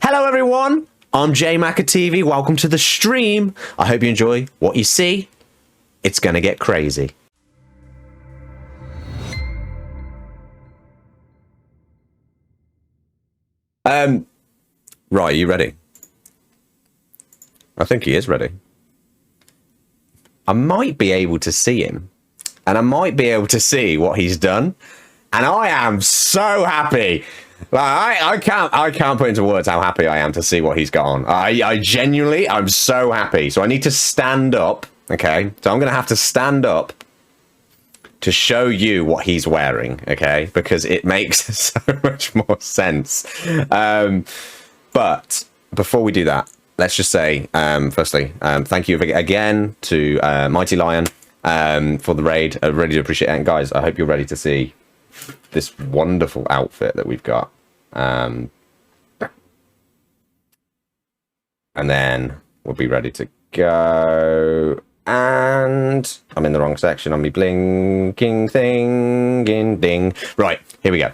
Hello everyone, I'm Jay TV. Welcome to the stream. I hope you enjoy what you see. It's gonna get crazy. Right, are you ready? I think he is ready. I might be able to see him, and I might be able to see what he's done, and I am so happy. Like, I can't put into words how happy I am to see what he's got on. I genuinely, I'm so happy. So I need to stand up, okay? So I'm going to have to stand up to show you what he's wearing, okay? Because it makes so much more sense. But before we do that, let's just say, firstly, thank you again to Mighty Lion for the raid. I really do appreciate it. And guys, I hope you're ready to see this wonderful outfit that we've got. And then we'll be ready to go. And I'm in the wrong section on me blinking thing. Ding. Right, here we go.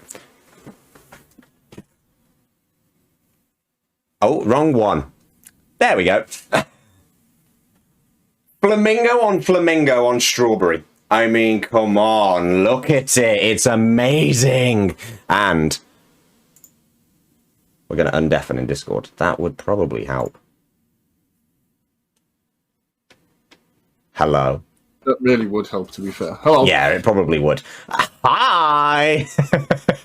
Oh, wrong one. There we go. Flamingo on strawberry. I mean, come on, look at it. It's amazing. And we're going to undeafen in Discord. That would probably help. Hello. That really would help, to be fair. Hello. Yeah, it probably would. Hi.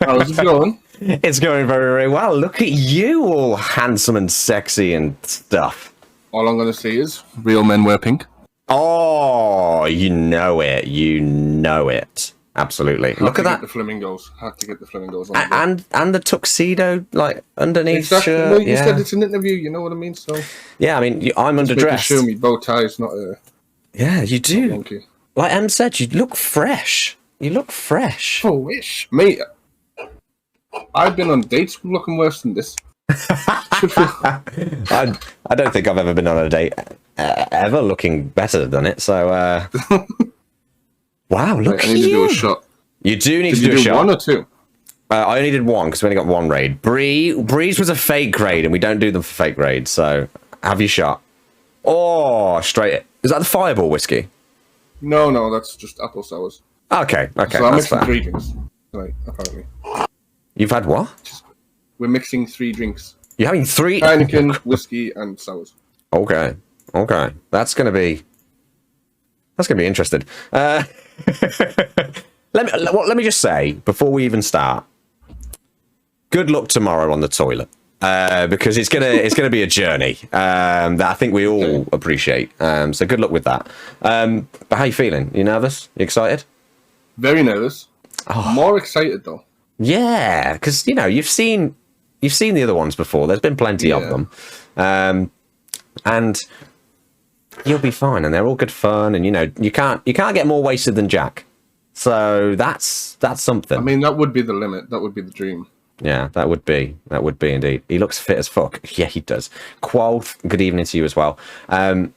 How's it going? It's going very, very well. Look at you, all handsome and sexy and stuff. All I'm going to say is, real men wear pink. Oh, you know it. You know it. Absolutely. Look at that. The flamingos. Had to get the flamingos on. And the tuxedo, like, underneath. Exactly. Shirt. Well, you Yeah. said it's an interview, you know what I mean? So yeah, I mean, I'm underdressed. Show me bow ties, not a... Yeah, you do. Monkey. Like Em said, you look fresh. You look fresh. I wish. Mate, I've been on dates looking worse than this. I don't think I've ever been on a date ever looking better than it. So, wow, look at you. I need to do a shot. You do need Did to do a you shot. One or two? I only did one because we only got one raid. Breeze was a fake raid, and we don't do them for fake raids. So, have you shot? Oh, straight. Is that the Fireball whiskey? No, that's just apple sours. Okay, So I'm that's mixing fair. 3 drinks tonight, apparently. You've had what? We're mixing 3 drinks. You're having 3? Heineken, whiskey, and sours. Okay. That's gonna be interesting. Let me just say before we even start, good luck tomorrow on the toilet, because it's gonna be a journey that I think we all appreciate. So good luck with that. But how you feeling? You nervous? You excited? Very nervous. Oh. More excited though. Yeah, because you've seen the other ones before. There's been plenty of them, and you'll be fine. And they're all good fun. And you can't get more wasted than Jack. So that's something. I mean, that would be the limit. That would be the dream. Yeah, that would be indeed. He looks fit as fuck. Yeah, he does. Qual, good evening to you as well. Right,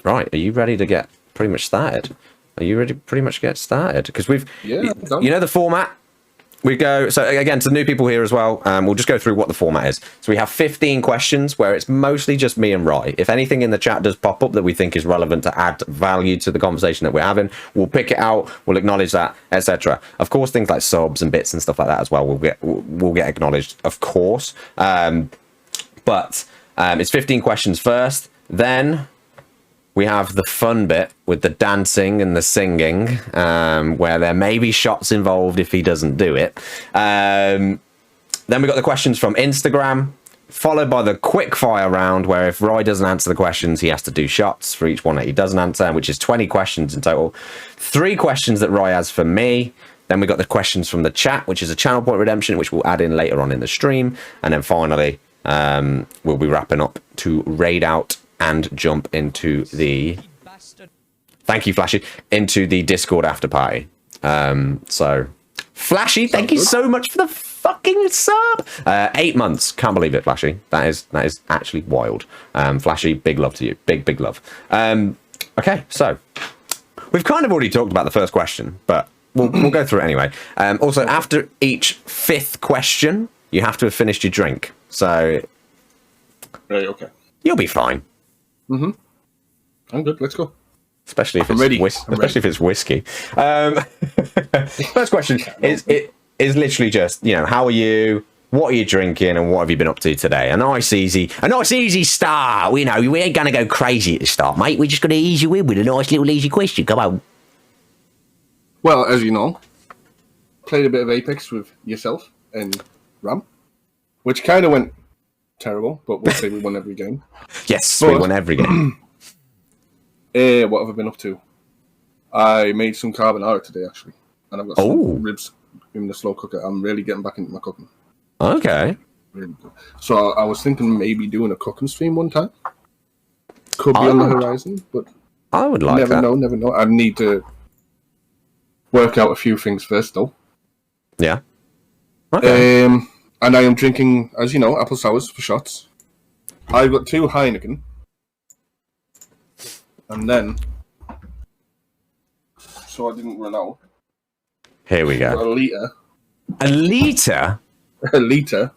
are you ready to get pretty much started? Are you ready to pretty much get started? Because the format. We go, so again, to the new people here as well, we'll just go through what the format is. So we have 15 questions where it's mostly just me and Rye. If anything in the chat does pop up that we think is relevant to add value to the conversation that we're having, we'll pick it out, we'll acknowledge that, etc. Of course, things like subs and bits and stuff like that as well will get acknowledged, of course. But it's 15 questions first, then we have the fun bit with the dancing and the singing, where there may be shots involved if he doesn't do it. Then we got the questions from Instagram, followed by the quick fire round, where if Roy doesn't answer the questions, he has to do shots for each one that he doesn't answer, which is 20 questions in total. 3 questions that Roy has for me. Then we got the questions from the chat, which is a channel point redemption, which we'll add in later on in the stream. And then finally, we'll be wrapping up to raid out and jump into the thank you, Flashy, into the Discord after party. So Flashy, thank you so much for the fucking sub. 8 months, can't believe it, Flashy. That is actually wild. Flashy, big love to you, big love. Okay, so we've kind of already talked about the first question, but we'll go through it anyway. Also, after each 5th question, you have to have finished your drink. So Right, okay. You'll be fine. I'm good. Let's go. Especially if I'm ready. If it's whiskey. First question is literally just, how are you? What are you drinking, and what have you been up to today? A nice easy start. We ain't gonna go crazy at the start, mate. We're just gonna ease you in with a nice little easy question. Come on. Well, as you know, played a bit of Apex with yourself and Ram, which kind of went terrible, but we'll say we won every game. Yes, we won every game. What have I been up to? I made some carbonara today, actually, and I've got some ribs in the slow cooker. I'm really getting back into my cooking. Okay. Really good. So I was thinking maybe doing a cooking stream one time. Could be on the horizon, but I would like that. Never know. I need to work out a few things first, though. Yeah. Okay. And I am drinking, as you know, apple sours for shots. I've got 2 Heineken. And then, so I didn't run out. Here we go. A litre. A litre? A litre.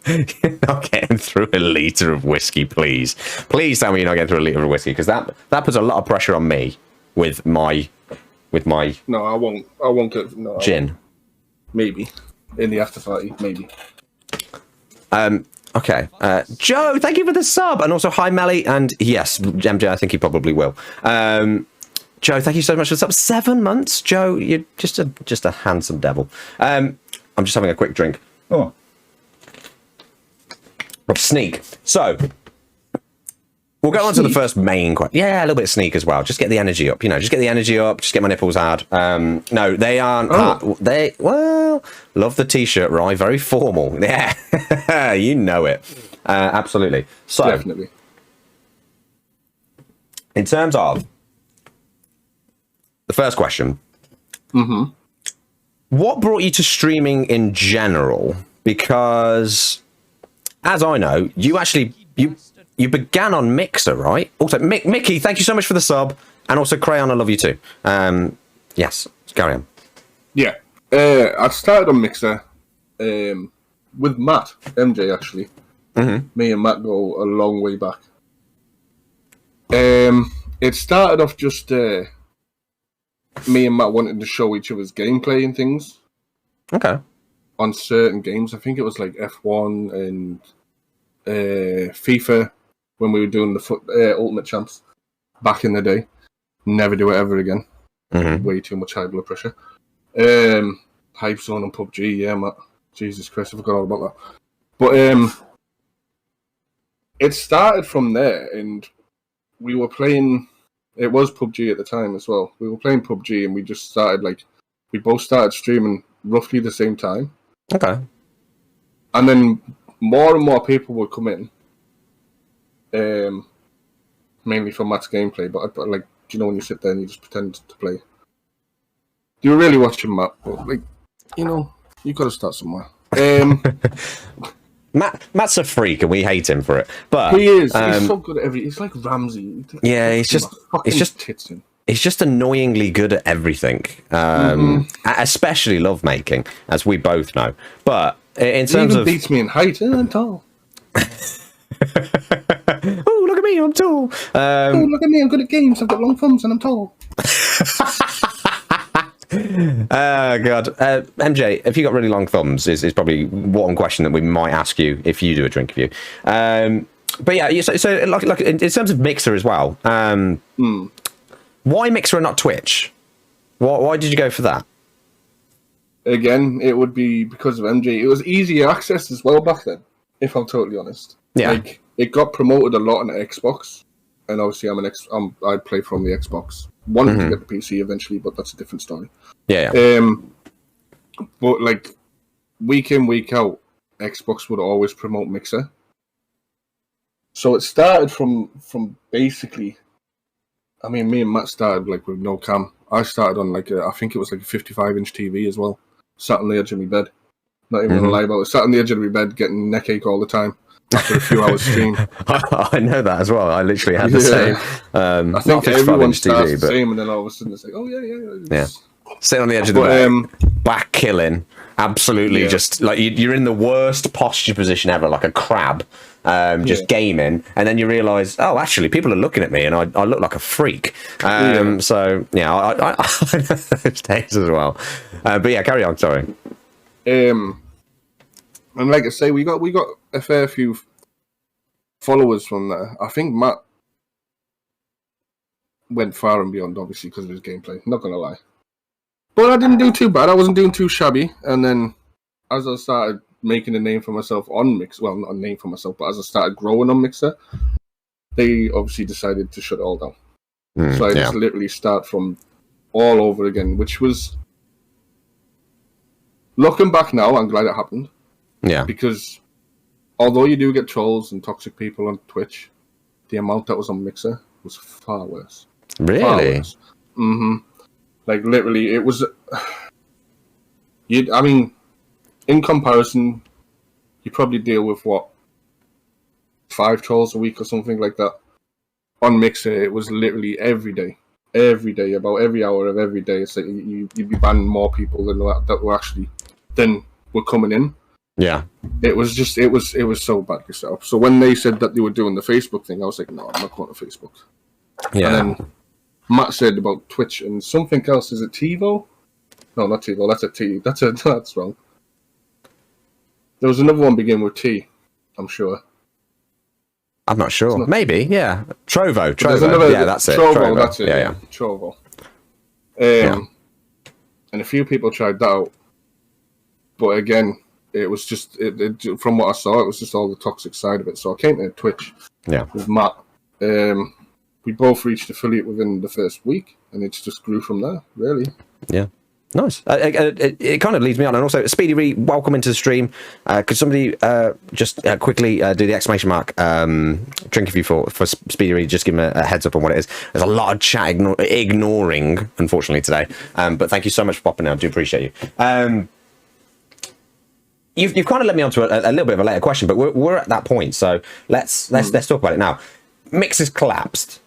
You're not getting through a litre of whiskey, please. Please tell me you're not getting through a litre of whiskey, because that puts a lot of pressure on me with my No, I won't get gin. Maybe. In the after party, maybe. Okay. Joe, thank you for the sub. And also, hi, Melly. And yes, MJ, I think he probably will. Joe, thank you so much for the sub. 7 months, Joe. You're just a handsome devil. I'm just having a quick drink. Oh. Sneak. So, we'll go on to the first main question. Yeah, a little bit of sneak as well. Just get the energy up. Just get the energy up. Just get my nipples hard. No, they aren't. Love the t-shirt, Rye. Very formal. Yeah, you know it. Absolutely. So, definitely. In terms of the first question, what brought you to streaming in general? Because, as I know, you actually you began on Mixer, right? Also, Mickey, thank you so much for the sub, and also Crayon, I love you too. Yes, carry on. Yeah, I started on Mixer with Matt, MJ actually. Me and Matt go a long way back. It started off just me and Matt wanted to show each other's gameplay and things. Okay. On certain games, I think it was like F1 and FIFA when we were doing the Ultimate Champs back in the day. Never do it ever again. Way too much high blood pressure. Hype Zone and PUBG, yeah, Matt. Jesus Christ, I forgot all about that. But it started from there, and we were playing. It was PUBG at the time as well. We were playing PUBG, and we just started we both started streaming roughly the same time. Okay. And then more and more people would come in, mainly for Matt's gameplay. But when you sit there and you just pretend to play, you were really watching Matt. But you got to start somewhere. Matt's a freak, and we hate him for it. But he is. He's so good at He's like Ramsey. Yeah, he's just annoyingly good at everything. Especially lovemaking, as we both know. But in terms of beats me in height, and I'm tall. Oh, look at me, I'm tall. Oh, look at me, I'm good at games. I've got long thumbs, and I'm tall. God, MJ, if you got really long thumbs, is probably one question that we might ask you if you do a drink review. But yeah, so in terms of Mixer as well, why Mixer and not Twitch? Why did you go for that? Again, it would be because of MJ. It was easier access as well back then, if I'm totally honest. Yeah, it got promoted a lot on the Xbox, and obviously I play from the Xbox. Wanted to get the PC eventually, but that's a different story. Yeah. But week in, week out, Xbox would always promote Mixer. So it started from basically. I mean, me and Matt started with no cam. I started on I think it was a 55-inch TV as well. Sat on the edge of my bed. Not even gonna lie about it. Sat on the edge of my bed getting neck ache all the time after a few hours stream. I know that as well. I literally had the same. I think everyone starts the same, and then all of a sudden it's like, oh yeah. Sitting on the edge of the bed, back killing. Absolutely, just like you're in the worst posture position ever, like a crab, just gaming, and then you realise, oh, actually, people are looking at me, and I look like a freak. So yeah, I know those days as well. But yeah, carry on. Sorry. And like I say, we got a fair few followers from there. I think Matt went far and beyond, obviously, because of his gameplay. Not gonna lie. But I didn't do too bad. I wasn't doing too shabby. And then as I started making a name for myself on Mixer, well, not a name for myself, but as I started growing on Mixer, they obviously decided to shut it all down. So I just literally start from all over again, which was, looking back now, I'm glad it happened. Yeah. Because although you do get trolls and toxic people on Twitch, the amount that was on Mixer was far worse. Really? Far worse. Mm-hmm. Like, literally, it was... I mean, in comparison, you probably deal with, 5 trolls a week or something like that. On Mixer, it was literally every day. Every day, about every hour of every day. It's like you'd be banning more people than were coming in. Yeah. It was so bad yourself. So when they said that they were doing the Facebook thing, I was like, no, I'm not going to Facebook. Yeah. And then Matt said about Twitch and something else. Is it TiVo? No, not TiVo. That's wrong. There was another one begin with T, I'm sure. I'm not sure. Maybe, yeah. Trovo. Yeah, that's it. Trovo, that's it. Yeah. Trovo. And a few people tried that out. But again, it was just, from what I saw, it was just all the toxic side of it. So I came to Twitch with Matt. We both reached affiliate within the first week, and it just grew from there, really. Yeah. Nice. It kind of leads me on. And also, Speedy Ree, welcome into the stream. Could somebody just quickly do the exclamation mark Drink-Erview for Speedy Ree? Just give him a heads up on what it is. There's a lot of chat ignoring, unfortunately, today. But thank you so much for popping in. I do appreciate you. You've kind of led me on to a little bit of a later question, but we're at that point. So let's talk about it now. Mix has collapsed.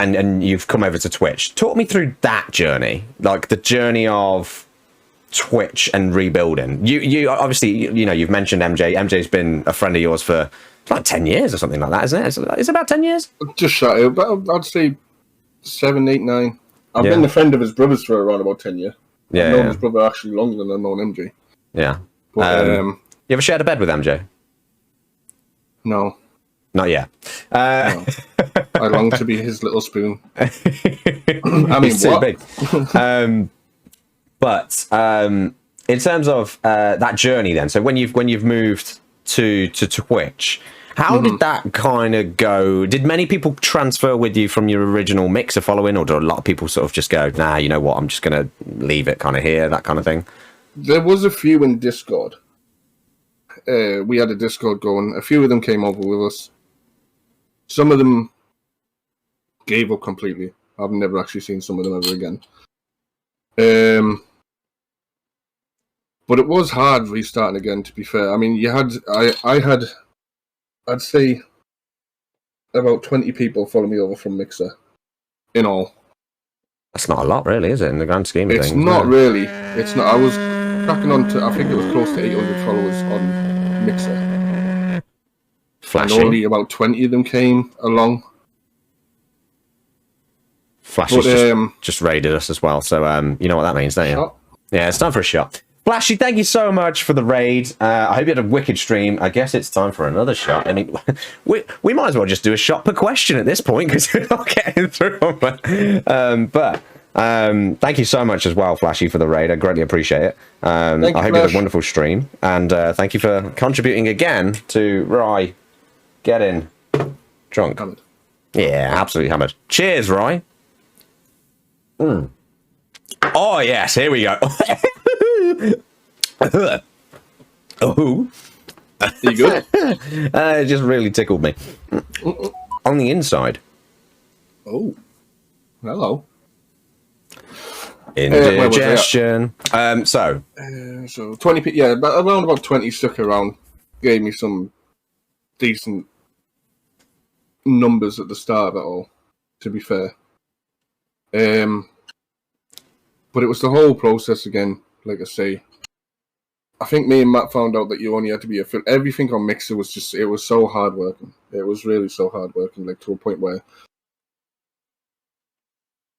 And you've come over to Twitch. Talk me through that journey, like the journey of Twitch and rebuilding. You obviously, you've mentioned MJ. MJ's been a friend of yours for like 10 years or something like that, isn't it? Is it about 10 years? Just shy of, but I'd say 7, 8, 9. I've been a friend of his brother's for around about 10 years. I've known his brother actually longer than I've known MJ. Yeah. But, you ever shared a bed with MJ? No. Not yet. No. I long to be his little spoon. I mean, he's too what? big. But in terms of that journey, then, so when you've moved to Twitch, how did that kind of go? Did many people transfer with you from your original Mixer following, or did a lot of people sort of just go, nah, you know what, I'm just going to leave it kind of here, that kind of thing? There was a few in Discord. We had a Discord going. A few of them came over with us. Some of them gave up completely. I've never actually seen some of them ever again. But it was hard restarting again, to be fair. I mean, I'd say about 20 people follow me over from Mixer in all. That's not a lot, really, is it, in the grand scheme of things? It's not really. It's not. I was cracking on to, I think it was close to 800 followers on Mixer. Flashy. And only about 20 of them came along. Flashy's just raided us as well, so you know what that means, don't you? Shot. Yeah, it's time for a shot. Flashy, thank you so much for the raid. I hope you had a wicked stream. I guess it's time for another shot. I mean, we might as well just do a shot per question at this point, because we're not getting through them. But thank you so much as well, Flashy, for the raid. I greatly appreciate it. I hope you had a wonderful stream. And thank you for contributing again to Rye getting drunk. Hammered. Yeah, absolutely hammered. Cheers, Rye. Oh, yes, here we go. Oh. You good? It just really tickled me. On the inside. Oh. Hello. Indigestion. So 20 people, yeah, but around about 20 stuck around. Gave me some decent numbers at the start of it all, to be fair. But it was the whole process again. Like I say, I think me and Matt found out that you only had to be everything on Mixer was just, it was so hard working. It was really so hard working, like to a point where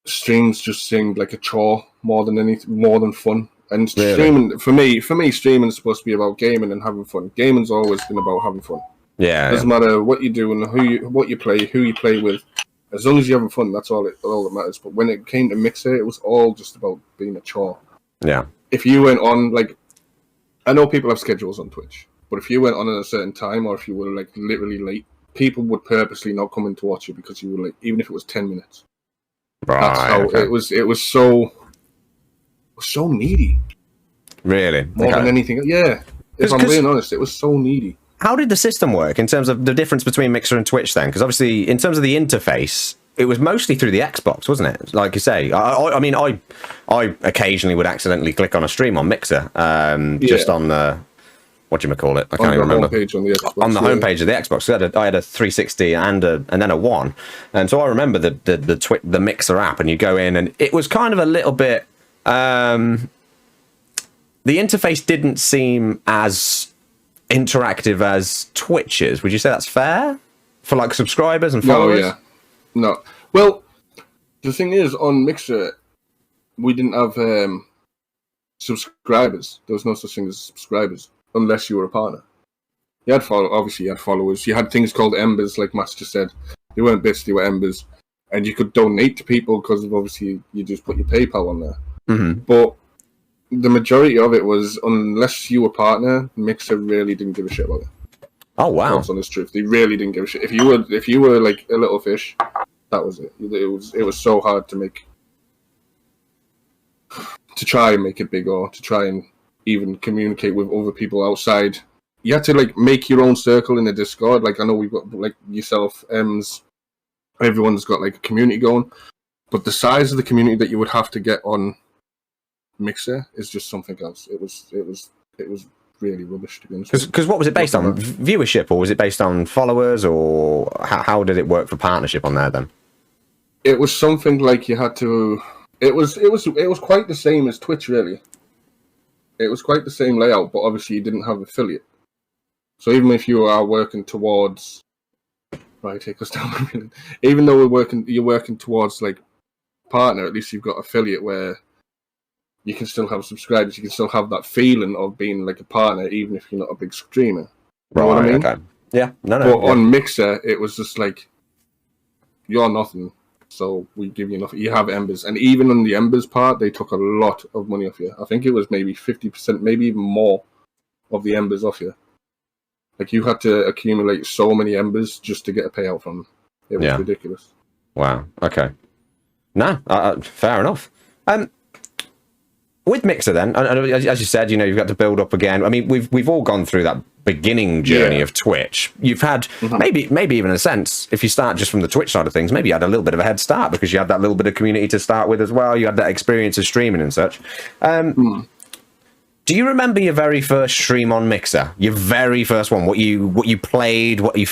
streams just seemed like a chore more than fun. And Really? streaming, for me, streaming is supposed to be about gaming and having fun. Gaming's always been about having fun. Yeah. Doesn't matter what you do and what you play, who you play with. As long as you're having fun, that's all that matters. But when it came to Mixer, it was all just about being a chore. Yeah. If you went on, like, I know people have schedules on Twitch, but if you went on at a certain time or if you were like literally late, people would purposely not come in to watch you because you were late, even if it was 10 minutes. Right. That's how okay. it was so needy. Really? More than anything. Yeah. If I'm being honest, it was so needy. How did the system work in terms of the difference between Mixer and Twitch then? Because obviously, in terms of the interface, it was mostly through the Xbox, wasn't it? Like you say, I mean, I occasionally would accidentally click on a stream on Mixer, just on the, what do you call it? I can't even remember. On the homepage of the Xbox. So I had a 360 and then a One, and so I remember the Mixer app, and you go in, and it was kind of a little bit. The interface didn't seem as interactive as Twitch is. Would you say that's fair for like subscribers and followers? No, yeah. No. Well, the thing is, on Mixer, we didn't have subscribers. There was no such thing as subscribers, unless you were a partner. Obviously, you had followers. You had things called embers, like Matt just said. They weren't bits, they were embers. And you could donate to people because obviously you just put your PayPal on there. Mm-hmm. But the majority of it was, unless you were a partner, Mixer really didn't give a shit about it. Oh wow! That's honest truth. They really didn't give a shit. If you were like a little fish, that was it. It was so hard to try and make it big, or to try and even communicate with other people outside. You had to like make your own circle in the Discord. Like I know we've got like yourself, Ems. Everyone's got like a community going, but the size of the community that you would have to get on Mixer is just something else. It was really rubbish, to be honest. Because what was it based on? Viewership, or was it based on followers, or how did it work for partnership on there then? It was something like you had to. It was quite the same as Twitch, really. It was quite the same layout, but obviously you didn't have affiliate. So even if you are working towards, right, take us down a minute. Even though you're working towards like partner, at least you've got affiliate where you can still have subscribers. You can still have that feeling of being like a partner, even if you're not a big streamer. You know what I mean? Okay. Yeah. No. But on Mixer, it was just like, you're nothing, so we give you nothing. You have embers, and even on the embers part, they took a lot of money off you. I think it was maybe 50%, maybe even more, of the embers off you. Like you had to accumulate so many embers just to get a payout from them. It was ridiculous. Wow. Okay. No. Fair enough. With Mixer then, as you said, you've got to build up again. I mean, we've all gone through that beginning journey of Twitch. You've had maybe even in a sense, if you start just from the Twitch side of things, maybe you had a little bit of a head start because you had that little bit of community to start with as well. You had that experience of streaming and such. Do you remember your very first stream on Mixer? Your very first one? What you played? What you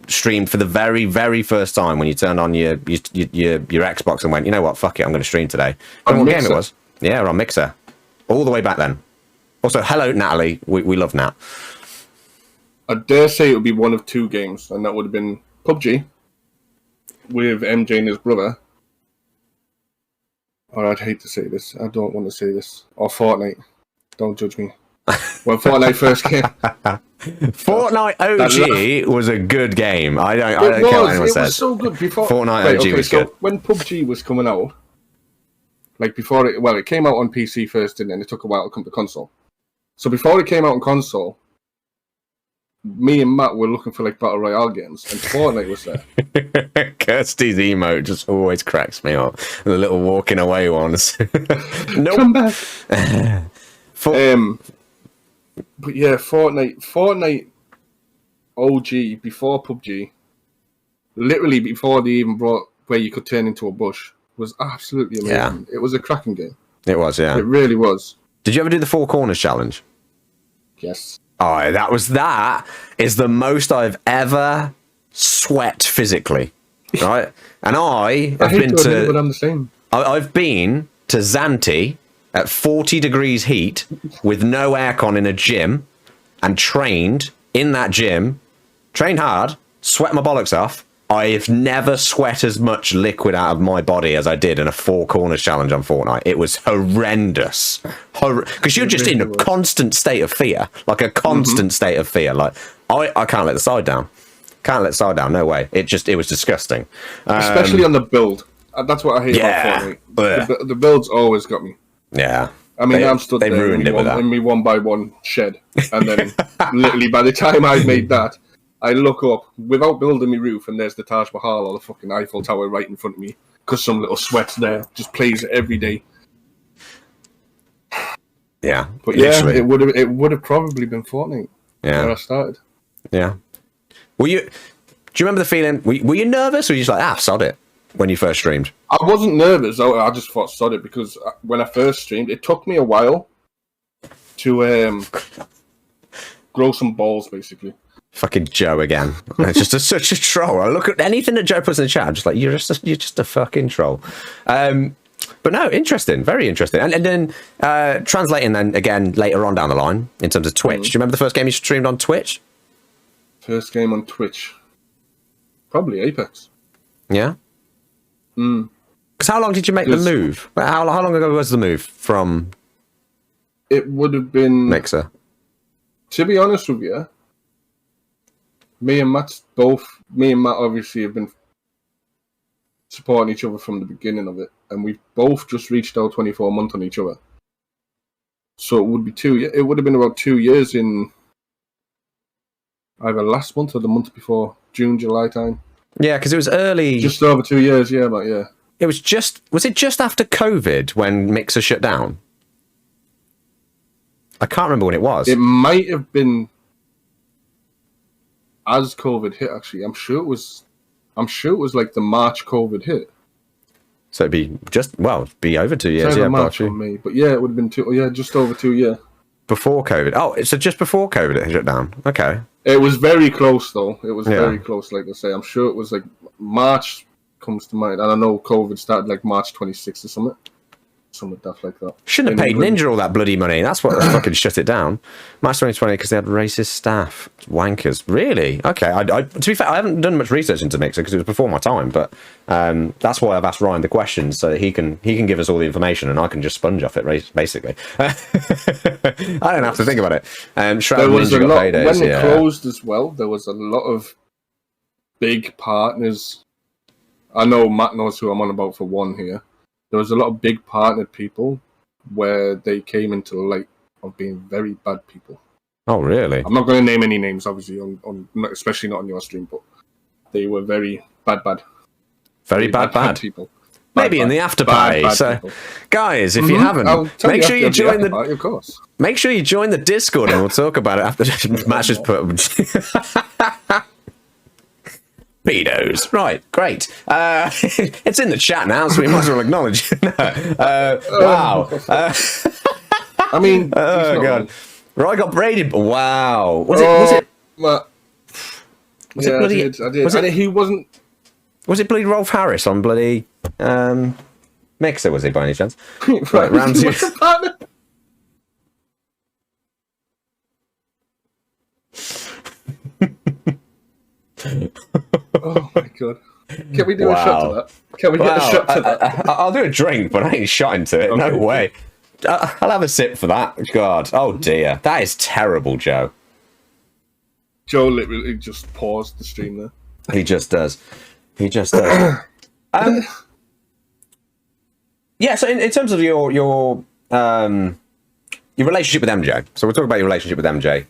streamed for the very, very first time when you turned on your Xbox and went, you know what, fuck it, I'm going to stream today. And what game it was? Yeah, on Mixer. All the way back then. Also, hello, Natalie. We love Nat. I dare say it would be one of two games, and that would have been PUBG with MJ and his brother. Or I'd hate to say this. I don't want to say this. Or Fortnite. Don't judge me. When Fortnite first came. Fortnite OG was a good game. I don't care what anyone says. It was so good before. Fortnite OG was good. When PUBG was coming out, like before it came out on PC first, and then it took a while to come to console. So before it came out on console, me and Matt were looking for like battle royale games, and Fortnite was there. Kirsty's emote just always cracks me up. The little walking away ones. Nope. Come back. But yeah, Fortnite OG before PUBG, literally before they even brought where you could turn into a bush, was absolutely amazing. Yeah. It was a cracking game. It was, yeah. It really was. Did you ever do the Four Corners challenge? Yes. Oh, that is the most I've ever sweat physically, right? And I have been to. But I'm the same. I've been to Zante at 40 degrees heat with no aircon in a gym and trained in that gym, trained hard, sweat my bollocks off. I've never sweat as much liquid out of my body as I did in a 4 corners challenge on Fortnite. It was horrendous. Because you're just in a constant state of fear. Like a constant state of fear. Like, I can't let the side down. Can't let the side down. No way. It was disgusting. Especially on the build. That's what I hate about Fortnite. The build's always got me. Yeah. I mean, I'm stood there ruined it with that. In me 1x1 shed. And then literally by the time I made that, I look up without building my roof, and there's the Taj Mahal or the fucking Eiffel Tower right in front of me because some little sweat's there. Just plays every day. Yeah, but literally. It would have probably been Fortnite where I started. Yeah. Do you remember the feeling? Were you nervous, or were you just like sod it when you first streamed? I wasn't nervous. I just thought sod it because when I first streamed, it took me a while to grow some balls, basically. Fucking Joe again. It's just such a troll. I look at anything that Joe puts in the chat, I'm just like, you're just a fucking troll. But no, interesting, very interesting. And then translating then again later on down the line in terms of Twitch. Do you remember the first game you streamed on Twitch? First game on Twitch, probably Apex. Yeah. Because how long did you make the move? How long ago was the move from? It would have been Mixer. To be honest with you. Me and Matt obviously have been supporting each other from the beginning of it, and we've both just reached our 24 month on each other. So it would be it would have been about 2 years in either last month or the month before, June, July time. Yeah, because it was early. Just over 2 years, yeah, but yeah. Was it just after COVID when Mixer shut down? I can't remember when it was. It might have been as COVID hit, actually. I'm sure it was like the March COVID hit. So it'd be over 2 years, March for me. But yeah, it would have been just over 2 years. Before COVID. Oh, so just before COVID it shut down. Okay. It was very close though. It was very close, like they say. I'm sure it was like March comes to mind. I don't know, COVID started like March 26th or something. Some stuff like that. Shouldn't have paid Ninja all that bloody money. That's what fucking shut it down. March 2020 because they had racist staff. Wankers. Really? Okay. To be fair, I haven't done much research into Mixer because it was before my time, but that's why I've asked Ryan the questions so that he can give us all the information and I can just sponge off it, basically. I don't have to think about it. There was a lot, when it closed as well, there was a lot of big partners. I know Matt knows who I'm on about for one here. There was a lot of big partnered people where they came into the light of being very bad people. Oh, really? I'm not going to name any names, obviously, on especially not on your stream, but they were very bad. Very bad people. Maybe in the after party. So, guys, if you haven't, make sure you join the. Party, of course. Make sure you join the Discord, and we'll talk about it after Matt just put. Pedos. Right, great. It's in the chat now, so we might as well acknowledge it. Wow. I mean, oh god. Right, got braided. Wow. Was it bloody? I did. He wasn't. Was it bloody Rolf Harris on bloody Mixer? Was he by any chance? Right, round two. Oh my god. Can we do a shot to that? Can we get a shot to that? I'll do a drink, but I ain't shot into it. Okay. No way. I'll have a sip for that. God. Oh dear. That is terrible, Joe. Joe literally just paused the stream there. He just does. Yeah, so in terms of your relationship with MJ. So we'll talk about your relationship with MJ.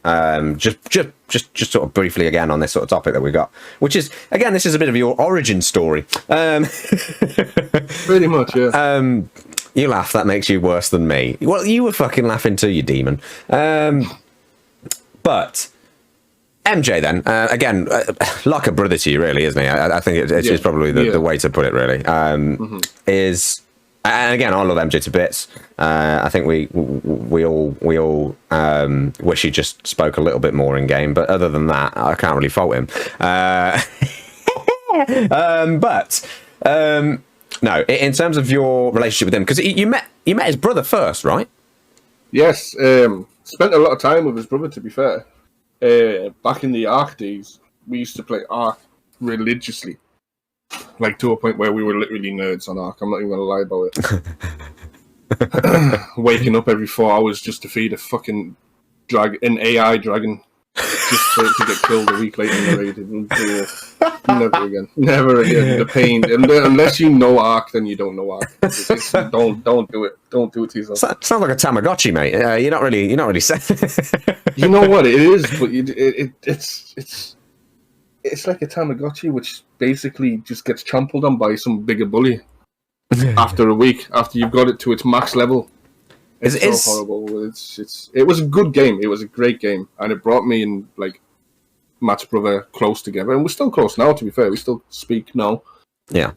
Just sort of briefly again on this sort of topic that we got, which is again, this is a bit of your origin story. Pretty much, yeah. You laugh. That makes you worse than me. Well, you were fucking laughing too, you demon. But MJ then again, like a brother to you, really, isn't he? I think it's probably the way to put it. Really, is. And again, I love MJ to bits. I think we all wish he just spoke a little bit more in game, but other than that, I can't really fault him. But No, in terms of your relationship with him, because you met his brother first, right? Yes, spent a lot of time with his brother, to be fair. Back in the Ark days, we used to play Ark religiously. Like, to a point where we were literally nerds on Ark. I'm not even going to lie about it. Waking up every 4 hours just to feed a fucking an AI dragon. Just for it to get killed a week later in the raid. Never again. Never again. The pain. Unless you know Ark, then you don't know Ark. Don't do it. Don't do it to yourself. Sounds like a Tamagotchi, mate. You're not really saying. You know what it is, but it's like a Tamagotchi, which basically just gets trampled on by some bigger bully after a week, after you've got it to its max level. It's so horrible. It was a good game. It was a great game, and it brought me and like Matt's brother close together, and we're still close now. To be fair, we still speak now. Yeah.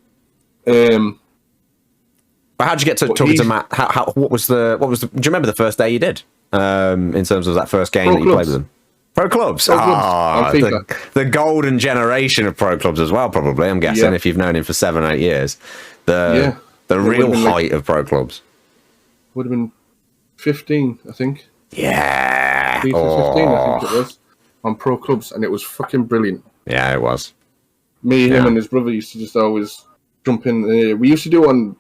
But how'd you get to talking to Matt? What was the? Do you remember the first day you did? In terms of that first game that you played with them? Pro clubs. The golden generation of pro clubs as well. Probably, I'm guessing, if you've known him for 7 or 8 years. The real height of pro clubs would have been 15, I think. Yeah. 15, I think it was, on pro clubs, and it was fucking brilliant. Yeah, it was. Me, him, and his brother used to just always jump in. We used to do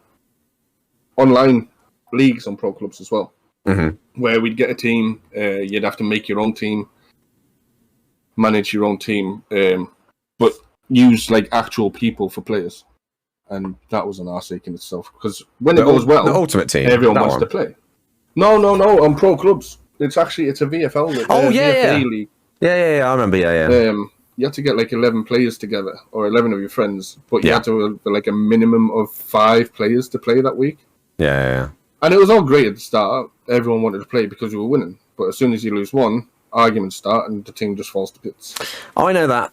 online leagues on pro clubs as well, where we'd get a team. You'd have to make your own team, manage your own team, but use like actual people for players. And that was an arse ache in itself, because when it goes well, the ultimate team, everyone wants to play. No, on pro clubs. It's a VFL league. VFA league. Yeah, I remember, you had to get like 11 players together, or 11 of your friends, but you had to have like a minimum of 5 players to play that week. Yeah. And it was all great at the start. Everyone wanted to play because you were winning. But as soon as you lose one, arguments start and the team just falls to bits. I know that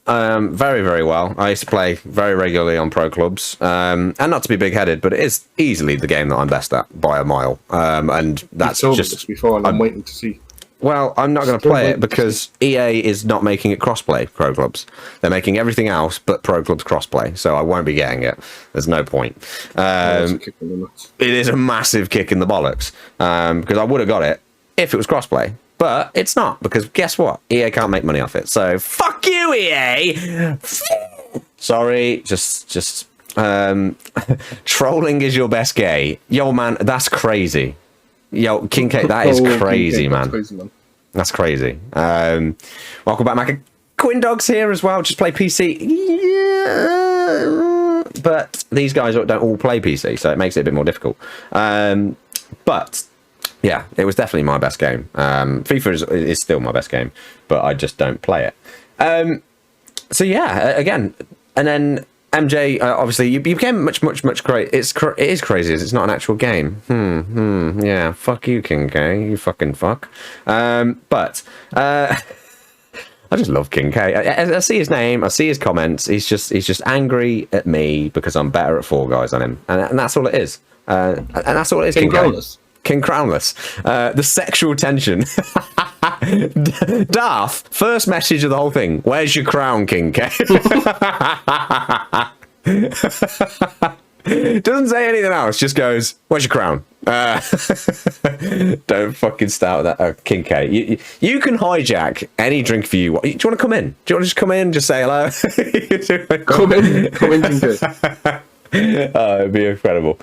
very, very well. I used to play very regularly on pro clubs. And not to be big-headed, but it is easily the game that I'm best at by a mile. And that's just... this before, and I'm waiting to see. Well, I'm not going to play it because EA is not making it crossplay, pro clubs. They're making everything else but pro clubs crossplay, so I won't be getting it. There's no point. It is a massive kick in the bollocks, because I would have got it if it was crossplay. But it's not, because guess what? EA can't make money off it. So, fuck you, EA! Sorry, just trolling is your best gay. Yo, man, that's crazy. Yo, King K, that is crazy, man. That's crazy. Welcome back, Mac. Quinn Dog's here as well. Just play PC. Yeah. But these guys don't all play PC, so it makes it a bit more difficult. But yeah, it was definitely my best game. FIFA is still my best game, but I just don't play it. So yeah, again, and then MJ, obviously, you became much great. It is crazy. It's not an actual game. Yeah, fuck you, King K. You fucking fuck. But I just love King K. I see his name. I see his comments. He's just angry at me because I'm better at Fall Guys on him, and that's all it is. And that's all it is. King Crownless. King Crownless. The sexual tension. Darth, first message of the whole thing. Where's your crown, King K? Doesn't say anything else, just goes, where's your crown? Don't fucking start with that. King K, you can hijack any Drink-Erview. Do you want to come in? Do you want to just come in, just say hello? Come in, King K. Oh, it'd be incredible.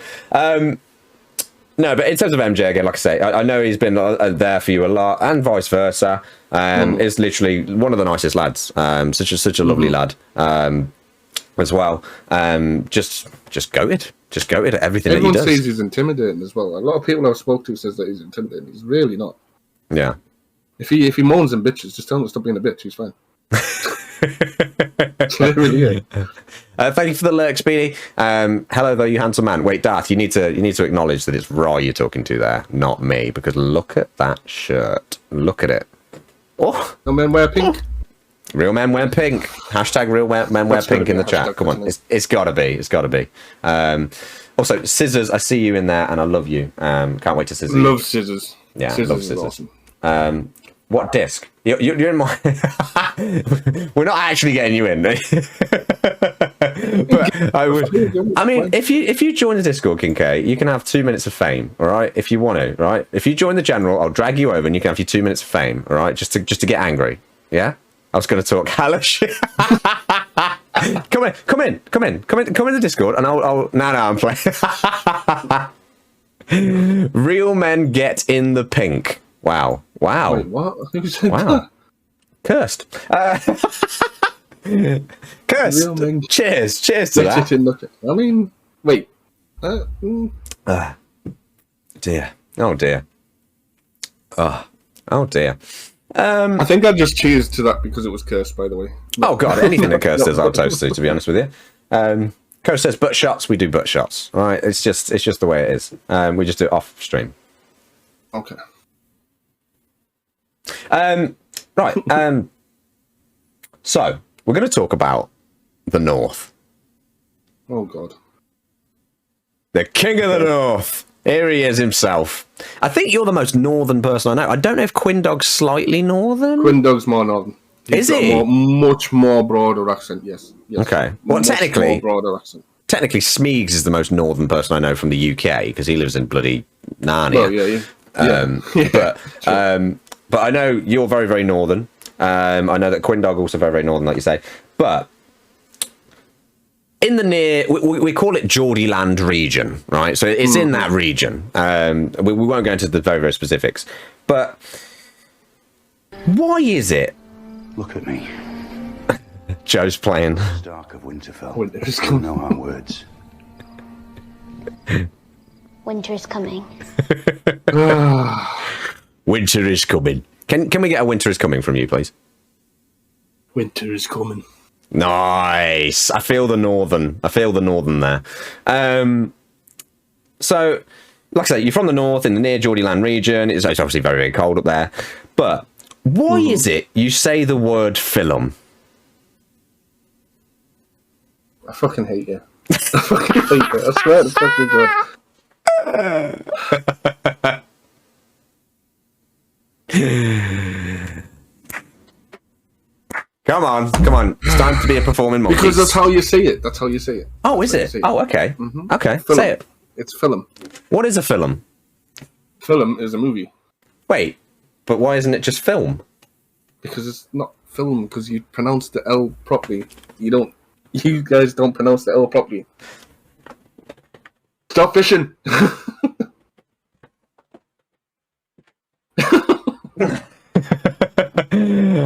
No, but in terms of MJ, again, like I say, I know he's been there for you a lot, and vice versa. Is literally one of the nicest lads. Such a lovely lad as well. Just goated. Just goated at everything that he does. Everyone says he's intimidating as well. A lot of people I've spoke to says that he's intimidating. He's really not. Yeah. If he moans and bitches, just tell him to stop being a bitch. He's fine. Really, thank you for the lurk, Speedy. Hello though, you handsome man. Wait, Darth, you need to acknowledge that it's Raw you're talking to there, not me, because look at that shirt. Look at it. Oh, no men wear pink. Real men wear pink. Hashtag real men wear pink in the chat. Come on, it's gotta be. It's gotta be. Also, Scissors, I see you in there, and I love you. Can't wait to scissor you. Love Scissors. Yeah, Scissors love Scissors. is awesome. What disc? You're in my... We're not actually getting you in. But I would. I mean, if you join the Discord, King K, you can have 2 minutes of fame. All right, if you want to. Right, if you join the general, I'll drag you over, and you can have your 2 minutes of fame. All right, just to get angry. Yeah, I was going to talk hello shit. Come in the Discord, and I'll. No, I'm playing. Real men get in the pink. Wow. Wait, what? Who said Wow. that? Cursed. Cursed. Real men Cheers to get that. it in the... I mean, wait. Dear. Oh dear. Oh dear. I think I just cheersed to that because it was cursed, by the way. Oh god, anything that Cursed does, I'll toast to be honest with you. Cursed says butt shots, we do butt shots. All right, it's just the way it is. We just do it off stream. Okay. Right. So we're going to talk about the North. Oh god. The King of the North. Here he is himself. I think you're the most northern person I know. I don't know if Quindog's slightly northern. Quindog's more northern. Is he? Much more broader accent, yes. Okay. Well, much technically, more broader accent. Technically, Smeegs is the most northern person I know from the UK because he lives in bloody Narnia. Oh, yeah. But I know you're very, very northern. I know that Quindog also very, very northern, like you say. But in the near, we call it Geordieland region, right? So it's in that region. We won't go into the very, very specifics. But why is it? Look at me. Joe's playing. Stark of Winterfell. Winter is Still no hard words. Winter is coming. Winter is coming. Can we get a winter is coming from you, please? Winter is coming. Nice. I feel the northern there. So, like I say, you're from the north in the near Geordieland region. It's obviously very, very cold up there. But why is it you say the word film? I fucking hate you. I fucking hate you. I swear to fucking God. Come on. It's time to be a performing monkey. Because that's how you say it. That's how you say it. Oh, is it? Oh, okay. Okay, Film. say it. It's film. What is a film? Film is a movie. Wait, but why isn't it just film? Because it's not film, because you pronounce the L properly. You guys don't pronounce the L properly. Stop fishing!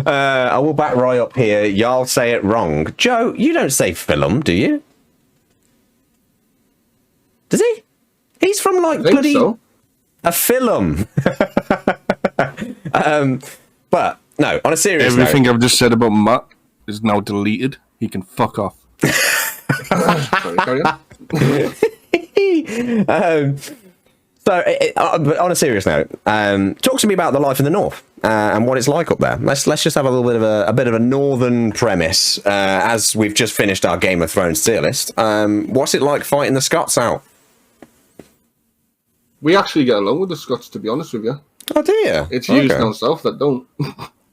I will back Roy up here. Y'all say it wrong. Joe, you don't say film, do you? Does he? He's from like bloody so. a film. But no, on a serious Everything note, I've just said about Matt is now deleted. He can fuck off. Sorry, carry on. But on a serious note, talk to me about the life in the north and what it's like up there. Let's just have a little bit of a northern premise as we've just finished our Game of Thrones tier list. What's it like fighting the Scots out? We actually get along with the Scots, to be honest with you. Oh dear, It's used down south that don't.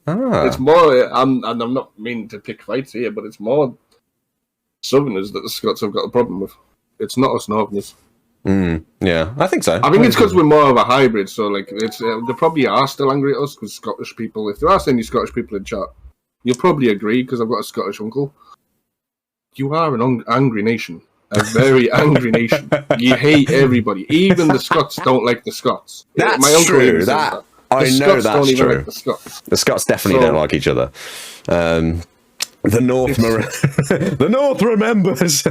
It's more. I'm not meaning to pick fights here, but it's more Southerners that the Scots have got a problem with. It's not us Northerners. Yeah, I think so. I think it's because we're more of a hybrid. So like, it's they probably are still angry at us because Scottish people. If there are any Scottish people in chat, you'll probably agree because I've got a Scottish uncle. You are an angry nation, a very angry nation. You hate everybody. Even the Scots don't like the Scots. That's My uncle true. even says that. I The know Scots that's don't even true. like the Scots. The Scots definitely don't like each other. The North remembers.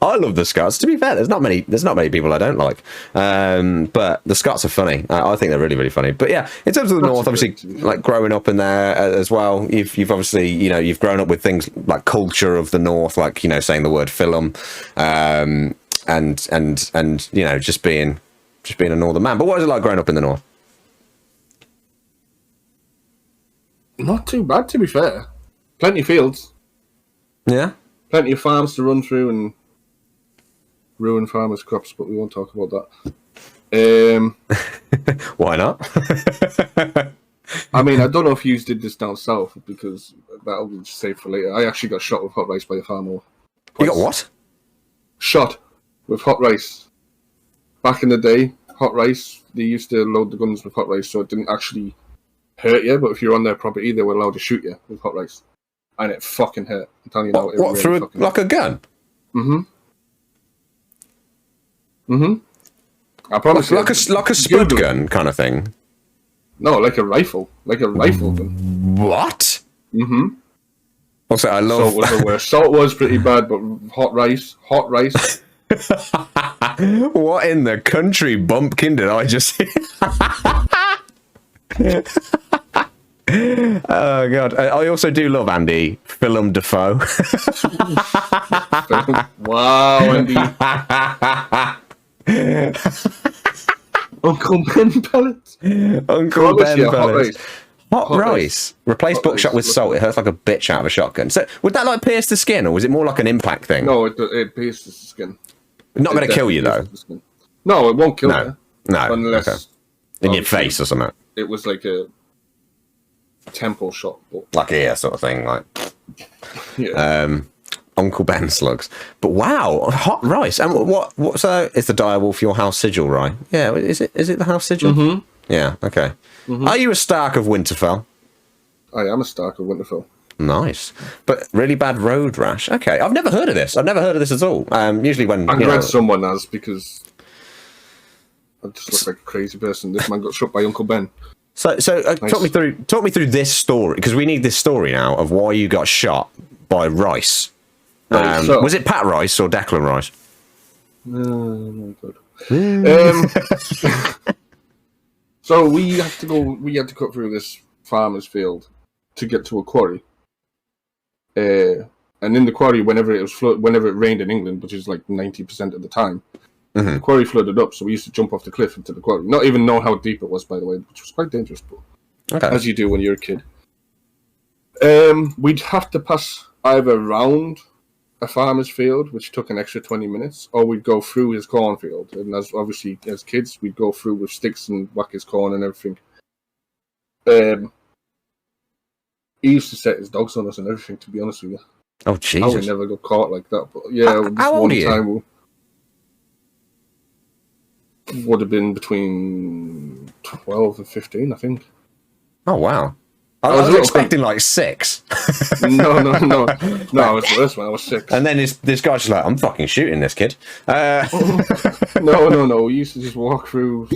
I love the Scots. To be fair, there's not many people I don't like. But the Scots are funny. I think they're really, really funny. But yeah, in terms of the North, obviously, like growing up in there as well, you've obviously, you've grown up with things like culture of the North, like, saying the word film, and just being a northern man. But what is it like growing up in the North? Not too bad, to be fair. Plenty of fields. Yeah. Plenty of farms to run through and ruin farmers' crops, but we won't talk about that. Why not? I mean, I don't know if you did this down south because that'll be safe for later. I actually got shot with hot rice by a farmer. You got what? Shot with hot rice. Back in the day, hot rice, they used to load the guns with hot rice so it didn't actually hurt you, but if you're on their property, they were allowed to shoot you with hot rice. And it fucking hurt. I'm telling you now. What, really through like a gun? I promise you. Like a spud gun kind of thing? No, like a rifle. Like a rifle gun. What? What's that? I love... Salt was the worst. Salt was pretty bad, but hot rice. What in the country bumpkin did I just... Oh god! I also do love Andy Willem Dafoe. Wow, Andy. Uncle Ben pellets. Uncle Ben pellets. Hot Hot rice. rice. Replace Hot buckshot rice. with salt. It hurts like a bitch out of a shotgun. So would that like pierce the skin, or was it more like an impact thing? No, it pierces the skin. Not going to kill you though. No, it won't kill you. No. Unless Okay. In your face or something. it was like a temple shot. But, Like ear sort of thing. Like yeah. Uncle Ben slugs. But wow, hot rice. And what? So is the direwolf your house sigil, right? Yeah. Is it the house sigil? Yeah. Okay. Are you a Stark of Winterfell? I am a Stark of Winterfell. Nice, but really bad road rash. Okay, I've never heard of this. I've never heard of this at all. Usually when I'm glad someone has because I just look like a crazy person. This man got shot by Uncle Ben. So Nice. talk me through this story because we need this story now of why you got shot by Rice. Right, so- Was it Pat Rice or Declan Rice? Oh my god. So we had to cut through this farmer's field to get to a quarry. And in the quarry, whenever it rained in England, which is like 90% of the time, the quarry flooded up. So we used to jump off the cliff into the quarry. Not even know how deep it was, by the way, which was quite dangerous, but as you do when you're a kid. We'd have to pass either round a farmer's field, which took an extra 20 minutes, or we'd go through his cornfield. And as kids, we'd go through with sticks and whack his corn and everything. He used to set his dogs on us and everything, to be honest with you. Oh I Jesus! would never got caught like that, but yeah, How old are you? time would have been between 12 and 15, I think. Oh wow! I was a was little expecting like 6. No, I was worse when I was 6. And then this guy's just like, I'm fucking shooting this kid. No. We used to just walk through.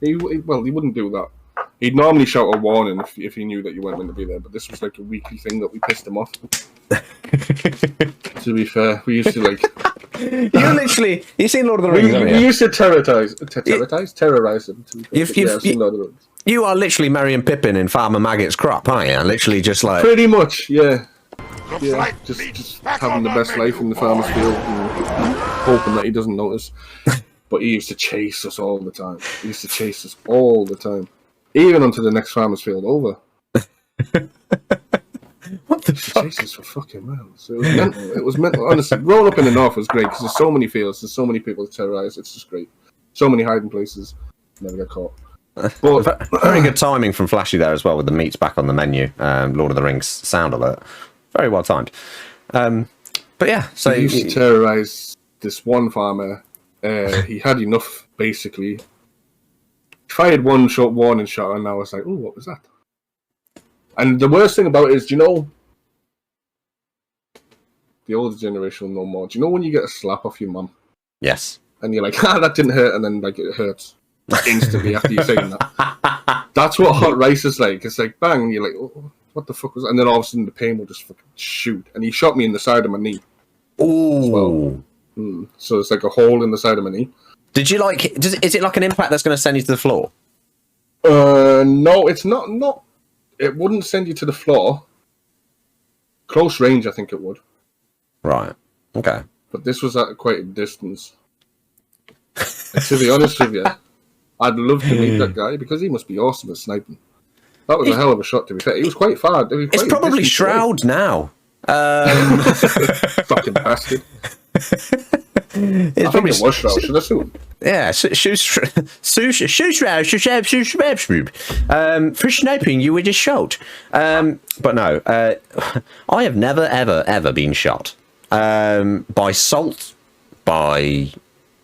He wouldn't do that. He'd normally shout a warning if he knew that you weren't going to be there, but this was like a weekly thing that we pissed him off. To be fair, we used to like... You've seen Lord of the Rings, haven't you? We used to terrorize him. To be fair. I've seen Lord of the Rings. You are literally Merry and Pippin in Farmer Maggot's crop, aren't you? Literally just like... Pretty much, yeah. Yeah, just having the best life in the farmer's field and hoping that he doesn't notice. But he used to chase us all the time. Even onto the next farmer's field over. What the fuck? Jesus for fucking miles. It was mental. Honestly, growing up in the north was great because there's so many fields, there's so many people to terrorize. It's just great. So many hiding places. Never get caught. But Very good timing from Flashy there as well with the meats back on the menu. Lord of the Rings sound alert. Very well timed. But yeah, so he used to terrorize this one farmer. He had enough, basically. Fired one shot warning shot, and I was like, "Oh, what was that?" And the worst thing about it is, do you know, the older generation will know more. Do you know when you get a slap off your mum? Yes. And you're like, that didn't hurt, and then like it hurts instantly after you're saying that. That's what hot rice is like. It's like bang, and you're like, oh, what the fuck was that? And then all of a sudden the pain will just fucking shoot. And he shot me in the side of my knee. Ooh. Well. So it's like a hole in the side of my knee. Did you like? Is it like an impact that's going to send you to the floor? No, it's not. It wouldn't send you to the floor. Close range, I think it would. Right. Okay. But this was at quite a distance. And to be honest with you, I'd love to meet that guy because he must be awesome at sniping. That was a hell of a shot, to be fair. He was quite far. It's probably Shroud now. Fucking bastard. I think it was Shroud. Should I assume? Yeah, for sniping you with a shot. But no, I have never, ever been shot by salt, by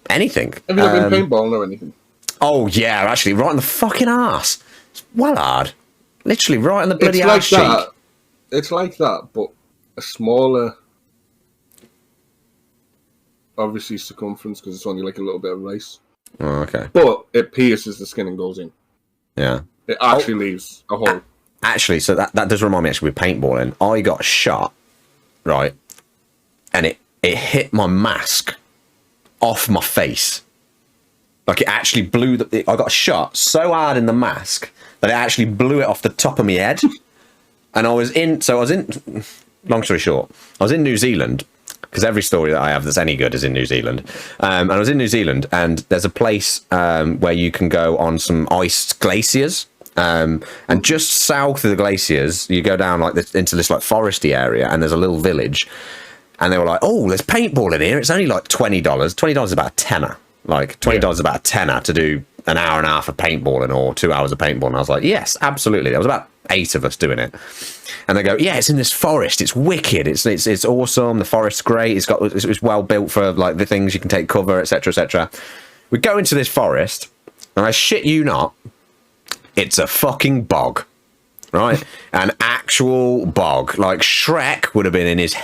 anything. Have you ever been paintballing or anything? Oh, yeah, actually, right in the fucking arse. It's well hard. Literally right in the bloody arse cheek. It's like that, but a smaller, obviously, circumference, because it's only like a little bit of rice. Oh, okay. But it pierces the skin and goes in. Yeah. It actually leaves a hole. Actually, so that does remind me, actually, with paintballing. I got shot, right, and it hit my mask off my face. Like, it actually blew I got shot so hard in the mask that it actually blew it off the top of my head. And I was in, long story short, I was in New Zealand, because every story that I have that's any good is in New Zealand. And I was in New Zealand, and there's a place where you can go on some iced glaciers. And just south of the glaciers, you go down like this, into this like foresty area, and there's a little village. And they were like, "Oh, there's paintball in here. It's only like $20. $20 is about a tenner. Like $20 is about a tenner to do an hour and a half of paintballing or 2 hours of paintball." And I was like, "Yes, absolutely." There was about 8 of us doing it. And they go, "Yeah, it's in this forest. It's wicked. It's awesome. The forest's great. It's well built for like the things you can take cover, etc., etc." We go into this forest, and I shit you not, it's a fucking bog, right? An actual bog. Like Shrek would have been in his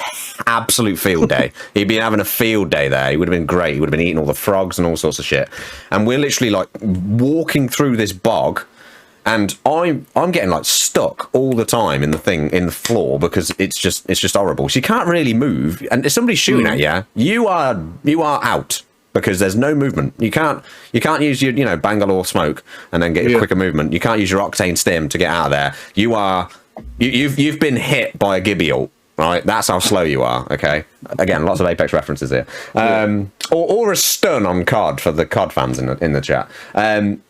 absolute field day. He'd been having a field day there. He would have been great. He would have been eating all the frogs and all sorts of shit. And we're literally like walking through this bog, and I'm getting like stuck all the time in the floor, because it's just horrible. So you can't really move, and if somebody's shooting at you, you are out, because there's no movement. You can't use your Bangalore smoke and then get your quicker movement. You can't use your octane stim to get out of there. You've been hit by a Gibby ult, right? That's how slow you are. Okay. Again, lots of Apex references here. Or a stun on COD for the COD fans in the chat. And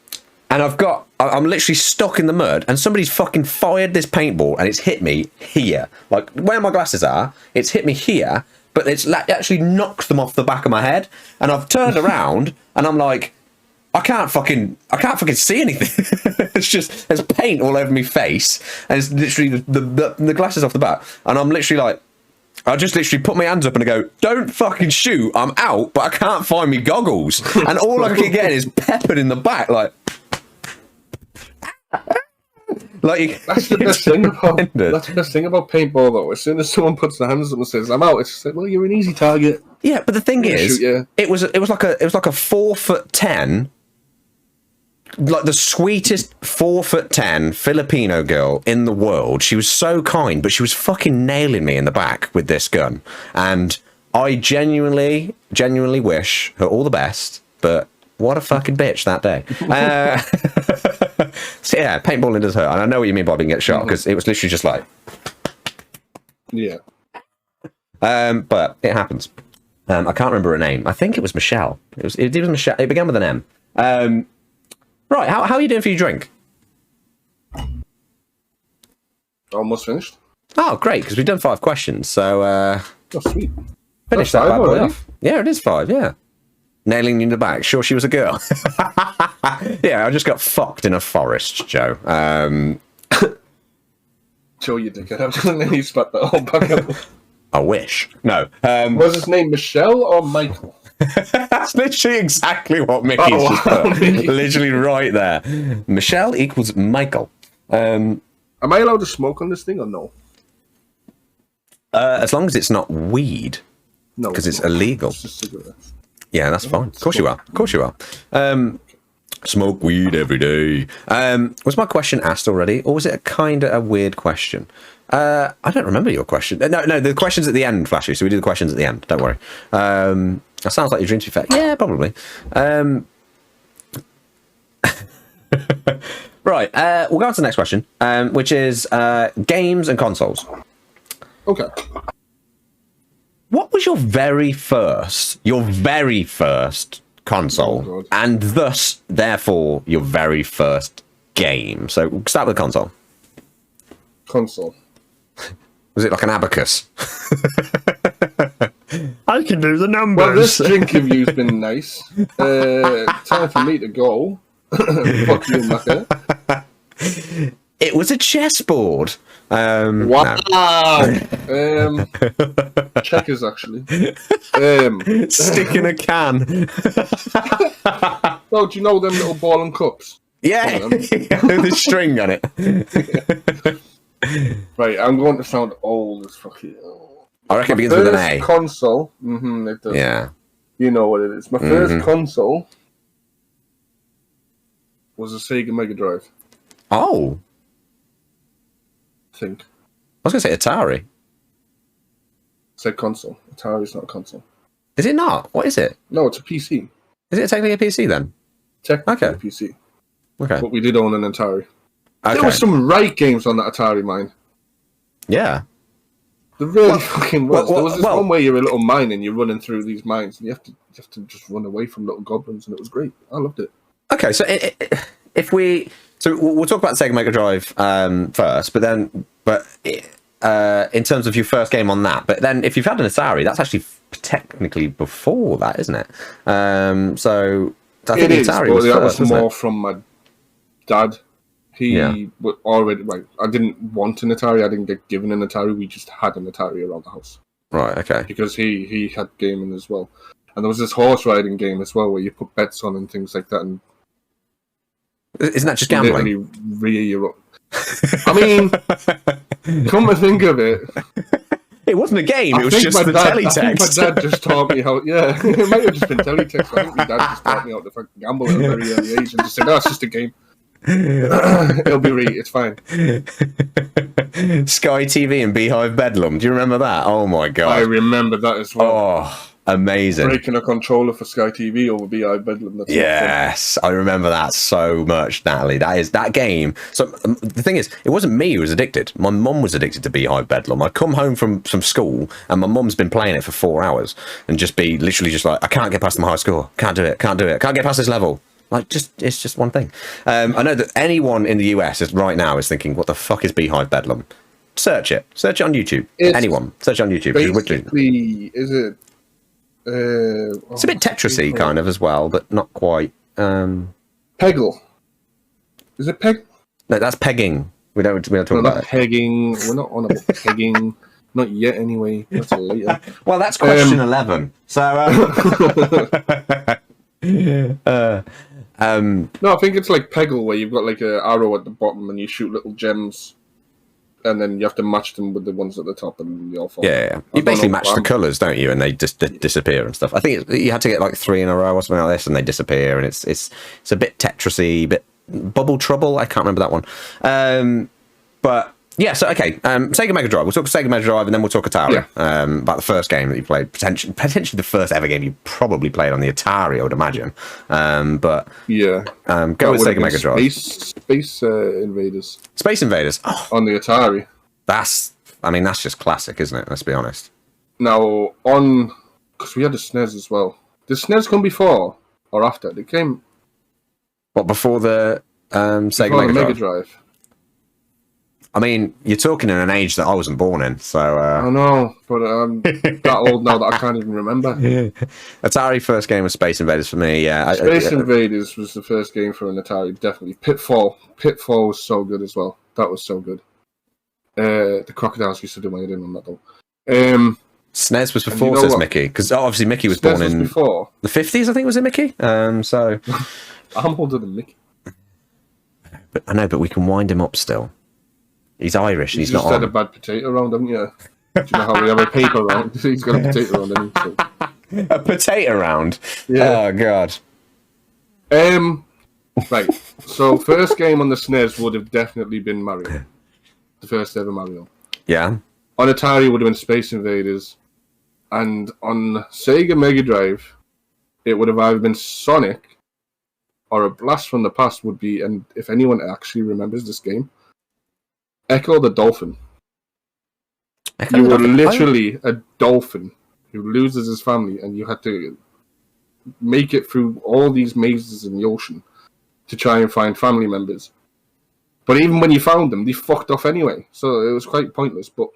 I'm literally stuck in the mud, and somebody's fucking fired this paintball, and it's hit me here, like where my glasses are. It's hit me here, but it's actually knocked them off the back of my head, and I've turned around, and I'm like, I can't fucking see anything. It's just, there's paint all over my face, and it's literally the glasses off the back, and I'm literally like, I just literally put my hands up and I go, "Don't fucking shoot, I'm out, but I can't find me goggles." And all I can get is peppered in the back, like that's the best thing about paintball, though. As soon as someone puts their hands up and says, "I'm out," it's just like, well, you're an easy target. Yeah, but the thing is, it was like a 4'10", like the sweetest 4'10" Filipino girl in the world. She was so kind, but she was fucking nailing me in the back with this gun, and I genuinely wish her all the best. But what a fucking bitch that day. So yeah, paintballing does hurt, and I know what you mean by being get shot, because it was literally just like, yeah. But it happens. I can't remember her name. I think it was Michelle. It was Michelle. It began with an M. Right, how are you doing for your drink? Almost finished. Oh, great, because we've done 5 questions, so oh, sweet. Finish that bad boy off. Yeah, it is 5. Yeah. Nailing you in the back. Sure, she was a girl. Yeah, I just got fucked in a forest, Joe. Show you dickhead. And then you spat that all back up. I wish. No. Was his name Michelle or Michael? That's literally exactly what Mickey's just put. Literally right there. Michelle equals Michael. Am I allowed to smoke on this thing or no? As long as it's not weed. No. Because it's illegal. It's just cigarettes. Yeah, that's fine. Of course you are. Of course you are. Smoke weed every day. Was my question asked already, or was it a kind of a weird question? I don't remember your question. No, the question's at the end, Flashy, so we do the questions at the end. Don't worry. That sounds like your dreams to be fair. Yeah, probably. Right, we'll go on to the next question, which is games and consoles. Okay. What was your very first console, and thus, therefore, your very first game? So, we'll start with console. Console. Was it like an abacus? I can do the numbers. Well, this Drink-Erview's been nice. Time for me to go. Fuck you, Macca. It was a chessboard. Wow. Checkers, actually. Stick in a can. Oh, do you know them little ball and cups? Yeah, the string on it. Right, I'm going to sound old as fucking. I reckon it begins with an A. Console. Mm-hmm, it does. Yeah. You know what it is. My first console was a Sega Mega Drive. Oh. I think. I was going to say Atari. Said console. Atari's not a console. Is it not? What is it? No, it's a PC. Is it technically a PC then? Technically Okay. a PC. Okay. But we did own an Atari. Okay. There were some right games on that Atari, mine. Yeah. There really fucking was. well, There was this well- one where you're a little mine and you're running through these mines and you have to just run away from little goblins, and it was great. I loved it. Okay, so if we... So we'll talk about Sega Mega Drive first, but in terms of your first game on that, but then if you've had an Atari, that's actually technically before that, isn't it? So I think It the is, Atari but was that first, was wasn't more it? from my dad. He was already like, I didn't want an Atari. I didn't get given an Atari. We just had an Atari around the house Right, okay. because he had gaming as well. And there was this horse riding game as well where you put bets on and things like that, and Isn't that just gambling? literally rear you up. I mean, come to think of it, It wasn't a game, I it was think just my the dad- I think teletext. my dad just taught me how. Yeah, it might have just been teletext. I think my dad just taught me how to fucking gamble at a very early age and just said, "No, it's just a game. It'll be it's fine." Sky TV and Beehive Bedlam. Do you remember that? Oh my I god. remember that as well. Oh, amazing. Breaking a controller for Sky TV over BI Bedlam. That's Yes, I remember that so much, Natalie. That game. So the thing is, it wasn't me who was addicted. My mum was addicted to Beehive Bedlam. I'd come home from school and my mum's been playing it for 4 hours and just be literally just like, I can't get past my high score. Can't do it. Can't get past this level. Like, it's just one thing. I know that anyone in the US right now is thinking, what the fuck is Beehive Bedlam? Search it. Search it on YouTube. Anyone. Search it on YouTube. Basically, is it? It's a bit Tetris-y kind of as well, but not quite. Peggle. Is it peg? No, that's pegging. We don't talk No, about not it. pegging. We're not on about pegging. Not yet, anyway. That's later. Well, that's question 11. So, No, I think it's like Peggle, where you've got like an arrow at the bottom and you shoot little gems, and then you have to match them with the ones at the top, and you all fall. yeah. You basically match the colours, don't you? And they just disappear and stuff. I think you had to get like 3 in a row or something like this, and they disappear. And it's a bit Tetris-y, bit Bubble Trouble. I can't remember that one. But yeah, so okay. Sega Mega Drive. We'll talk Sega Mega Drive, and then we'll talk Atari. About the first game that you played, potentially the first ever game you probably played on the Atari, I would imagine. But yeah, go with Sega Mega Drive. Space Invaders. Space Invaders. Oh, On the Atari. that's just classic, isn't it? Let's be honest. Now because we had the SNES as well. Did SNES come before or after? They came What, before the Sega before Mega the Drive? Mega Drive. I mean, you're talking in an age that I wasn't born in, so... I know, but I'm that old now that I can't even remember. Atari first game was Space Invaders for me, yeah. Space Invaders was the first game for an Atari, definitely. Pitfall was so good as well. That was so good. The Crocodiles used to do my head in on that though. SNES was And before, you know says what? Mickey, because obviously Mickey was SNES born in before. the 50s, I think, was it, Mickey? So... I'm older than Mickey. But I know, but we can wind him up still. He's Irish, and He's he's not just had on. a bad potato round, haven't you? Do you know how we have a paper round? He's got a potato round, hasn't he? So, A potato round? Yeah. Oh, God. Right. So first game on the SNES would have definitely been Mario. The first ever Mario. Yeah? On Atari would have been Space Invaders. And on Sega Mega Drive, it would have either been Sonic or A Blast from the Past would be, and if anyone actually remembers this game, Echo the Dolphin. You were literally a dolphin who loses his family, and you had to make it through all these mazes in the ocean to try and find family members. But even when you found them, they fucked off anyway, so it was quite pointless. But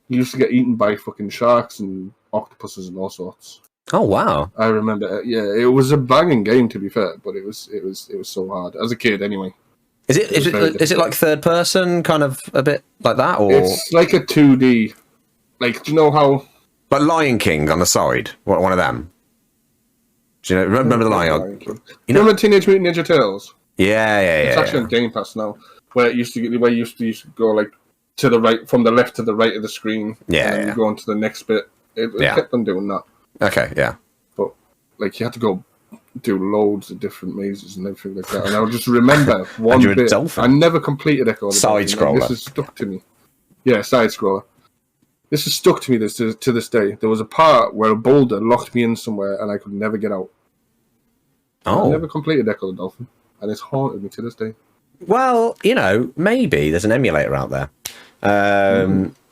you used to get eaten by fucking sharks and octopuses and all sorts. Oh wow! I remember. Yeah, it was a banging game to be fair, but it was so hard as a kid anyway. Is it like third person, kind of a bit like that, or it's like a 2D? Like, do you know how? Like Lion King on the side, one of them. Do you know? Remember the Lion King? Remember Teenage Mutant Ninja Turtles? Yeah. It's actually on Game Pass now, where it used to go like to the right, from the left to the right of the screen. And you go on to the next bit. It kept on doing that. Okay, yeah. But like you had to go do loads of different mazes and everything like that. And I just remember one bit. I never completed Echo. Side scroller. This has stuck to me. Yeah, side scroller. This has stuck to me to this day. There was a part where a boulder locked me in somewhere and I could never get out. Oh. I never completed Echo the Dolphin, and it's haunted me to this day. Well, maybe there's an emulator out there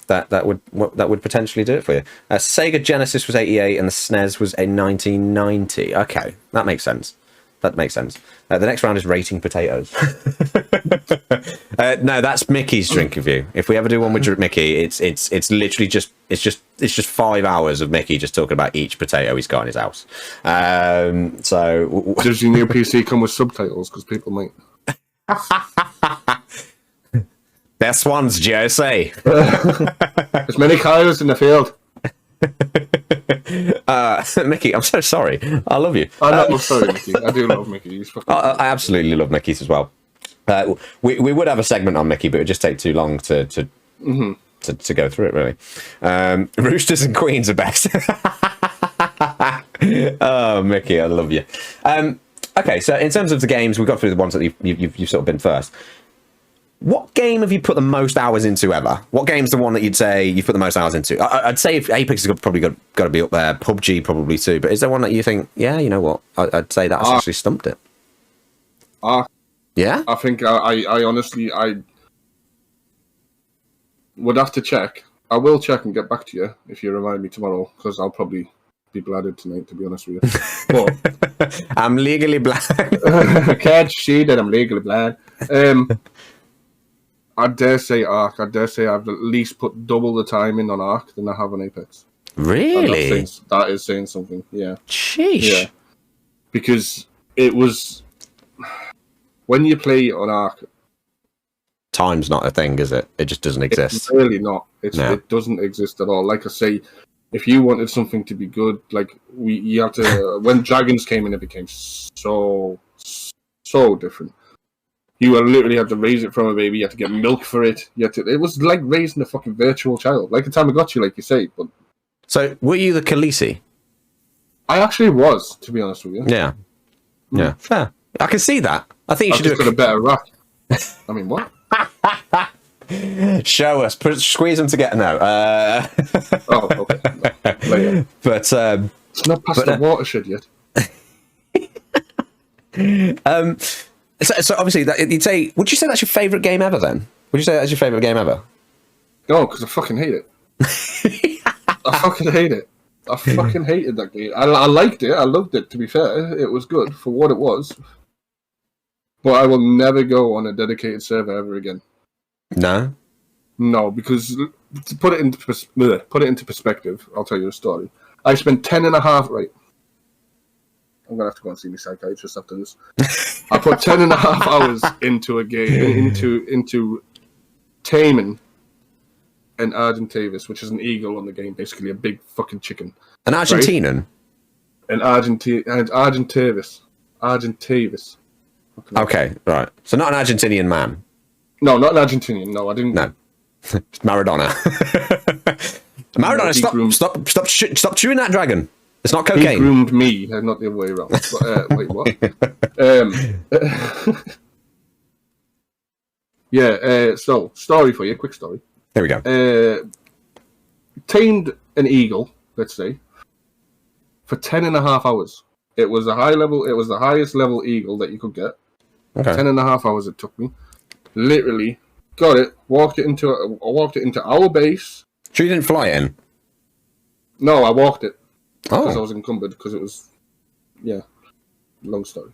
that would potentially do it for you. Sega Genesis was 88 and the SNES was a 1990. Okay, that makes sense. The next round is rating potatoes. No, that's Mickey's Drink-Erview. If we ever do one with Mickey, it's literally just 5 hours of Mickey just talking about each potato he's got in his house. So does your new PC come with subtitles? Because people might. Best ones, Josie. There's many cows in the field. Mickey, I'm so sorry. I love you. I'm not sorry, Mickey. I do love Mickey. I absolutely love Mickey's as well. We would have a segment on Mickey, but it would just take too long to go through it, really. Roosters and Queens are best. Oh, Mickey, I love you. Okay, so in terms of the games, we've got through the ones that you've sort of been first. What game have you put the most hours into ever? What game's the one that you'd say you put the most hours into? I'd say if Apex has probably got to be up there. PUBG probably too. But is there one that you think, yeah, you know what? I'd say that's actually stumped it. Yeah? I think I honestly would have to check. I will check and get back to you if you remind me tomorrow, because I'll probably be bladdered tonight, to be honest with you. But I'm legally blind. Can't you see that I'm legally blind? I dare say Ark. I dare say I've at least put double the time in on Ark than I have on Apex. Really? That is saying something, yeah. Sheesh. Yeah. Because it was... When you play on Ark... Time's not a thing, is it? It just doesn't exist. It's really not. It doesn't exist at all. Like I say, if you wanted something to be good, like you have to... when Dragons came in, it became so different. You literally had to raise it from a baby. You had to get milk for it. It was like raising a fucking virtual child, like a Tamagotchi, like you say. But so, were you the Khaleesi? I actually was, to be honest with you. Yeah, yeah, fair. I can see that. I think you should do a better rack. I mean, what? Show us. Squeeze them together. No. Oh, okay. No. Later. But it's not past the watershed yet. So obviously, you'd say, would you say that's your favourite game ever then? Would you say that's your favourite game ever? No, because I fucking hate it. I fucking hate it. I fucking hated that game. I liked it. I loved it, to be fair. It was good for what it was. But I will never go on a dedicated server ever again. No? No, because to put it into perspective, I'll tell you a story. I spent 10 and a half, right? I'm going to have to go and see my psychiatrist after this. I put 10 and a half hours into a game, into taming an Argentavis, which is an eagle on the game, basically a big fucking chicken. An Argentinian? Right? An Argentavis. Argentavis. Okay, right. So not an Argentinian man? No, not an Argentinian. No, I didn't. No. Maradona. Maradona, no, stop chewing that dragon. It's not cocaine. He groomed me, not the other way around. But, wait, what? So, story for you, quick story. There we go. Tamed an eagle, let's say, for 10 and a half hours. It was the highest level eagle that you could get. Okay. 10 and a half hours it took me. Literally, got it, walked it into our base. So you didn't fly it in? No, I walked it. Because I Oh. was encumbered, because it was, long story.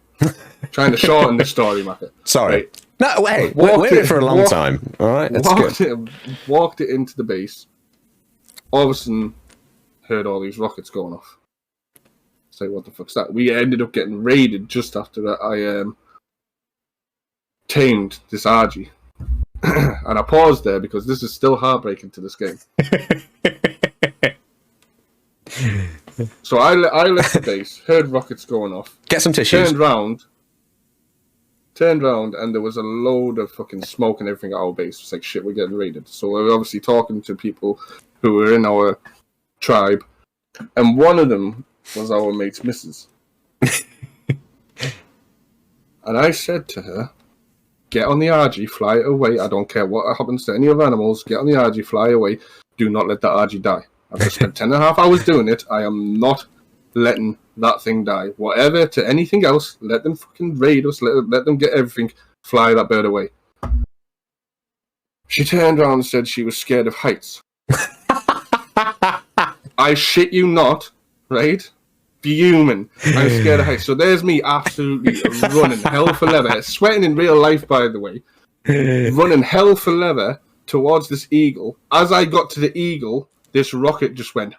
Trying to shorten this story, Macca. Sorry. Right. No, wait, we're in it for a long time. All right, that's good. Walked it into the base. All of a sudden, heard all these rockets going off. Say, what the fuck's that? We ended up getting raided just after that. I tamed this Argy. And I paused there because this is still heartbreaking to this game. So I left the base, heard rockets going off. Get some tissues. Turned round, and there was a load of fucking smoke and everything at our base. It's like, shit, we're getting raided. So we're obviously talking to people who were in our tribe, and one of them was our mate's missus. And I said to her, get on the RG, fly away. I don't care what happens to any other animals. Get on the RG, fly away. Do not let that RG die. I've just spent 10.5 hours doing it. I am not letting that thing die. Whatever to anything else, let them fucking raid us. Let them get everything. Fly that bird away. She turned around and said she was scared of heights. I shit you not, right? Fuming. I'm scared of heights. So there's me absolutely running hell for leather, sweating in real life, by the way, running hell for leather towards this eagle. As I got to the eagle, this rocket just went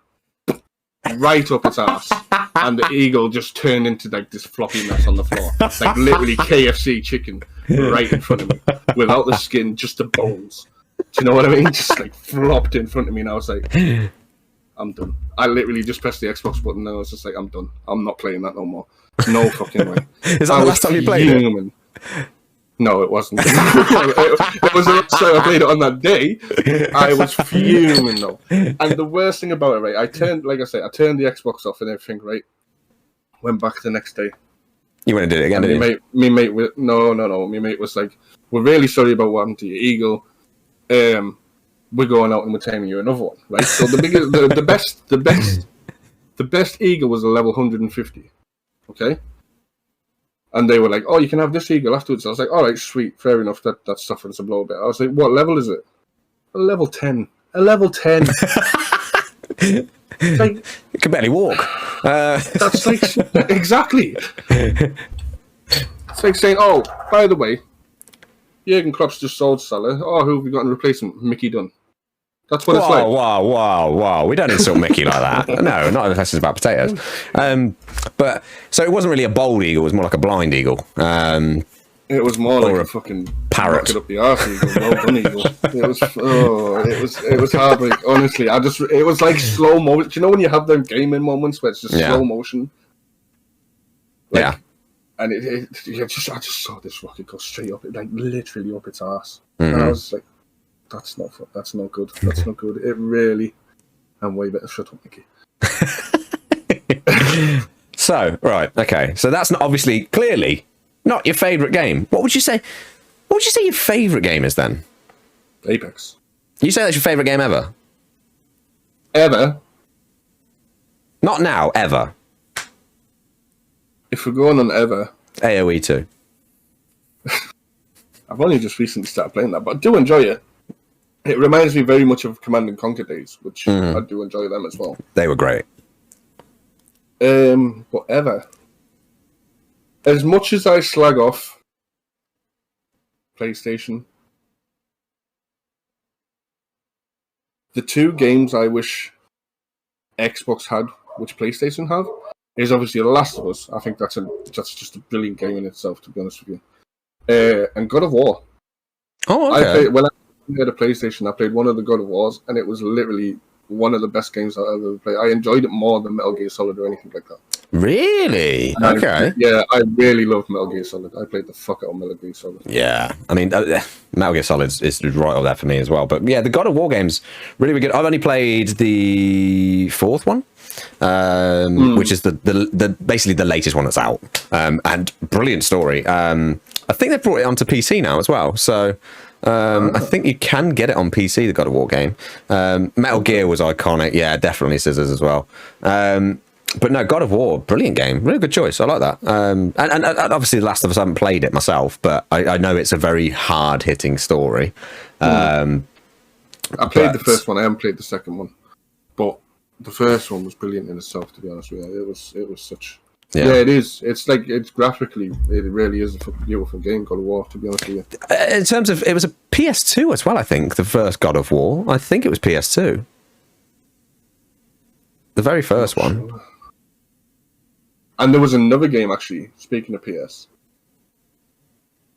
right up its ass, and the eagle just turned into like this floppy mess on the floor, like literally KFC chicken right in front of me, without the skin, just the bones. Do you know what I mean? Just like flopped in front of me, and I was like, I'm done. I literally just pressed the Xbox button, and I was just like, I'm done. I'm not playing that no more. No fucking way. Is that the last time you played it? No, it wasn't. It was the last time I played it on that day. I was fuming though. And the worst thing about it, right? I turned the Xbox off and everything, right? Went back the next day. You went and did it again, didn't you? Me mate, no. My mate was like, "We're really sorry about what happened to your eagle. We're going out and we're taming you another one, right?" So the best eagle was a level 150. Okay. And they were like, "Oh, you can have this eagle afterwards." I was like, "All right, sweet, fair enough. That softens the blow a bit." I was like, "What level is it?" A level 10. A level 10. Like, you can barely walk. That's like exactly. It's like saying, "Oh, by the way, Jurgen Klopp's just sold Salah. Oh, who have we got in replacement? Mickey Dunn." That's what it's like. Wow. We don't insult Mickey like that. No, not unless it's about potatoes. But so it wasn't really a bold eagle. It was more like a blind eagle. It was more like a fucking parrot. Rocket up the arse eagle, well done eagle. It was heartbreak. Honestly, it was like slow mo. Do you know when you have them gaming moments where it's just slow motion? Like, yeah. And I just saw this rocket go straight up, like literally up its arse, and I was like, That's not good. That's not good. It really... I'm way better. Shut up, Mickey. So, right, okay. So that's not obviously, clearly, not your favourite game. What would you say your favourite game is then? Apex. You say that's your favourite game ever? Ever? Not now, ever. If we're going on ever... AoE 2. I've only just recently started playing that, but I do enjoy it. It reminds me very much of Command and Conquer days, which I do enjoy them as well. They were great. Whatever. As much as I slag off PlayStation, the two games I wish Xbox had, which PlayStation have, is obviously The Last of Us. I think that's just a brilliant game in itself, to be honest with you. And God of War. Oh, okay. When I had a PlayStation, I played one of the God of Wars, and it was literally one of the best games I've ever played. I enjoyed it more than Metal Gear Solid or anything like that. Really? And okay. I really love Metal Gear Solid. I played the fuck out of Metal Gear Solid. Yeah, I mean, Metal Gear Solid is right up there for me as well. But yeah, the God of War games really good. I've only played the fourth one, which is the basically the latest one that's out, and brilliant story. I think they've brought it onto PC now as well, so. I think you can get it on PC, the God of War game. Metal Gear was iconic. Yeah, definitely Scissors as well. But no, God of War, brilliant game. Really good choice. I like that. And obviously The Last of Us, I haven't played it myself, but I know it's a very hard-hitting story. I played the first one. I haven't played the second one. But the first one was brilliant in itself, to be honest with you. It was such... Yeah, it is. It's graphically, it really is a fucking beautiful game, God of War, to be honest with you. In terms of, it was a PS2 as well, I think, the first God of War. I think it was PS2. The very first one. And there was another game, actually, speaking of PS.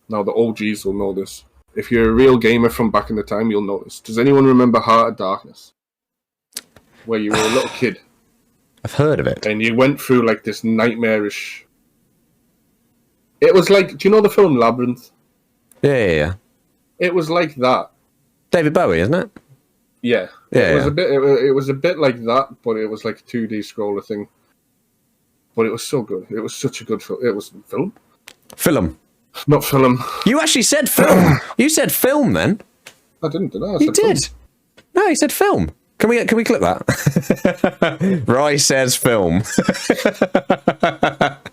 Now, the OGs will know this. If you're a real gamer from back in the time, you'll know this. Does anyone remember Heart of Darkness? Where you were a little kid. I've heard of it. And you went through, like, this nightmarish... It was like... Do you know the film Labyrinth? Yeah. It was like that. David Bowie, isn't it? Yeah. It was a bit like that, but it was like a 2D scroller thing. But it was so good. It was such a good film. It was film? Film. Not film. You actually said film. You said film then. I didn't, did I? You did. No, you said film. Can we clip that? Rye says film.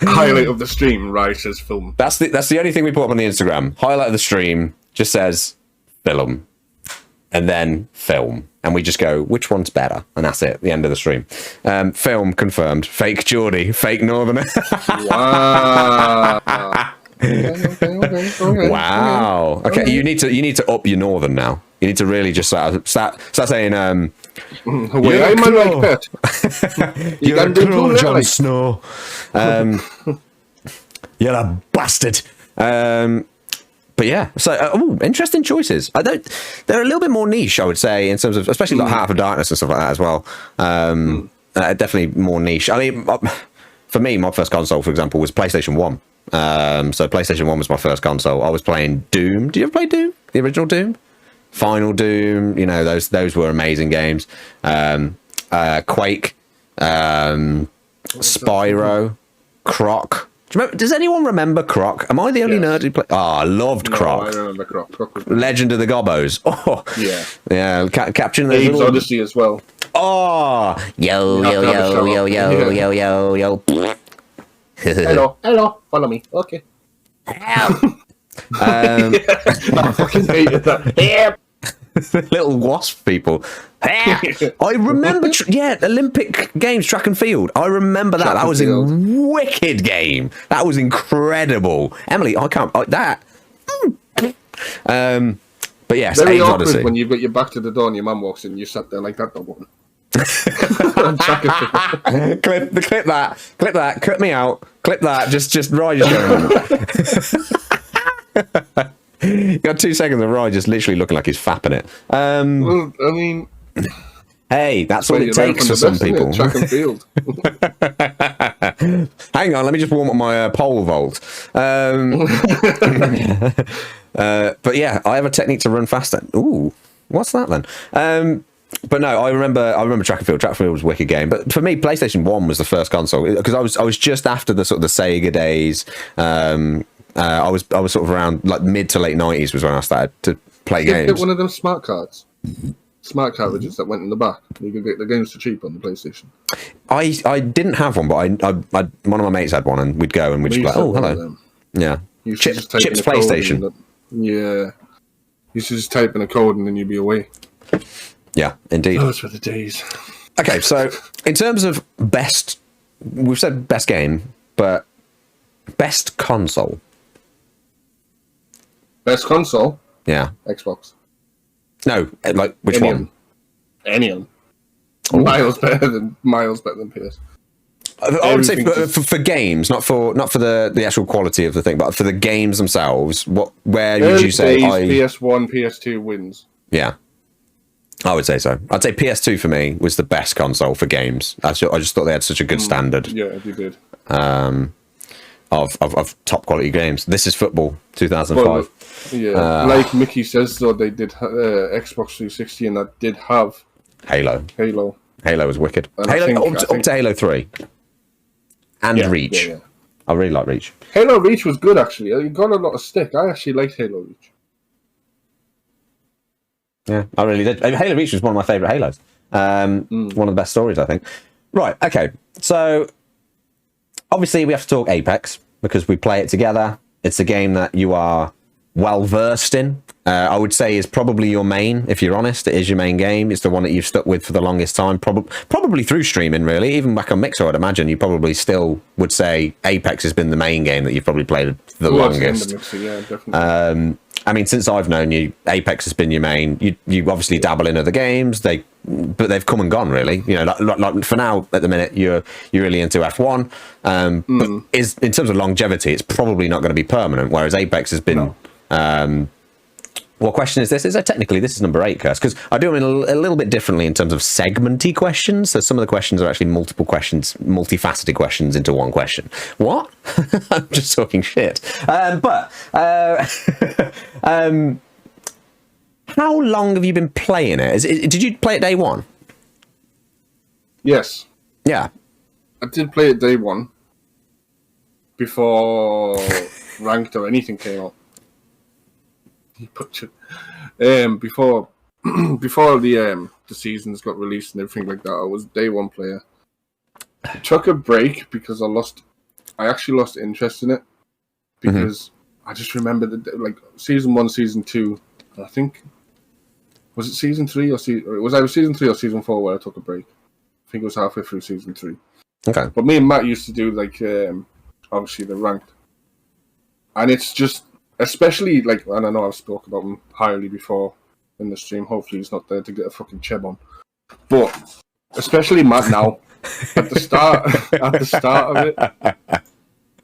Highlight of the stream, Rye says film. That's the only thing we put up on the Instagram. Highlight of the stream just says film. And then film. And we just go, which one's better? And that's it, the end of the stream. Film confirmed. Fake Geordie, fake Northerner. Wow. Okay. Wow. Okay, you need to up your Northern now. You need to really just start saying, Wait, I'm like that. You're a cruel Jon Snow. You're a bastard. But yeah, so interesting choices. They're a little bit more niche, I would say, in terms of, especially like Heart of Darkness and stuff like that as well. Definitely more niche. I mean, for me, my first console, for example, was PlayStation 1. So PlayStation 1 was my first console. I was playing Doom. Did you ever play Doom? The original Doom? Final Doom. You know, those were amazing games. Quake. Spyro. Croc. Does anyone remember Croc? Am I the only nerd who played? Oh, I loved Croc. I remember Croc. Legend of the Gobbos. Oh, yeah. Capturing those Abe's Odyssey as well. Oh, yo. Hello, follow me. Okay. I fucking hated that. Little wasp people. I remember, Olympic Games track and field. I remember that. That was a wicked game. That was incredible. Emily, I can't like that. But yes, very Abe's awkward Odyssey. when you've got your back to the door and your mum walks in. You sat there like that. clip that. Cut me out. Clip that. Just Rye just going. You got 2 seconds of Rye just literally looking like he's fapping it. Well, I mean, hey, that's what it takes for some people. Track and field. Hang on, let me just warm up my pole vault. But yeah, I have a technique to run faster. Ooh, what's that then? But no, I remember track and field. Track and field was a wicked game. But for me, PlayStation 1 was the first console because I was just after the sort of the Sega days. I was sort of around like mid to late 90s was when I started to play games. Get one of them smart cards, smart cartridges that went in the back. You could get the games for cheap on the PlayStation. I didn't have one, but I one of my mates had one, and we'd go and we'd just be like, oh, hello. Yeah. Chips PlayStation. Yeah. You should just type in a code and then you'd be away. Yeah, indeed. Those were the days. Okay, so in terms of best, we've said best game, but best console. Best console? Yeah. Xbox. No, like which one? Any of them. Miles better than PS. I would say for games, not for the actual quality of the thing, but for the games themselves. Where would you say PS1, PS2 wins? Yeah, I would say so. I'd say PS2 for me was the best console for games. I just thought they had such a good standard. Yeah, they did. Of top quality games. This is Football 2005. Well, yeah, like Mickey says, though, they did Xbox 360 and that did have Halo. Halo was wicked. And Halo up to Halo 3 and Reach. Yeah. I really like Reach. Halo Reach was good, actually. It got a lot of stick. I actually liked Halo Reach. Yeah, I really did. Halo Reach was one of my favourite Halos. One of the best stories, I think. Right, okay. So, obviously, we have to talk Apex because we play it together. It's a game that you are well versed in. I would say is probably your main, if you're honest. It is your main game. It's the one that you've stuck with for the longest time, probably through streaming, really. Even back on Mixer, I'd imagine you probably still would say Apex has been the main game that you've probably played the longest. Mixer, yeah, definitely. I mean, since I've known you, Apex has been your main. You obviously dabble in other games. But they've come and gone, really. You know, like for now, at the minute, you're really into F1. But is in terms of longevity, it's probably not going to be permanent. Whereas Apex has been. No. What question is this? Is technically this is number 8, Curse? Because I do them a little bit differently in terms of segmenty questions. So some of the questions are actually multiple questions, multifaceted questions into one question. What? I'm just talking shit. How long have you been playing it? Did you play it day one? Yes. Yeah. I did play it day one before ranked or anything came out. Before the seasons got released and everything like that, I was day one player. I took a break because I actually lost interest in it because I just remember that like season 1, season 2, I think was it season 3 or it was either season 3 or season 4 where I took a break. I think it was halfway through season 3. Okay. But me and Matt used to do like obviously the ranked, and it's just. Especially, like, and I know I've spoke about him highly before in the stream. Hopefully he's not there to get a fucking cheb on. But, especially Matt now, at the start of it,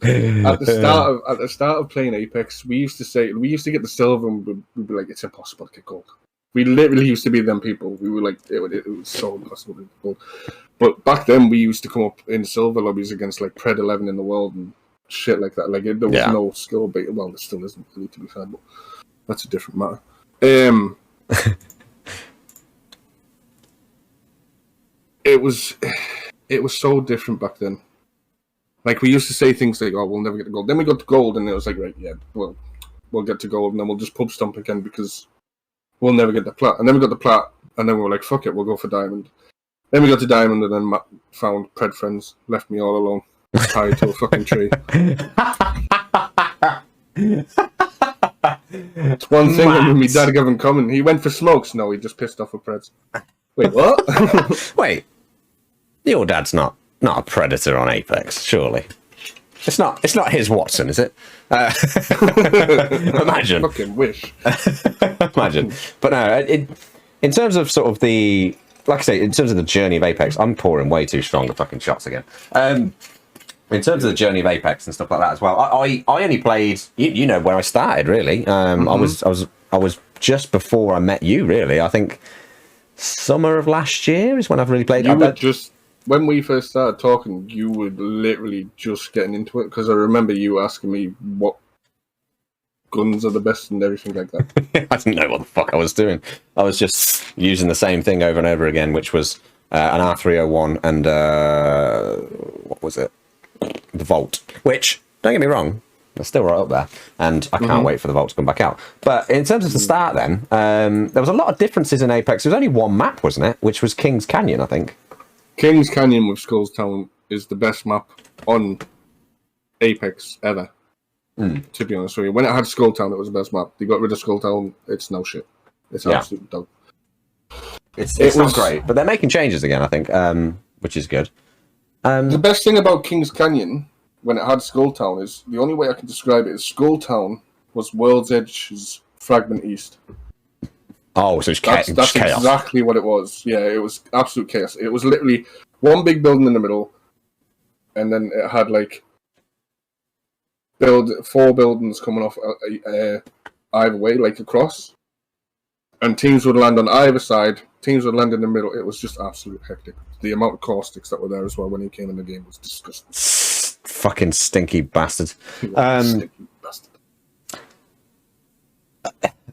at the start of playing Apex, we used to get the silver and we'd be like, it's impossible to get gold. We literally used to be them people. We were like, it was so impossible to get gold. But back then, we used to come up in silver lobbies against, like, Pred 11 in the world and shit like that. Like there was no skill bait. Well, there still isn't really, to be fair, but that's a different matter. It was so different back then. Like we used to say things like, "Oh, we'll never get to gold." Then we got to gold, and it was like, "Right, yeah, well, we'll get to gold, and then we'll just pub stomp again because we'll never get the plat." And then we got the plat, and then we were like, "Fuck it, we'll go for diamond." Then we got to diamond, and then Matt found Pred friends, left me all alone. Tied to a fucking tree. It's one thing that my dad got in common. He went for smokes. No, he just pissed off a Preds. Wait, what? Wait, your dad's not a predator on Apex, surely. It's not his Watson, is it? Imagine. Fucking wish. Imagine. But no, in terms of sort of the, like I say, in terms of the journey of Apex, I'm pouring way too strong the fucking shots again. In terms of the journey of Apex and stuff like that as well, I only played, you know where I started really. I was just before I met you really. I think summer of last year is when I've really played. When we first started talking, you were literally just getting into it because I remember you asking me what guns are the best and everything like that. I didn't know what the fuck I was doing. I was just using the same thing over and over again, which was an R301 and what was it? The Vault, which, don't get me wrong, they're still right up there, and I can't wait for the Vault to come back out. But in terms of the start then, there was a lot of differences in Apex. There was only one map, wasn't it? Which was King's Canyon, I think. King's Canyon with Skulls Town is the best map on Apex ever, to be honest with you. When it had Skull Town, it was the best map. They got rid of Skull Town, it's no shit. It's absolute dog. It's not great, but they're making changes again, I think, which is good. The best thing about King's Canyon, when it had Skull Town, is the only way I can describe it is Skull Town was World's Edge's Fragment East. Oh, so it's chaos. That's exactly what it was. Yeah, it was absolute chaos. It was literally one big building in the middle, and then it had like 4 buildings coming off either way, like across. And teams would land on either side. Teams would land in the middle. It was just absolute hectic. The amount of caustics that were there as well when he came in the game was disgusting. Fucking stinky bastard. Stinky bastard.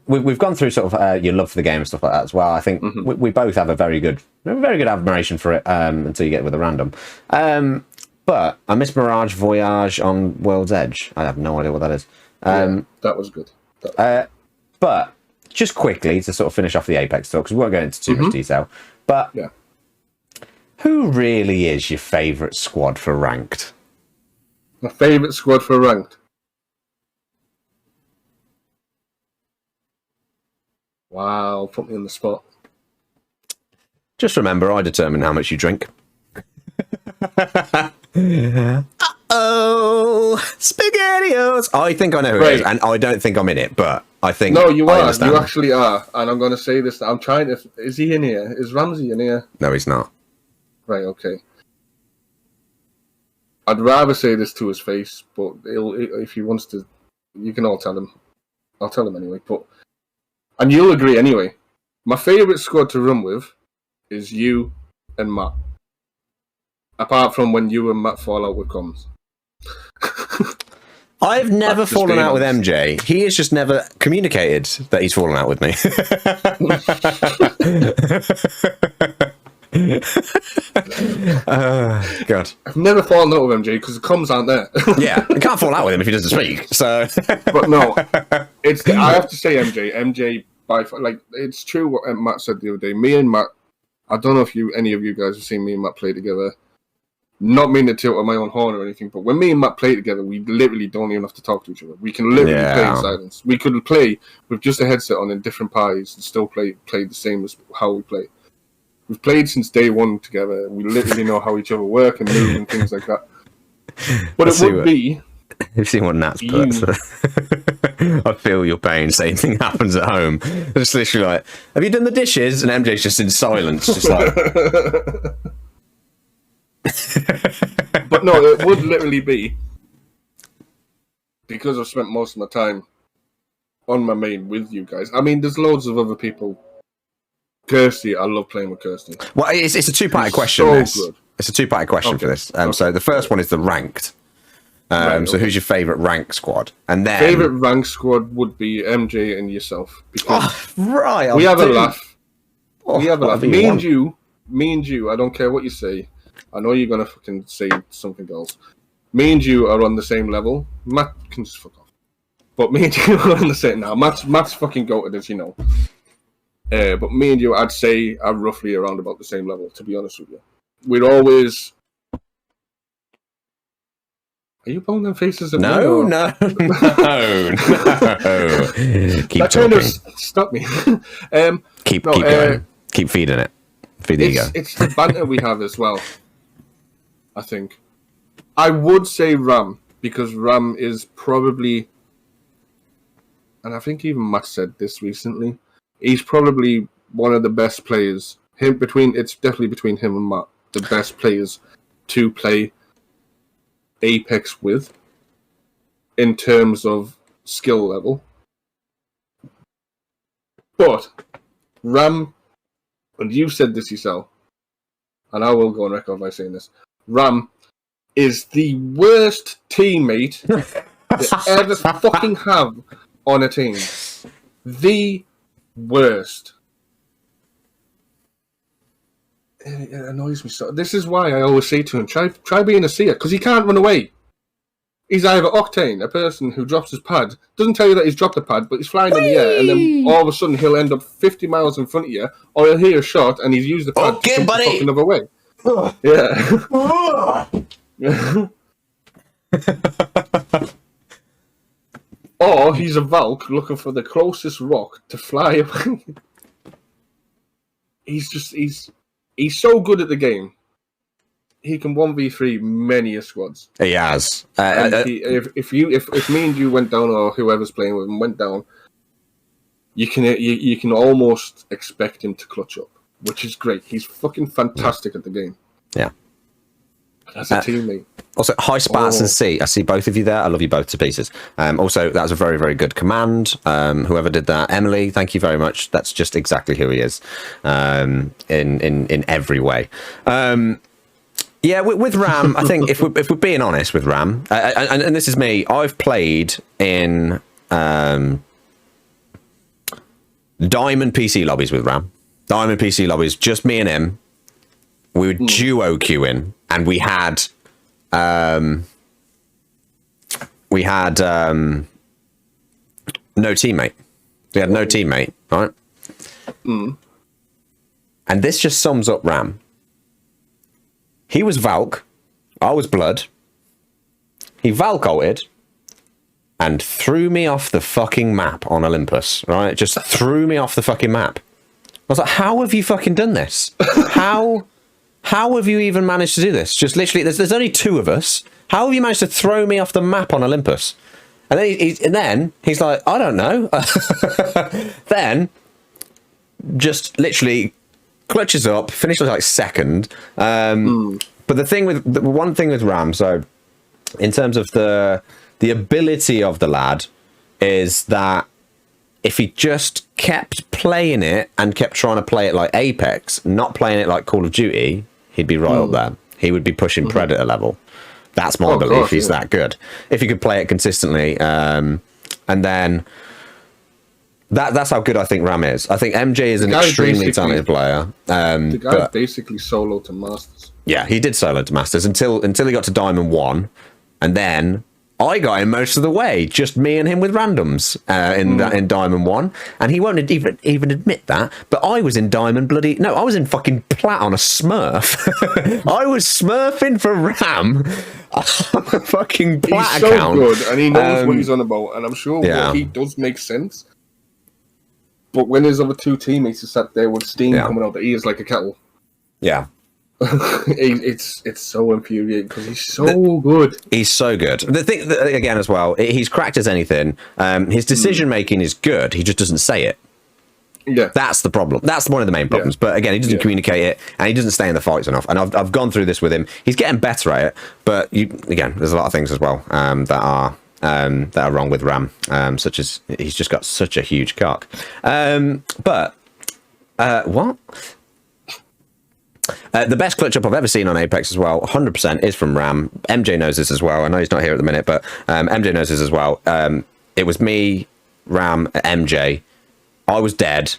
We've gone through sort of your love for the game and stuff like that as well. I think we both have a very good admiration for it until you get with a random. But I miss Mirage Voyage on World's Edge. I have no idea what that is. That was good. But just quickly to sort of finish off the Apex talk, because we won't go into too much detail. But who really is your favourite squad for ranked? My favourite squad for ranked? Wow, put me on the spot. Just remember, I determine how much you drink. Uh-oh, SpaghettiOs. I think I know who it is, and I don't think I'm in it, but I think... No, you I are. understand. You actually are. And I'm going to say this. I'm trying to... Is he in here? Is Ramsey in here? No, he's not. Right, okay. I'd rather say this to his face, but if he wants to... You can all tell him. I'll tell him anyway, but... And you'll agree anyway. My favourite squad to run with is you and Matt. Apart from when you and Matt fall out with comms. I've never fallen out with MJ. He has just never communicated that he's fallen out with me. God. I've never fallen out with MJ because the comms aren't there. Yeah, I can't fall out with him if he doesn't speak. So, but no, I have to say MJ by far, like, it's true what Matt said the other day. Me and Matt, I don't know if any of you guys have seen me and Matt play together. Not meaning to tilt on my own horn or anything, but when me and Matt play together, we literally don't even have to talk to each other. We can literally play in silence. We could play with just a headset on in different pies and still play the same as how we play. We've played since day one together. We literally know how each other work and move and things like that. But it would be... You've seen what Nat's put. So. I feel your pain. Same thing happens at home. It's literally like, have you done the dishes? And MJ's just in silence, just like... But no, it would literally be because I've spent most of my time on my main with you guys. I mean, there's loads of other people. Kirsty, I love playing with Kirsty. Well, it's a two-part question. Good. It's a two-part question for this. So the first one is the ranked. So who's your favourite rank squad? And then favourite rank squad would be MJ and yourself. Right, we have a laugh. We have a laugh. Me and you. I don't care what you say. I know you're gonna fucking say something else. Me and you are on the same level. Matt can just fuck off. But me and you are on the same now. Matt's fucking goated, as you know. But me and you, I'd say, are roughly around about the same level. To be honest with you, we're always. Are you pulling them faces at me? No. Keep that talking. Kind of stop me. Keep going. Keep feeding it. Feed the ego. It's the banter we have as well. I think. I would say Ram, because Ram is probably, and I think even Matt said this recently, he's probably one of the best players. It's definitely between him and Matt, the best players to play Apex with in terms of skill level. But Ram, and you said this yourself, and I will go on record by saying this, Ram is the worst teammate to ever fucking have on a team. The worst. It annoys me so. This is why I always say to him, try being a seer, because he can't run away. He's either Octane, a person who drops his pad, doesn't tell you that he's dropped a pad, but he's flying in the air, and then all of a sudden he'll end up 50 miles in front of you, or he'll hear a shot and he's used the pad to jump the fucking other way. Yeah. Or he's a Valk looking for the closest rock to fly away. He's so good at the game. He can 1v3 many squads. He has. If me and you went down, or whoever's playing with him went down, you can almost expect him to clutch up, which is great. He's fucking fantastic at the game. Yeah. As a teammate. Also, hi Sparts and C. I see both of you there. I love you both to pieces. Also, that was a very, very good command. Whoever did that, Emily, thank you very much. That's just exactly who he is, in every way. Yeah, with Ram, I think if we're being honest with Ram, and this is me, I've played in Diamond PC lobbies with Ram. Diamond PC lobbies, just me and him. We were duo queuing, and we had no teammate. We had no teammate, right? And this just sums up Ram. He was Valk, I was Blood. He Valk ulted and threw me off the fucking map on Olympus, right? Just threw me off the fucking map. I was like, how have you fucking done this? How have you even managed to do this? Just literally, there's only two of us. How have you managed to throw me off the map on Olympus? And then he's like, I don't know. Then just literally clutches up, finishes like second. But the one thing with Ram, so in terms of the ability of the lad, is that if he just kept playing it and kept trying to play it like Apex, not playing it like Call of Duty, he'd be right up there. He would be pushing Predator level. That's my belief. Gosh, he's that good. If he could play it consistently, and then that's how good I think Ram is. I think MJ is an extremely talented player. The guy basically soloed to Masters. Yeah, he did solo to Masters until he got to Diamond 1, and then I got him most of the way, just me and him with randoms in Diamond 1, and he won't even admit that, but I was in Diamond I was in fucking Plat on a Smurf. I was smurfing for Ram on a fucking Plat He's so account. good, and he knows what he's on about, and I'm sure what he does make sense. But when his other two teammates are sat there with steam coming out the ears like a kettle, it's so infuriating because he's so good. He's so good. The thing again as well, he's cracked as anything. His decision making is good. He just doesn't say it. Yeah, that's the problem. That's one of the main problems. But again, he doesn't communicate it, and he doesn't stay in the fights enough. And I've gone through this with him. He's getting better at it, but there's a lot of things as well that are wrong with Ram, such as he's just got such a huge cock. What? The best clutch up I've ever seen on Apex as well, 100%, is from Ram. MJ knows this as well. I know he's not here at the minute, but MJ knows this as well. It was me, Ram, MJ. I was dead.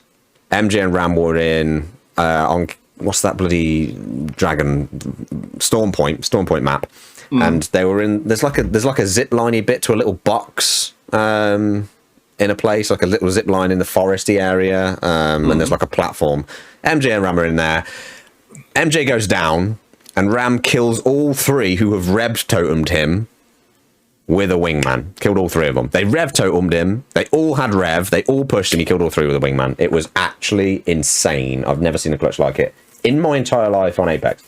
MJ and Ram were in on what's that bloody dragon Storm Point map, and they were in. There's like a zip-liney bit to a little box in a place, like a little zip line in the foresty area, and there's like a platform. MJ and Ram are in there. MJ goes down, and Ram kills all three who have Rev totemed him with a wingman. Killed all three of them. They Rev totemed him. They all had Rev. They all pushed, and he killed all three with a wingman. It was actually insane. I've never seen a clutch like it in my entire life on Apex.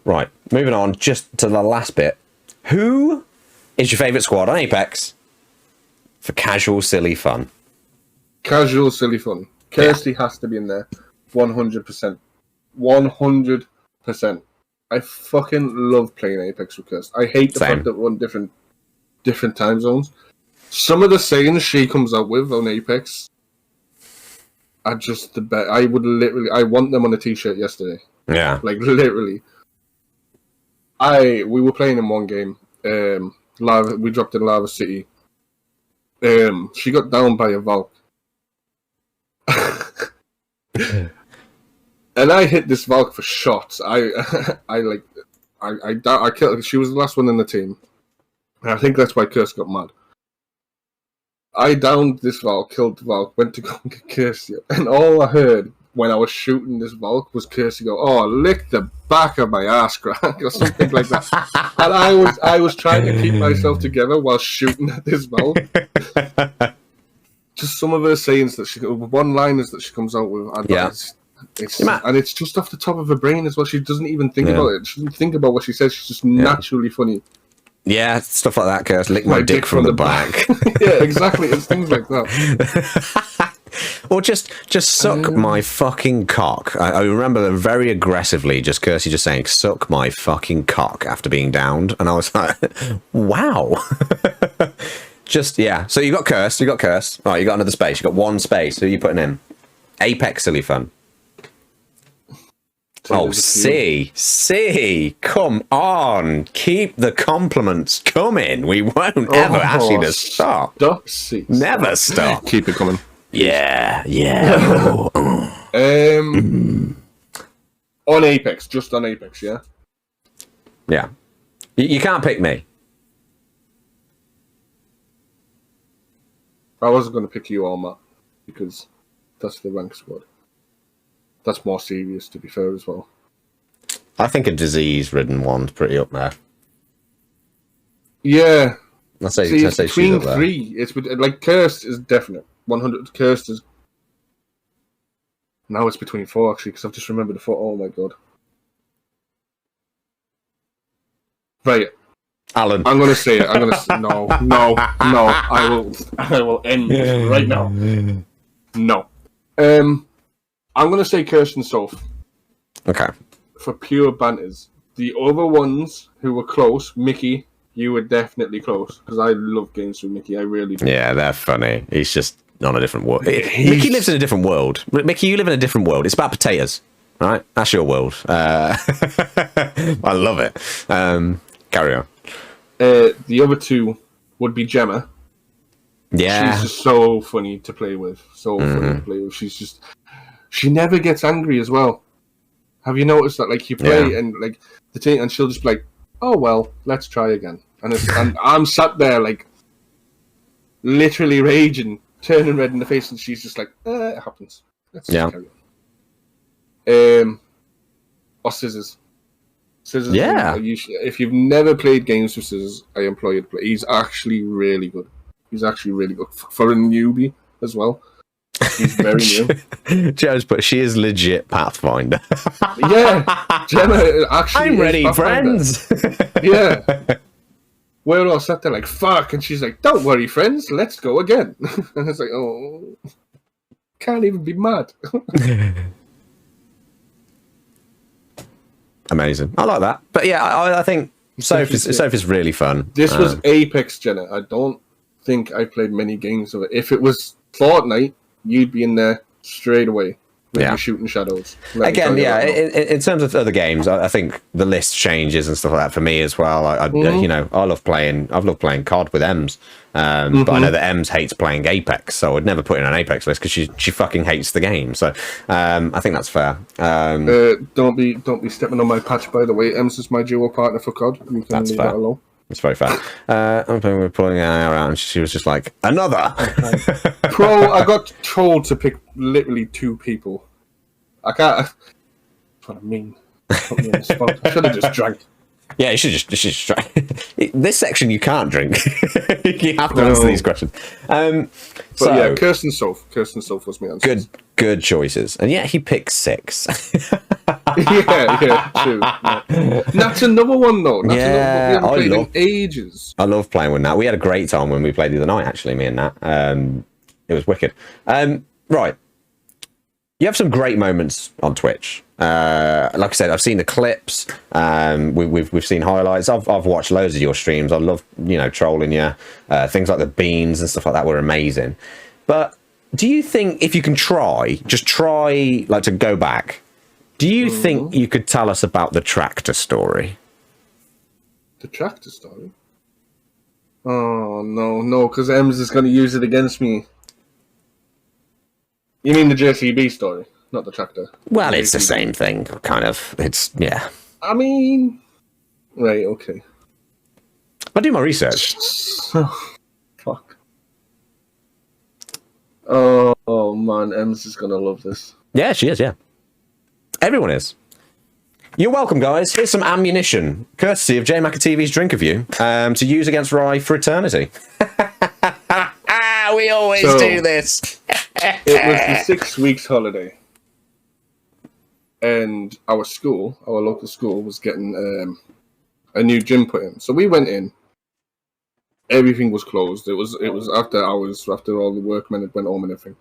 Right, moving on, just to the last bit. Who is your favourite squad on Apex for casual, silly fun? Casual, silly fun. Kirsty has to be in there. 100%. 100%. I fucking love playing Apex with Kirsty. I hate the fact that we're on different time zones. Some of the sayings she comes out with on Apex are just the best. I want them on a t-shirt yesterday. Yeah. Like, literally. We were playing in one game. We dropped in Lava City. She got down by a Valk. And I hit this Valk for shots. I killed her. She was the last one in the team. And I think that's why Kirst got mad. I downed this Valk, killed the Valk, went to go and get Kirsty. And all I heard when I was shooting this Valk was Kirsty go, "Oh, lick the back of my ass crack," or something like that. And I was trying to keep myself together while shooting at this Valk. Just some of her sayings one-liners that she comes out with. And it's just off the top of her brain as well. She doesn't even think about it. She doesn't think about what she says. She's just naturally funny. Yeah, stuff like that, Kirst. Lick my dick from the back. Yeah, exactly. It's things like that. Or just suck my fucking cock. I remember very aggressively Kirsty just saying, "Suck my fucking cock," after being downed. And I was like, wow. So you got Kirst. Right, you got another space. You got one space. Who are you putting in? Apex silly fun. Oh, C, come on. Keep the compliments coming. We won't ever ask you to stop. Never stop. Keep it coming. Yeah. On Apex, just on Apex, yeah? Yeah. You can't pick me. I wasn't going to pick you on, Matt, because that's the rank squad. That's more serious, to be fair, as well. I think a disease-ridden one's pretty up there. Yeah. I'd say it's she's between up there. three. It's like Kirst is definite. 100. Kirst is. Now it's between four, actually, because I've just remembered the four. Oh my god. Right. Alan. I'm gonna say it. I'm gonna say no. I will end this right now. No. I'm gonna say Kirsten Soph. Okay. For pure banters. The other ones who were close, Mickey, you were definitely close because I love games with Mickey. I really do. Yeah, they're funny. He's just on a different world. Mickey lives in a different world. Mickey, you live in a different world. It's about potatoes, right? That's your world. I love it. Carry on. The other two would be Gemma. Yeah. She's just so funny to play with. She never gets angry as well. Have you noticed that? Like, you play and like the thing, and she'll just be like, "Oh well, let's try again." And I'm sat there like literally raging, turning red in the face, and she's just like, "It happens. Let's just carry on." Or Scissors. Scissors. Yeah. If you've never played games with Scissors, I implore you to play. He's actually really good. He's actually really good for a newbie as well. He's very new. Joe's, but she is legit Pathfinder. Yeah, Gemma actually. I'm ready, friends. Yeah. We're all sat there like, fuck, and she's like, "Don't worry, friends, let's go again." And it's like, oh, can't even be mad. Amazing. I like that. But yeah, I think Soph is really fun. This was Apex, Jenna. I don't think I played many games of it. If it was Fortnite, you'd be in there straight away with your shooting shadows. Again, yeah. In terms of other games, I think the list changes and stuff like that for me as well. You know, I love playing. I've loved playing COD with Ems, but I know that Ems hates playing Apex, so I'd never put in an Apex list because she fucking hates the game. So I think that's fair. Don't be stepping on my patch, by the way. Ems is my duo partner for COD. You can That's leave fair. that alone. It's very fair. We're pulling her out, and she was just like, "Another." Bro, I got told to pick literally 2 people. I can't. That's what I mean. Put me on the spot. I should have just drank. Yeah, you should just try. This section you can't drink. You have to answer these questions. But yeah, Kirsten Soph. Kirsten Soph was my answer. Good choices. And yeah, he picked 6. yeah, true. Yeah. That's another one though. That's another one we haven't played in ages. I love playing with Nat. We had a great time when we played the other night, actually, me and Nat. It was wicked. Right. You have some great moments on Twitch. Like I said, I've seen the clips. We've seen highlights. I've watched loads of your streams. I love, trolling you. Things like the beans and stuff like that were amazing. But do you think if you can just try like to go back, do you think you could tell us about the tractor story? The tractor story? Oh, no, because Ems is going to use it against me. You mean the JCB story, not the tractor? Well, it's the same thing, kind of. It's, yeah. I mean, right, okay. I do my research. Oh, fuck. Oh, man, Ems is going to love this. Yeah, she is, yeah. Everyone is. You're welcome, guys. Here's some ammunition, courtesy of Jay McAtee's Drink-Erview, to use against Rye for eternity. We always do this. It was the 6 weeks holiday, and our local school, was getting a new gym put in. So we went in. Everything was closed. It was after hours, after all the workmen had went home and everything.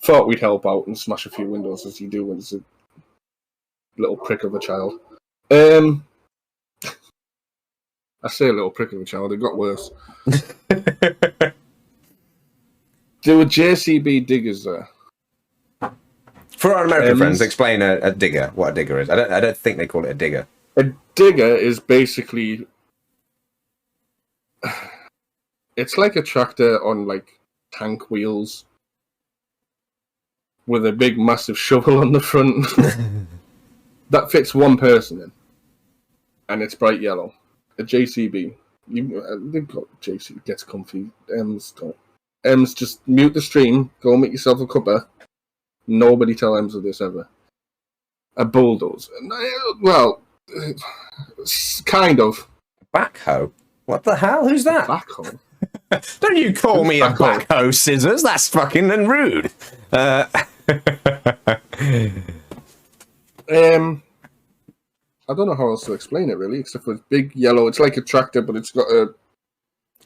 Thought we'd help out and smash a few windows, as you do when it's a little prick of a child. I say a little prick of a child. It got worse. There were JCB diggers there. For our American friends, explain a digger. What a digger is. I don't think they call it a digger. A digger is basically, it's like a tractor on like tank wheels with a big massive shovel on the front that fits one person in, and it's bright yellow. A JCB. They've got JCB gets comfy. Ems, just mute the stream. Go make yourself a cuppa. Nobody tell Ems of this ever. A bulldozer. Well, kind of. Backhoe? What the hell? Who's that? Backhoe? Don't you call me a backhoe, Scissors. That's fucking rude. I don't know how else to explain it really, except for it's big yellow. It's like a tractor, but it's got a.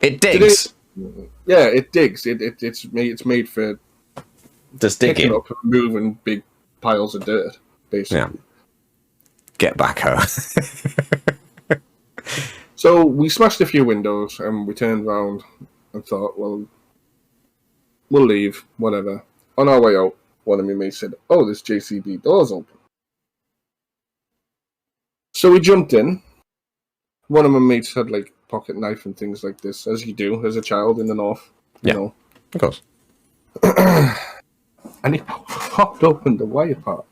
It digs. Yeah, it digs. It's made for Just picking digging. up and moving big piles of dirt, basically. Get back home. So we smashed a few windows and we turned around and thought, well, we'll leave, whatever. On our way out, one of my mates said, oh, this JCB door's open. So we jumped in. One of my mates had like pocket knife and things like this, as you do as a child in the north. You know. Of course. And he popped open the wire part.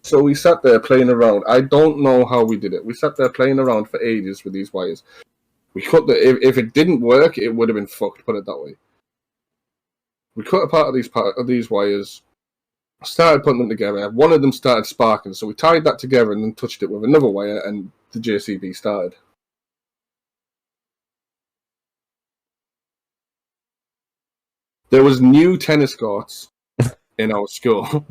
So we sat there playing around. I don't know how we did it. We sat there playing around for ages with these wires. We cut if it didn't work, it would have been fucked. Put it that way. We cut a part of these wires. Started putting them together. One of them started sparking, so we tied that together and then touched it with another wire, and the JCB started. There was new tennis courts in our school.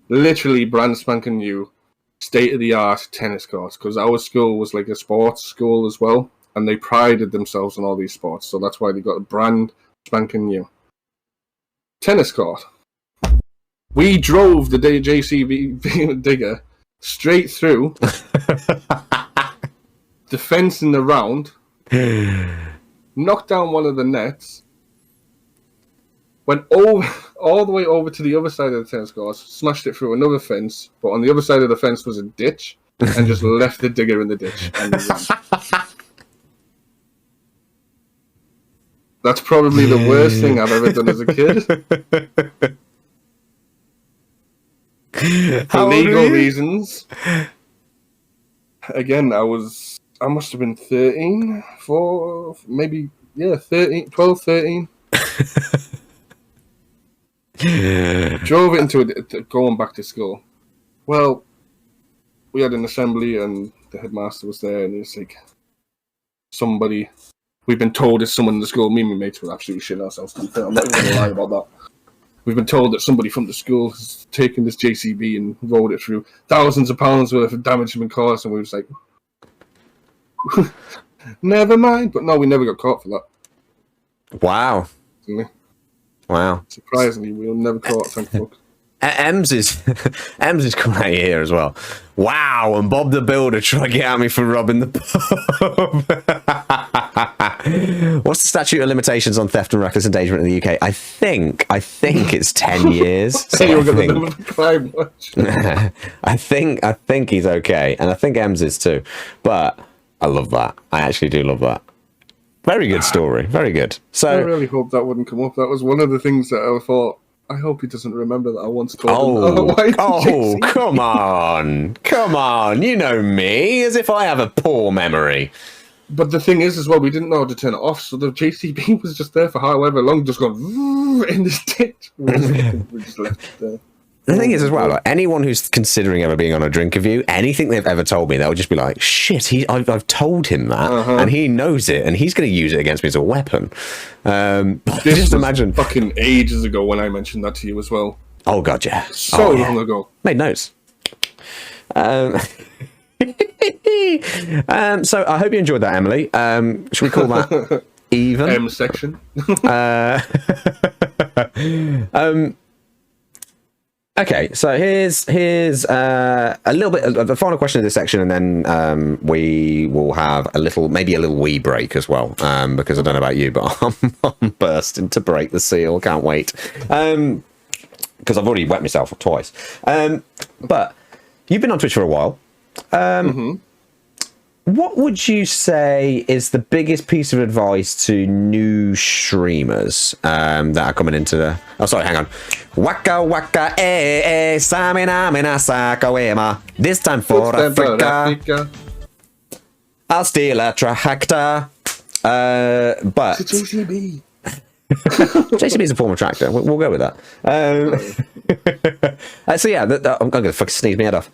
Literally brand spanking new, state-of-the-art tennis courts, because our school was like a sports school as well, and they prided themselves on all these sports, so that's why they got a brand spanking new tennis court. We drove the JCB digger straight through the fence in the round, knocked down one of the nets, went all the way over to the other side of the tennis court, smashed it through another fence, but on the other side of the fence was a ditch, and just left the digger in the ditch. And that's probably the worst thing I've ever done as a kid. For legal reasons. Again, I must have been 13, 12, 13. Drove it into going back to school. Well, we had an assembly and the headmaster was there, and he was like, we've been told it's someone in the school. Me and my mates were absolutely shitting ourselves. I'm not even going to lie about that. We've been told that somebody from the school has taken this JCB and rolled it through. Thousands of pounds worth of damage has been caused, and we was like, never mind. But no, we never got caught for that. Wow. Wow. Surprisingly, we were never caught, thank fuck. Ems is coming out here as well. Wow, and Bob the Builder trying to get at me for robbing the pub. What's the statute of limitations on theft and reckless endangerment in the UK? I think it's 10 years. So I think he's okay, and I think Ems is too. But I love that. I actually do love that. Very good story. Very good. So I really hope that wouldn't come up. That was one of the things that I thought, I hope he doesn't remember that I once told him. Come on. Come on. You know me, as if I have a poor memory. But the thing is, as well, we didn't know how to turn it off, so the JCB was just there for however long, just going in this ditch. We just left it there. The thing is, as well, like, anyone who's considering ever being on a Drink-Erview, anything they've ever told me, they'll just be like, shit, I've told him that, and he knows it, and he's going to use it against me as a weapon. Just imagine. Fucking ages ago when I mentioned that to you as well. Oh, God, yeah. So long ago. Made notes. So I hope you enjoyed that, Emily. Should we call that even? M section. Okay, so here's a little bit of the final question of this section, and then we will have maybe a little wee break as well, because I don't know about you, but I'm bursting to break the seal. Can't wait, because I've already wet myself twice. But you've been on Twitch for a while. What would you say is the biggest piece of advice to new streamers that are coming into the... Oh, sorry, hang on. Waka waka samina mina sakawema. This time for Africa. I'll steal a tractor. But... It's a JCB. JCB is a form of tractor. We'll go with that. So yeah, I'm going to fucking sneeze my head off.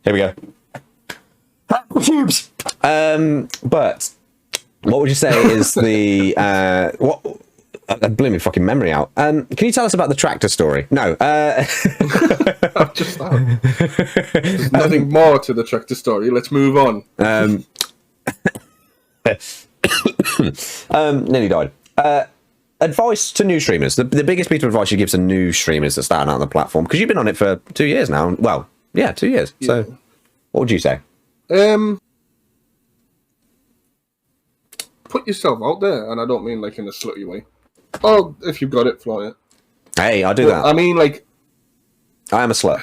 Here we go. But what would you say is the That blew my fucking memory out. Can you tell us about the tractor story? No. I've just found. There's nothing more to the tractor story. Let's move on. Nearly died. Advice to new streamers. The biggest piece of advice you give to new streamers that starting out on the platform, because you've been on it for 2 years now. Well, yeah, 2 years. Yeah. So, what would you say? Put yourself out there, and I don't mean like in a slutty way. Oh, if you've got it, fly it. Hey, I do that. I mean, like, I am a slut.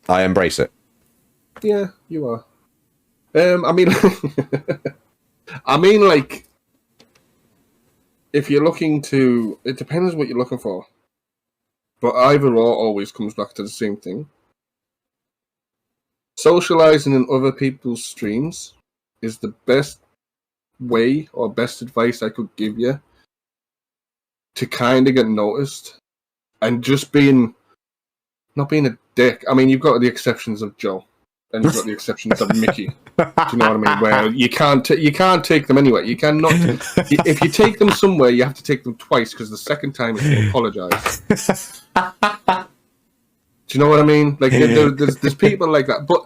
I embrace it. Yeah, you are. I mean, like, if you're looking to, it depends what you're looking for. But either or always comes back to the same thing. Socializing in other people's streams is the best way or best advice I could give you to kind of get noticed, and just not being a dick. I mean, you've got the exceptions of Joe, and you've got the exceptions of Mickey. Do you know what I mean? Where you can't take them anywhere. You cannot. If you take them somewhere, you have to take them twice, because the second time is to apologise. Do you know what I mean? Like, there's people like that. But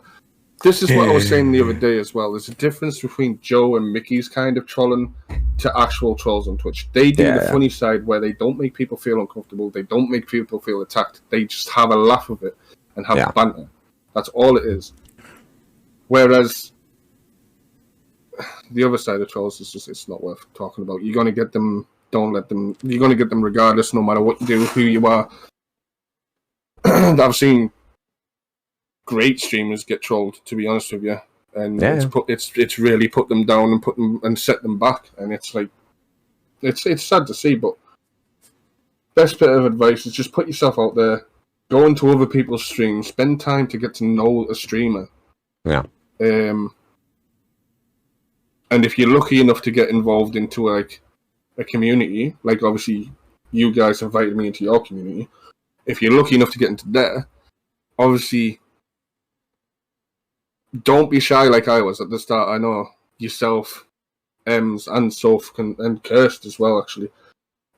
this is what I was saying the other day as well. There's a difference between Joe and Mickey's kind of trolling to actual trolls on Twitch. They do the funny side where they don't make people feel uncomfortable. They don't make people feel attacked. They just have a laugh of it and have banter. That's all it is. Whereas the other side of trolls is just, it's not worth talking about. You're going to get them, don't let them, you're going to get them regardless, no matter what you do, who you are. I've seen great streamers get trolled, to be honest with you, and it's really put them down and put them and set them back, and it's like it's sad to see. But best bit of advice is just put yourself out there, go into other people's streams, spend time to get to know a streamer. Yeah. And if you're lucky enough to get involved into like a community, like obviously you guys invited me into your community. If you're lucky enough to get into there, obviously don't be shy like I was at the start. I know yourself, Ems, and Soph, and Kirst as well, actually.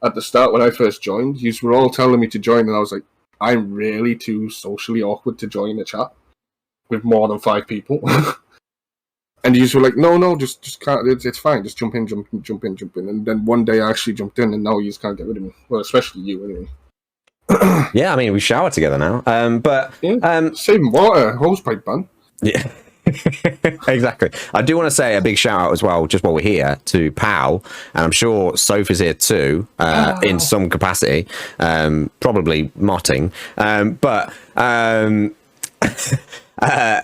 At the start, when I first joined, you were all telling me to join, and I was like, I'm really too socially awkward to join a chat with more than 5 people. And you were like, no, just can't, it's fine, just jump in. And then one day I actually jumped in, and now you just can't get rid of me. Well, especially you, anyway. Yeah, I mean, we shower together now. Saving water, hosepipe ban. Yeah. Exactly. I do want to say a big shout out as well, just while we're here, to Pal, and I'm sure Soph is here too, in some capacity, probably motting,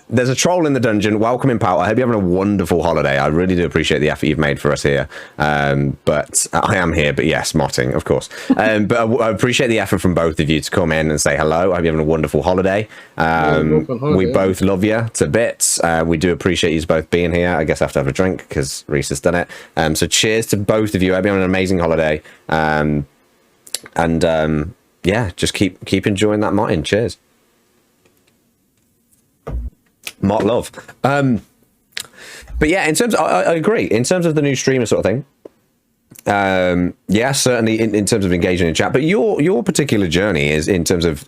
there's a troll in the dungeon. Welcome in, Pal. I hope you're having a wonderful holiday. I really do appreciate the effort you've made for us here. But I am here, but yes, motting, of course. But I appreciate the effort from both of you to come in and say hello. I hope you're having a wonderful holiday. We both love you to bits. We do appreciate you both being here. I guess I have to have a drink because Reese has done it. So cheers to both of you. I hope you're having an amazing holiday. Yeah, just keep enjoying that motting. Cheers. Mott love. But yeah, in terms I agree. In terms of the new streamer sort of thing, yeah, certainly in terms of engaging in chat. But your particular journey is in terms of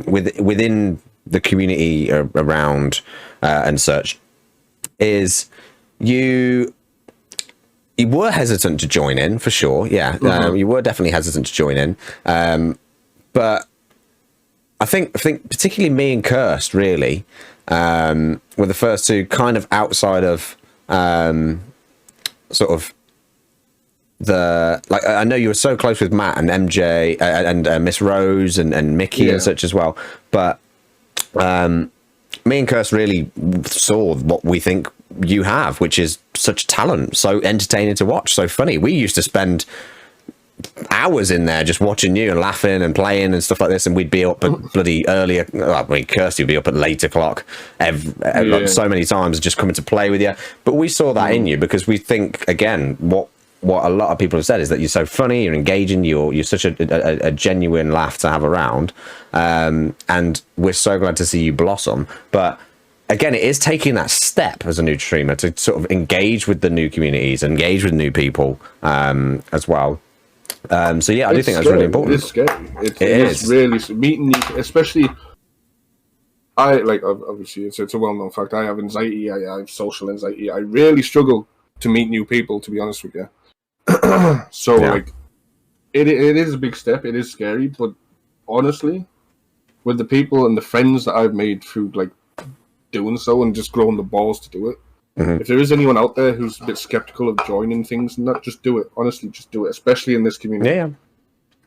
within the community around and such, is you were hesitant to join in for sure. Yeah, you were definitely hesitant to join in. But I think particularly me and Kirst really were the first two kind of outside of sort of the, like, I know you were so close with Matt and MJ and Miss Rose and Mickey and such as well, but me and Kirst really saw what we think you have, which is such talent, so entertaining to watch, so funny. We used to spend hours in there just watching you and laughing and playing and stuff like this, and we'd be up at bloody earlier. I mean, Kirsty would be up at late o'clock so many times just coming to play with you. But we saw that in you because we think, again, what a lot of people have said is that you're so funny, you're engaging, you're such a genuine laugh to have around, and we're so glad to see you blossom. But again, it is taking that step as a new streamer to sort of engage with the new communities, engage with new people as well. So yeah, I do think that's really important. It is scary. It is really meeting you, especially. I like obviously it's a well-known fact. I have anxiety. I have social anxiety. I really struggle to meet new people. To be honest with you, so like it is a big step. It is scary, but honestly, with the people and the friends that I've made through like doing so and just growing the balls to do it. If there is anyone out there who's a bit skeptical of joining things, not just do it. Honestly, just do it. Especially in this community. Yeah.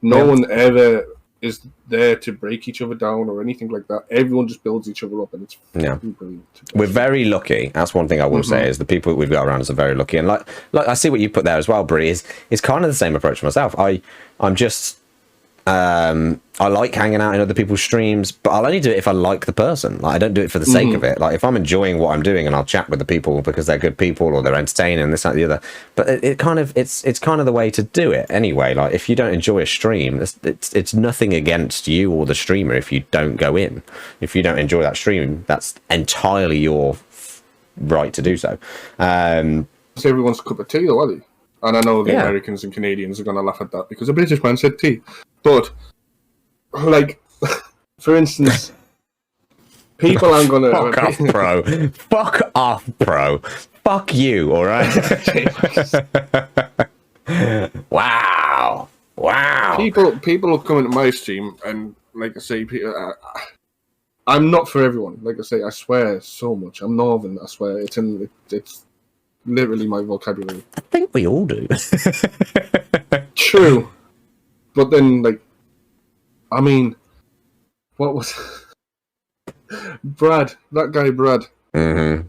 No one ever is there to break each other down or anything like that. Everyone just builds each other up, and it's brilliant. We're very lucky. That's one thing I will say is the people that we've got around us are very lucky. And like I see what you put there as well, Brie. Is kind of the same approach for myself. I'm just. I like hanging out in other people's streams, but I'll only do it if I like the person. Like I don't do it for the sake of it. Like if I'm enjoying what I'm doing, and I'll chat with the people because they're good people or they're entertaining and this, that, and the other. But it's kind of the way to do it anyway. Like if you don't enjoy a stream, it's nothing against you or the streamer if you don't go in. If you don't enjoy that stream, that's entirely your right to do so. It's everyone's cup of tea, though, are they? And I know the Americans and Canadians are going to laugh at that because a British man said tea. But, like, for instance, people aren't going to... Fuck off, bro. Fuck off, bro. Fuck you, all right? Wow. People will come into my stream and, like I say, I'm not for everyone. Like I say, I swear so much. I'm Northern, I swear. It's literally my vocabulary. I think we all do. True. But then, like, I mean, what was Brad? That guy, Brad. Mm-hmm.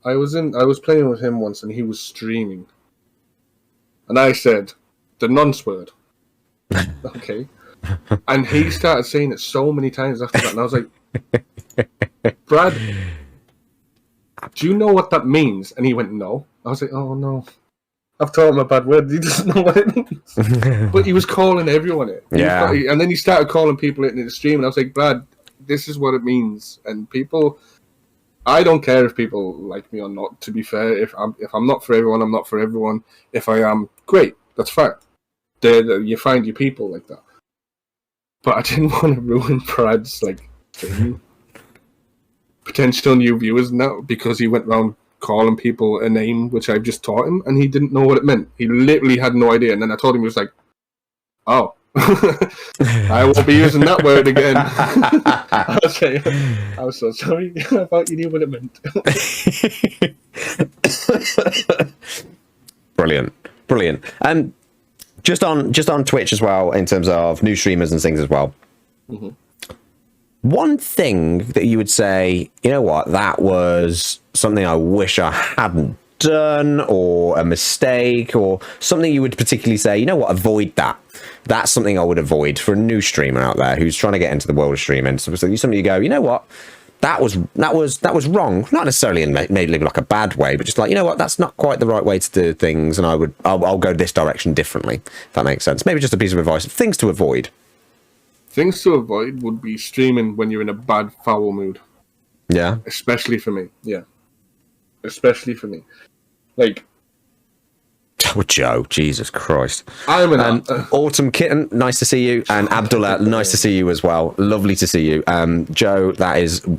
I was playing with him once, and he was streaming, and I said the nonce word. Okay, and he started saying it so many times after that, and I was like, Brad, do you know what that means? And he went, no. I was like, oh no. I've taught him a bad word. He doesn't know what it means. But he was calling everyone it. Yeah. And then he started calling people it in the stream. And I was like, Brad, this is what it means. And people, I don't care if people like me or not, to be fair. If I'm not for everyone, I'm not for everyone. If I am, great. That's fine. You find your people like that. But I didn't want to ruin Brad's, like, potential new viewers now because he went around calling people a name which I've just taught him, and he didn't know what it meant. He literally had no idea. And then I told him, he was like, oh, I won't be using that word again. I was so sorry. I thought you knew what it meant. Brilliant. Just on Twitch as well, in terms of new streamers and things as well. Mm-hmm. One thing that you would say, you know what, that was something I wish I hadn't done, or a mistake, or something you would particularly say, you know what, avoid that. That's something I would avoid for a new streamer out there who's trying to get into the world of streaming. So somebody you go, you know what, that was wrong. Not necessarily in maybe like a bad way, but just like, you know what, that's not quite the right way to do things, and I'll go this direction differently. If that makes sense. Maybe just a piece of advice. Things to avoid. Things to avoid would be streaming when you're in a bad, foul mood. Yeah. Especially for me. Yeah. Especially for me. Like... Oh, Joe. Jesus Christ. I'm an... Autumn Kitten, nice to see you. And Abdullah, nice to see you as well. Lovely to see you. Joe, that is... Do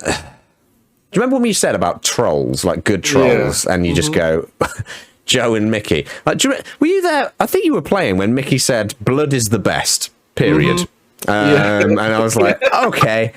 you remember when you said about trolls, like good trolls, and you just go... Joe and Mickey. Like, were you there? I think you were playing when Mickey said, blood is the best, period. And I was like, okay.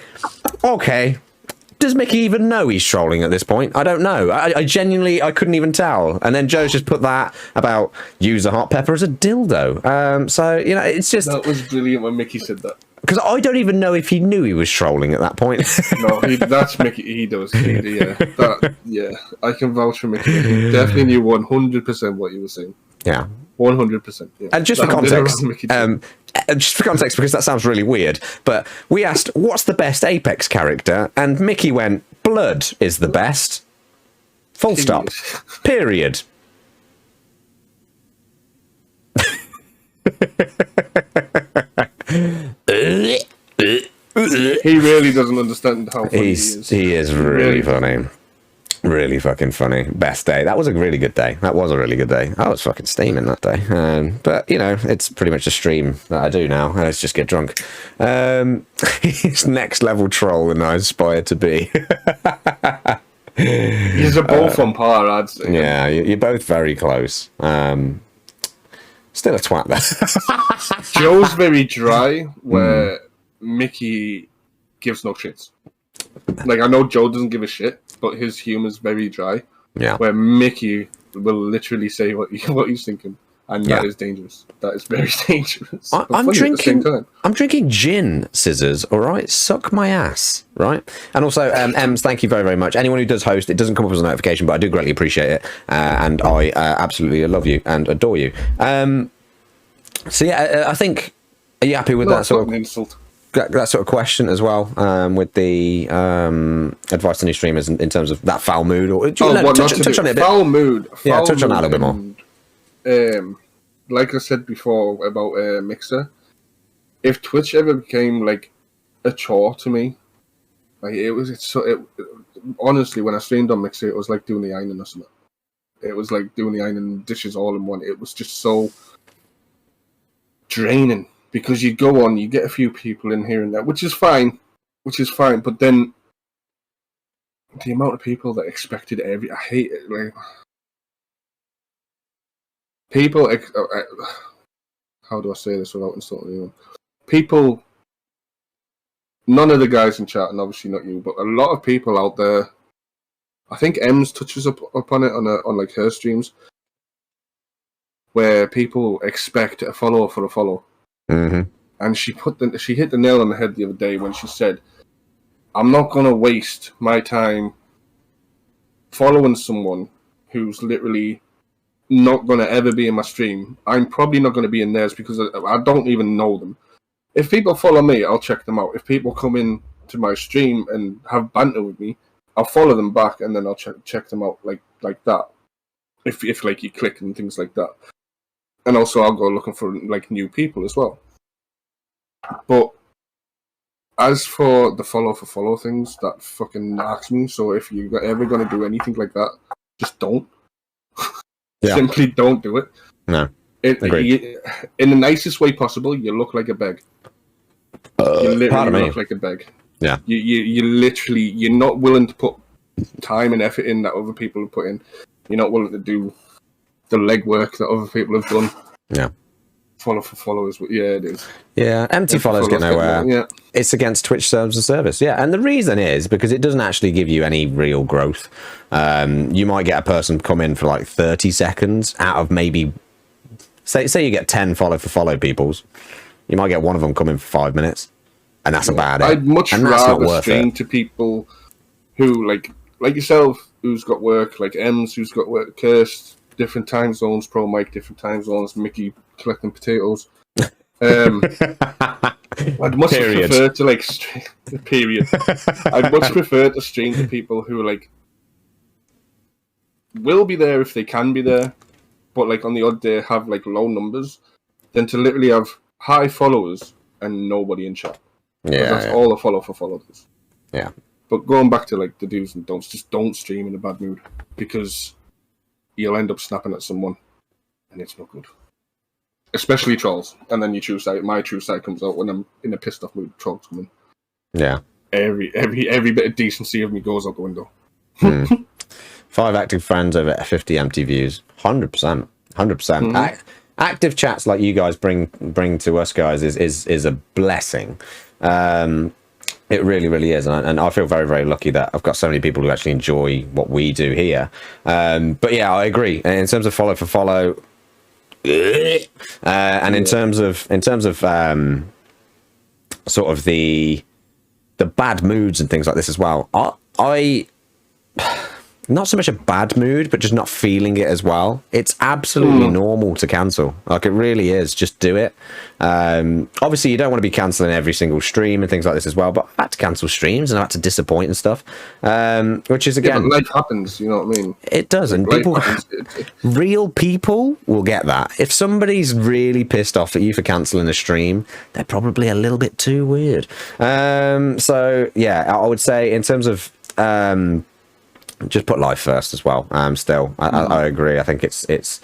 Does Mickey even know he's trolling at this point? I don't know. I genuinely, I couldn't even tell. And then Joe's just put that about use a hot pepper as a dildo. So, you know, it's just... That was brilliant when Mickey said that. Because I don't even know if he knew he was trolling at that point. No, that's Mickey. He does. I can vouch for Mickey. He definitely knew 100% what he was saying. Yeah. 100%. Yeah. And just for context, because that sounds really weird, but we asked, what's the best Apex character? And Mickey went, blood is the best. Full stop. Period. He really doesn't understand how funny he is. He is really funny. Really fucking funny. Best day. That was a really good day. That was a really good day. I was fucking steaming that day. But, you know, it's pretty much a stream that I do now. Let's just get drunk. He's next level troll and I aspire to be. He's a both on par, I'd say. Yeah, you're both very close. Still a twat there. Joe's very dry, where Mickey gives no shits. Like, I know Joe doesn't give a shit, but his humor's very dry. Yeah. Where Mickey will literally say what he's thinking, and that is dangerous. That is very dangerous. I'm drinking gin, Scissors. All right, suck my ass. Right, and also, Ems, thank you very, very much. Anyone who does host, it doesn't come up as a notification, but I do greatly appreciate it, and I absolutely love you and adore you. So yeah, I think. Are you happy with that sort of insult? That sort of question as well, with the advice to new streamers in terms of that foul mood, or touch on it a bit. Foul mood. Yeah, touch on that a little bit more. Like I said before about Mixer, if Twitch ever became like a chore to me, like honestly, when I streamed on Mixer, it was like doing the ironing or something. It was like doing the ironing dishes all in one. It was just so draining. Because you go on, you get a few people in here and there, which is fine. But then the amount of people that expected I hate it. Like people, how do I say this without insulting anyone? People, none of the guys in chat, and obviously not you, but a lot of people out there. I think Ems touches upon it on like her streams, where people expect a follow for a follow. Mm-hmm. And she hit the nail on the head the other day when she said, "I'm not gonna waste my time following someone who's literally not gonna ever be in my stream. I'm probably not gonna be in theirs because I don't even know them. If people follow me, I'll check them out. If people come in to my stream and have banter with me, I'll follow them back and then I'll check them out like that. If like you click and things like that." And also, I'll go looking for like new people as well. But as for the follow things, that fucking knocks me. So if you're ever going to do anything like that, just don't. Yeah. Simply don't do it. No. In the nicest way possible, you look like a beg. You literally look like a beg. Yeah. You literally, you're not willing to put time and effort in that other people have put in. You're not willing to do the legwork that other people have done. Yeah. Follow for followers. Yeah, it is. Yeah, empty follows get nowhere. Yeah. It's against Twitch terms of service. Yeah, and the reason is because it doesn't actually give you any real growth. You might get a person come in for like 30 seconds out of maybe, say you get 10 follow for follow peoples. You might get one of them come in for 5 minutes, and that's about it. I'd much rather stream to people who, like yourself, who's got work, like Ems, who's got work, Kirst, different time zones, Pro Mike, different time zones, Mickey collecting potatoes. I'd much prefer to like stream. Period. I'd much prefer to stream to people who like will be there if they can be there, but like on the odd day have like low numbers, than to literally have high followers and nobody in chat. Yeah, that's all a follow for followers. Yeah. But going back to like the do's and don'ts, just don't stream in a bad mood because you'll end up snapping at someone, and it's not good. Especially trolls, and then your true side. My true side comes out when I'm in a pissed off mood. Trolls come in. Yeah. Every bit of decency of me goes out the window. 5 active friends over 50 empty views. 100%. 100%. Active chats like you guys bring to us guys is a blessing. It really, really is, and I feel very, very lucky that I've got so many people who actually enjoy what we do here. But yeah, I agree. In terms of follow for follow, and in terms of sort of the bad moods and things like this as well, I not so much a bad mood, but just not feeling it as well. It's absolutely normal to cancel. Like, it really is. Just do it. Obviously, you don't want to be cancelling every single stream and things like this as well, but I've had to cancel streams and I've had to disappoint and stuff, which is, again... Yeah, life happens, you know what I mean? It does, and real people will get that. If somebody's really pissed off at you for cancelling a stream, they're probably a little bit too weird. So, yeah, I would say in terms of... just put life first as well. Still, I agree. I think it's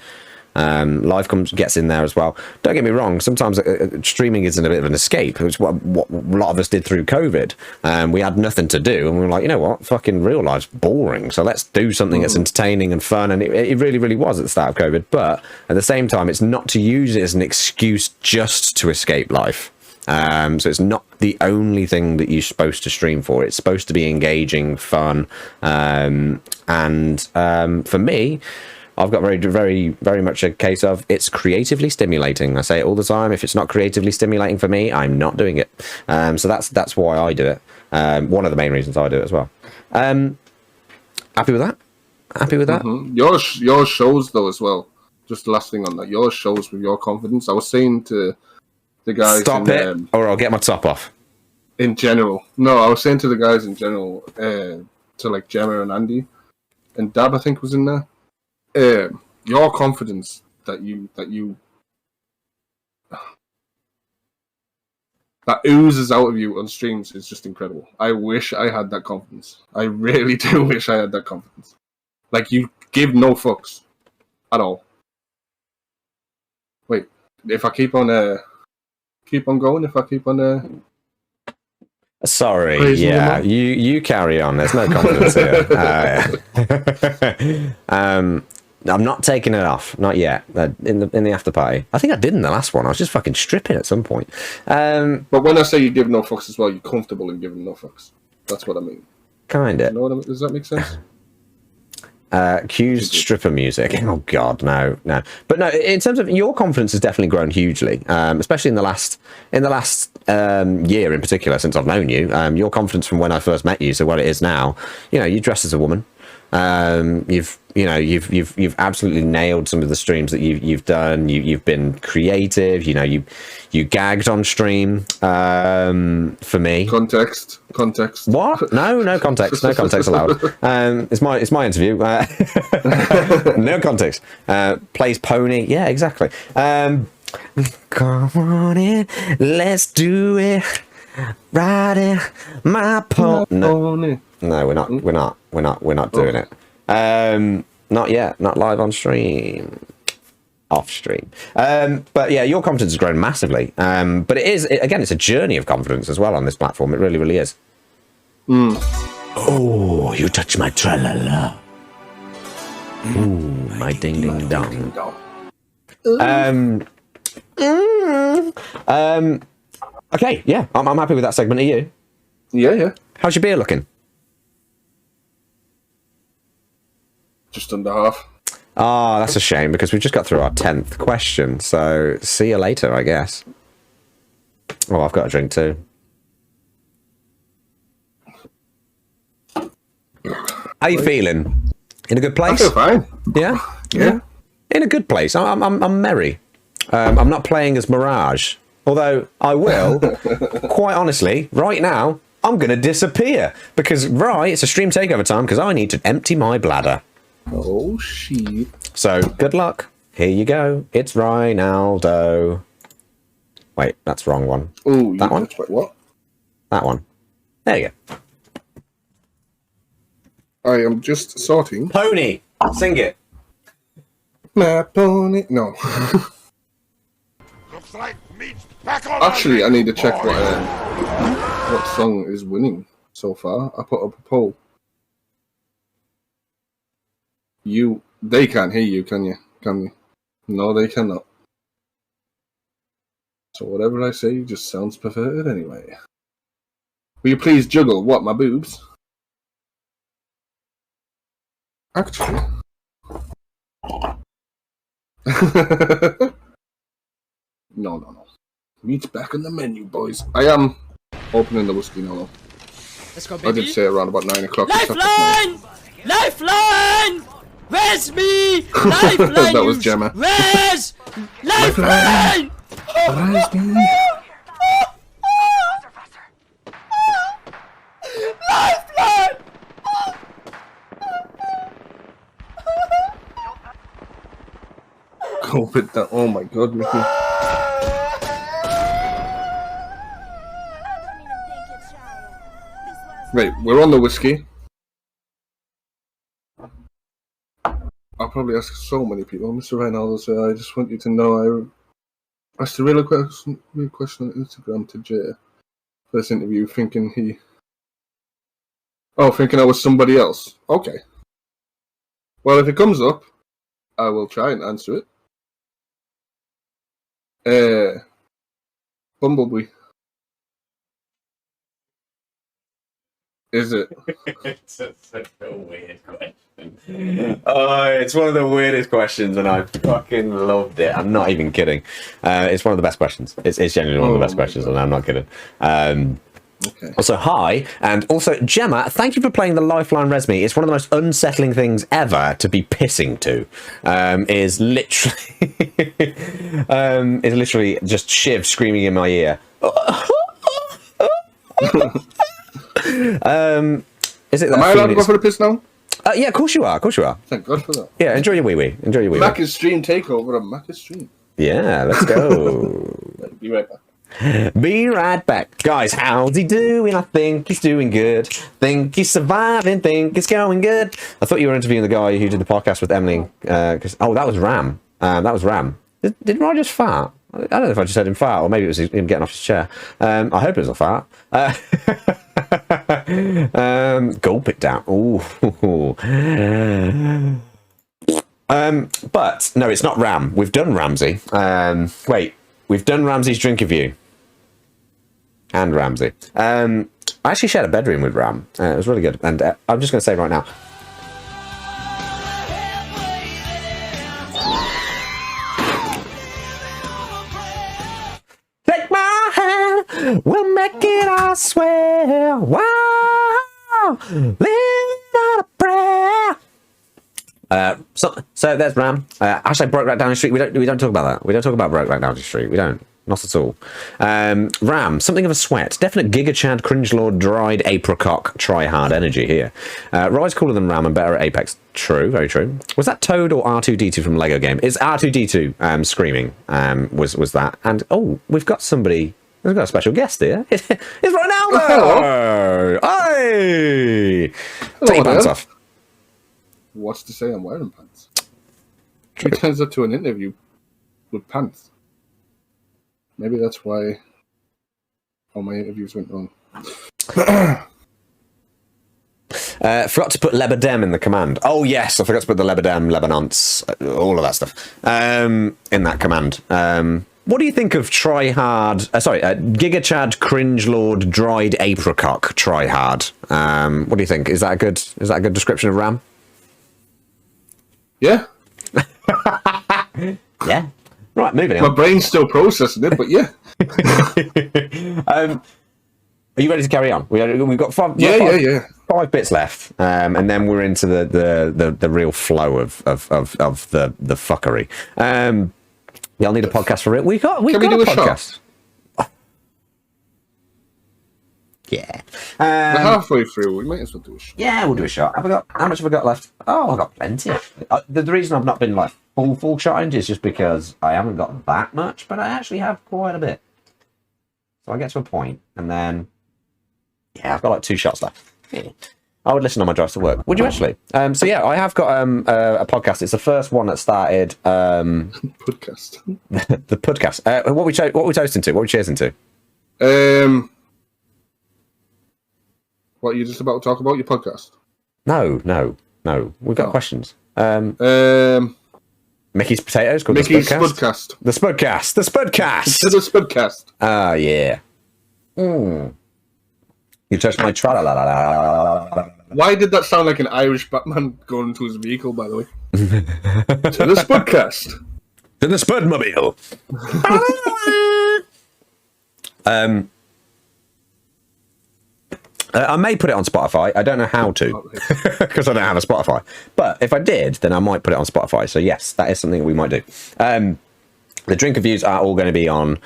life gets in there as well. Don't get me wrong. Sometimes streaming isn't a bit of an escape. It's what a lot of us did through COVID. We had nothing to do, and we were like, you know what, fucking real life's boring. So let's do something that's entertaining and fun. And it really, really was at the start of COVID. But at the same time, it's not to use it as an excuse just to escape life. So it's not the only thing that you're supposed to stream for. It's supposed to be engaging, fun, and for me, I've got very, very, very much a case of it's creatively stimulating. I say it all the time. If it's not creatively stimulating for me, I'm not doing it. So that's why I do it. One of the main reasons I do it as well. Happy with that? Happy with that? Yours shows though as well. Just the last thing on that. Yours shows with your confidence. I was saying to the guys. Stop it, or I'll get my top off. In general, no, I was saying to the guys in general, to like Gemma and Andy, and Dab, I think was in there. Your confidence that oozes out of you on streams is just incredible. I wish I had that confidence. I really do wish I had that confidence. Like, you give no fucks at all. Wait, if I keep on going, if I keep on sorry, yeah, you carry on. There's no confidence here. I'm not taking it off, not yet. In the after party, I think I did in the last one. I was just fucking stripping at some point. But when I say you give no fucks as well, you're comfortable in giving no fucks. That's what I mean. Kind of. You know what I mean? Does that make sense? Accused stripper music. Oh God, no. But no, in terms of your confidence has definitely grown hugely, especially in the last year in particular since I've known you. Your confidence from when I first met you to what it is now. You know, you dress as a woman. You've absolutely nailed some of the streams that you've done. You've been creative. You know, you gagged on stream for me. Context. What? No context. No context allowed. It's my interview. No context. Plays pony. Yeah, exactly. Come on in, let's do it. Riding my pony. No, we're not doing it. Not yet. Not live on stream. Off stream. But yeah, your confidence has grown massively. But again, it's a journey of confidence as well on this platform. It really, really is. Oh, you touch my tra-la-la. Ooh, my ding-ding-dong. Okay, yeah, I'm happy with that segment. Are you? Yeah. How's your beer looking? Just under half. Oh, that's a shame because we just got through our 10th question. So see you later, I guess. Oh, I've got a drink too. How you feeling? In a good place? I feel fine. Yeah. In a good place. I'm merry. I'm not playing as Mirage, although I will. Quite honestly, right now I'm gonna disappear because it's a stream takeover time because I need to empty my bladder. Oh shit! So good luck. Here you go. It's Ronaldo. Wait, that's the wrong one. Oh, that one. Wait, what? That one. There you go. I am just sorting. Pony, sing it. My pony. No. Looks like meat's back on. Actually, I need to check what song is winning so far. I put up a poll. They can't hear you, can you? Can you? No, they cannot. So whatever I say just sounds perverted anyway. Will you please juggle what, my boobs? Actually. No. Meat's back on the menu, boys. I am opening the whiskey now, though. Let's go, baby. I did say around about 9 o'clock. Lifeline! Lifeline! Where's me? Lifeline! That was Gemma. Where's Lifeline? Where's me? Lifeline! Go with that. Oh my god, Mickey. Right, we're on the whiskey. probably ask so many people. Mr. Reynolds, I just want you to know I asked a real question on Instagram to Jay for this interview, thinking I was somebody else. Okay. Well, if it comes up, I will try and answer it. Bumblebee. Is it? It's such a weird question. Oh, it's one of the weirdest questions, and I fucking loved it. I'm not even kidding. It's one of the best questions. It's genuinely one of the best questions, and I'm not kidding. Okay. Also, hi, and also Gemma, thank you for playing the Lifeline Resme. It's one of the most unsettling things ever to be pissing to. Is literally just Shiv screaming in my ear. Is it that Am I allowed to go for the piss now? Yeah, of course you are. Of course you are. Thank God for that. Yeah, enjoy your wee wee. Enjoy your wee wee. Macca's stream takeover on Macca's stream. Yeah, let's go. Be right back. Be right back. Guys, how's he doing? I think he's doing good. Think he's surviving. Think it's going good. I thought you were interviewing the guy who did the podcast with Emily. That was Ram. That was Ram. Did I just fart? I don't know if I just heard him fart, or maybe it was him getting off his chair. I hope it was a fart. Gulp it down. Ooh. But no, it's not Ram. We've done Ramsey. Wait, we've done Ramsey's Drink-Erview. And Ramsey. I actually shared a bedroom with Ram. It was really good. And I'm just going to say right now. Take my hand, we'll make it, I swear. Wow, living on a prayer. So there's Ram. Hashtag broke right down the street. We don't talk about that. We don't talk about broke right down the street. We don't. Not at all. Ram, something of a sweat. Definite Giga Chad, Cringe Lord, dried apricot, try hard energy here. Rye's cooler than Ram and better at Apex. True, very true. Was that Toad or R2D2 from Lego Game? It's R2D2 screaming. Was that? And we've got somebody. We've got a special guest here. It's Ronaldo. Hey, take your pants off. What's to say I'm wearing pants? He turns up to an interview with pants. Maybe that's why all my interviews went wrong. Forgot to put Lebedem in the command. Oh, yes, I forgot to put the Lebedem, Lebanonce, all of that stuff in that command. What do you think of Try Hard? Giga Chad, Cringe Lord, dried apricot, Try Hard. What do you think? Is that a good description of Ram? Yeah. Yeah. Right, moving My on. brain's still processing it, but yeah. Are you ready to carry on? We've got five bits left, and then we're into the real flow of the fuckery. Y'all need a podcast for it. We've got a podcast. Shot? Yeah. We're halfway through. We might as well do a shot. Yeah, we'll do a shot. How much have I got left? Oh, I've got plenty. The reason I've not been like full shotting is just because I haven't got that much, but I actually have quite a bit. So I get to a point, and then I've got like 2 shots left. Yeah. I would listen on my drive to work. Would you actually? So yeah, I have got a podcast. It's the first one that started. Podcast. The podcast. What we toasting to? What we cheersing to? What are you just about to talk about? Your podcast? No. We've got questions. Mickey's Potatoes called Mickey's the Spudcast. The Spudcast. The Spudcast. Ah, yeah. You touched my tra-la-la-la-la-la-la-la. Why did that sound like an Irish Batman going into his vehicle, by the way? To the Spudcast. To the Spudmobile. I may put it on Spotify. I don't know how to, because I don't have a Spotify. But if I did, then I might put it on Spotify. So yes, that is something we might do. The Drink-Erviews are all going to be on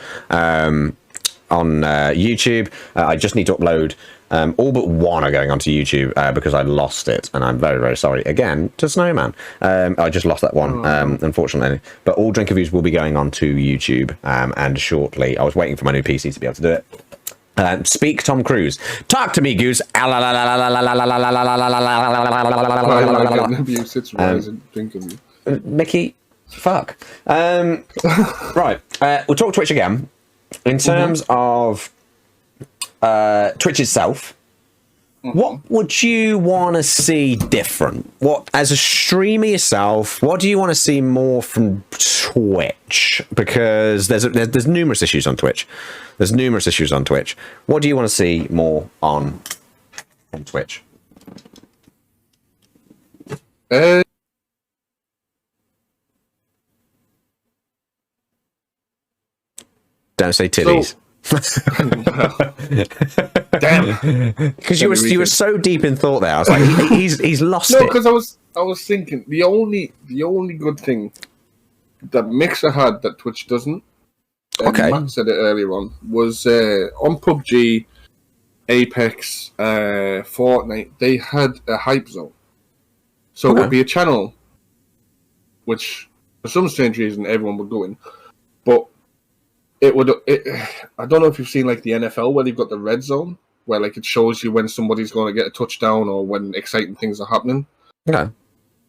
YouTube. I just need to upload. All but one are going onto YouTube because I lost it, and I'm very, very sorry again to Snowman. I just lost that one, unfortunately. But all Drink-Erviews will be going onto YouTube, and shortly. I was waiting for my new PC to be able to do it. Speak, Tom Cruise. Talk to me, Goose. Mickey, fuck. Right, we'll talk Twitch again. In terms of Twitch itself, what would you want to see different? What, as a streamer yourself, what do you want to see more from Twitch? Because there's numerous issues on Twitch. There's numerous issues on Twitch. What do you want to see more on Twitch? Don't say titties. Damn. Because you were so deep in thought there. I was like, he's lost No, it. because I was thinking the only good thing that Mixer had that Twitch doesn't, and Matt said it earlier on, was on PUBG, Apex, Fortnite, they had a hype zone. So it would be a channel which, for some strange reason, everyone would go in. But I don't know if you've seen like the NFL where they've got the red zone, where like it shows you when somebody's going to get a touchdown or when exciting things are happening. Okay.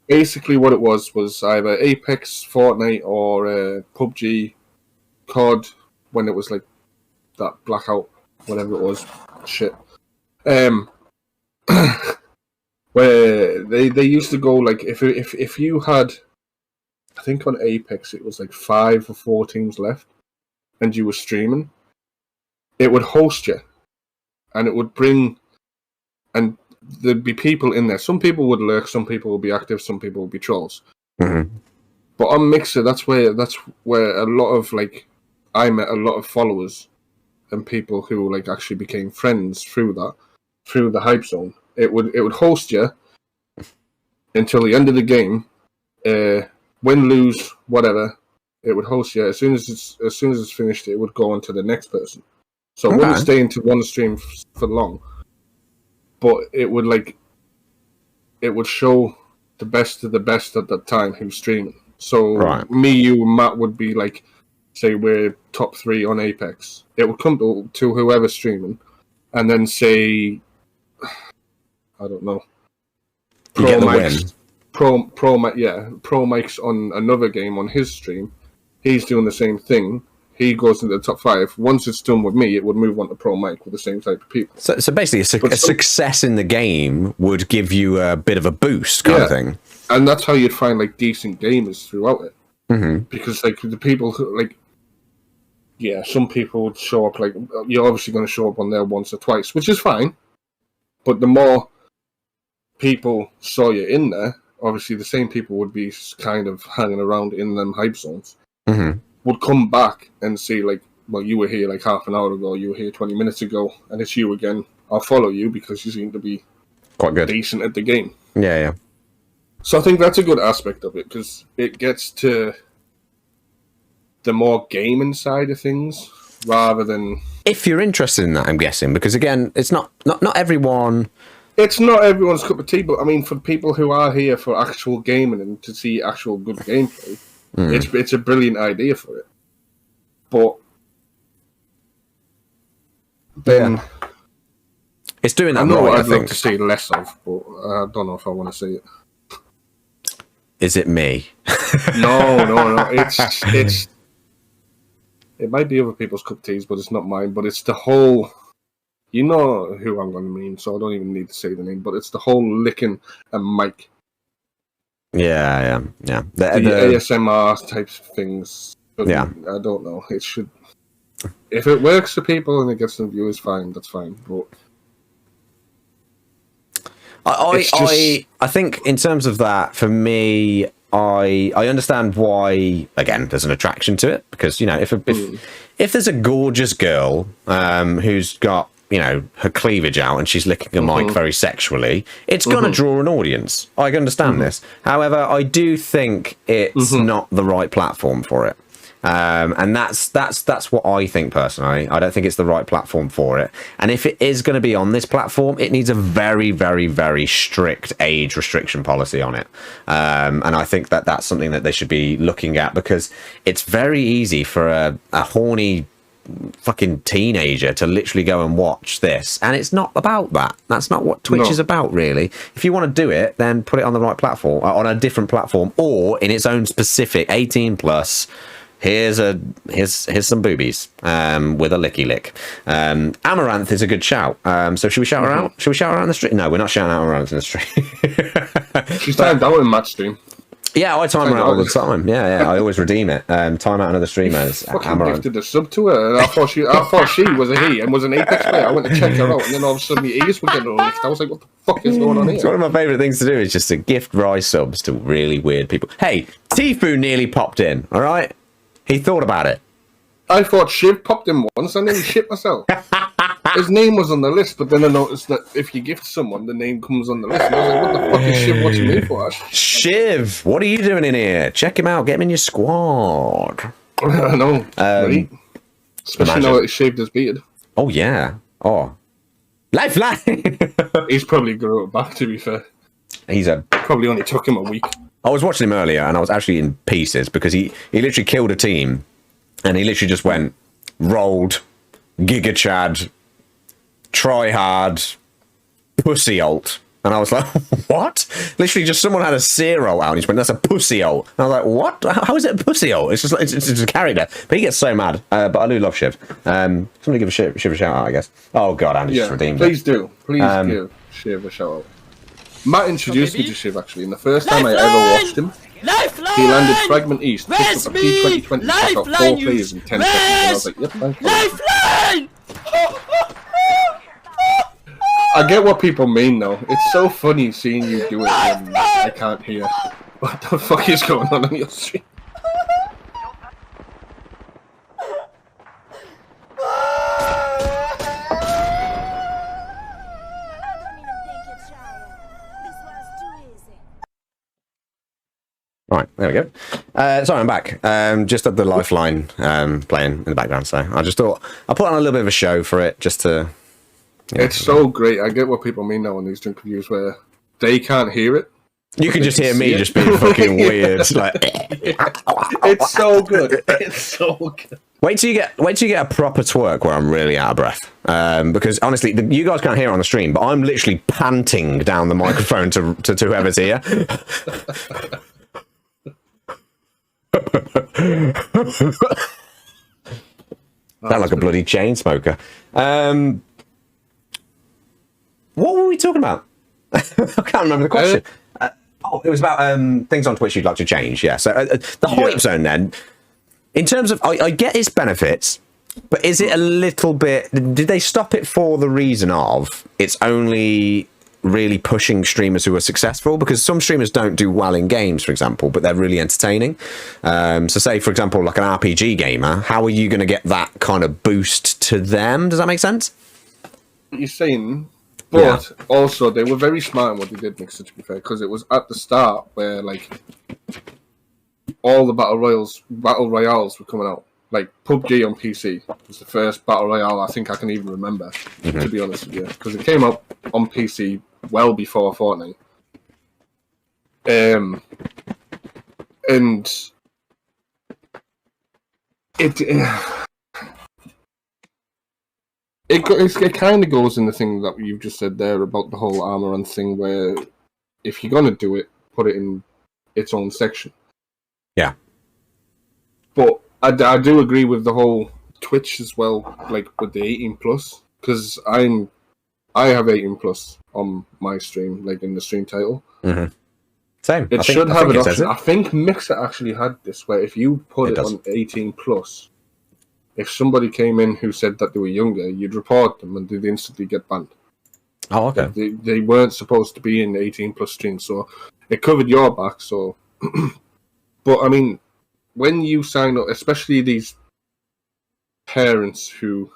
Basically what it was either Apex, Fortnite, or PUBG, COD, when it was like that blackout, whatever it was, shit. Where they used to go like if you had, I think on Apex it was like 5 or 4 teams left, and you were streaming, it would host you, and it would bring, and there'd be people in there. Some people would lurk, some people would be active, some people would be trolls. Mm-hmm. But on Mixer, that's where a lot of like, I met a lot of followers and people who like actually became friends through the hype zone. It would host you until the end of the game, win, lose, whatever. It would host you. As soon as it's finished, it would go on to the next person. So it wouldn't stay into one stream for long. But it would show the best of the best at that time who's streaming. So me, you, and Matt would be like, say we're top 3 on Apex. It would come to whoever's streaming, and then say, I don't know, Pro Mike's on another game on his stream. He's doing the same thing. He goes into the top 5. Once it's done with me, it would move on to Pro Mike with the same type of people. So basically, a success in the game would give you a bit of a boost, kind of thing. And that's how you'd find like decent gamers throughout it. Mm-hmm. Because like the people who like, some people would show up. Like you're obviously going to show up on there once or twice, which is fine. But the more people saw you in there, obviously the same people would be kind of hanging around in them hype zones. Mm-hmm. Would come back and say like, well, you were here like half an hour ago, you were here 20 minutes ago, and it's you again. I'll follow you because you seem to be quite good, decent at the game. Yeah. So I think that's a good aspect of it, because it gets to the more gaming side of things rather than... If you're interested in that, I'm guessing, because again, it's not everyone... It's not everyone's cup of tea, but I mean, for people who are here for actual gaming and to see actual good gameplay, it's a brilliant idea for it. But then... It's doing that I know right, I'd love to see less of, but I don't know if I want to see it. Is it me? No. It's it might be other people's cup of teas, but it's not mine. But it's the whole, you know who I'm going to mean, so I don't even need to say the name. But it's the whole licking and mic. Yeah. The ASMR types of things. But yeah. I don't know. It should. If it works for people and it gets some viewers, fine. That's fine. But I think in terms of that, for me, I understand why, again, there's an attraction to it, because, you know, if there's a gorgeous girl who's got, you know, her cleavage out and she's licking a mic very sexually, it's going to draw an audience. I can understand this. However, I do think it's not the right platform for it. And that's what I think personally. I don't think it's the right platform for it. And if it is going to be on this platform, it needs a very, very, very strict age restriction policy on it. And I think that's something that they should be looking at, because it's very easy for a horny fucking teenager to literally go and watch this. And it's not about that. That's not what Twitch is about, really. If you want to do it, then put it on the right platform, on a different platform, or in its own specific 18 plus. Here's some boobies with a licky lick. Amaranth is a good shout. So should we shout her out? Should we shout her out in the street? No, we're not shouting out Amaranth in the street. She's timed out in match stream. Yeah, I time her out all the time. Yeah, I always redeem it. Time out another streamers. Fucking gifted a sub to her, and I thought she was a he and was an Apex player. I went to check her out, and then all of a sudden the ears were getting licked. I was like, what the fuck is going on here? It's one of my favourite things to do is just to gift Rye subs to really weird people. Hey, Tifu nearly popped in, all right? He thought about it. I thought Shiv popped in once, and then he shit myself. His name was on the list, but then I noticed that if you gift someone, the name comes on the list. And I was like, what the fuck is Shiv watching me for, Ash? Shiv, what are you doing in here? Check him out. Get him in your squad. I know, right? Especially now that he's shaved his beard. Oh, yeah. Oh. Lifeline! He's probably grew it back, to be fair. Probably only took him a week. I was watching him earlier, and I was actually in pieces because he literally killed a team, and he literally just went, rolled, Giga Chad, try hard, pussy ult. And I was like, what? Literally just someone had a zero out and he just went, that's a pussy ult. And I was like, what? How is it a pussy ult? It's just it's just a character. But he gets so mad. But I do love Shiv. Somebody give Shiv a shout out, I guess. Oh god, Andy just redeemed please it. Do. Please give Shiv a shout out. Matt introduced me to Shiv actually, and the first time I ever watched him, he landed Fragment East, picked up a P2020, took out 4 players in 10 seconds, and I was like, yep, thanks. Lifeline! I get what people mean though. It's so funny seeing you do it when I can't hear. What the fuck is going on your stream? Right, there we go. Sorry, I'm back. Just had the Lifeline playing in the background, so I just thought I'll put on a little bit of a show for it, just to... It's so great. I get what people mean now in these Drink-Erviews where they can't hear it. You can just hear me just being fucking weird. Like... It's so good. It's so good. Wait till you get a proper twerk where I'm really out of breath. Because honestly, you guys can't hear it on the stream, but I'm literally panting down the microphone to whoever's here. Sound like a bloody chain smoker. What were we talking about? I can't remember the question. It was about things on Twitch you'd like to change. Yeah. So the hype zone then, in terms of, I get its benefits, but is it a little bit? Did they stop it for the reason of it's only really pushing streamers who are successful? Because some streamers don't do well in games, for example, but they're really entertaining. So say, for example, like an RPG gamer, how are you going to get that kind of boost to them? Does that make sense? You're saying, but also they were very smart in what they did, Mixer, to be fair, because it was at the start where like all the battle royales were coming out. Like PUBG on PC was the first battle royale I think I can even remember, to be honest with you, because it came out on PC well before Fortnite. And it kind of goes in the thing that you've just said there about the whole Amaranth thing, where if you're gonna do it, put it in its own section. Yeah. But I do agree with the whole Twitch as well, like with the 18 plus, because I have 18 plus on my stream, like in the stream title. Mm-hmm. Same. It should have an option. I think Mixer actually had this, where if you put it on 18 plus, if somebody came in who said that they were younger, you'd report them and they'd instantly get banned. Oh, okay. They weren't supposed to be in 18 plus streams, so it covered your back. So, but I mean, when you sign up, especially these parents who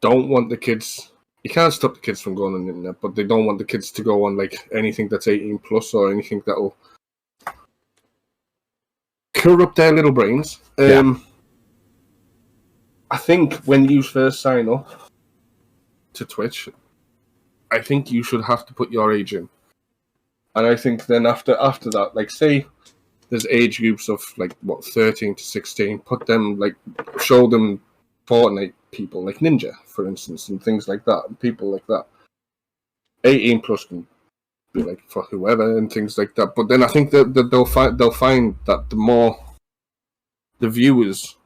don't want the kids, you can't stop the kids from going on the internet, but they don't want the kids to go on like anything that's 18 plus or anything that'll corrupt their little brains. I think when you first sign up to Twitch, I think you should have to put your age in. And I think then after that, like say there's age groups of like what 13 to 16. Put them like show them Fortnite people like Ninja, for instance, and things like that, and people like that. 18 plus can be like for whoever and things like that. But then I think that they'll find that the more the viewers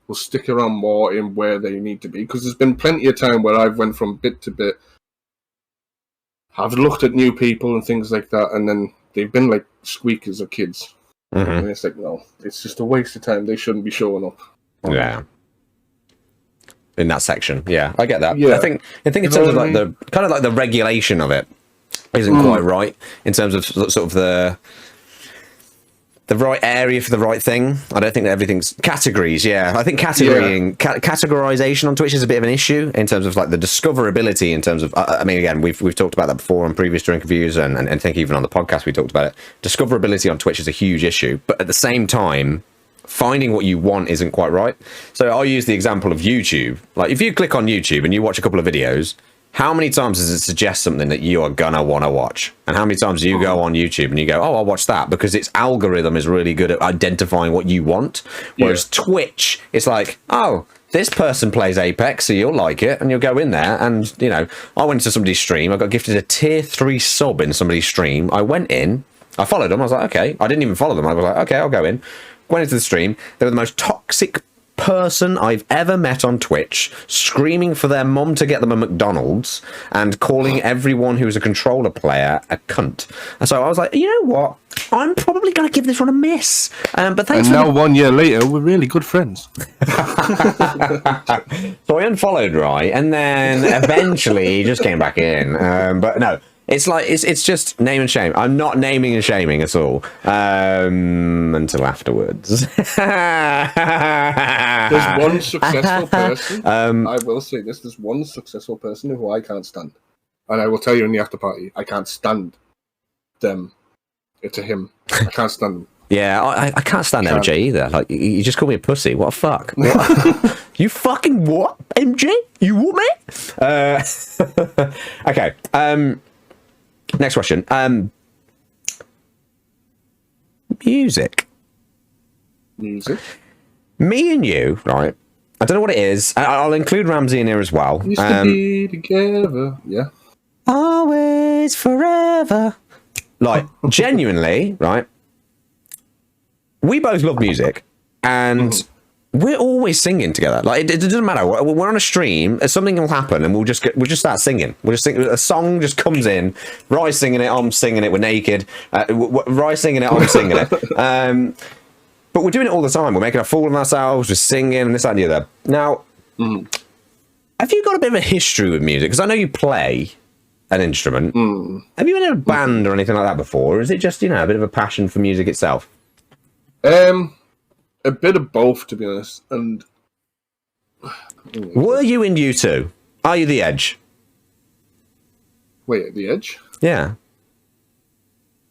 will stick around more in where they need to be, because there's been plenty of time where I've went from bit to bit. I've looked at new people and things like that, and then they've been like squeakers or kids. And it's like, no, it's just a waste of time. They shouldn't be showing up. Yeah. In that section, yeah, I get that. Yeah. I think in terms of like the kind of like the regulation of it isn't quite right in terms of sort of the right area for the right thing. I don't think that everything's categories. Yeah, I think categorization on Twitch is a bit of an issue in terms of like the discoverability. In terms of, I mean, again, we've talked about that before on previous Drink-Erviews, and I think even on the podcast we talked about it. Discoverability on Twitch is a huge issue, but at the same time, finding what you want isn't quite right. So I'll use the example of YouTube. Like if you click on YouTube and you watch a couple of videos, how many times does it suggest something that you are gonna want to watch? And how many times do you go on YouTube and you go, oh, I'll watch that, because its algorithm is really good at identifying what you want. Whereas Twitch, it's like, oh, this person plays Apex, so you'll like it, and you'll go in there. And, you know, I went to somebody's stream, I got gifted a tier 3 sub in somebody's stream. I went in, I followed them, I was like, okay. I didn't even follow them, I was like, okay, I'll go in. Went into the stream, they were the most toxic person I've ever met on Twitch, screaming for their mum to get them a McDonald's and calling everyone who's a controller player a cunt. And so I was like, you know what? I'm probably going to give this one a miss. But thanks. And now 1 year later, we're really good friends. So I unfollowed, right? And then eventually he just came back in. But no. It's like it's just name and shame. I'm not naming and shaming at all until afterwards. There's one successful person. I will say this: there's one successful person who I can't stand, and I will tell you in the after party, I can't stand them. It's a him. I can't stand them. Yeah, I can't stand MJ either. Like, you just call me a pussy. What a fuck? What? You fucking what, MJ? You what, man? Okay. Next question. Music. Me and you, right? I don't know what it is. I'll include Ramsey in here as well. Used to be together. Yeah. Always, forever. Like, genuinely, right? We both love music, and we're always singing together. Like, it doesn't matter. We're on a stream, something will happen, and we'll just start singing. We'll just sing. A song just comes in. Rye's singing it. I'm singing it. We're naked. Rye's singing it. I'm singing it. But we're doing it all the time. We're making a fool of ourselves. We're singing and this, that, and the other. Now, have you got a bit of a history with music? Because I know you play an instrument. Have you been in a band or anything like that before? Or is it just, you know, a bit of a passion for music itself? A bit of both, to be honest. And were you in U2? Are you the Edge? Wait, the Edge? Yeah.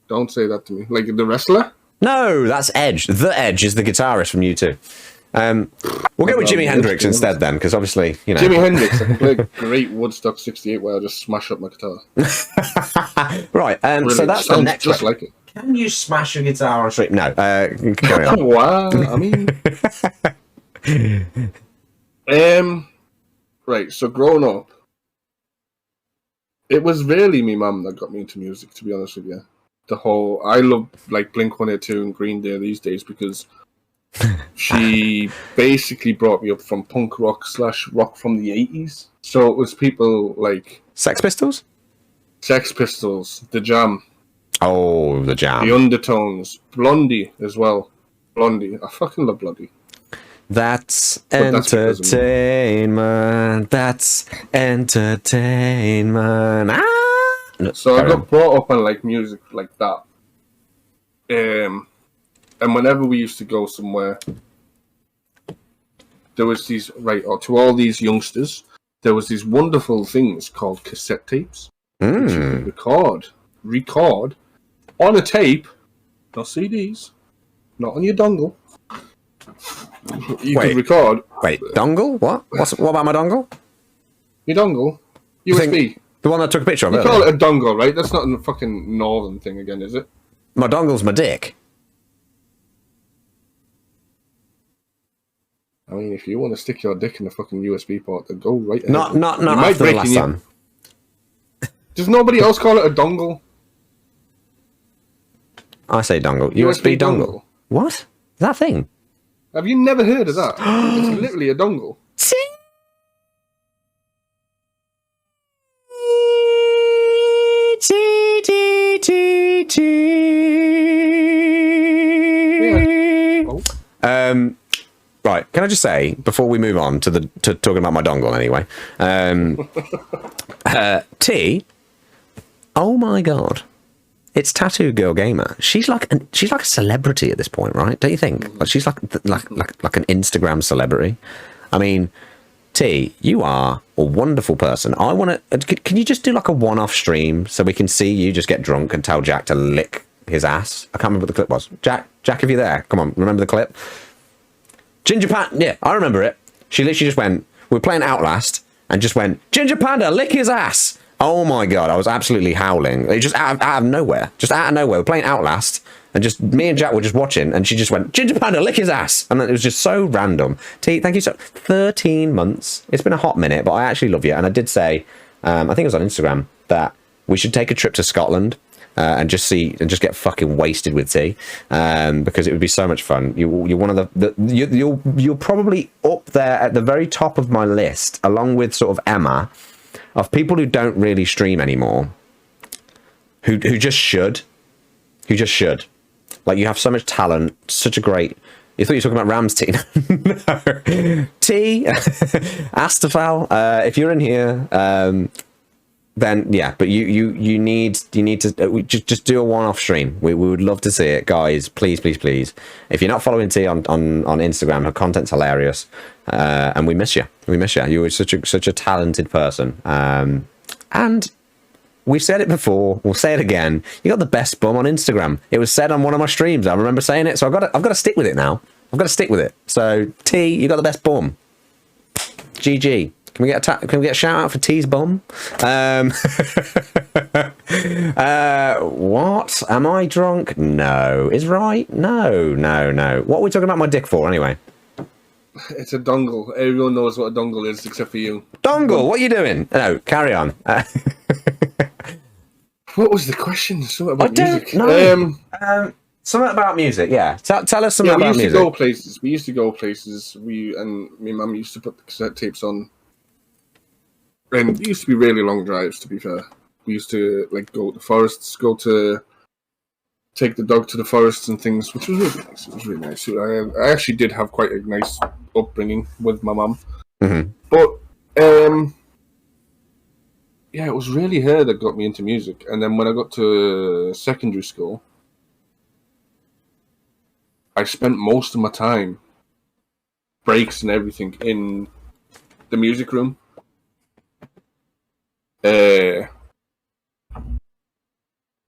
Don't say that to me. Like the wrestler? No, that's Edge. The Edge is the guitarist from U2. We'll go with Jimi Hendrix instead then, because obviously, you know. Jimi Hendrix. I can play Great Woodstock 68 where I just smash up my guitar. Right, so that's the next just like it. Can you smash your guitar on stream? No, carry on. Wow, I mean... right, so growing up, it was really me mum that got me into music, to be honest with you. I love like Blink-182 and Green Day these days because she basically brought me up from punk rock / rock from the 80s. So it was people like... Sex Pistols? Sex Pistols, The Jam. Oh, The Jam. The Undertones. Blondie as well. Blondie. I fucking love Blondie. That's entertainment. That's entertainment. So I got brought up on like music like that. And whenever we used to go somewhere, there was these, to all these youngsters, there was these wonderful things called cassette tapes. Which you record on a tape, not CDs, not on your dongle. You could record. Wait, dongle? What? What about my dongle? Your dongle? USB. The one I took a picture of. You call it a dongle, right? That's not a fucking northern thing again, is it? My dongle's my dick. I mean, if you want to stick your dick in a fucking USB port, then go right ahead. Not You might after the break last your knee. time. Does nobody else call it a dongle? I say dongle. USB dongle. What? Is that a thing? Have you never heard of that? It's literally a dongle. Right, can I just say, before we move on to talking about my dongle anyway, T, oh my god, it's Tattoo Girl Gamer. She's like a celebrity at this point, right? Don't you think? Like, she's like an Instagram celebrity. I mean, T, you are a wonderful person. I want to. Can you just do like a one-off stream so we can see you just get drunk and tell Jack to lick his ass? I can't remember what the clip was. Jack, if you're there, come on, remember the clip? Ginger Panda, yeah, I remember it. She literally just went, we were playing Outlast, and just went, Ginger Panda, lick his ass. Oh my god, I was absolutely howling. It just out of nowhere. Just out of nowhere. We're playing Outlast, and just me and Jack were just watching, and she just went, Ginger Panda, lick his ass. And it was just so random. T, thank you so 13 months. It's been a hot minute, but I actually love you. And I did say, I think it was on Instagram, that we should take a trip to Scotland. And just get fucking wasted with T, because it would be so much fun. You're one of you're probably up there at the very top of my list, along with sort of Emma, of people who don't really stream anymore, who just should. Like, you have so much talent, such a great. You thought you were talking about Rams, T? No. T, Astafal, if you're in here. Then yeah, but you need to just do a one-off stream. We would love to see it, guys. Please. If you're not following T on Instagram, her content's hilarious, and we miss you. You were such a talented person, and we've said it before. We'll say it again. You got the best bum on Instagram. It was said on one of my streams. I remember saying it, so I've got to stick with it now. I've got to stick with it. So T, you got the best bum. GG. Can we get a shout out for T's bum? What? Am I drunk? No. Is right? No. What are we talking about my dick for anyway? It's a dongle. Everyone knows what a dongle is except for you. Dongle, what are you doing? No, carry on. What was the question? Something about music. Something about music, yeah. Tell us something about music. We used to go places. Me and my mum used to put the cassette tapes on. And it used to be really long drives, to be fair. We used to go to forests, take the dog to the forests and things, which was really nice. I actually did have quite a nice upbringing with my mum. Mm-hmm. But, yeah, it was really her that got me into music. And then when I got to secondary school, I spent most of my time, breaks and everything, in the music room.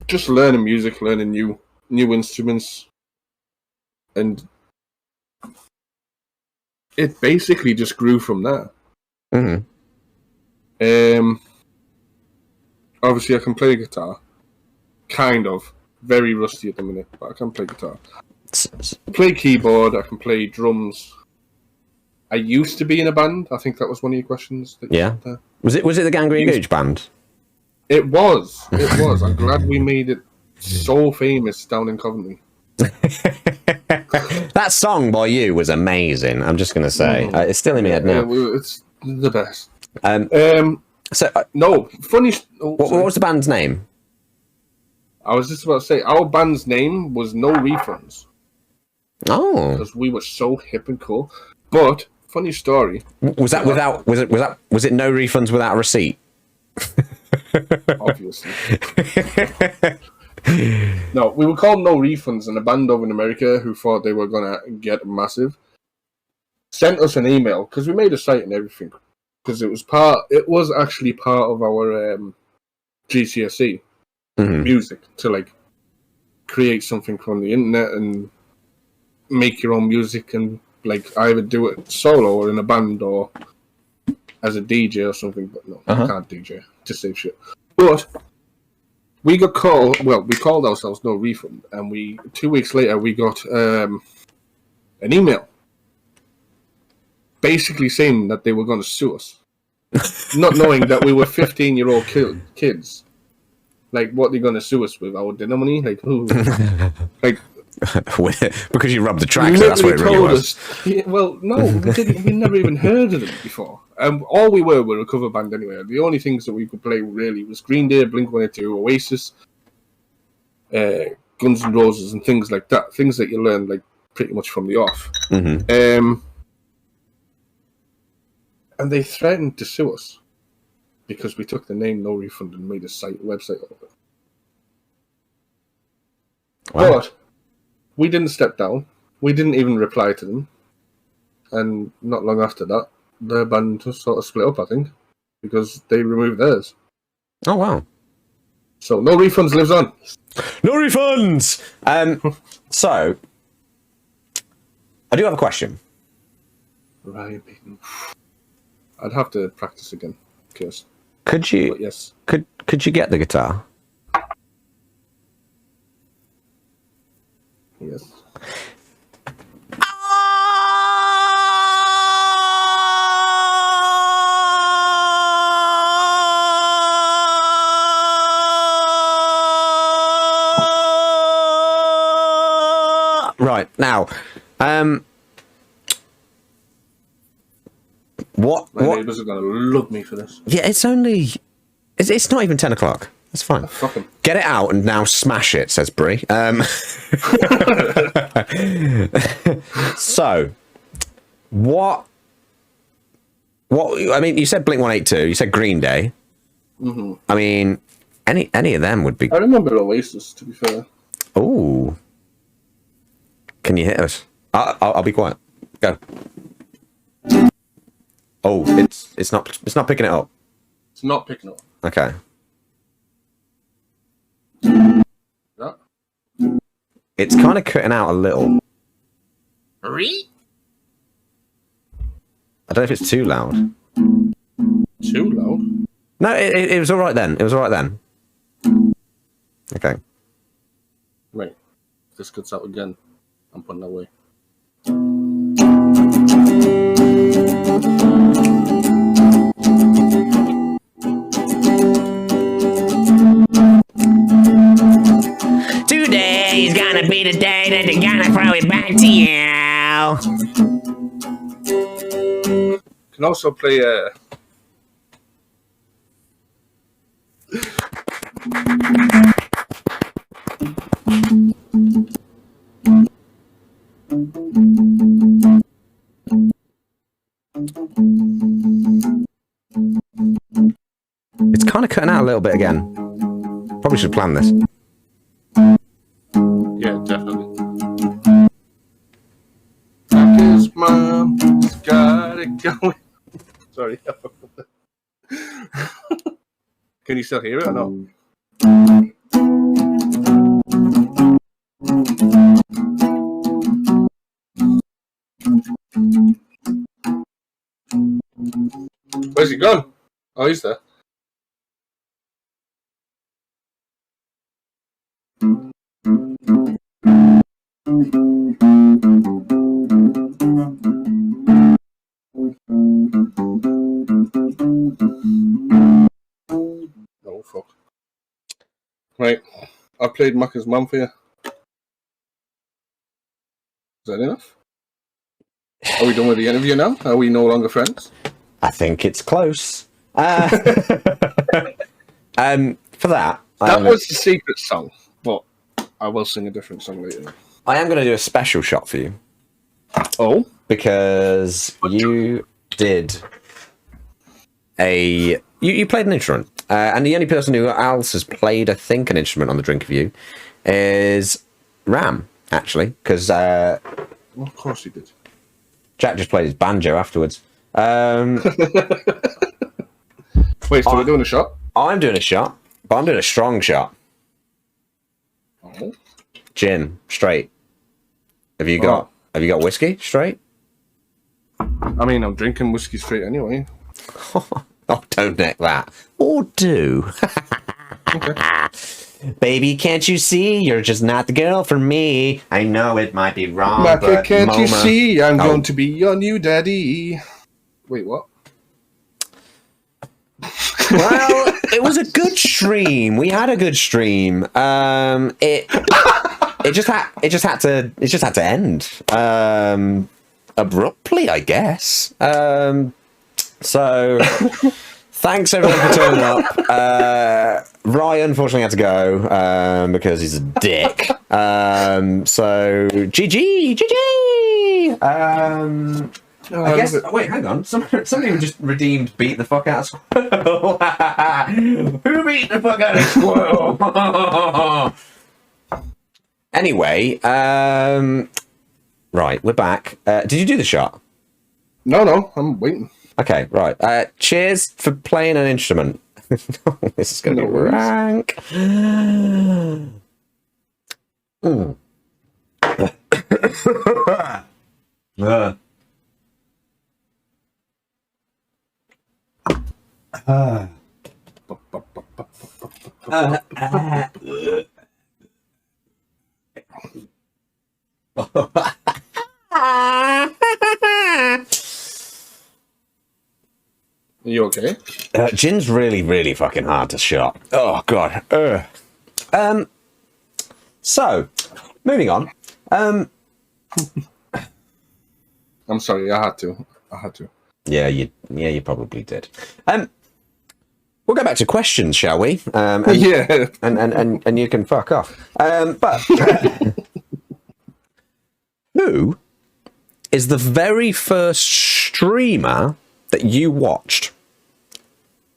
Just learning music, learning new instruments, and it basically just grew from there. Mm-hmm. Obviously I can play guitar, kind of, very rusty at the minute, but I can play guitar. Play keyboard, I can play drums. I used to be in a band. I think that was one of your questions. Yeah. Was it the Gangrene Gooch band? It was. I'm glad we made it so famous down in Coventry. That song by you was amazing. I'm just going to say. It's still in my head now. It's the best. No, funny. What was the band's name? I was just about to say, our band's name was No Refunds. Oh. Because we were so hip and cool. But funny story. Was it no refunds without a receipt? Obviously. No, we were called No Refunds, and a band over in America who thought they were gonna get massive sent us an email because we made a site and everything. Because it was actually part of our GCSE music to create something from the internet and make your own music and either do it solo or in a band or as a DJ or something, but no, I can't DJ to save shit. But we got called. Well, we called ourselves No Refund, and 2 weeks later we got an email basically saying that they were going to sue us, not knowing that we were 15-year-old kids. Like, what are they going to sue us with? Our dinner money? Like, who? Like, because you robbed the tractor, that's what it really was. Yeah, well, no, we never even heard of them before. All we were a cover band anyway. The only things that we could play really was Green Day, Blink-182, Oasis, Guns N' Roses, and things like that. Things that you learn like pretty much from the off. Mm-hmm. And they threatened to sue us because we took the name No Refund and made a website of it. Wow. But we didn't step down. We didn't even reply to them. And not long after that, their band just sort of split up, I think, because they removed theirs. Oh, wow. So No Refunds lives on. No refunds! So, I do have a question. Ryan Beaton. I'd have to practice again, Curse. Could you? But yes. Could you get the guitar? Yes. Right, now, My what? neighbours are going to love me for this. Yeah, it's not even 10 o'clock. That's fine. Fuck 'em. Get it out and now smash it, says Brie. So, what, I mean, you said Blink-182, you said Green Day. Mm-hmm. I mean, any of them would be... I remember Oasis, to be fair. Ooh. Can you hit us? I'll be quiet. Go. Oh, it's not picking it up. It's not picking up. Okay. That? It's kind of cutting out a little. I don't know if it's too loud. Too loud? No, it was all right then. It was all right then. Okay. Right. If this cuts out again, I'm putting that away. Today's gonna be the day that they're gonna throw it back to you. Can also play It's kind of cutting out a little bit again. Probably should plan this. yeah, definitely. His mom's got it going. Sorry. Can you still hear it or no? Where's he gone? Oh, he's there. Oh, fuck. Right. I played Macca's Mum for you. Is that enough? Are we done with the interview now? Are we no longer friends? I think it's close. For that, That was the secret song, but I will sing a different song later. I am going to do a special shot for you Oh? because you did you played an instrument, and the only person who else has played, I think, an instrument on the Drink-Erview is Ram, actually, because Well, of course he did. Jack just played his banjo afterwards. Wait, so we're doing a shot? I'm doing a shot, but I'm doing a strong shot. Oh. Gin, straight. Have you got whiskey, straight? I mean, I'm drinking whiskey straight anyway. Oh, don't neck that. Or do. Baby, can't you see? You're just not the girl for me. I know it might be wrong, Macca, but can't you Moma... see? I'm going to be your new daddy. Wait, what? Well, it was a good stream. We had a good stream. It just had to end abruptly, I guess. So thanks everyone for turning up. Ryan unfortunately had to go because he's a dick. So GG. I guess. Wait, hang on. Somebody just redeemed beat the fuck out of Squirrel. Who beat the fuck out of Squirrel? Anyway, right, we're back. Did you do the shot? No, I'm waiting. Okay, right. Cheers for playing an instrument. This is going to be rank. Are you okay? Gin's really, really fucking hard to shot. Oh, God. So, moving on. I'm sorry, I had to. Yeah, you probably did. We'll go back to questions, shall we? Yeah. And you can fuck off. But who is the very first streamer that you watched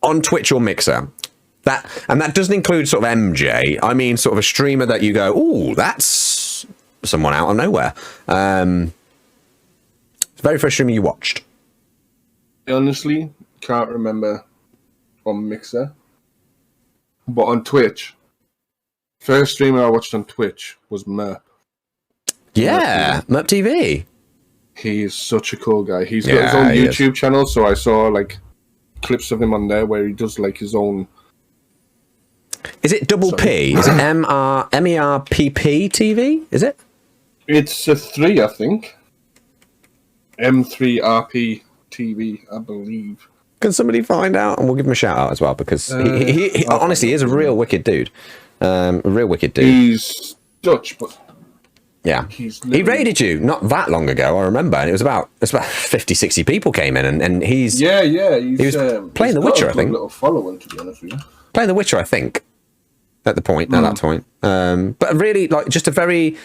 on Twitch or Mixer? That doesn't include sort of MJ. I mean, sort of a streamer that you go, ooh, that's someone out of nowhere. The very first streamer you watched. I honestly can't remember on Mixer, but on Twitch, first streamer I watched on Twitch was Merp. Yeah, Merp TV. He is such a cool guy. He's got his own YouTube channel, so I saw like clips of him on there where he does like his own. Is it double P? Is it MERPP TV? Is it? It's a 3, I think. M3RP TV, I believe. Can somebody find out? And we'll give him a shout out as well, because he honestly is a real wicked dude. A real wicked dude. He's Dutch, but yeah. He raided you not that long ago, I remember, and it's about 50, 60 people came in, and he's... Yeah, he was playing The Witcher, I think. Little following, to be honest with you. Playing The Witcher, I think, at that point. But really, like, just a very...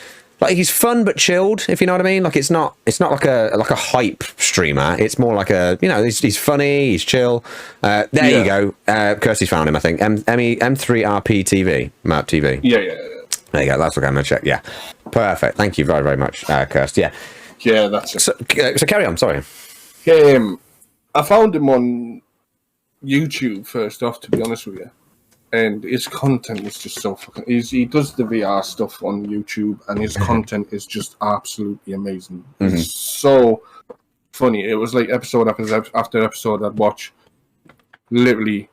Like, he's fun but chilled, if you know what I mean. Like, it's not like a hype streamer. It's more like a, he's funny, he's chill. There you go. Kirsty's found him, I think. M3RP TV, Merp TV. Yeah. There you go. That's what I'm gonna check. Yeah, perfect. Thank you very, very much, Kirsty. Yeah. Yeah, that's it. So carry on. Sorry. I found him on YouTube first off, to be honest with you. And his content is just so fucking... He does the VR stuff on YouTube, and his content is just absolutely amazing. It's so funny. It was like episode after episode I'd watch. Literally,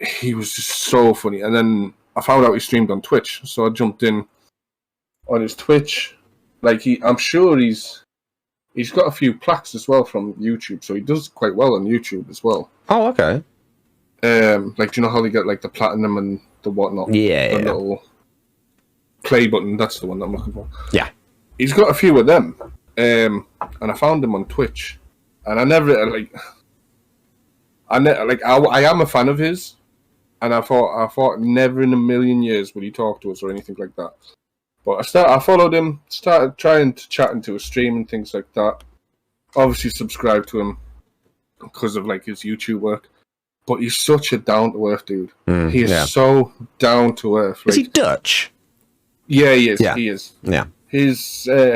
he was just so funny. And then I found out he streamed on Twitch, so I jumped in on his Twitch. Like, I'm sure he's got a few plaques as well from YouTube, so he does quite well on YouTube as well. Oh, okay. Like, do you know how they get like the platinum and the whatnot? Yeah. The little play button. That's the one that I'm looking for. Yeah. He's got a few of them. And I found him on Twitch, and I am a fan of his, and I thought never in a million years would he talk to us or anything like that. But I followed him, started trying to chat into his stream and things like that. Obviously subscribed to him because of like his YouTube work. But he's such a down-to-earth dude. He is so down-to-earth. Like, is he Dutch? Yeah, he is. Yeah. He is. Yeah.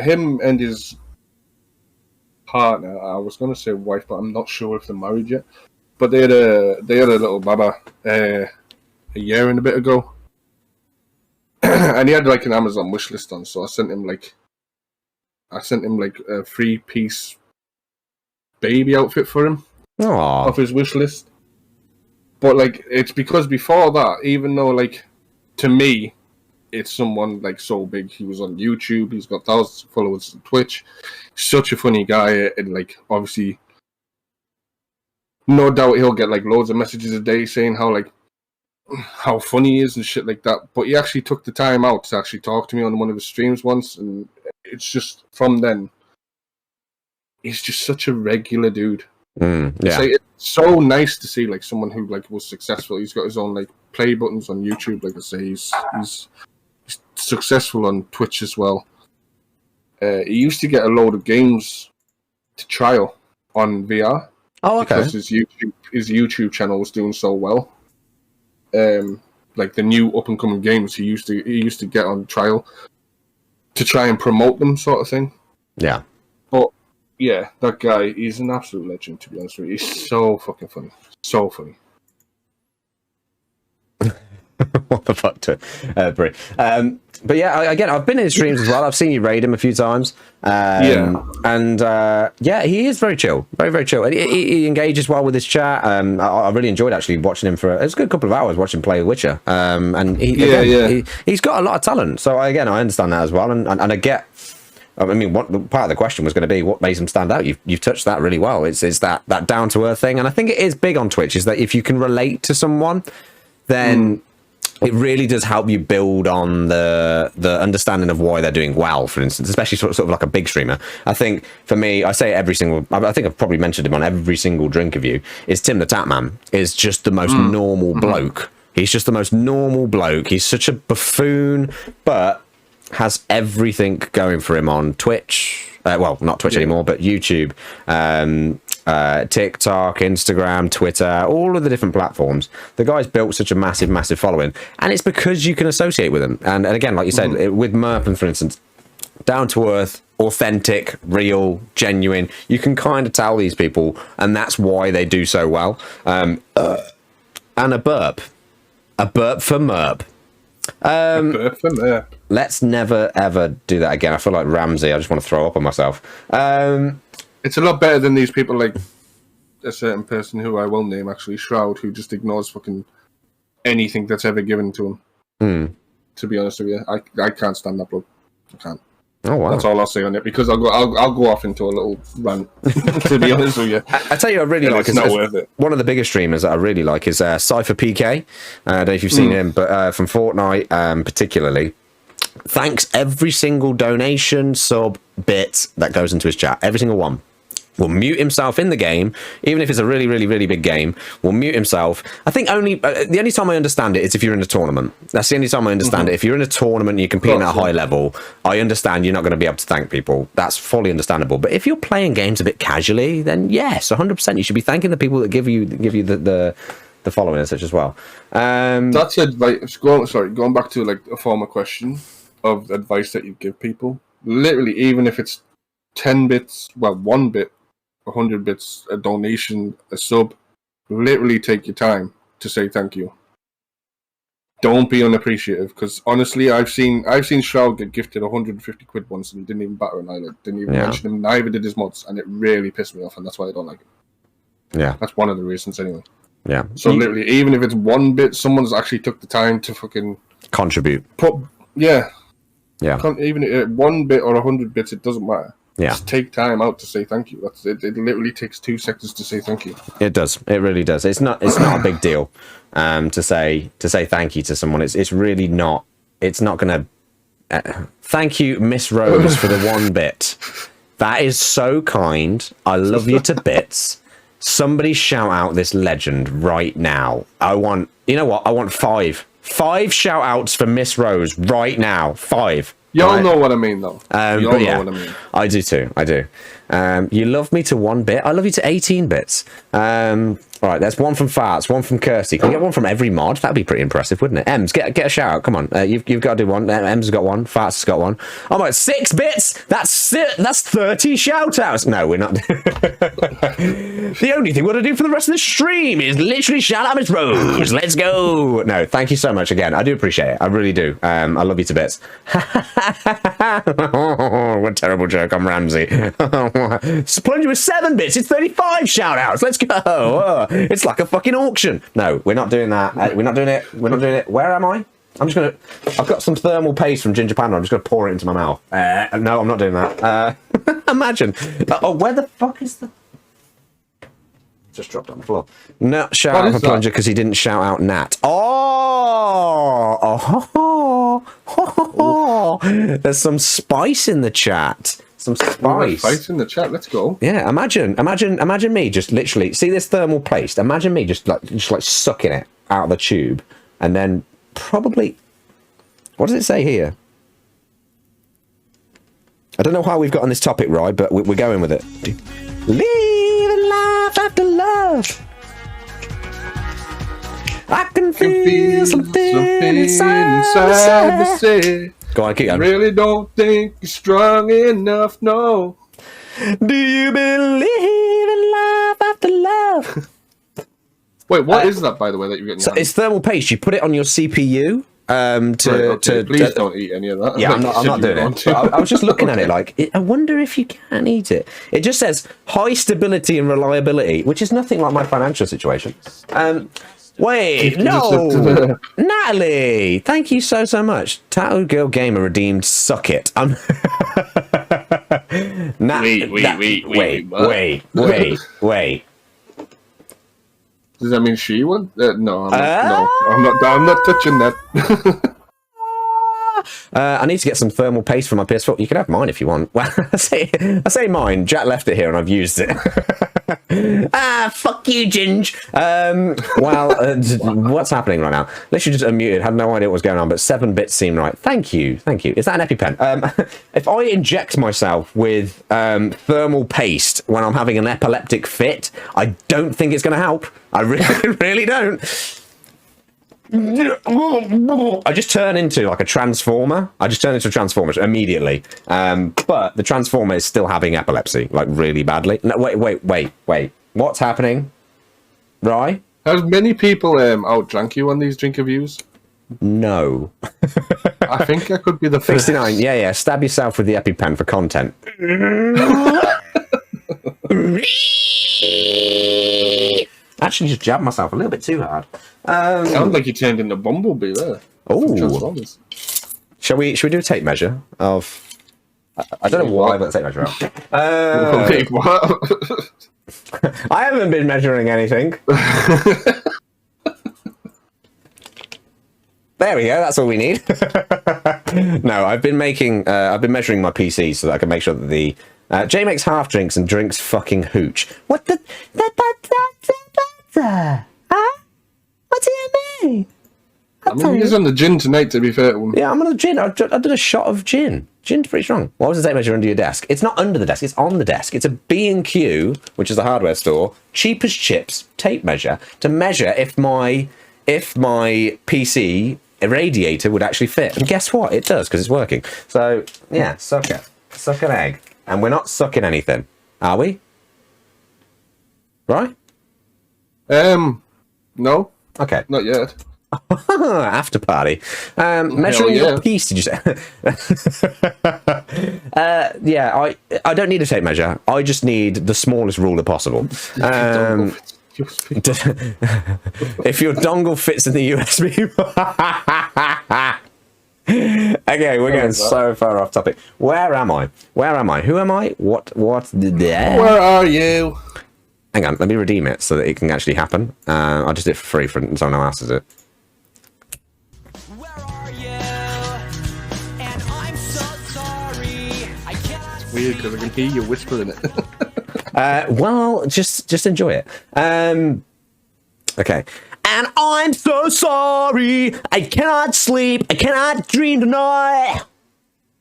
Him and his partner, I was going to say wife, but I'm not sure if they're married yet. But they had a little baba a year and a bit ago. And he had like an Amazon wish list on, so I sent him like a 3-piece baby outfit for him. Aww. Off his wish list. But like, it's because before that, even though like, to me, it's someone like so big. He was on YouTube. He's got thousands of followers on Twitch. Such a funny guy, and like obviously no doubt he'll get like loads of messages a day saying how funny he is and shit like that. But he actually took the time out to actually talk to me on one of his streams once, and it's just from then, he's just such a regular dude. Yeah. It's so nice to see like someone who like was successful. He's got his own like play buttons on YouTube. Like I say, he's successful on Twitch as well. He used to get a load of games to trial on VR. Oh, okay. Because his YouTube channel was doing so well. Like the new up and coming games he used to get on trial to try and promote them, sort of thing. Yeah. But yeah, that guy, he's an absolute legend, to be honest with you. He's so fucking funny. So funny. What the fuck to Brie. But yeah, again, I've been in his streams as well. I've seen you raid him a few times. And yeah, he is very chill, very, very chill. He engages well with his chat. I really enjoyed actually watching him it's a good couple of hours watching him play Witcher. And he's got a lot of talent. So I understand that as well. And I get. I mean, part of the question was going to be what makes him stand out. You've touched that really well. It's that down to earth thing, and I think it is big on Twitch. Is that if you can relate to someone, then it really does help you build on the understanding of why they're doing well. For instance, especially sort of like a big streamer. I think for me, I say I think I've probably mentioned him on every single Drink-Erview. Is Tim the Tatman is just the most normal bloke. He's just the most normal bloke. He's such a buffoon, but has everything going for him on Twitch. Well, not Twitch anymore, but YouTube, TikTok, Instagram, Twitter, all of the different platforms. The guy's built such a massive, massive following, and it's because you can associate with him. And again, like you said, with Merpin, for instance, down to earth, authentic, real, genuine. You can kind of tell these people, and that's why they do so well. And a burp for Merp. Let's never ever do that again. I feel like Ramsey. I just want to throw up on myself. It's a lot better than these people like a certain person who I will name, actually, Shroud, who just ignores fucking anything that's ever given to him. To be honest with you, I can't stand that bloke. I can't. Oh wow! That's all I'll say on it, because I'll go off into a little rant. To be honest with you, I tell you, I really like. It's not worth it. One of the biggest streamers that I really like is Cypher PK. I don't know if you've seen him, but from Fortnite, particularly. Thanks every single donation, sub, bit that goes into his chat. Every single one. Will mute himself in the game, even if it's a really, really, really big game. Will mute himself. I think the only time I understand it is if you're in a tournament. That's the only time I understand it. If you're in a tournament and you're competing at a high level, I understand you're not going to be able to thank people. That's fully understandable. But if you're playing games a bit casually, then yes, 100%, you should be thanking the people that give you the following and such as well. That's advice. Going back to like a former question of advice that you give people. Literally, even if it's 10 bits, well, 1 bit. 100 bits, a donation, a sub, literally take your time to say thank you. Don't be unappreciative, because honestly, I've seen Shroud get gifted 150 quid once and he didn't even batter an eyelid, didn't even mention him, neither did his mods, and it really pissed me off, and that's why I don't like it. Yeah. That's one of the reasons anyway. Yeah. So literally, even if it's 1 bit, someone's actually took the time to fucking contribute. Yeah. Even 1 bit or 100 bits, it doesn't matter. Yeah. Just take time out to say thank you. That's it. It literally takes 2 seconds to say thank you. It does. It really does. It's not a big deal to say thank you to someone. It's really not. It's not going to. Thank you, Miss Rose, for the 1 bit. That is so kind. I love you to bits. Somebody shout out this legend right now. You know what? I want 5. 5 shout outs for Miss Rose right now. 5. Y'all know what I mean, though. Y'all know what I mean. I do too. I do. You love me to 1 bit. I love you to 18 bits. All right, there's 1 from Farts, 1 from Kirsty. Can we get 1 from every mod? That'd be pretty impressive, wouldn't it? Ems, get a shout out. Come on, you've got to do 1. Ems has got 1. Farts has got 1. Oh my, 6 bits. That's 30 shout outs. No, we're not. The only thing we're gonna do for the rest of the stream is literally shout out Miss Rose. Let's go. No, thank you so much again. I do appreciate it. I really do. I love you to bits. What a terrible joke. I'm Ramsey. Plunger with 7 bits. It's 35 shout outs. Let's go. It's like a fucking auction. No, we're not doing that. We're not doing it. We're not doing it. Where am I? I've got some thermal paste from Ginger Panda. I'm just going to pour it into my mouth. No, I'm not doing that. Imagine. Oh, where the fuck is the... just dropped on the floor. No, shout What out is for that? Plunger because he didn't shout out Nat. Oh, there's some spice in the chat. Some spice. Fight in the chat. Let's go. Yeah, imagine me just literally see this thermal paste. Imagine me just like sucking it out of the tube, and then probably, what does it say here? I don't know how we've got on this topic, right? But we're going with it. Living life after love. I can feel something inside the sea. Go on, keep going. Really don't think you're strong enough, no. Do you believe in life after love? Wait, what is that, by the way, that you're getting? So it's thermal paste. You put it on your CPU. Please don't eat any of that. Yeah, I'm not doing it. But I was just looking at it like, I wonder if you can eat it. It just says high stability and reliability, which is nothing like my financial situation. Wait, no, Natalie, thank you so much. Tattoo Girl Gamer redeemed. Suck it. Wait. Does that mean she won? No, I'm not touching that. I need to get some thermal paste for my PS4. You can have mine if you want. Well, I say mine. Jack left it here and I've used it. Fuck you, Ginge. What's happening right now? Literally just unmuted. Had no idea what was going on, but 7 bits seem right. Thank you. Is that an EpiPen? If I inject myself with thermal paste when I'm having an epileptic fit, I don't think it's going to help. I really don't. I just turn into like a transformer. Immediately. But the transformer is still having epilepsy, like really badly. No, wait. What's happening? Rye? Has many people outdrank you on these Drink-Erviews? No. I think I could be the first. 69, yeah. Stab yourself with the EpiPen for content. Actually, just jabbed myself a little bit too hard. Sounds like you turned into Bumblebee there. Oh. Shall we do a tape measure of? I don't know why, but tape measure out. Wait, what? I haven't been measuring anything. There we go. That's all we need. No, I've been measuring my PC so that I can make sure that the Jay makes half drinks and drinks fucking hooch. What the? Huh? What do you mean? I mean, he's on the gin tonight, to be fair to him. Yeah, I'm on the gin. I did a shot of gin. Gin's pretty strong. Why was the tape measure under your desk? It's not under the desk. It's on the desk. It's a B&Q, which is a hardware store, cheap as chips, tape measure to measure if my PC radiator would actually fit. And guess what? It does because it's working. So yeah, suck it. Suck an egg. And we're not sucking anything, are we? Right? No. Okay. Not yet. After party. Measuring your piece, did you say? Yeah, I don't need a tape measure. I just need the smallest ruler possible. If your dongle fits in the USB. Okay, we're going so far off topic. Where am I? Who am I? What? Where are you? Hang on, let me redeem it so that it can actually happen. I just did it for free for someone else does it. Where are you? And I'm so sorry. I cannot. It's weird because I can hear you whispering it. Well, just enjoy it. Okay. And I'm so sorry. I cannot sleep. I cannot dream tonight.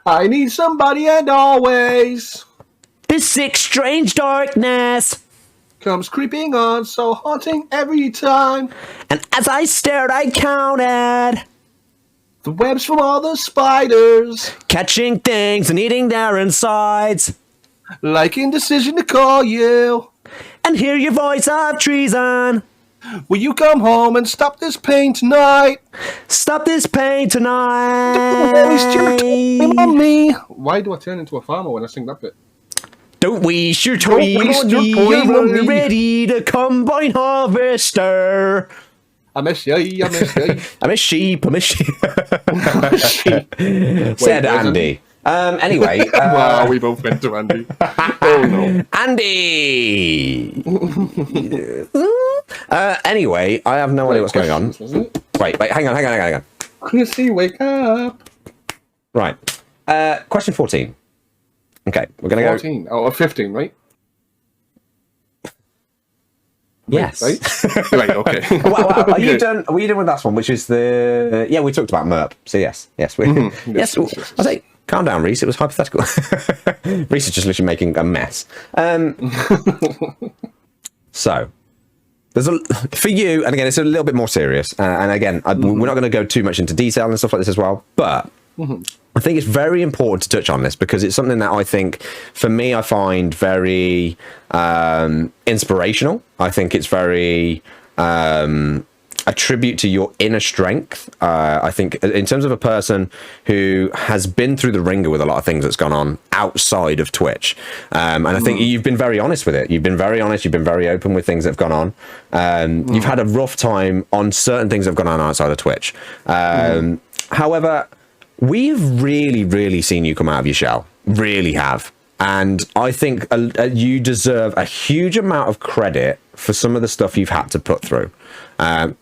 I need somebody and always This sick, strange darkness. comes creeping on, so haunting every time. And as I stared, I counted. The webs from all the spiders. Catching things and eating their insides. Like indecision to call you. And hear your voice of treason. Will you come home and stop this pain tonight? Stop this pain tonight. Don't waste your time on me. Why do I turn into a farmer when I sing that bit? Don't waste your Don't time waste on your me. time on You're me. ready to combine harvester. I miss you, I'm a sheep. Wait, Said where's Andy. Anyway, Wow, we both went to Andy. Oh no, Andy. Anyway, I have no idea what's going on. Wait, hang on. Chrissy, wake up. Right. Question 14. Okay, we're gonna 14 out of 15, right? Yes. Right, okay. Well, are you done? Are you done with that one? Which is the yeah, we talked about MERP. So yes, yes. Yes. I say, calm down, Reese. It was hypothetical. Reese is just literally making a mess. So there's for you, and again, it's a little bit more serious. And again, we're not going to go too much into detail and stuff like this as well, but. I think it's very important to touch on this because it's something that I think, for me, I find very inspirational. I think it's very a tribute to your inner strength. I think in terms of a person who has been through the ringer with a lot of things that's gone on outside of Twitch. And I think you've been very honest with it. You've been very honest. You've been very open with things that have gone on. You've had a rough time on certain things that have gone on outside of Twitch. However, we've really seen you come out of your shell. Really have. And I think you deserve a huge amount of credit for some of the stuff you've had to put through. Some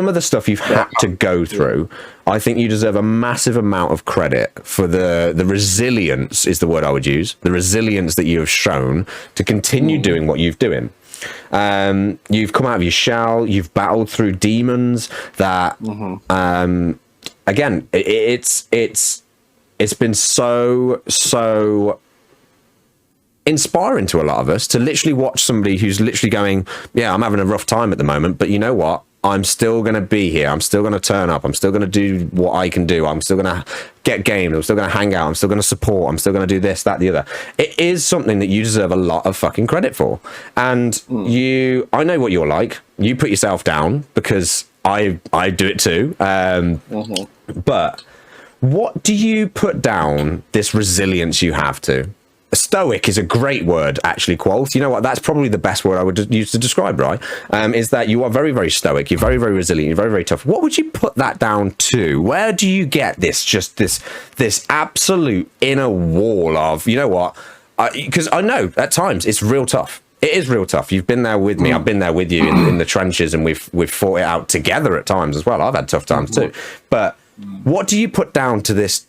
of the stuff you've had to go through. I think you deserve a massive amount of credit for the resilience is the word I would use. The resilience that you have shown to continue doing what you've doing. You've come out of your shell. You've battled through demons that... Again, it's been so inspiring to a lot of us to literally watch somebody who's literally going, yeah, I'm having a rough time at the moment, but you know what? I'm still going to be here. I'm still going to turn up. I'm still going to do what I can do. I'm still going to get gamed. I'm still going to hang out. I'm still going to support. I'm still going to do this, that, the other. It is something that you deserve a lot of fucking credit for. And I know what you're like. You put yourself down because I do it too. But what do you put down this resilience you have to? Stoic is a great word, actually, Quoth. You know what? That's probably the best word I would use to describe, right? Is that you are very stoic. You're very resilient. You're very tough. What would you put that down to? Where do you get this absolute inner wall of, you know what? Because I know at times it's real tough. It is real tough. You've been there with me. I've been there with you in the trenches, and we've fought it out together at times as well. I've had tough times too. But what do you put down to this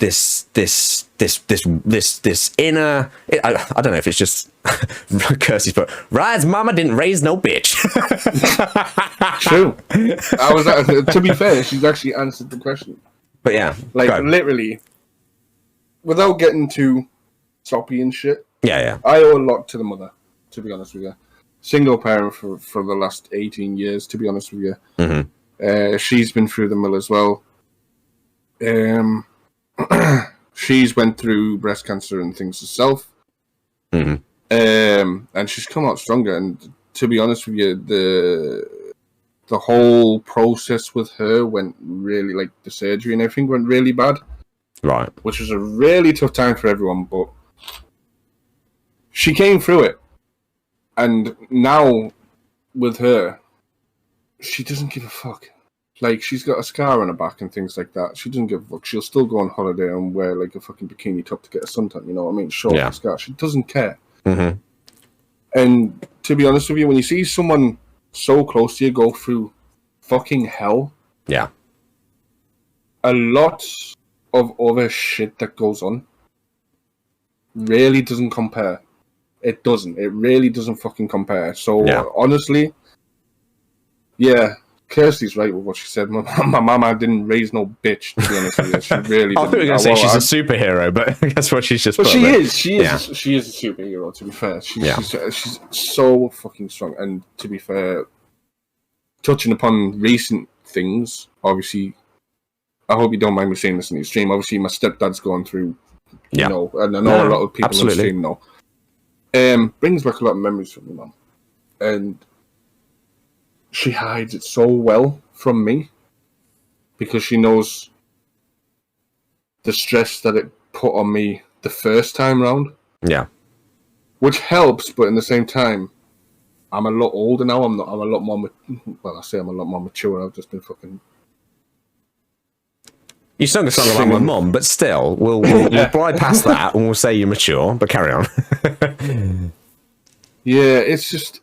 inner? I don't know if it's just curses, but Ryan's mama didn't raise no bitch. True. To be fair, she's actually answered the question. But yeah, literally, without getting too soppy and shit. Yeah. I owe a lot to the mother. To be honest with you, single parent for the last 18 years. To be honest with you, she's been through the mill as well. She's went through breast cancer and things herself, and she's come out stronger. And to be honest with you, the whole process with her went really, like the surgery and everything went really bad, right? Which was a really tough time for everyone, but she came through it. And now, with her, she doesn't give a fuck. Like, she's got a scar on her back and things like that. She doesn't give a fuck. She'll still go on holiday and wear, like, a fucking bikini top to get a suntan, you know what I mean? Show the scar. She doesn't care. And to be honest with you, when you see someone so close to you go through fucking hell, a lot of other shit that goes on really doesn't compare. It doesn't. It really doesn't fucking compare. So, honestly, Kirsty's right with what she said. My mama didn't raise no bitch, to be honest with you. She really didn't. I thought you were going to say she's a superhero, but that's what she's just But put she there. is. She is a superhero, to be fair. She's so fucking strong. And to be fair, touching upon recent things, obviously, I hope you don't mind me saying this in the stream. Obviously, my stepdad's going through, you know, and I know a lot of people in the stream know. Brings back a lot of memories from my mum. And she hides it so well from me because she knows the stress that it put on me the first time round. Yeah. Which helps, but in the same time, I'm a lot older now. I'm a lot more... Well, I say I'm a lot more mature. I've just been fucking... You sung a song about my mum, but still, we'll bypass that and we'll say you're mature. But carry on. Yeah, it's just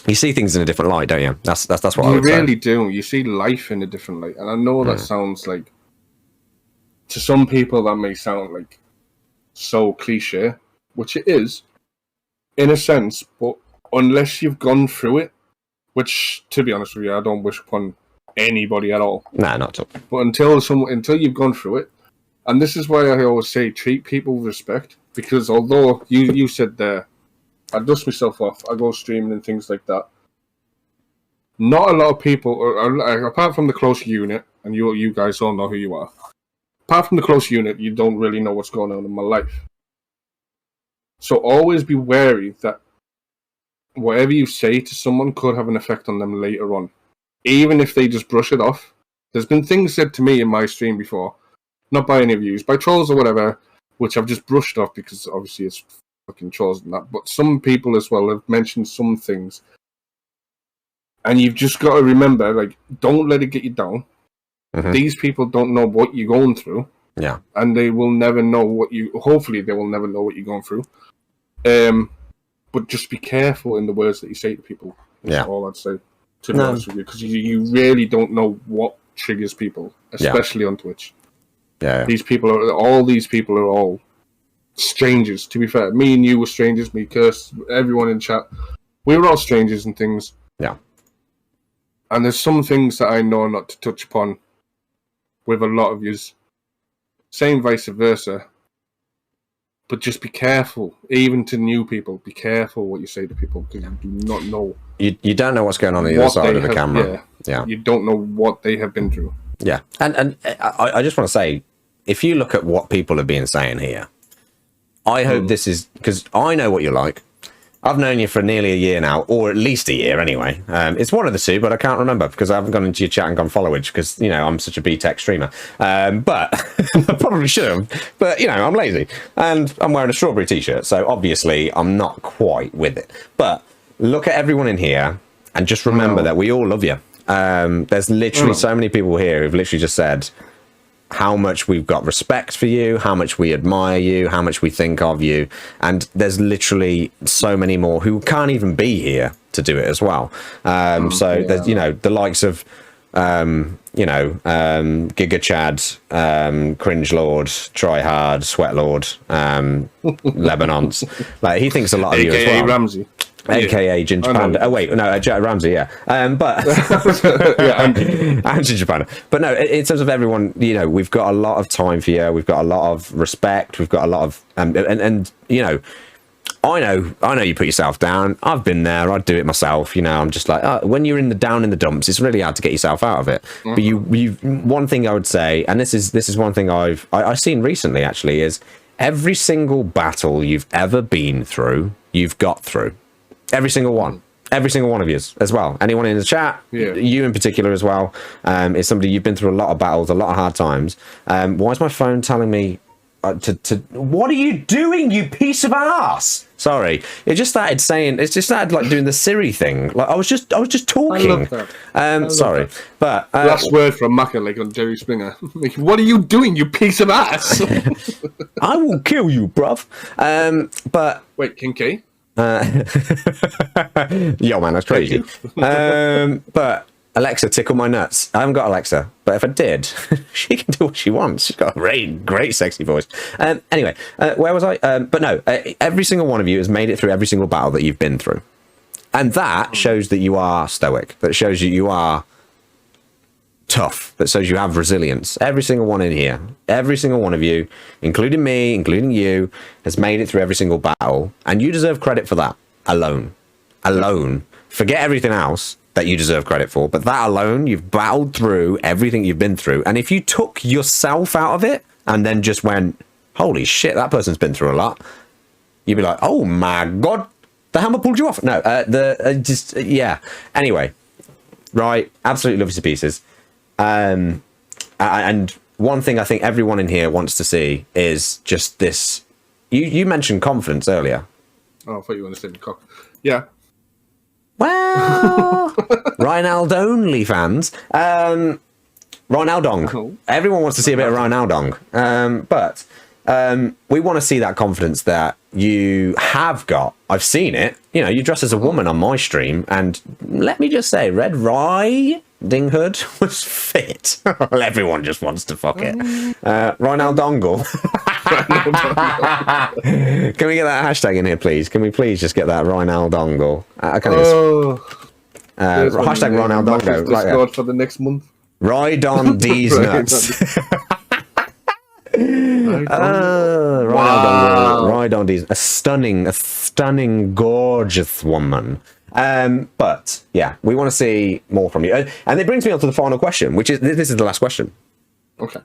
You see things in a different light, don't you? That's what I you would say. really do. You see life in a different light, and I know that sounds like to some people that may sound like so cliche, which it is in a sense. But unless you've gone through it, which to be honest with you, I don't wish upon anybody at all. Nah, not at all. But until you've gone through it, and this is why I always say treat people with respect. Because although you said there, I dust myself off, I go streaming and things like that. Not a lot of people, apart from the close unit, and you guys all know who you are. Apart from the close unit, you don't really know what's going on in my life. So always be wary that whatever you say to someone could have an effect on them later on. Even if they just brush it off. There's been things said to me in my stream before, not by any of you, by trolls or whatever, which I've just brushed off because obviously it's fucking trolls and that. But some people as well have mentioned some things. And you've just got to remember, like, don't let it get you down. Mm-hmm. These people don't know what you're going through. Yeah. And they will never know hopefully they will never know what you're going through. But just be careful in the words that you say to people. That's all I'd say, to be honest with you. Because you really don't know what triggers people, especially on Twitch. Yeah. All these people are all strangers, to be fair. Me and you were strangers, me, Curse, everyone in chat. We were all strangers and things. Yeah. And there's some things that I know not to touch upon with a lot of yous. Same vice versa. But just be careful, even to new people. Be careful what you say to people because you do not know. You don't know what's going on the other side of the camera. Yeah. You don't know what they have been through. Yeah. And I just want to say, if you look at what people have been saying here, I hope this is because I know what you're like. I've known you for nearly a year now, or at least a year anyway. It's one of the two, but I can't remember because I haven't gone into your chat and gone followage because, you know, I'm such a B-Tech streamer. But I probably should have. But, you know, I'm lazy. And I'm wearing a strawberry t-shirt, so obviously I'm not quite with it. But look at everyone in here and just remember that we all love you. There's literally so many people here who've literally just said how much we've got respect for you, how much we admire you, how much we think of you. And there's literally so many more who can't even be here to do it as well. So there's, you know, the likes of, Giga Chad, Cringe Lord, Tryhard, Sweat Lord, Lebanon's. Like, he thinks a lot of you as well. Ramsey. AKA Ginger Panda. Oh wait, no, Jack Ramsey, yeah. But and Ginger Panda. But no, in terms of everyone, you know, we've got a lot of time for you. We've got a lot of respect. We've got a lot of and you know, I know you put yourself down. I've been there. I'd do it myself. You know, I'm just like, when you're down in the dumps, it's really hard to get yourself out of it. But you one thing I would say, and this is one thing I've seen recently actually, is every single battle you've ever been through, you've got through. Every single one of you as well. Anyone in the chat, you in particular as well, is somebody you've been through a lot of battles, a lot of hard times. Why is my phone telling me what are you doing, you piece of ass? Sorry, it just started like doing the Siri thing. Like I was just talking. I love that. Sorry, but last word from Macca, like on Jerry Springer. Like, what are you doing, you piece of ass? I will kill you, bruv. But wait, Kincaid. Yo man, that's crazy. But Alexa, tickle my nuts. I haven't got Alexa, but if I did, she can do what she wants. She's got a great sexy voice. Anyway, where was I? But no, every single one of you has made it through every single battle that you've been through, and that shows that you are stoic. That shows you are tough. That shows you have resilience. Every single one in here, every single one of you, including me, including you, has made it through every single battle, and you deserve credit for that alone. Forget everything else that you deserve credit for, but that alone, you've battled through everything you've been through. And if you took yourself out of it and then just went, holy shit, that person's been through a lot, you'd be like, oh my god, the hammer pulled you off. No, anyway, right, absolutely love you to pieces. And one thing I think everyone in here wants to see is just this. You mentioned confidence earlier. Oh, I thought you were going to say the cock. Yeah. Well, Reinald only fans. Ronaldong. Oh. Everyone wants to see a bit of Ronaldong. But we want to see that confidence that you have got. I've seen it. You know, you dress as a woman on my stream, and let me just say, Red Riding Hood was fit. Well, everyone just wants to fuck it. Ronaldongle. Can we get that hashtag in here, please? Can we please just get that Ronaldongle? I can't hashtag Ronaldongo. Discord for the next month. Ride on these nuts. Ride on these. A stunning, gorgeous woman. But yeah, we want to see more from you. And it brings me on to the final question, which is this is the last question. Okay.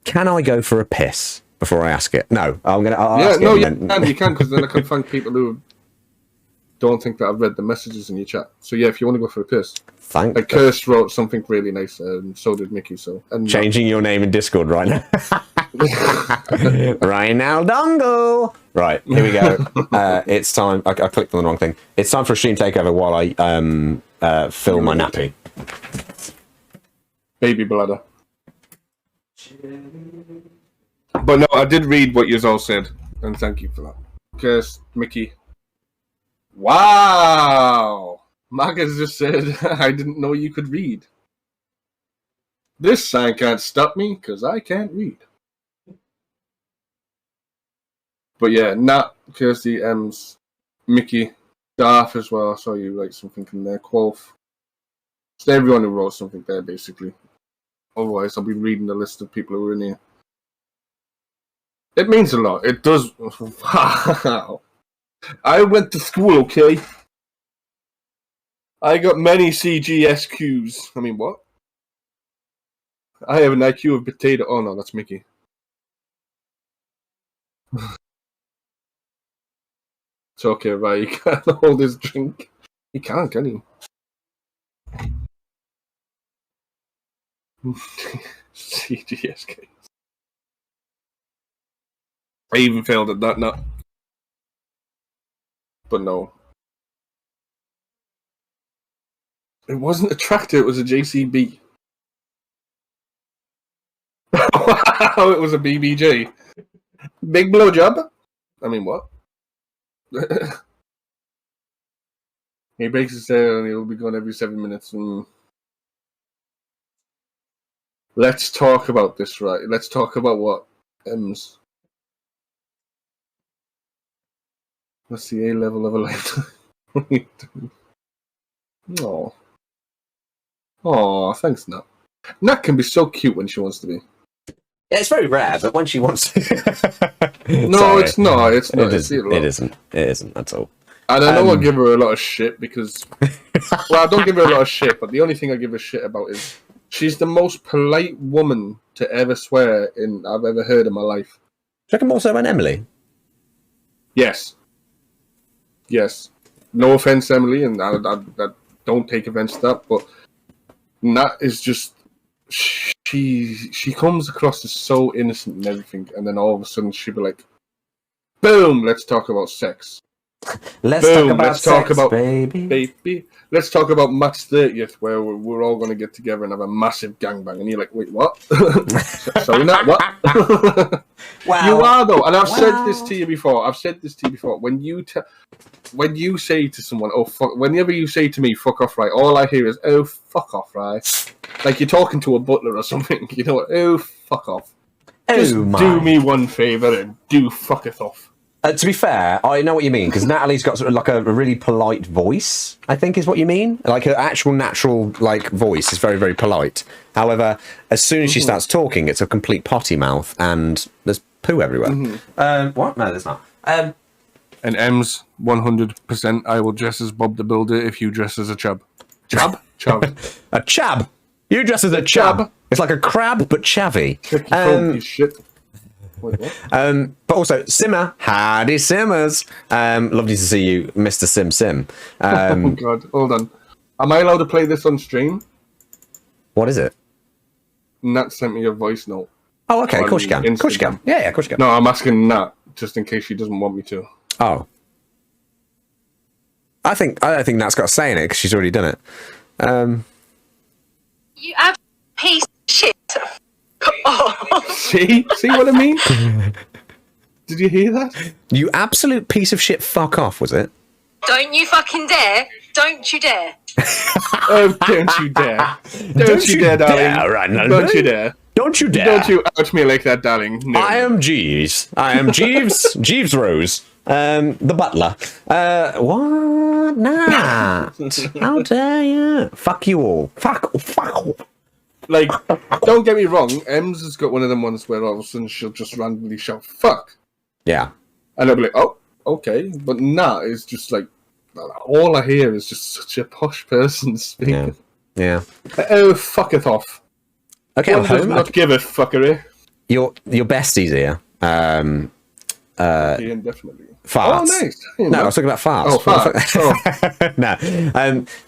Can I go for a piss before I ask it? No, I'm gonna. You can, because then I can thank people who don't think that I've read the messages in your chat. So yeah, if you want to go for a piss. Thank like Kirst wrote something really nice, and so did Mickey. So and changing your name in Discord right now. Ronaldongo. Right, here we go. It's time. I clicked on the wrong thing. It's time for a stream takeover while I fill my nappy. Baby bladder. But no, I did read what you all said, and thank you for that. Kirst, Mickey. Wow! Marcus just said, I didn't know you could read. This sign can't stop me, because I can't read. But yeah, Nat, Kirsty, Ems, Mickey, Darth as well. I saw you write something in there. Quolf. It's everyone who wrote something there, basically. Otherwise, I'll be reading the list of people who are in here. It means a lot. It does. Wow. I went to school, okay? I got many CGSQs. I mean, what? I have an IQ of potato. Oh, no, that's Mickey. It's okay, right? You can't hold his drink. He can't, can he? CGSK. I even failed at that, no. But no. It wasn't a tractor, it was a JCB. Wow, it was a BBJ. Big blowjob? I mean, what? He breaks his tail and he'll be gone every 7 minutes. Let's talk about this, right? Let's talk about what M's. What's the A level of a lifetime? Oh. Oh, thanks, Nat. Nat can be so cute when she wants to be. Yeah, it's very rare, but when she wants to. No, sorry. It's not. It's not. It isn't. It isn't. That's all. And I know I give her a lot of shit because. Well, I don't give her a lot of shit, but the only thing I give her shit about is she's the most polite woman to ever swear I've ever heard in my life. Do you reckon more so than Emily? Yes. Yes. No offense, Emily, and I don't take offense to that, but Nat is just. She comes across as so innocent and everything, and then all of a sudden she'll be like, "Boom! Let's talk about sex. Let's talk about baby. Let's talk about March 30th, where we're all going to get together and have a massive gangbang." And you're like, "Wait, what? Sorry, Nat, what?" Wow. You are though, and I've said this to you before. When you say to someone, "Oh fuck," whenever you say to me, "Fuck off," right? All I hear is, "Oh fuck off," right? Like you're talking to a butler or something. You know what? Oh fuck off. Just do me one favor and do fucketh off. To be fair, I know what you mean, because Natalie's got sort of like a really polite voice, I think is what you mean. Like her actual natural like voice is very, very polite. However, as soon as she starts talking, it's a complete potty mouth and there's poo everywhere. What? No, there's not. And M's 100%. I will dress as Bob the Builder if you dress as a chub. Chub? Chub. A chab. You dress as a chab. It's like a crab, but chavvy. Shit. Wait, but also, Simmer, howdy Simmers. Lovely to see you, Mr. Sim. Oh god, hold on. Am I allowed to play this on stream? What is it? Nat sent me a voice note. Oh, okay, of course you can. Of course you can. Yeah, of course you can. No, I'm asking Nat, just in case she doesn't want me to. Oh. I don't think Nat's got a say in it, because she's already done it. You have See what I mean? Did you hear that? You absolute piece of shit. Fuck off. Was it? Don't you fucking dare! Don't you dare! Oh, don't you dare! Don't you dare, darling! Ronald. Don't you dare! Don't you dare! Don't you out me like that, darling! No. I am Jeeves. I am Jeeves. Jeeves Rose. The butler. What? Nah. How dare you? Fuck you all. Fuck. Like, don't get me wrong. Ems has got one of them ones where all of a sudden she'll just randomly shout "fuck," Yeah. and I'll be like, "Oh, okay." But nah, it's just like all I hear is just such a posh person speaking. Yeah. Oh, fucketh off. Okay, One I'm does home. not give a fuckery. Your besties here. Ian, definitely. Farts. Oh, nice. No, I was talking about farts. Oh, farts. Oh. No.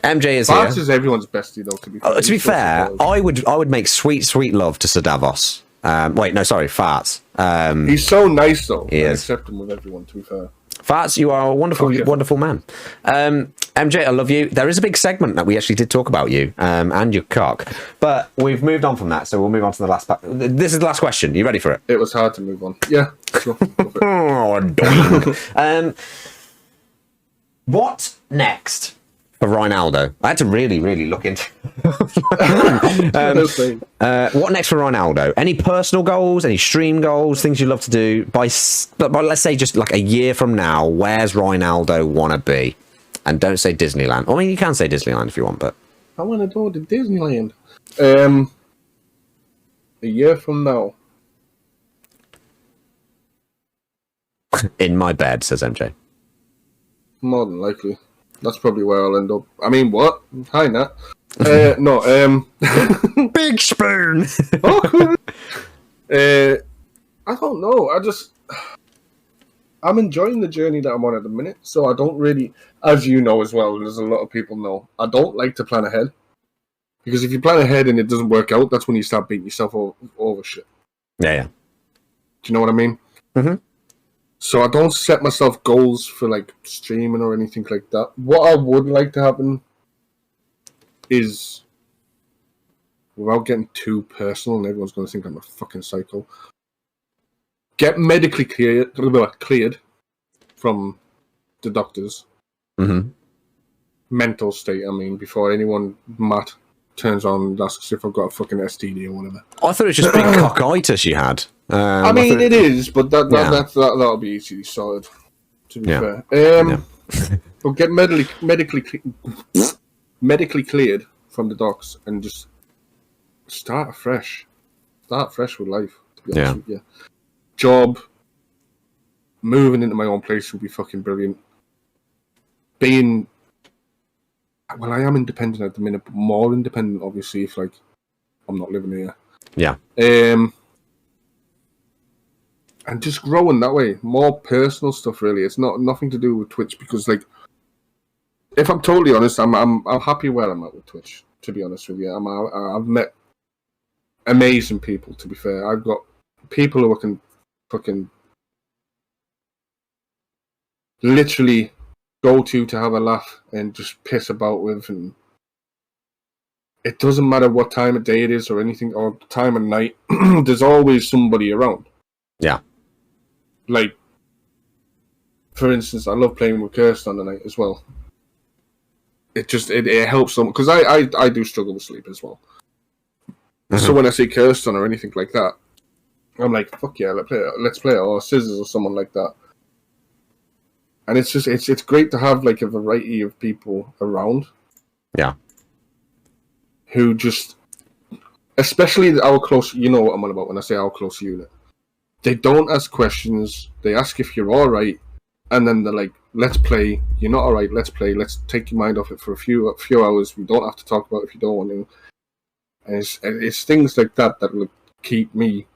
MJ is Farts here. is everyone's bestie, though. To be fair, To be fair, I would make sweet love to Sir Davos. Wait, no, sorry, Farts. He's so nice, though. He I is. accept him with everyone. To be fair. Farts, you are a wonderful, wonderful man. MJ, I love you. There is a big segment that we actually did talk about you and your cock, but we've moved on from that, so we'll move on to the last part. This is the last question. You ready for it? It was hard to move on. Yeah, sure. Go for it. Oh, doing. What next for Ronaldo? I had to really look into. What next for Ronaldo? Any personal goals? Any stream goals? Things you love to do? By let's say just like a year from now, where's Ronaldo wanna be? And don't say Disneyland. I mean, you can say Disneyland if you want, but I want to go to Disneyland. A year from now. in my bed, says MJ. More than likely. That's probably where I'll end up. I mean, what? Hi, Nat. No, Big spoon. awkward. I don't know. I'm enjoying the journey that I'm on at the minute, so I don't really, as you know as well, there's a lot of people know, I don't like to plan ahead. Because if you plan ahead and it doesn't work out, that's when you start beating yourself over shit. Yeah. Do you know what I mean? Mm-hmm. So I don't set myself goals for like streaming or anything like that. What I would like to happen is, without getting too personal, and everyone's going to think I'm a fucking psycho, get medically cleared from the doctors. Mm-hmm. Mental state, I mean, before anyone mad turns on and asks if I've got a fucking STD or whatever. I thought it was just big cockitis you had. I mean, it is, but that'll be easily sorted, to be fair. But get medically cleared from the docs and just start afresh. Start fresh with life, to be honest with you. Job, moving into my own place would be fucking brilliant. Well, I am independent at the minute, but more independent, obviously, if like I'm not living here. Yeah. And just growing that way, more personal stuff. Really, it's nothing to do with Twitch because, like, if I'm totally honest, I'm happy where I'm at with Twitch. To be honest with you, I've met amazing people. To be fair, I've got people who I can fucking literally go to have a laugh and just piss about with, and it doesn't matter what time of day it is or anything or time of night. There's always somebody around. Yeah. Like, for instance, I love playing with Kirsten on the night as well. It helps them because I do struggle with sleep as well. Mm-hmm. So when I see Kirsten or anything like that, I'm like, fuck yeah, let's play it, or Scissors or someone like that. And it's just it's great to have like a variety of people around. Yeah. Who just, especially our close, you know what I'm on about when I say our close unit. They don't ask questions. They ask if you're all right, and then they're like, "Let's play. You're not all right. Let's play. Let's take your mind off it for a few hours. We don't have to talk about it if you don't want to." And it's things like that that will keep me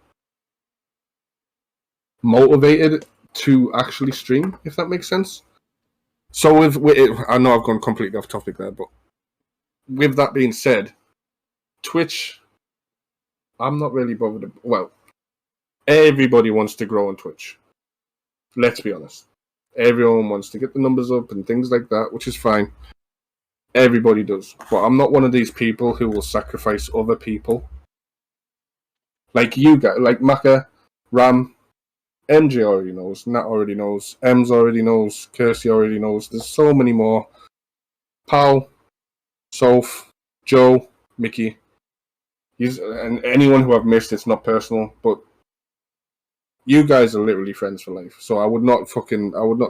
motivated to actually stream, if that makes sense. So with it, I know I've gone completely off topic there, but with that being said, Twitch, I'm not really bothered. Well, everybody wants to grow on Twitch. Let's be honest. Everyone wants to get the numbers up and things like that, which is fine. Everybody does. But I'm not one of these people who will sacrifice other people Like you guys, like Maka, Ram, MJ already knows, Nat already knows, Ems already knows, Kirsty already knows. There's so many more. Pal, Soph, Joe, Mickey. And anyone who I've missed, it's not personal, but you guys are literally friends for life. So I would not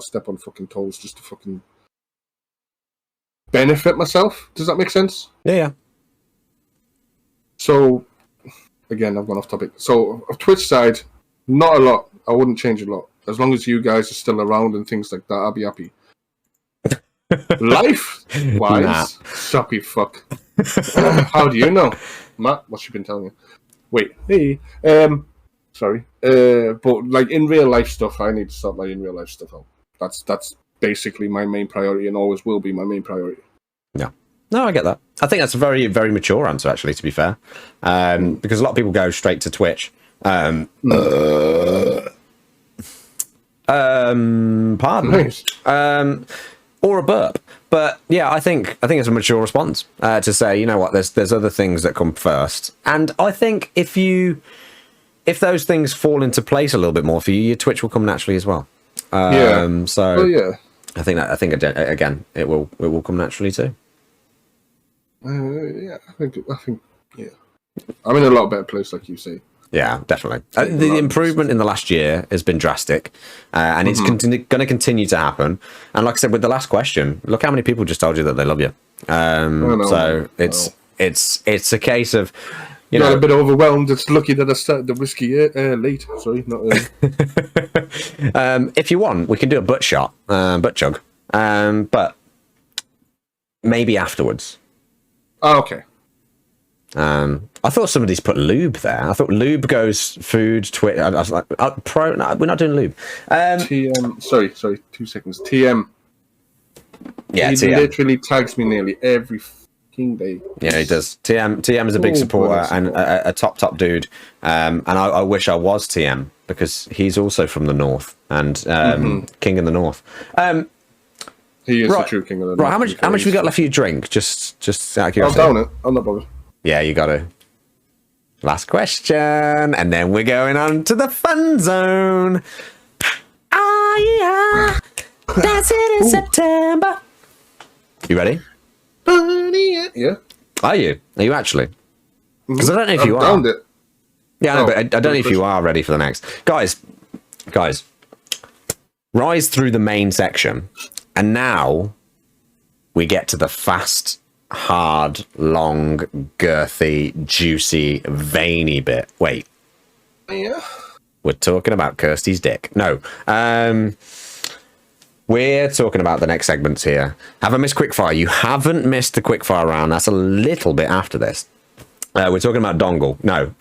step on fucking toes just to fucking benefit myself. Does that make sense? Yeah. So, again, I've gone off topic. So, Twitch side, not a lot. I wouldn't change a lot. As long as you guys are still around and things like that, I'll be happy. Life-wise, soppy fuck. How do you know? Matt, what's she been telling you? Wait, hey. Sorry. But, like, in real life stuff, I need to sort my in real life stuff out. That's basically my main priority and always will be my main priority. Yeah. No, I get that. I think that's a very, very mature answer, actually, to be fair. Because a lot of people go straight to Twitch. Pardon. Nice. Or a burp. But yeah, I think it's a mature response to say, you know what, there's other things that come first. And I think if those things fall into place a little bit more for you, your Twitch will come naturally as well. So yeah. I think again, it will come naturally too. Yeah, I think, yeah. I'm in a lot better place, like you say. Yeah, definitely. The improvement in the last year has been drastic, and it's going to continue to happen. And like I said, with the last question, look how many people just told you that they love you. It's a case of you know, a bit overwhelmed. It's lucky that I started the whiskey late. Sorry, not early. If you want, we can do a butt shot, butt chug, but maybe afterwards. Oh, okay. I thought somebody's put lube there. I thought lube goes food, Twitter. I was like, no, we're not doing lube. TM, sorry, 2 seconds. TM. Yeah, he TM. literally tags me nearly every fucking day. Yeah, he does. TM is a big supporter and a top dude. And I wish I was TM because he's also from the north and king in the north. He is the true king of the north. Right, how much we got left for you to drink? Just out of curiosity. I'll down it. I'm not bothered. Yeah, you got to. Last question, and then we're going on to the fun zone. Oh yeah, dancing in September. You ready? Yeah. Are you? Are you actually? Because I don't know if you are. Downed it. Yeah, no, but I don't know if you are ready for the next. Guys, rise through the main section, and now we get to the fast, hard, long, girthy, juicy, veiny bit. Wait. Yeah. We're talking about Kirsty's dick. No. We're talking about the next segments here. Have I missed quickfire? You haven't missed the quickfire round. That's a little bit after this. We're talking about dongle. No.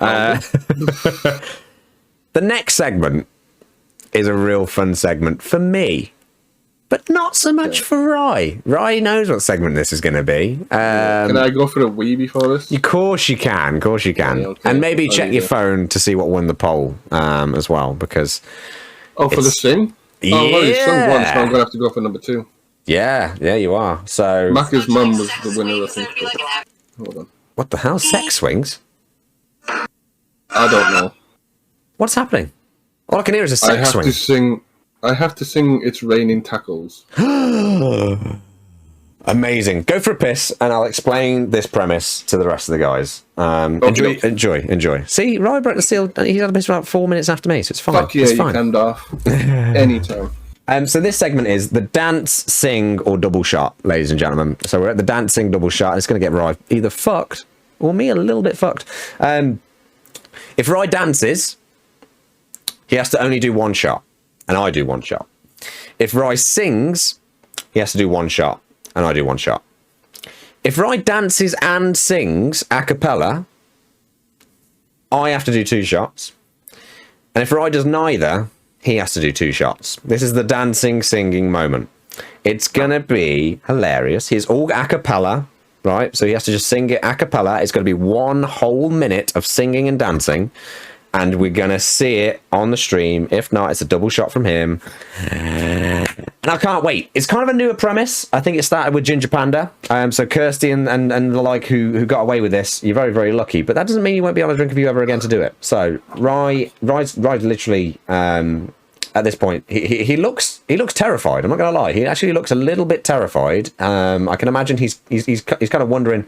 The next segment is a real fun segment for me. But not so much for Rye. Rye knows what segment this is going to be. Can I go for a wee before this? Of course you can. Of course you can. Okay. And maybe check your phone to see what won the poll as well, because... Oh, for the sing? Yeah. Oh, I've already sung once, so I'm going to have to go for number 2. Yeah, you are. So... Macca's mum was the winner, I think. Hold on. What the hell? Sex swings? I don't know. What's happening? All I can hear is a sex swing. I have to sing It's Raining Tacos. Amazing. Go for a piss and I'll explain this premise to the rest of the guys. Enjoy. See, Ryan broke the seal. He had a piss about 4 minutes after me, so it's fine. Fuck yeah, it's you fine. canned off. Anytime. So this segment is the dance, sing, or double shot, ladies and gentlemen. So we're at the dance, sing, double shot. And it's going to get Rye either fucked or me a little bit fucked. If Rye dances, he has to only do one shot. And I do one shot. If Rye sings, he has to do one shot, and I do one shot. If Rye dances and sings a cappella, I have to do 2 shots. And if Rye does neither, he has to do 2 shots. This is the dancing, singing moment. It's going to be hilarious. He's all a cappella, right? So he has to just sing it a cappella. It's going to be 1 whole minute of singing and dancing. And we're going to see it on the stream. If not, it's a double shot from him. And I can't wait. It's kind of a newer premise. I think it started with Ginger Panda. So Kirsty and the like who got away with this, you're very, very lucky. But that doesn't mean you won't be on a Drink-Erview ever again to do it. So Rye literally at this point, he looks terrified. I'm not gonna lie. He actually looks a little bit terrified. I can imagine he's kind of wondering,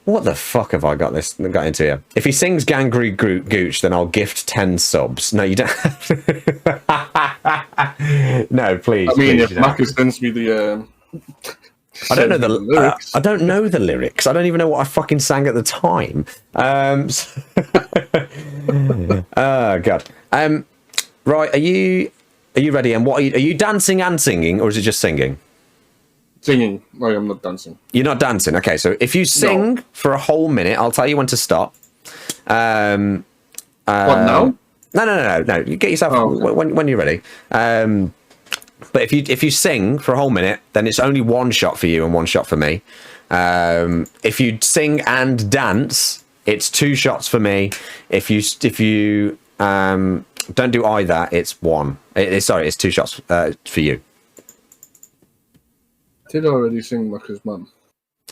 what the fuck have I got into here? If he sings Gangrene Gooch, then I'll gift 10 subs. No, you don't. No, please. I mean, please, if Marcus sends me the... I don't know the lyrics. I don't know the lyrics. I don't even know what I fucking sang at the time. Oh god. Right, are you ready? And what are you dancing and singing, or is it just singing? Singing. I am not dancing. You're not dancing. Okay, so if you sing for a whole minute, I'll tell you when to stop. What now? No. You get yourself when you're ready. But if you sing for a whole minute, then it's only one shot for you and one shot for me. If you sing and dance, it's 2 shots for me. If you don't do either, it's one. It's 2 shots for you. I did already sing Marcus' Mum.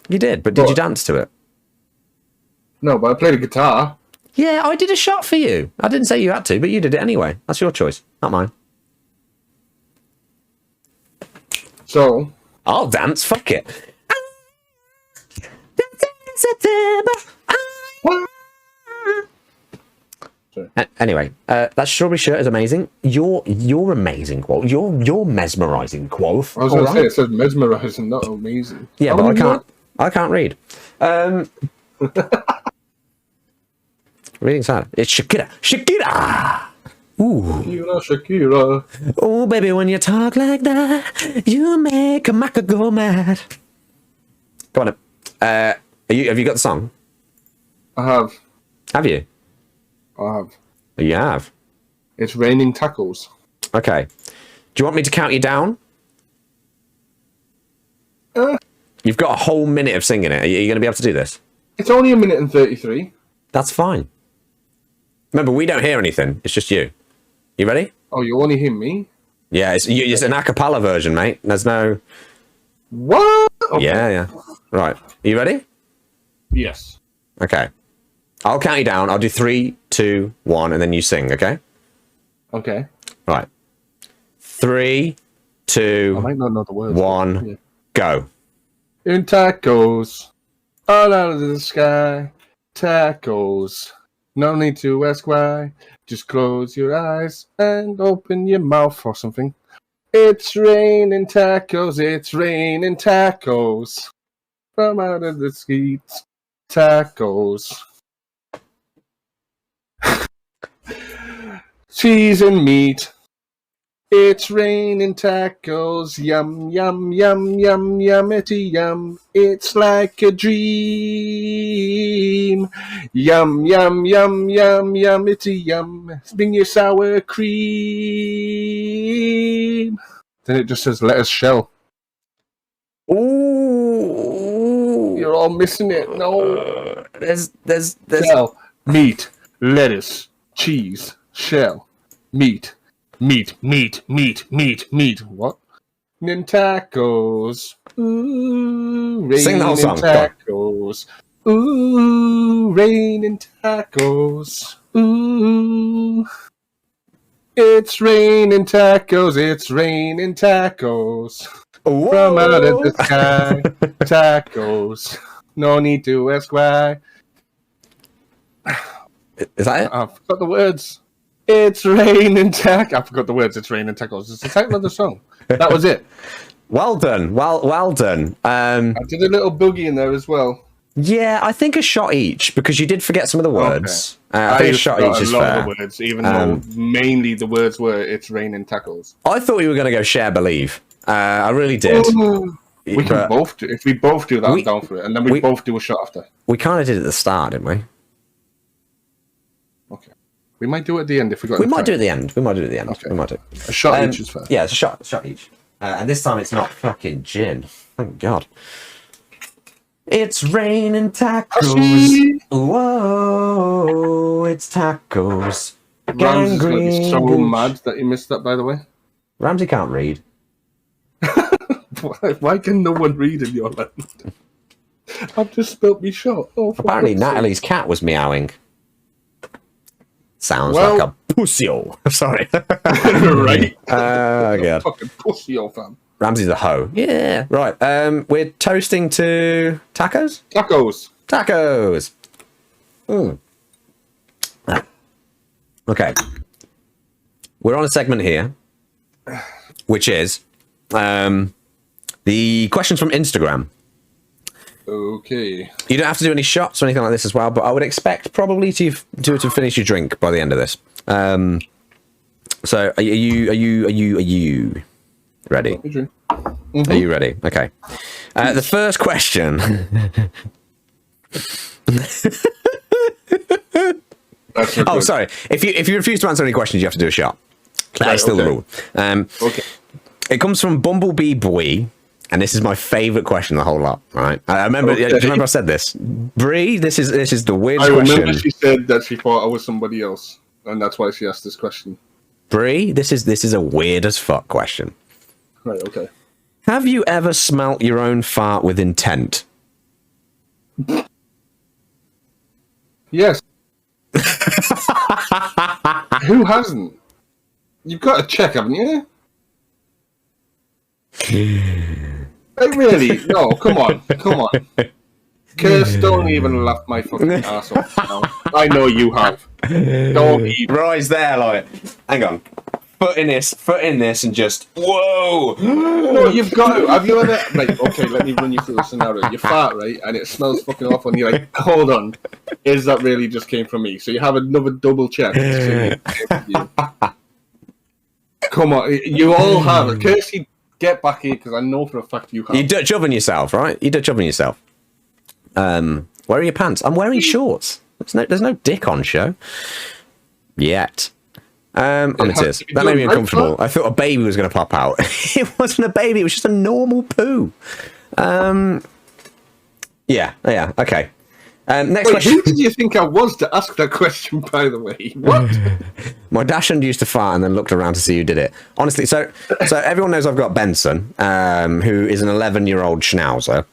You did, but did you dance to it? No, but I played a guitar. Yeah, I did a shot for you. I didn't say you had to, but you did it anyway. That's your choice, not mine. So... I'll dance, fuck it. Anyway, that strawberry shirt is amazing. You're amazing, Quoth. You're mesmerizing, Quoth. I was going to say, it says mesmerizing, not amazing. Yeah, but I can't read. Reading sad. It's Shakira. Ooh. Shakira. Oh, baby, when you talk like that, you make a maca go mad. Go on. Have you got the song? I have. Have you? I have. You have. It's raining tacos. Okay. Do you want me to count you down? You've got a whole minute of singing it. Are you going to be able to do this? It's only 1 minute and 33. That's fine. Remember, we don't hear anything. It's just you. You ready? Oh, you only hear me? Yeah, it's an a cappella version, mate. There's no... What? Okay. Yeah. Right. Are you ready? Yes. Okay. I'll count you down. I'll do 3, 2, 1, and then you sing, okay? Okay. Right. 3, 2, I might not know the words. 1, Yeah. go. In tacos, all out of the sky, tacos. No need to ask why. Just close your eyes and open your mouth or something. It's raining tacos, it's raining tacos. From out of the streets, tacos. Cheese and meat. It's raining tacos, yum, yum, yum, yum, yummity, yum. It's like a dream. Yum, yum, yum, yum, yummity, yum. Bring your sour cream. Then it just says lettuce shell. Ooh. You're all missing it. No. There's Shell, meat, lettuce, cheese, shell, meat. Meat. What? Tacos. Ooh, Sing the whole song. tacos. Ooh, raining tacos. Ooh. It's raining tacos. It's raining tacos. Whoa. From out of the sky. Tacos. No need to ask why. Is that it? I forgot the words. It's raining tacos. I forgot the words. It's raining tacos. It's the title of the song. That was it. Well done. Well done. I did a little boogie in there as well. Yeah, I think a shot each because you did forget some of the words. Okay. I think a shot each is fair. Of the words, even though mainly the words were "It's raining tacos." I thought you were going to go share believe. I really did. We can both do. If we both do that, I'm down for it. And then we both do a shot after. We kind of did it at the start, didn't we? Okay. We might do it at the end if we got. We might do it at the end. We might do it at the end. Okay. We might do. A shot each is fair. Yeah, it's a shot each. And this time it's not fucking gin. Thank God. It's raining tacos. Whoa, it's tacos. Ramsey's gonna be so Gangrene. mad that he missed that. By the way, Ramsey can't read. Why can no one read in your land? I've just spilt me shot. Oh, Apparently, Natalie's cat was meowing. Sounds Well- like a pussy-o. Sorry. right? God. Fucking pussy, old fam. Ramsey's a hoe. Yeah. Right. We're toasting to tacos? Tacos. Tacos. Okay. We're on a segment here, which is the questions from Instagram. Okay. You don't have to do any shots or anything like this as well, but I would expect probably to finish your drink by the end of this. So are you ready? Are you ready? Okay. The first question. Oh, sorry. If you refuse to answer any questions, you have to do a shot. That's still the rule. Okay. It comes from Bumblebee Boy, and this is my favourite question of the whole lot. Right? I remember. Okay. Do you remember I said this? Bree, this is the weirdest I remember question. she said that she thought I was somebody else, and that's why she asked this question. Bree, this is a weird as fuck question. Right. Okay. Have you ever smelt your own fart with intent? Yes. Who hasn't? You've got to check, haven't you? Like, really? No, come on. Curse, don't even laugh my fucking ass off now. I know you have. Don't even. Rise there, like, hang on. Foot in this, and just, whoa! No, you've got to. Have you ever... Right, okay, let me run you through the scenario. You fart, right, and it smells fucking awful, and you're like, hold on, is that really just came from me? So you have another double check. Come on, you all have it. Kirsty, get back here, because I know for a fact you have. You Dutch oven yourself, right? You Dutch oven yourself. Where are your pants? I'm wearing shorts. There's no dick on show. Yet. I'm in tears. That made me uncomfortable. I thought a baby was going to pop out. It wasn't a baby. It was just a normal poo. Yeah. Okay. Next question. Who did you think I was to ask that question, by the way? What? My dachshund used to fart and then looked around to see who did it. Honestly, so everyone knows I've got Benson, who is an 11-year-old schnauzer.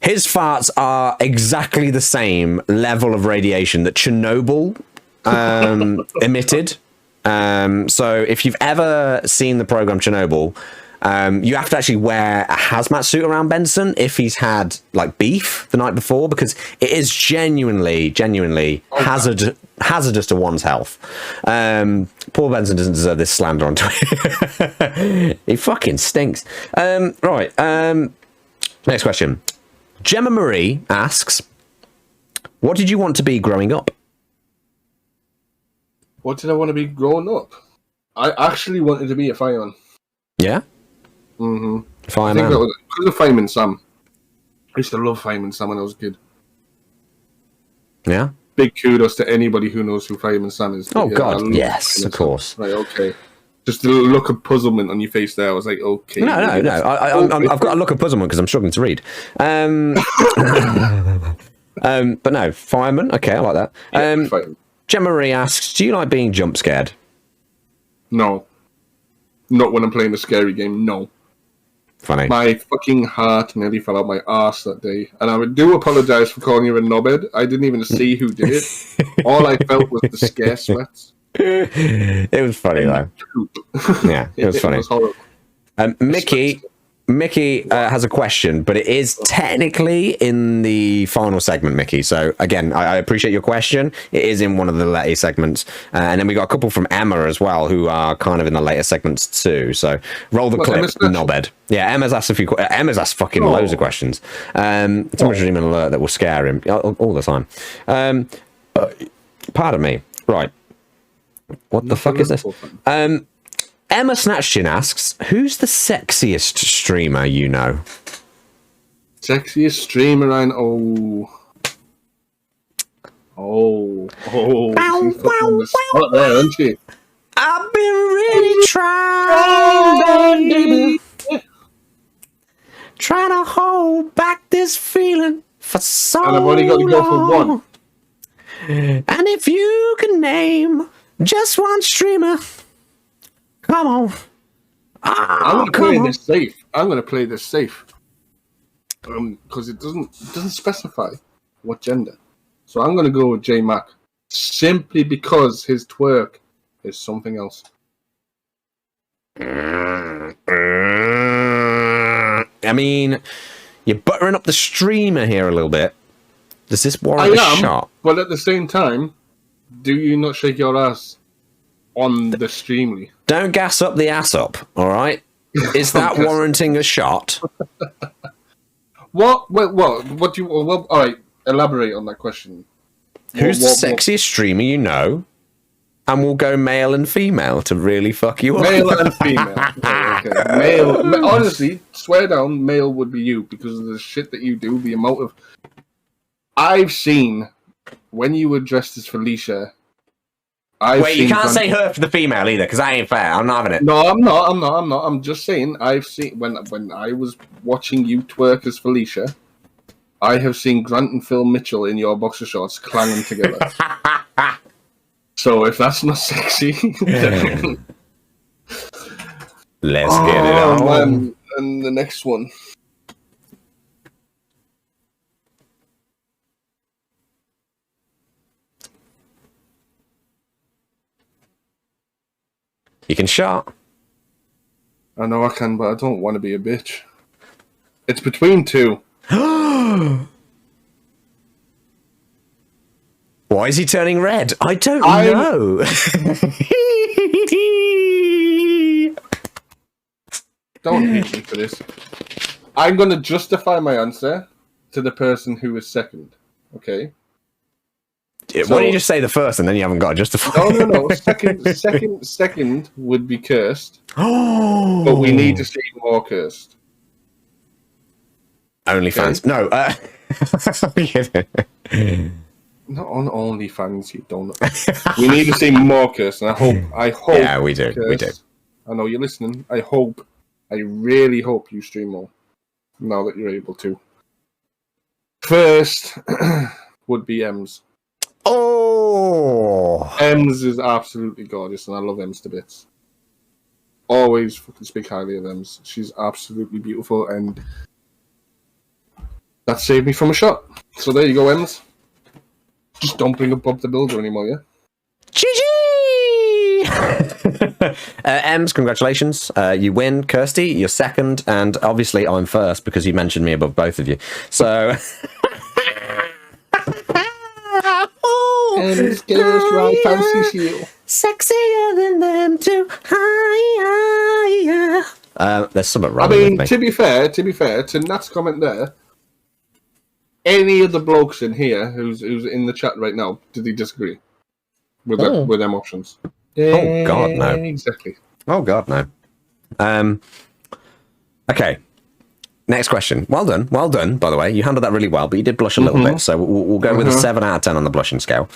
His farts are exactly the same level of radiation that Chernobyl emitted. So if you've ever seen the program Chernobyl, you have to actually wear a hazmat suit around Benson if he's had like beef the night before, because it is genuinely hazardous to one's health. Poor Benson doesn't deserve this slander on Twitter. He fucking stinks. Right. Next question. Gemma Marie asks, what did you want to be growing up? What did I want to be growing up? I actually wanted to be a fireman. Yeah? Mm-hmm. Fireman. I think that was because of Fireman Sam. I used to love Fireman Sam when I was a kid. Yeah? Big kudos to anybody who knows who Fireman Sam is. Oh, Yeah, God, yes, of course. Right, okay. Just the look of puzzlement on your face there, I was like, okay. No. I've got a look of puzzlement because I'm struggling to read. But no, fireman. Okay, I like that. Fireman. Gemma Marie asks, do you like being jump scared? No. Not when I'm playing a scary game, no. Funny. My fucking heart nearly fell out my arse that day. And I do apologise for calling you a knobhead. I didn't even see who did it. All I felt was the scare sweats. It was funny, though. Yeah, it was funny. It was horrible. Mickey has a question, but it is technically in the final segment, Mickey. So again, I appreciate your question. It is in one of the later segments, and then we got a couple from Emma as well, who are kind of in the later segments too. So roll the clip, knobhead. Yeah, Emma's asked Emma's asked fucking loads of questions. It's much dream alert that will scare him all the time. Pardon me. Right. What the fuck is this? Emma Snatchchin asks, who's the sexiest streamer you know? Sexiest streamer I know. Oh. She's fucking on the spot there, isn't she? I've been really trying, baby. Trying to hold back this feeling for so long. And I've only got to go for one. And if you can name just one streamer, come on. I'm going to play this safe. I'm going to play this safe. Because it doesn't specify what gender. So I'm going to go with J Mac. Simply because his twerk is something else. I mean, you're buttering up the streamer here a little bit. Does this warrant a shot? But at the same time, do you not shake your ass on the streamly? Don't gas up the ass up, all right? Is that warranting a shot? What do you... Well, all right, elaborate on that question. Who's the sexiest streamer you know? And we'll go male and female to really fuck you up. Male and female. Okay. Male, honestly, swear down, male would be you because of the shit that you do, the amount of... I've seen, when you were dressed as Felicia... Wait, you can't say her for the female either, because that ain't fair. I'm not having it. No, I'm not. I'm just saying, I've seen... When I was watching you twerk as Felicia, I have seen Grant and Phil Mitchell in your boxer shorts clanging together. So if that's not sexy, then... Let's get it on. Man. And the next one. You can shot. I know I can, but I don't want to be a bitch. It's between two. Why is he turning red? I don't know. Don't hate me for this. I'm going to justify my answer to the person who is second. Okay? Why don't you just say the first and then you haven't got to justify? No. Second would be cursed. But we need to see more cursed. OnlyFans. Okay. No. Not on OnlyFans, you don't. We need to see more cursed, and I hope. Yeah, we do. Curse, we do. I know you're listening. I really hope you stream more now that you're able to. First would be Ems. Oh, Ems is absolutely gorgeous, and I love Ems to bits. Always fucking speak highly of Ems. She's absolutely beautiful, and that saved me from a shot. So there you go, Ems. Just don't bring up Bob the Builder anymore, yeah? GG! Ems, congratulations. You win. Kirsty, you're second. And obviously I'm first because you mentioned me above both of you. So... Ems goes right fancy you. Sexier than them too. Higher. There's something wrong with me. To be fair, to Nat's comment there, any of the blokes in here who's in the chat right now, did he disagree with them options? Oh God, no. Exactly. Oh God, no. Okay. Next question. Well done. By the way, you handled that really well, but you did blush a little bit. So we'll go with a 7 out of 10 on the blushing scale.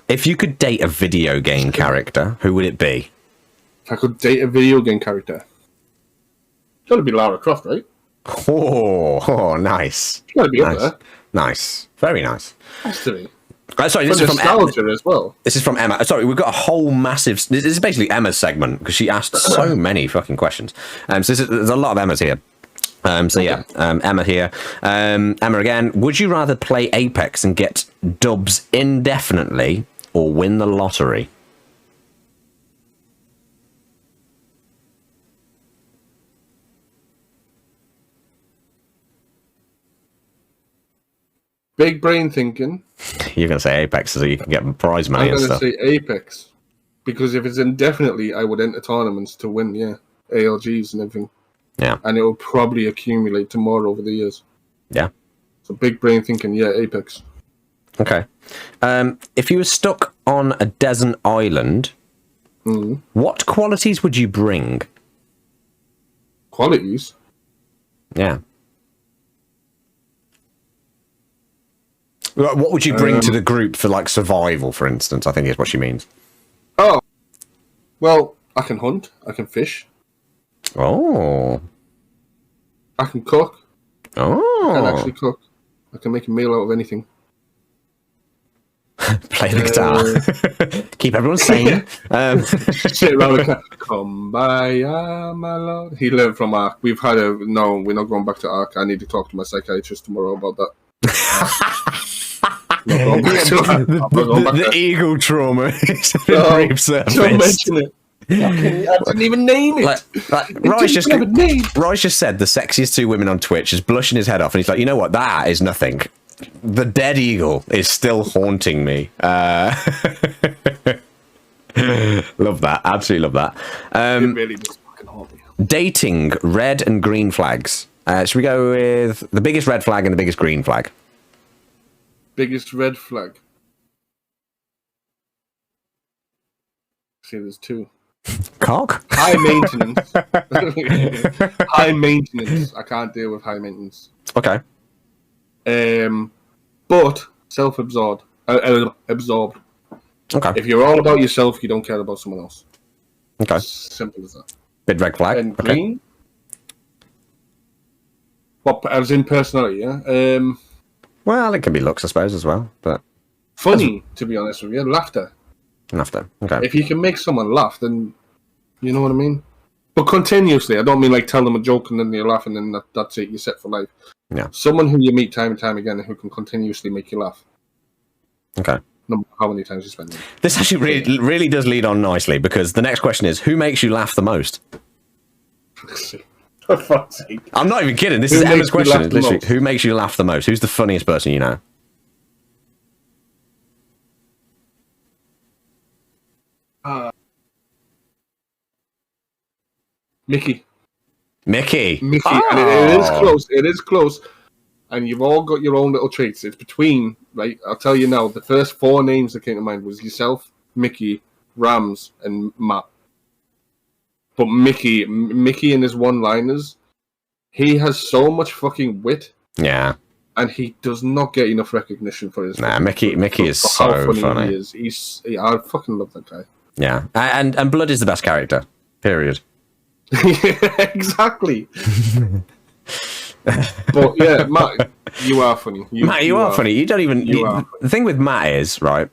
If you could date a video game character, who would it be? If I could date a video game character, it's got to be Lara Croft, right? Oh, nice. It's got to be up there. Nice. Very nice. Has to be. Sorry, this is from nostalgia as well. This is from Emma. Sorry, we've got a whole massive... This is basically Emma's segment because she asked so many fucking questions. So there's a lot of Emmas here. Emma here. Emma again. Would you rather play Apex and get dubs indefinitely or win the lottery? Big brain thinking. You're going to say Apex so you can get prize money and stuff. I'm going to say Apex. Because if it's indefinitely, I would enter tournaments to win, ALGs and everything. Yeah. And it will probably accumulate to more over the years. Yeah. So big brain thinking, Apex. Okay. If you were stuck on a desert island, what qualities would you bring? Qualities? Yeah. What would you bring to the group for, like, survival, for instance, I think is what she means. Oh. Well, I can hunt. I can fish. Oh. I can cook. Oh. I can actually cook. I can make a meal out of anything. Play the guitar. Keep everyone sane. Sit around the car. Come by, my lord. He learned from Ark. We've had a no. We're not going back to Ark. I need to talk to my psychiatrist tomorrow about that. The eagle trauma is Don't resurfaced. mention it. I didn't even name it. Rice just said the sexiest two women on Twitch is blushing his head off, and he's like, you know what? That is nothing. The dead eagle is still haunting me. Love that. Absolutely love that. It really does fucking haunt me. Dating red and green flags. Should we go with the biggest red flag and the biggest green flag? Biggest red flag. See, there's two. Cock? High maintenance. High maintenance. I can't deal with high maintenance. Okay. But self-absorbed. Absorbed. Okay. If you're all about yourself, you don't care about someone else. Okay. Simple as that. Big red flag. And Okay. green. What? As in personality, yeah. Well, it can be looks, I suppose, as well. But Funny, to be honest with you. Laughter. after. Okay. If you can make someone laugh, then you know what I mean. But continuously, I don't mean like tell them a joke and then you're laughing and that's it. You're set for life. Yeah. Someone who you meet time and time again and who can continuously make you laugh. Okay. No matter how many times you spend it. This actually really does lead on nicely, because the next question is, who makes you laugh the most? For fuck's sake. I'm not even kidding. This Who is Emma's makes you question. laugh the Literally, most? who makes you laugh the most? Who's the funniest person you know? Mickey. Mickey. And Oh. it is close. It is close. And you've all got your own little traits. It's between, right? I'll tell you now, the first four names that came to mind was yourself, Mickey, Rams, and Matt. But Mickey and his one-liners, he has so much fucking wit, Yeah. and he does not get enough recognition for his. Nah, Mickey is for how so funny. he is. I fucking love that guy. Yeah. And Blood is the best character. Period. Exactly. But yeah, Matt, you are funny. Matt, you are funny. You don't even. You are The thing with Matt is, right,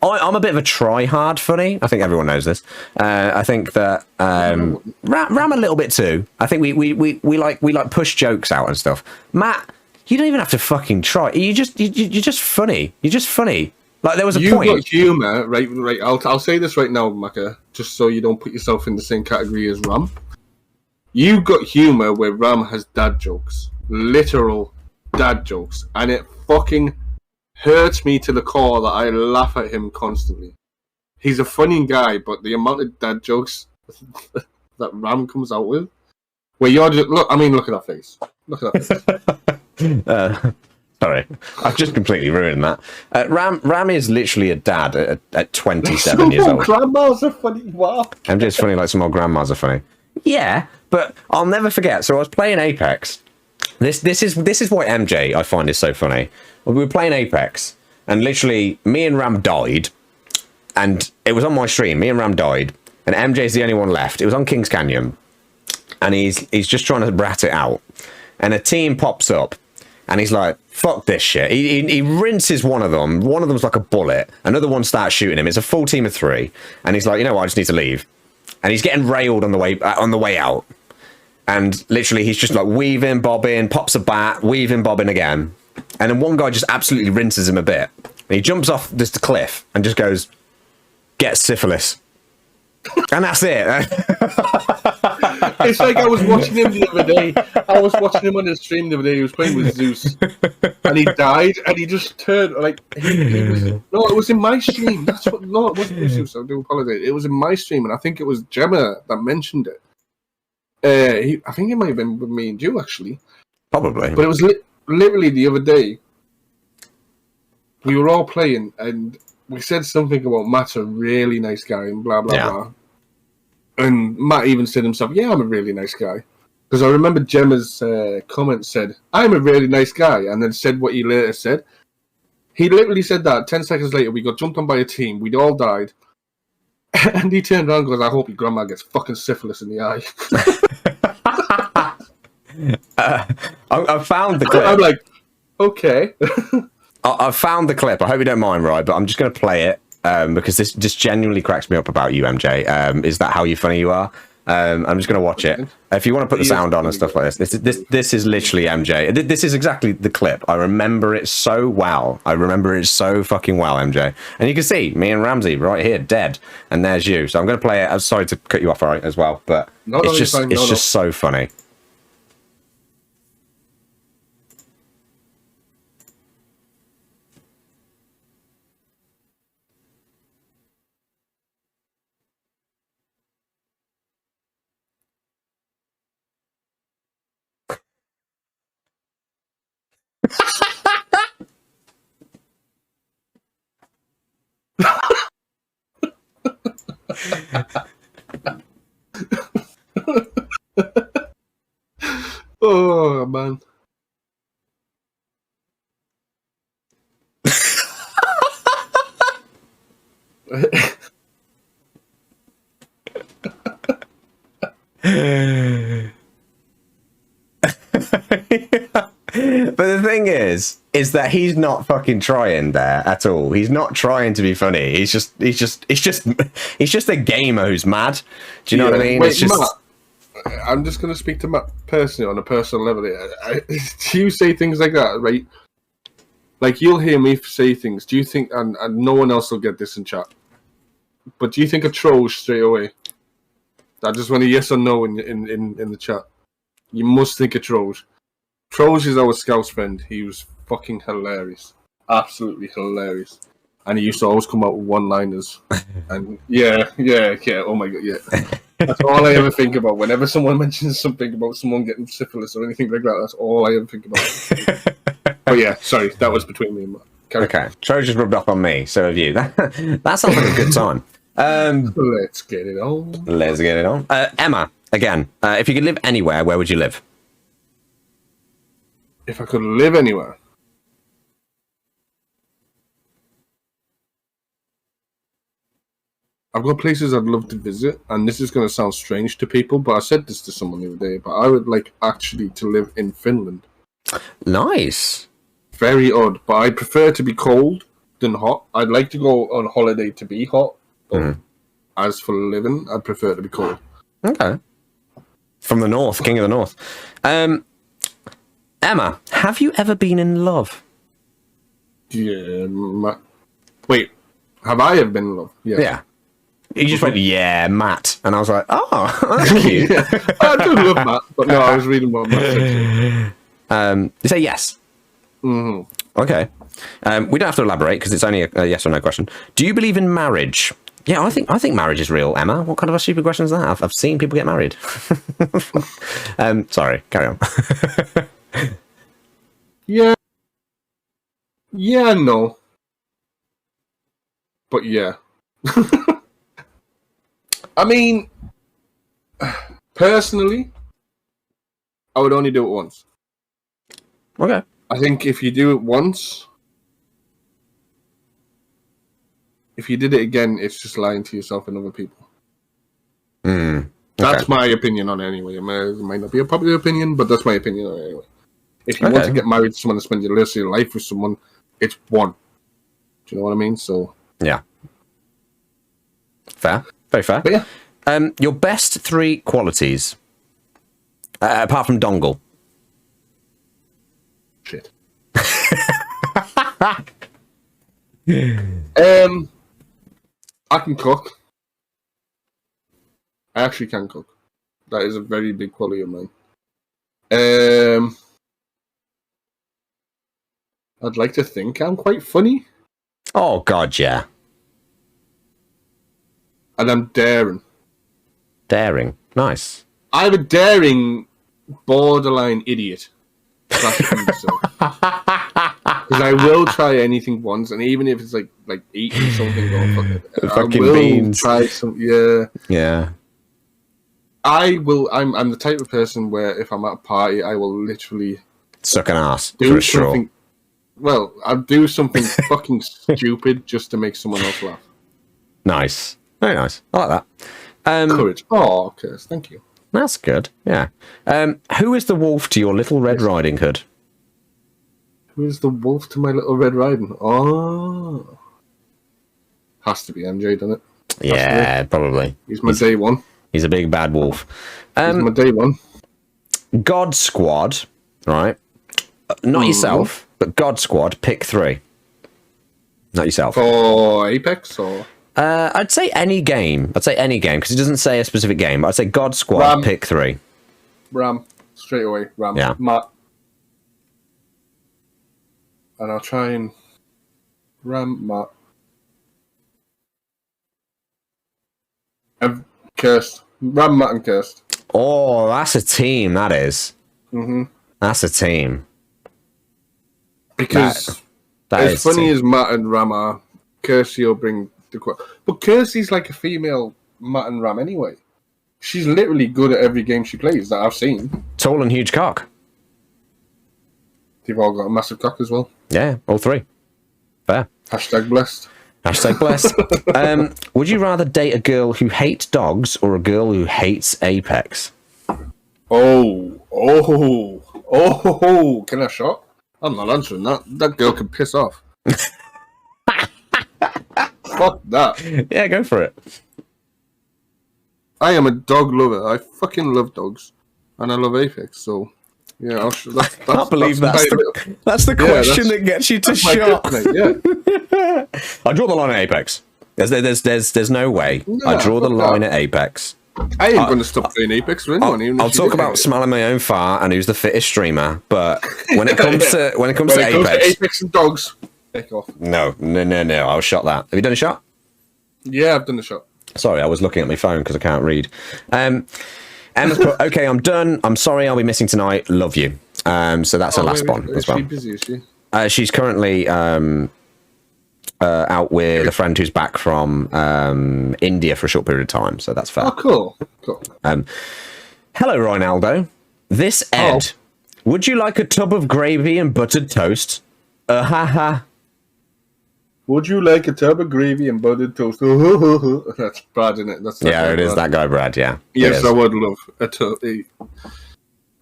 I'm a bit of a try-hard funny. I think everyone knows this. I think that Ram a little bit too. I think we like push jokes out and stuff. Matt, you don't even have to fucking try. You're just funny. You're just funny. Like there was a point. You've got humour, right? I'll say this right now, Maka, just so you don't put yourself in the same category as Ram. You've got humour where Ram has dad jokes, literal dad jokes, and it fucking hurts me to the core that I laugh at him constantly. He's a funny guy, but the amount of dad jokes that Ram comes out with, where you're just look at that face. Look at that face. Sorry, I've just completely ruined that. Ram is literally a dad at 27 years old. Grandmas are funny. Wow. MJ's funny like some old grandmas are funny. Yeah, but I'll never forget. So I was playing Apex. This is why MJ I find is so funny. We were playing Apex, and literally me and Ram died, and it was on my stream. Me and Ram died, and MJ's the only one left. It was on Kings Canyon, and he's just trying to rat it out, and a team pops up, and he's like, "Fuck this shit." He rinses one of them. One of them's like a bullet. Another one starts shooting him. It's a full team of 3, and he's like, "You know what? I just need to leave." And he's getting railed on the way out, and literally he's just like weaving, bobbing, pops a bat, weaving, bobbing again, and then one guy just absolutely rinses him a bit, and he jumps off this cliff and just goes, "Get syphilis," and that's it. It's like I was watching him the other day. I was watching him on his stream the other day. He was playing with Zeus, and he died, and he just turned like he was. No, it was in my stream. That's what. No, it wasn't with Zeus. I do apologize. It was in my stream, and I think it was Gemma that mentioned it. I think it might have been with me and you actually. Probably. But it was literally the other day. We were all playing, and we said something about Matt's a really nice guy, and blah blah blah. And Matt even said himself, "Yeah, I'm a really nice guy." Because I remember Gemma's comment said, "I'm a really nice guy," and then said what he later said. He literally said that. 10 seconds later, we got jumped on by a team. We'd all died. And he turned around and goes, "I hope your grandma gets fucking syphilis in the eye." I found the clip. I'm like, okay. I've found the clip. I hope you don't mind, right? But I'm just going to play it because this just genuinely cracks me up about you, MJ. Is that how funny you are? I'm just going to watch it. If you want to put the sound on and stuff like this is literally MJ. This is exactly the clip. I remember it so well. I remember it so fucking well, MJ. And you can see me and Ramsey right here, dead, and there's you. So I'm going to play it. I'm sorry to cut you off, all right, as well, but it's just so funny. Oh man. But the thing is that he's not fucking trying there at all. He's not trying to be funny. He's just a gamer who's mad. Do you know what I mean? Wait, it's just... Matt, I'm just going to speak to Matt personally on a personal level. Do you say things like that, right? Like, you'll hear me say things. Do you think, and no one else will get this in chat, but do you think of Troll straight away? I just want a yes or no in the chat. You must think of Trolls. Trolls is our Scouse friend. He was fucking hilarious. Absolutely hilarious. And he used to always come out with one-liners. And yeah. Oh my god, yeah. That's all I ever think about. Whenever someone mentions something about someone getting syphilis or anything like that, that's all I ever think about. But yeah, sorry, that was between me and Matt. Okay, Troll just rubbed off on me, so have you. That sounds like a good time. Let's get it on. Let's get it on. Emma, again, if you could live anywhere, where would you live? If I could live anywhere. I've got places I'd love to visit, and this is going to sound strange to people, but I said this to someone the other day, but I would like actually to live in Finland. Nice. Very odd, but I prefer to be cold than hot. I'd like to go on holiday to be hot, but as for living, I'd prefer to be cold. Okay. From the north, king of the north. Emma, have you ever been in love? Yeah, wait, have I ever been in love? Yeah. You just went, yeah, Matt. And I was like, oh, that's cute. I do love Matt, but no, I was reading what Matt said. You say yes. Mm-hmm. Okay. We don't have to elaborate because it's only a yes or no question. Do you believe in marriage? Yeah, I think marriage is real, Emma. What kind of a stupid question is that? I've seen people get married. Sorry, carry on. Yeah, no. But yeah. I mean, personally, I would only do it once. Okay. I think if you do it once, if you did it again, it's just lying to yourself and other people. Okay. That's my opinion on it anyway. It might not be a popular opinion, but that's my opinion on it anyway. If you want to get married to someone and spend your rest of your life with someone, it's one. Do you know what I mean? So yeah. Fair. Very fair. But yeah. Your best 3 qualities, apart from dongle. Shit. I can cook. I actually can cook. That is a very big quality of mine. I'd like to think I'm quite funny. Oh, God, yeah. And I'm daring. Daring. Nice. I'm a daring, borderline idiot. Because I will try anything once, and even if it's like eating something or fucking I will beans. Try some. Yeah. Yeah. I will. I'm the type of person where if I'm at a party, I will literally suck an ass do for a straw. Well, I'll do something fucking stupid just to make someone else laugh. Nice. Very nice. I like that. Courage. Oh, okay. Thank you. That's good. Yeah. Who is the wolf to your Little Red Riding Hood? Who's the wolf to my Little Red Riding? Oh. Has to be MJ, doesn't it? Yeah, probably. He's my day one. He's a big bad wolf. He's my day one. God Squad, right? Not yourself, but God Squad, pick 3. Not yourself. For Apex or? I'd say any game. Because it doesn't say a specific game. But I'd say God Squad, Ram. pick 3. Ram. Straight away, Ram. Yeah. Matt. And I'll try and Ram, Matt. Cursed. Ram, Matt, and Cursed. Oh, that's a team, that is. Mm-hmm. That's a team. Because that as is funny team. as Matt and Ram are, Kirsty will bring the quad. But Kirsty's like a female Matt and Ram anyway. She's literally good at every game she plays that I've seen. Tall and huge cock. They've all got a massive cock as well. Yeah, all 3. Fair. Hashtag blessed. Hashtag blessed. Would you rather date a girl who hates dogs or a girl who hates Apex? Oh. Can I shot? I'm not answering that. That girl can piss off. Fuck that. Yeah, go for it. I am a dog lover. I fucking love dogs. And I love Apex, so... Yeah, I can't believe that's the question that gets you to shot. Yeah. I draw the line at Apex. There's no way. I draw the line at Apex. I ain't going to stop playing Apex for anyone. I'll talk about smelling my own fart and who's the fittest streamer, but when it comes to Apex and dogs, take off. No. I'll shot that. Have you done a shot? Yeah, I've done a shot. Sorry, I was looking at my phone because I can't read. Emma's put, okay, I'm done. I'm sorry, I'll be missing tonight. Love you. So that's her last one as well. Is she busy? Is she? She's currently out with a friend who's back from India for a short period of time, so that's fair. Oh, cool. Hello, Ronaldo. This Ed. Would you like a tub of gravy and buttered toast? Ha. Would you like a tub of gravy and buttered toast? That's Brad, isn't it? That's it is that guy, Brad. Yeah. Yes, I would love a tub.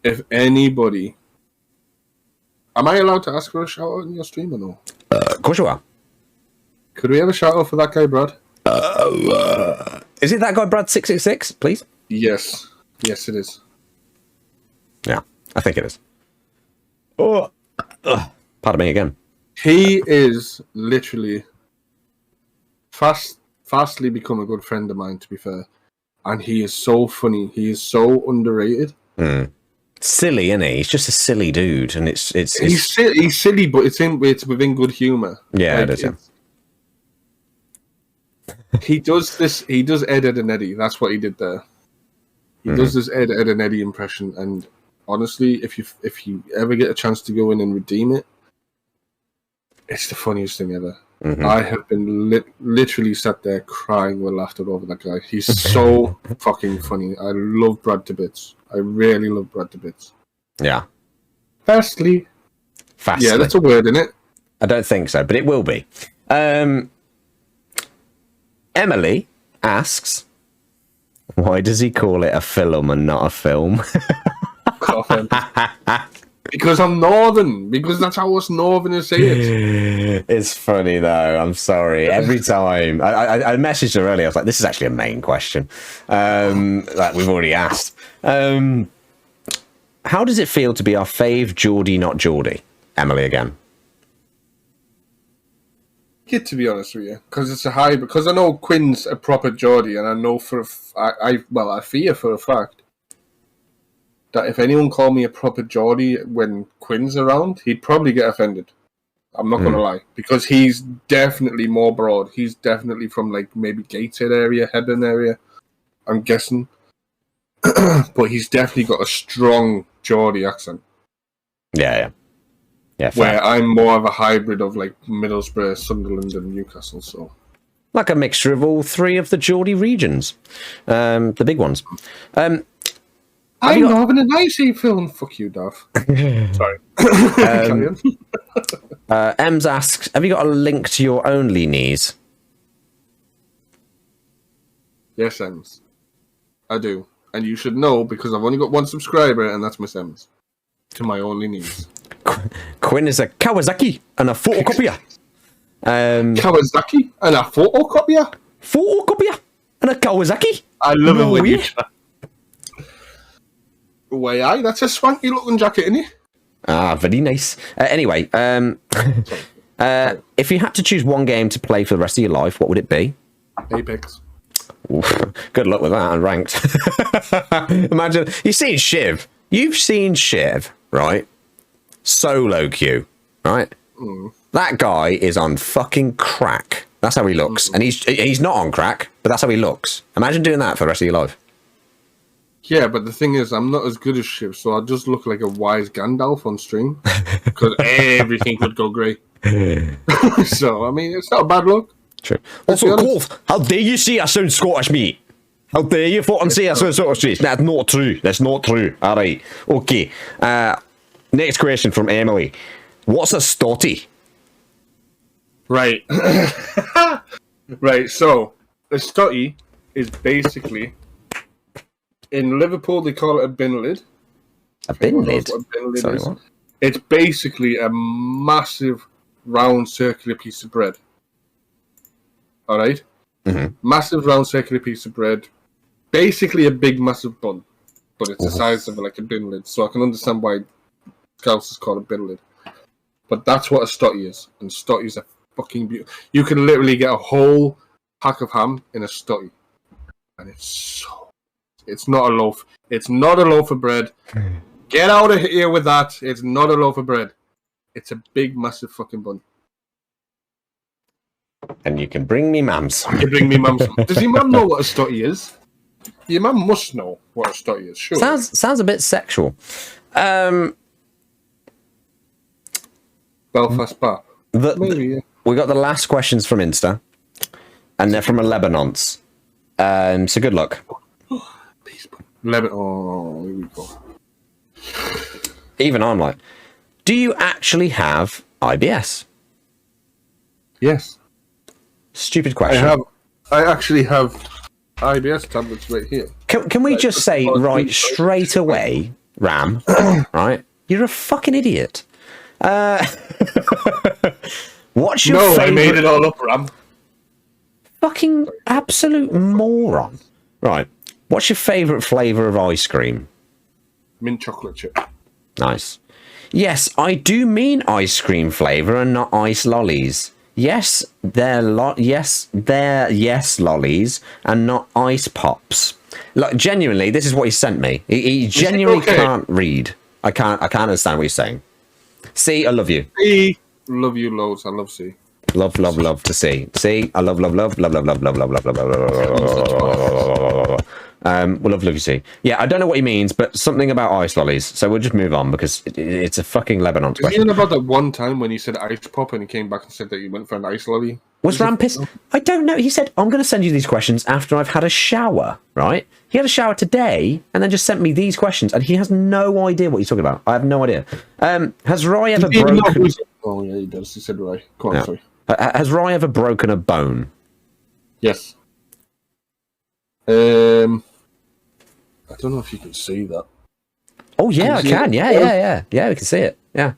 If anybody, am I allowed to ask for a shout out in your stream or no? Of course you are. Could we have a shout out for that guy, Brad? Is it that guy, Brad 666? Please. Yes, it is. Yeah, I think it is. Oh, pardon me again. He is literally fastly become a good friend of mine, to be fair. And he is so funny. He is so underrated. Silly, isn't he? He's just a silly dude, and it's he's silly, but it's within good humor. Yeah, like, it is. Yeah. He does this. He does Ed and Eddie. That's what he did there. He does this Ed and Eddie impression, and honestly, if you ever get a chance to go in and redeem it, it's the funniest thing ever. I have been literally sat there crying with laughter over that guy. He's so fucking funny. I love Brad to bits. I really love Brad to bits. Yeah. Fastly. Yeah, that's a word, isn't it? I don't think so, but it will be. Emily asks, why does he call it a film and not a film? Because I'm Northern. Because that's how us Northerners say it. It's funny though. I'm sorry. Every time I messaged her earlier, I was like, "This is actually a main question, like we've already asked." How does it feel to be our fave Geordie, not Geordie? Emily again. Good, to be honest with you, because it's a high. Because I know Quinn's a proper Geordie, and I know I fear for a fact that if anyone called me a proper Geordie when Quinn's around, he'd probably get offended. I'm not going to lie. Because he's definitely more broad. He's definitely from, like, maybe Gateshead area, Hebden area, I'm guessing. But he's definitely got a strong Geordie accent. Yeah, where I'm more of a hybrid of, like, Middlesbrough, Sunderland, and Newcastle, so... Like a mixture of all 3 of the Geordie regions. The big ones. I'm Northern and I see film. Fuck you, Dav. Sorry. Ems asks, have you got a link to your Only Knees? Yes, Ems. I do. And you should know because I've only got 1 subscriber and that's Miss Ems. To my Only Knees. Quinn is a Kawasaki and a photocopier. Kawasaki and a photocopier? Photocopier and a Kawasaki? I love No it when way. you chat. Way aye, that's a swanky looking jacket, isn't it? Ah, very nice. Anyway, if you had to choose one game to play for the rest of your life, what would it be? Apex. Oof, good luck with that, unranked. Imagine, you've seen Shiv. You've seen Shiv, right? Solo queue, right? That guy is on fucking crack. That's how he looks. And he's not on crack, but that's how he looks. Imagine doing that for the rest of your life. Yeah, but the thing is, I'm not as good as Shiv, so I just look like a wise Gandalf on stream. Because everything could go great. So, I mean, it's not a bad look. True. Let's be Also, honest. Cole, how dare you say I sound Scottish, mate? How dare you fucking say I sound Scottish? That's not true. That's not true. All right. Okay. Next question from Emily. What's a stotty? Right. Right, so, a stotty is basically, in Liverpool, they call it a bin lid. A bin Everyone knows lid? what a bin lid Sorry, is. what? It's basically a massive, round, circular piece of bread. All right? Massive, round, circular piece of bread. Basically a big, massive bun. But it's the size of like a bin lid. So I can understand why Scouse is called a bin lid. But that's what a stotty is. And stotties are fucking beautiful. You can literally get a whole pack of ham in a stotty. And it's not a loaf. It's not a loaf of bread. Get out of here with that. It's not a loaf of bread. It's a big, massive fucking bun. And you can bring me mams. You bring me mum some. Does your mum know what a stotty is? Your mum must know what a stotty is, sure. Sounds a bit sexual. Belfast Bar. Maybe, yeah. We got the last questions from Insta, and they're from a Lebanon's. So good luck. Lebanon. Oh, here we go. Even I'm like, do you actually have IBS? Yes. Stupid question. I actually have IBS tablets right here. Can we just say right straight away, Ram? Right, you're a fucking idiot. What's your No, favorite? I made it all up, Ram. Fucking absolute moron. Right. What's your favourite flavour of ice cream? Mint chocolate chip. Nice. Yes, I do mean ice cream flavour and not ice lollies. Yes, they're lollies and not ice pops. Like genuinely, this is what he sent me. He genuinely can't read. I can't understand what he's saying. See, I love you. C. Love you loads. I love C. Love to see. See, I love. We love you, see. Yeah, I don't know what he means, but something about ice lollies. So we'll just move on because it's a fucking Lebanon Is he question. in about that one time when he said ice pop and he came back and said that he went for an ice lolly? Was Ram pissed? I don't know. He said, I'm going to send you these questions after I've had a shower, right? He had a shower today and then just sent me these questions and he has no idea what he's talking about. I have no idea. Has Roy ever broken... Oh, yeah, he does. He said Roy. Go on, sorry. Has Roy ever broken a bone? Yes. I don't know if you can see that. Oh, yeah, I can. Yeah, we can see it. Yeah.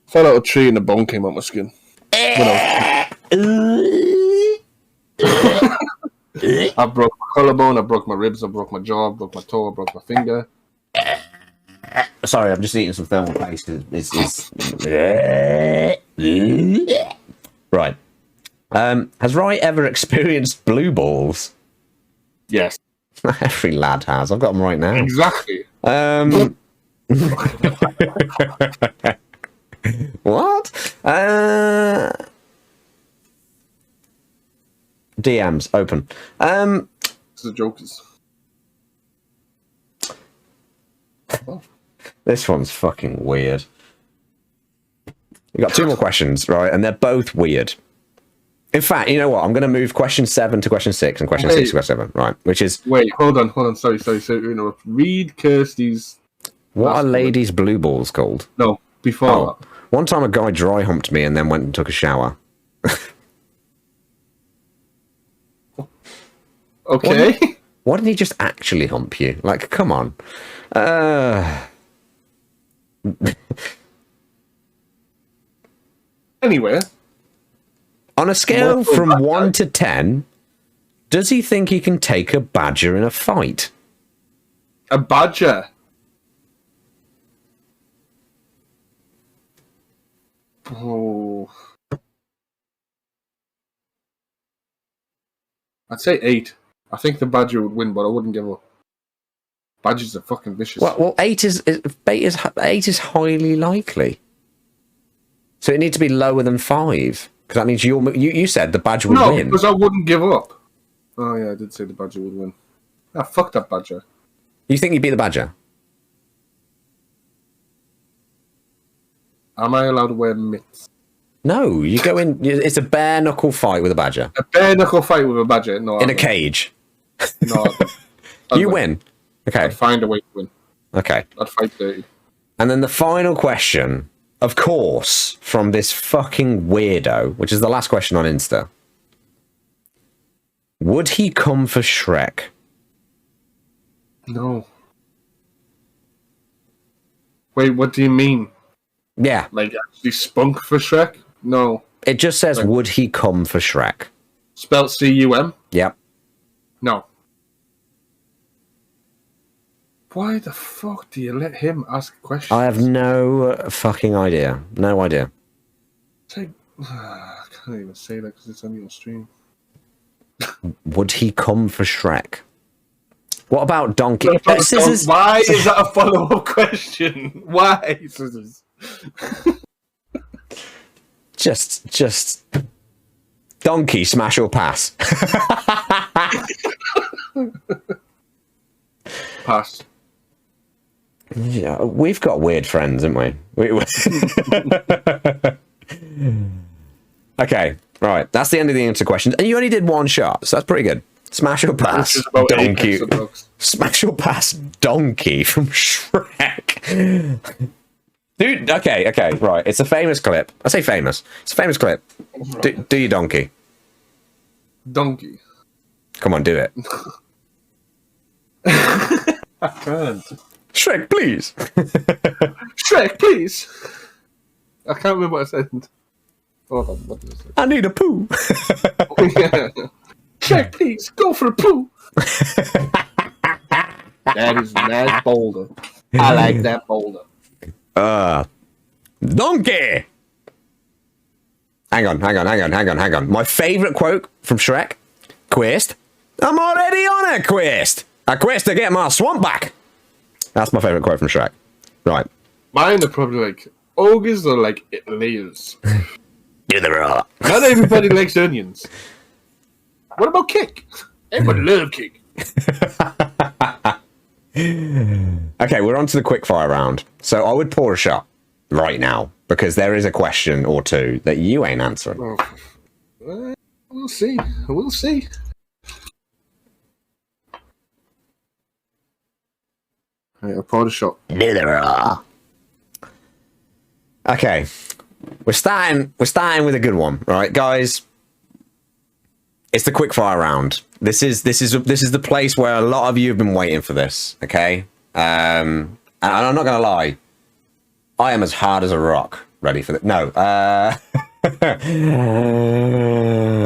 Fell out a tree and the bone came out my skin. I broke my collarbone, I broke my ribs, I broke my jaw, I broke my toe, I broke my finger. Sorry, I'm just eating some thermal paste. Right. Has Roy ever experienced blue balls? Yes. Every lad has. I've got them right now. Exactly. What? DMs open. This is the jokers. This one's fucking weird. We got two more questions, right? And they're both weird. In fact, you know what? I'm going to move question 7 to question 6 and question 6 to question 7, right? Which is... Wait, hold on. Sorry to interrupt. Read Kirsty's... What are ladies' blue balls called? No, before that. One time a guy dry humped me and then went and took a shower. Okay. Why didn't he just actually hump you? Like, come on. Anyway, On a scale What was from that 1 guy? to 10, does he think he can take a badger in a fight? a badger. Oh. I'd say 8. I think the badger would win, but I wouldn't give up. Badgers are fucking vicious. Well, 8 is highly likely. So it needs to be lower than 5. Because that means you said the badger would no, win. because I wouldn't give up. Oh yeah, I did say the badger would win. Ah, fuck that badger. You think you beat the badger? Am I allowed to wear mitts? No, you go in. It's a bare knuckle fight with a badger A bare knuckle fight with a badger? No. in I a cage. No. I'd You win. Okay. I'd find a way to win. Okay. I'd fight dirty. And then the final question, of course, from this fucking weirdo, which is the last question on Insta. Would he come for Shrek? No. Wait, what do you mean? Yeah. Like actually spunk for Shrek? No. It just says, Like- would he come for Shrek? Spelt C-U-M? Yep. No. Why the fuck do you let him ask questions? I have no fucking idea. No idea. Take, I can't even say that because it's on your stream. Would he come for Shrek? What about Donkey? Scissors. Why is that a follow-up question? Why, Scissors? Just Donkey, smash or pass? Pass. Yeah, we've got weird friends, haven't we? Okay, right. That's the end of the answer questions. And you only did one shot, so that's pretty good. Smash or pass, Which is about Donkey. Apex of dogs. Smash or pass, Donkey from Shrek. Dude, okay, right. It's a famous clip. I say famous. It's a famous clip. Do your Donkey. Donkey. Come on, do it. I can't. Shrek, please. Shrek, please. I can't remember what I said. Hold on, what did I say? I need a poo. Yeah. Shrek, please, go for a poo. That is nice boulder. I like that boulder. Donkey. Hang on. My favourite quote from Shrek. Quest. I'm already on a quest. A quest to get my swamp back. That's my favourite quote from Shrek. Right. Mine are probably like ogres or like layers. Do the roll. Not everybody likes onions. What about Kick? Everybody love Kick. Okay, we're on to the quickfire round. So I would pour a shot right now because there is a question or two that you ain't answering. We'll see. We'll see. Right, I'll pour the shot. Do the roll. Okay, we're starting with a good one, all right, guys. It's the quickfire round. This is the place where a lot of you have been waiting for this. Okay, and I'm not gonna lie, I am as hard as a rock, ready for this. No,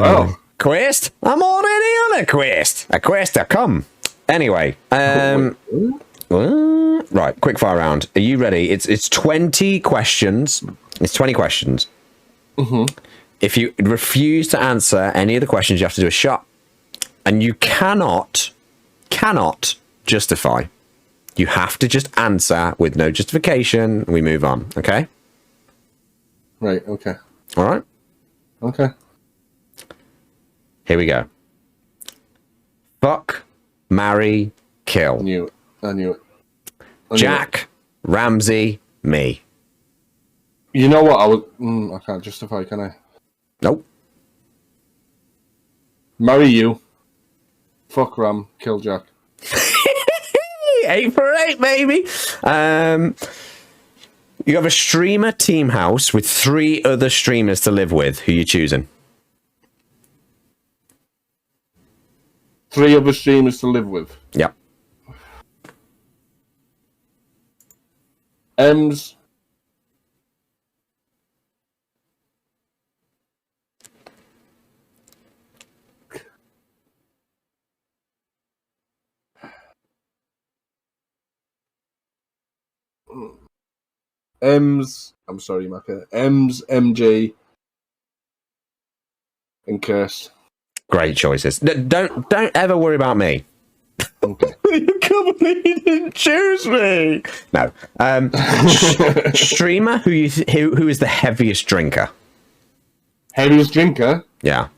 Well, quest. I'm already on a quest. A quest to come. Anyway, right, quickfire round. Are you ready? It's 20 questions. It's 20 questions. If you refuse to answer any of the questions, you have to do a shot. And you cannot justify. You have to just answer with no justification. And we move on, okay? right, okay. All right? Okay. Here we go. Fuck, marry, kill. I knew it. I knew it. Jack, Ramsey, me. You know what? I can't justify, can I? Nope. Marry you. Fuck Ram. Kill Jack. 8 for 8, baby. You have a streamer team house with 3 other streamers to live with. Who you choosing? 3 other streamers to live with. Yep. Ems. M's. I'm sorry, Macca. M's, MJ, and Kirst. Great choices. Don't ever worry about me. Okay. You can't believe you didn't choose me. No. Streamer who is the heaviest drinker? Heaviest drinker? Yeah.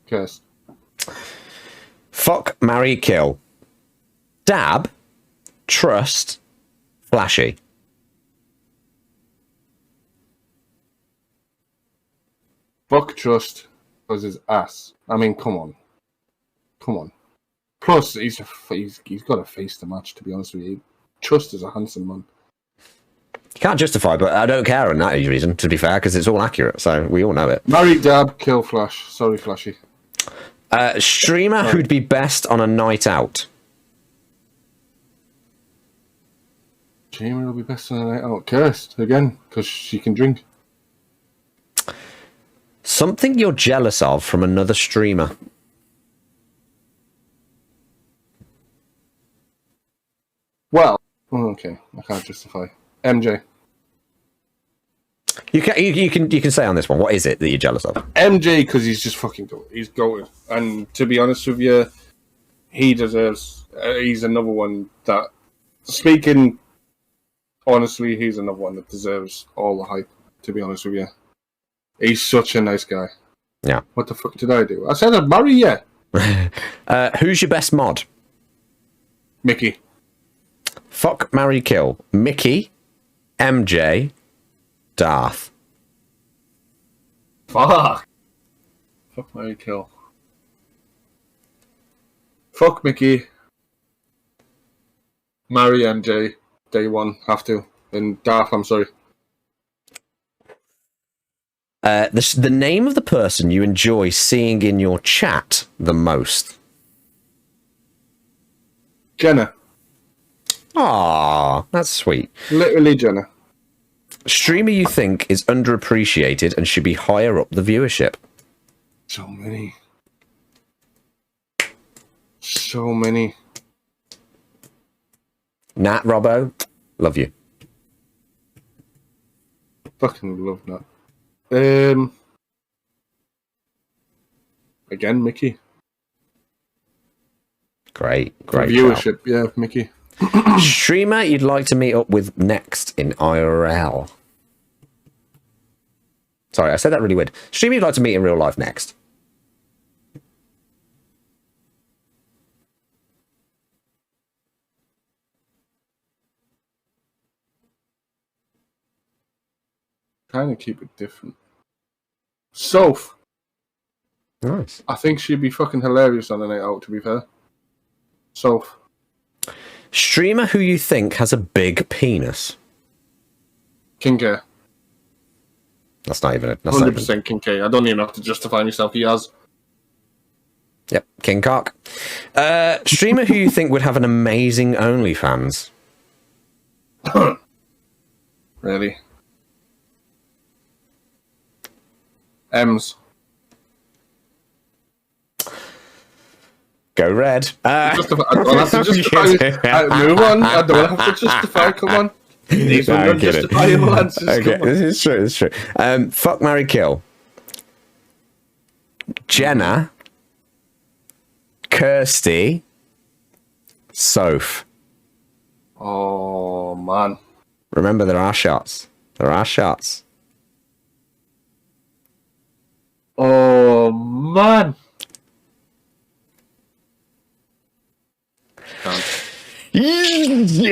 Kirst. Fuck, marry, kill. Dab, trust, flashy. Fuck trust because his ass. I mean, come on. Come on. Plus, he's got a face to match, to be honest with you. Trust is a handsome man. You can't justify, but I don't care on that reason, to be fair, because it's all accurate, so we all know it. Marry, dab, kill, flash. Sorry, Flashy. Streamer who'd be best on a night out. Streamer will be best on a night out. Kirst, again, because she can drink. Something you're jealous of from another streamer. Well, okay, I can't justify. MJ. You can say on this one, what is it that you're jealous of? MJ, because he's just fucking good. He's goated. And to be honest with you, he deserves... he's another one that... Speaking honestly, he's another one that deserves all the hype, to be honest with you. He's such a nice guy. Yeah. What the fuck did I do? I said I'd marry you. Who's your best mod? Mickey. Fuck, marry, kill. Mickey, MJ, Darth. Fuck. Fuck, marry, kill. Fuck Mickey. Marry MJ. Day one. Have to. And Darth, I'm sorry. The name of the person you enjoy seeing in your chat the most. Jenna. Aww, that's sweet. Literally Jenna. Streamer you think is underappreciated and should be higher up the viewership. So many. So many. Nat, Robbo, love you. Fucking love that. Again, Mickey. Great Viewership, yeah, Mickey. Streamer you'd like to meet up with next in IRL. Sorry, I said that really weird. Streamer you'd like to meet in real life next. Kind of keep it different. Soph. Nice. I think she'd be fucking hilarious on a night out, to be fair. Soph. Streamer who you think has a big penis. King K. That's not even... That's 100% King K. I don't even have to justify myself. He has. Yep, King Cock. Streamer who you think would have an amazing OnlyFans. Really? M's. Go red. I don't have to justify. Move on. I don't have to justify. Come on. These are unjustifiable answers. Okay, this is true. This is true. Fuck, marry, kill. Jenna, Kirsty, Soph. Oh man. Remember, there are shots. There are shots. Oh man. Yes.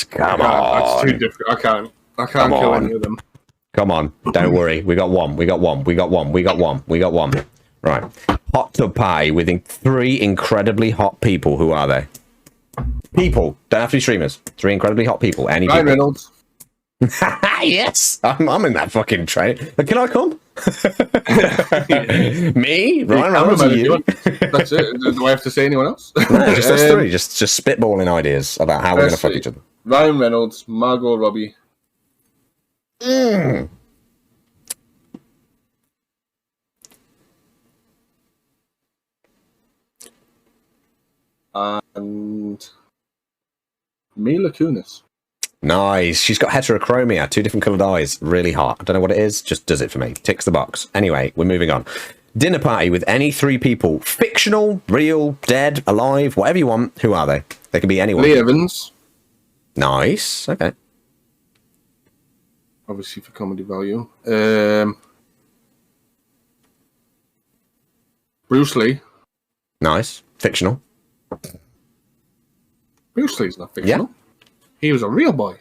Come on. That's too difficult. I can't kill any of them. Come on. Don't worry. We got one. We got one. We got one. We got one. We got one. Right. Hot tub pie with 3 incredibly hot people. Who are they? People. Don't have to be streamers. 3 incredibly hot people. Any Ryan people. Reynolds. Yes. I'm in that fucking train. Can I come? Me? Ryan Reynolds and you? That's it. Do I have to say anyone else? No, just us 3. Just spitballing ideas about how we're going to fuck each other. Ryan Reynolds, Margot Robbie. And Mila Kunis. Nice. She's got heterochromia, 2 different coloured eyes. Really hot. I don't know what it is. Just does it for me. Ticks the box. Anyway, we're moving on. Dinner party with any 3 people. Fictional, real, dead, alive, whatever you want. Who are they? They can be anyone. Lee Evans. Nice. Okay. Obviously for comedy value. Bruce Lee. Nice. Fictional. Bruce Lee's not fictional. Yeah. He was a real boy.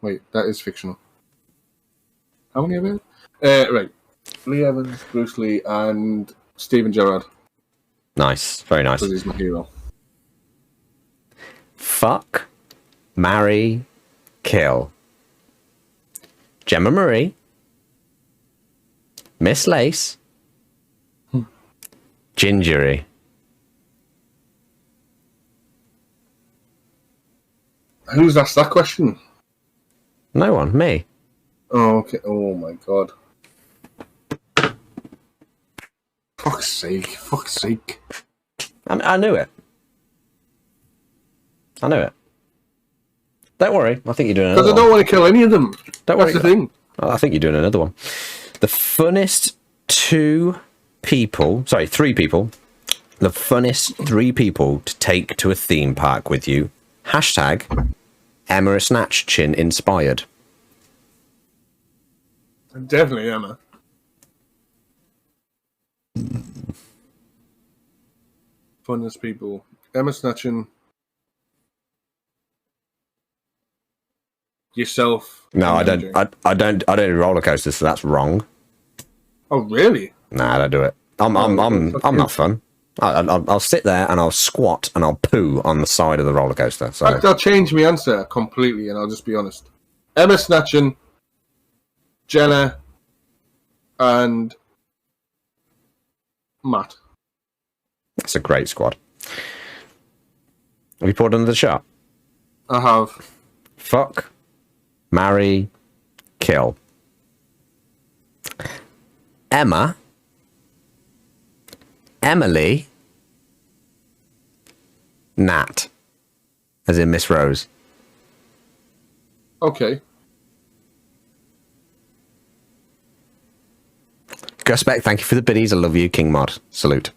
Wait, that is fictional. How many of it? Right. Lee Evans, Bruce Lee, and Steven Gerrard. Nice. Very nice. Because he's my hero. Fuck, marry, kill. Gemma Marie. Miss Lace. Gingery. Who's asked that question? No one. Me. Oh, okay. Oh, my God. Fuck's sake. Fuck's sake. I knew it. I knew it. Don't worry. I think you're doing another one. Because I don't want to kill any of them. Don't worry. That's the thing. I think you're doing another one. The funnest 3 people. The funnest 3 people to take to a theme park with you. Hashtag Emma a Snatch Chin inspired. Definitely Emma. Funnest people. Emma Snatchin. Yourself. No, I don't. I don't do roller coasters, so that's wrong. Oh, really? Nah, I don't do it. I'm not fun. I'll sit there and I'll squat and I'll poo on the side of the roller coaster. So I'll change my answer completely, and I'll just be honest. Emma Snatchin, Jenna, and Matt. That's a great squad. Have you poured another shot? I have. Fuck, marry, kill. Emma, Emily, Nat, as in Miss Rose. Okay. Gus Beck, thank you for the biddies. I love you, King Mod. Salute.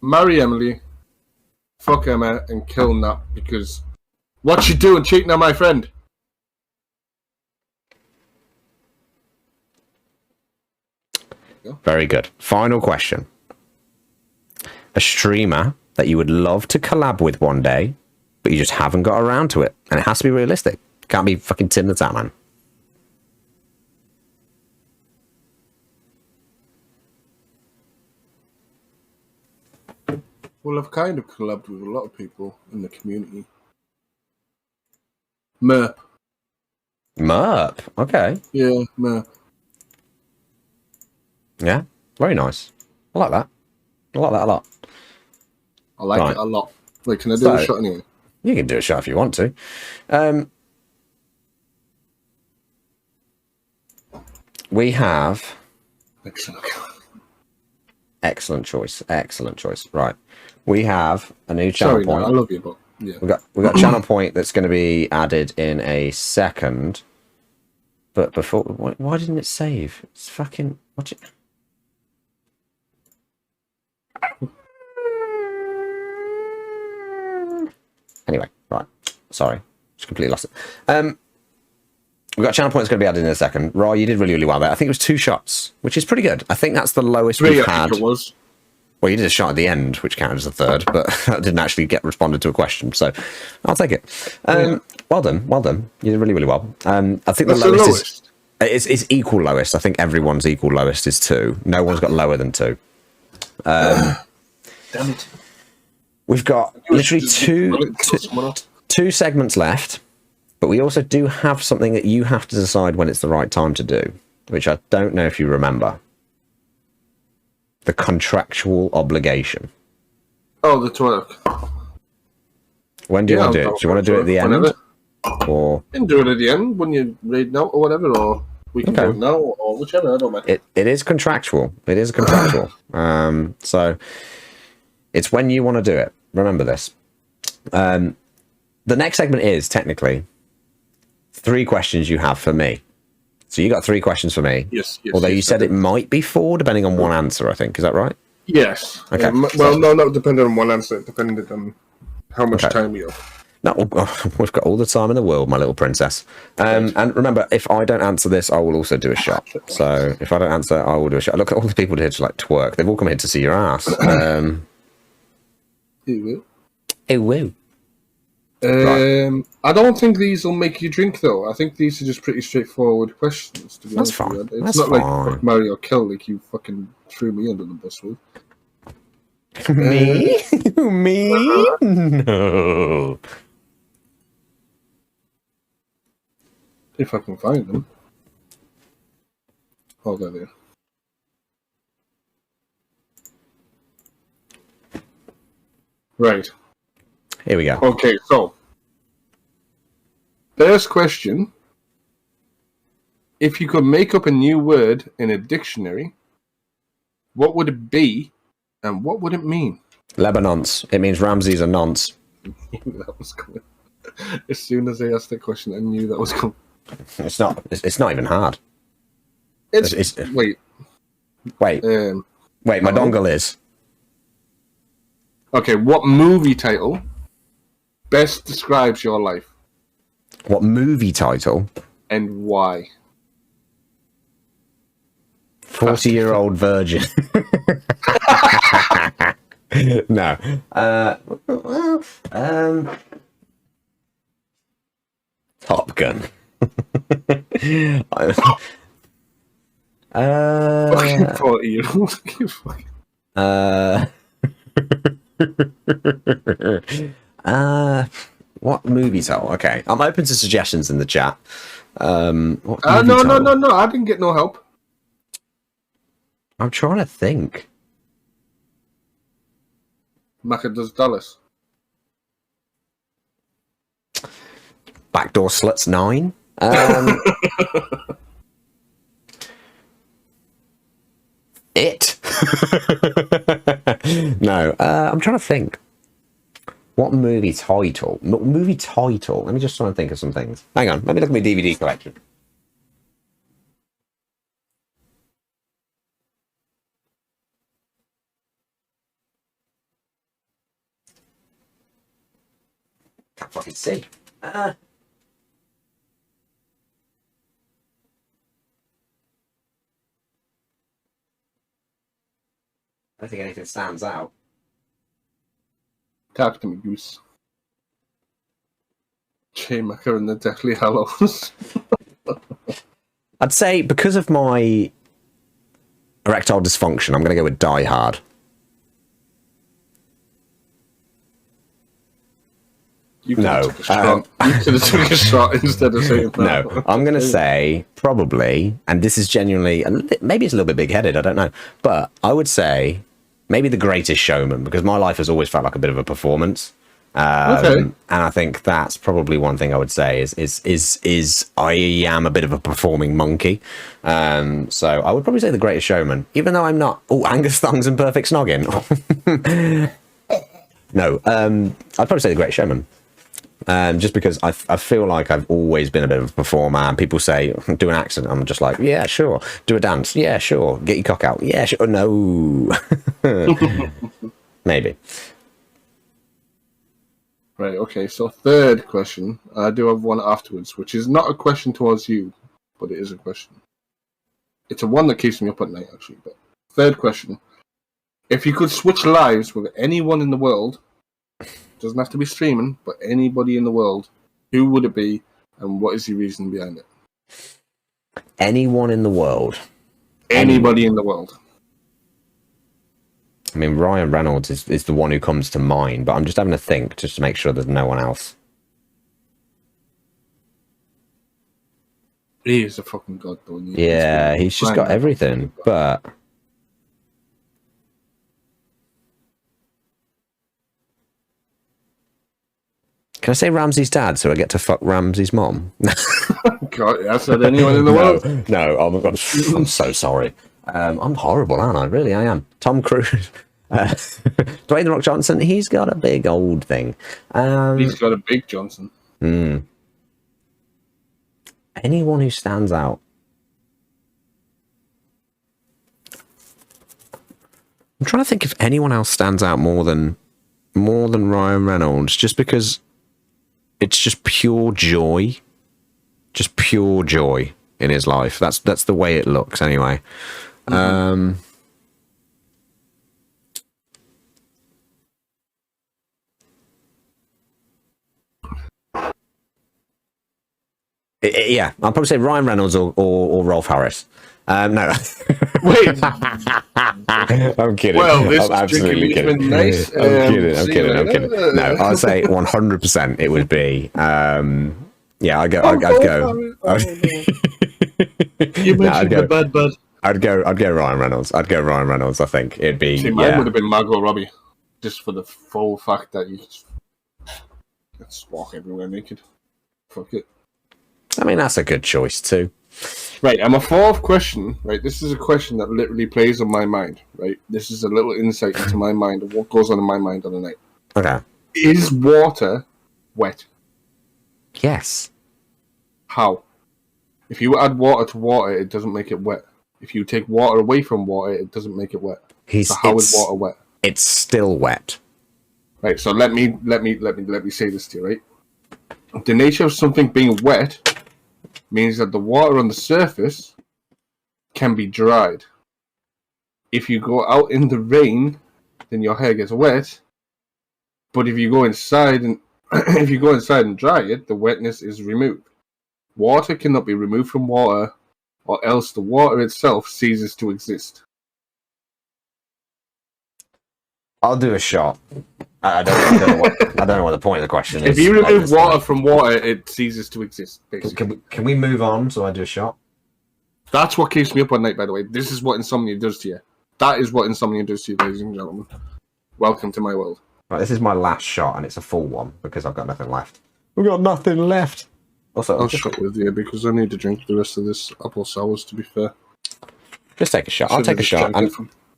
Marry Emily, fuck Emma, and kill Nat, because what you doing cheating on my friend? Very good. Final question. A streamer that you would love to collab with one day, but you just haven't got around to it. And it has to be realistic. Can't be fucking Tim the Tatman. Well, I've kind of collabed with a lot of people in the community. Merp. Merp. Okay. Yeah, Merp. Yeah. Very nice. I like that. I like that a lot. I like it a lot. Wait, can I do a shot anyway? You can do a shot if you want to. We have... Excellent choice. Excellent choice. Right. We have a new channel point. I love you, but yeah. We've got a channel point that's going to be added in a second. But before... Why didn't it save? It's fucking... Watch it. Anyway, right. Sorry. Just completely lost it. We've got a channel point that's going to be added in a second. Roy, you did really, really well there. I think it was 2 shots, which is pretty good. I think that's the lowest 3, we've I had. think it was. Well, you did a shot at the end, which counted as a third, but that didn't actually get responded to a question, so I'll take it. Well done, well done. You did really, really well. I think That's the lowest is equal lowest. I think everyone's equal lowest is 2. No one's got lower than 2. Damn it. We've got literally two segments left, but we also do have something that you have to decide when it's the right time to do, which I don't know if you remember. The contractual obligation. Oh, the twerk. When do you want to do it? Do you want to do it at the end? Whenever. Or You can do it at the end when you read out or whatever, or we can do it now, or whichever, I don't mind. it is contractual. It is contractual. So It's when you want to do it. Remember this. The next segment is technically 3 questions you have for me. So you got 3 questions for me. Yes. Although yes, you said it might be 4, depending on one answer, I think. Is that right? Yes. Okay. Well, no, not depending on one answer. It depended on how much time you have. No, we've got all the time in the world, my little princess. And remember, if I don't answer this, I will also do a shot. So if I don't answer, I will do a shot. Look at all the people here to like twerk. They've all come here to see your ass. You Oh, woo. will. I don't think these will make you drink, though. I think these are just pretty straightforward questions. To be That's honest with fine. you. That's It's not like fine. fuck, marry or kill, like you fucking threw me under the bus with. Me? Me? No. If I can find them. Oh, there they are. Right. Here we go. Okay, so. First question. If you could make up a new word in a dictionary, what would it be and what would it mean? Lebanon's. It means Ramses are nonce. That was coming. As soon as I asked that question, I knew that was coming. It's not. It's not even hard. It's wait. Wait. Wait. My dongle is. Okay, what movie title best describes your life What movie title? and why? 40-year-old virgin. No. Top Gun. Fucking 40-year-old. What movie title? Okay, I'm open to suggestions in the chat. What movie No, title? I didn't get no help. I'm trying to think. Macca does Dallas. Backdoor Sluts 9. It. No, I'm trying to think. What movie title? Movie title. Let me just try and think of some things. Hang on. Let me look at my DVD collection. Can't fucking see. I don't think anything stands out. Talk to me, Goose. Che Macca and the Deathly Hallows. I'd say because of my erectile dysfunction, I'm going to go with Die Hard. You could No, have took a shot. You could have took a shot instead of saying that. No, I'm going to say probably, and this is genuinely, maybe it's a little bit big-headed, I don't know, but I would say maybe The Greatest Showman, because my life has always felt like a bit of a performance. Okay. And I think that's probably one thing I would say is I am a bit of a performing monkey. So I would probably say The Greatest Showman, even though I'm not. Oh, Angus Thongs and Perfect Snogging. No, I'd probably say The Greatest Showman. Just because I feel like I've always been a bit of a performer, and people say, do an accent, I'm just like, yeah, sure. Do a dance, yeah, sure. Get your cock out, yeah, sure. No. Maybe. Right, okay, so third question. I do have one afterwards, which is not a question towards you, but it is a question. It's a one that keeps me up at night, actually. But third question. If you could switch lives with anyone in the world, doesn't have to be streaming, but anybody in the world, who would it be, and what is your reason behind it? Anyone in the world. Anybody in the world. I mean, Ryan Reynolds is the one who comes to mind, but I'm just having to think just to make sure there's no one else. He is a fucking god, though. Yeah, he's just got everything, but... Can I say Ramsey's dad so I get to fuck Ramsey's mom? God, I said anyone in the world. No, oh my god, I'm so sorry. I'm horrible, aren't I? Really, I am. Tom Cruise. Dwayne The Rock Johnson, he's got a big old thing. He's got a big Johnson. Anyone who stands out. I'm trying to think if anyone else stands out more than Ryan Reynolds, just because it's just pure joy. Just pure joy in his life. That's the way it looks anyway. Yeah, I'll probably say Ryan Reynolds or Rolf Harris. No. Wait. I'm kidding. Well, this I'm absolutely drinking kidding. has been nice. I'm kidding. No, I'd say 100% it would be. Yeah, I'd go. You mentioned the bad bud. I'd go Ryan Reynolds. I think it'd be. See, mine would have been Margot Robbie, just for the full fact that you just walk everywhere naked. Fuck it. I mean, that's a good choice too. Right, and my fourth question, right, this is a question that literally plays on my mind, right? This is a little insight into my mind of what goes on in my mind on the night. Okay. Is water wet? Yes. How? If you add water to water, it doesn't make it wet. If you take water away from water, it doesn't make it wet. So how is water wet? It's still wet. Right, so let me say this to you, right? The nature of something being wet means that the water on the surface can be dried. If you go out in the rain, then your hair gets wet. But if you go inside and dry it, the wetness is removed. Water cannot be removed from water, or else the water itself ceases to exist. I'll do a shot. I don't know what the point of the question is. If you remove water from water, it ceases to exist, basically. Can we move on so I do a shot? That's what keeps me up at night, by the way. This is what insomnia does to you. That is what insomnia does to you, ladies and gentlemen. Welcome to my world. Right, this is my last shot, and it's a full one, because I've got nothing left. We've got nothing left. Also, I'll shot with you, because I need to drink the rest of this apple sours, to be fair. Just take a shot. I'll take a shot.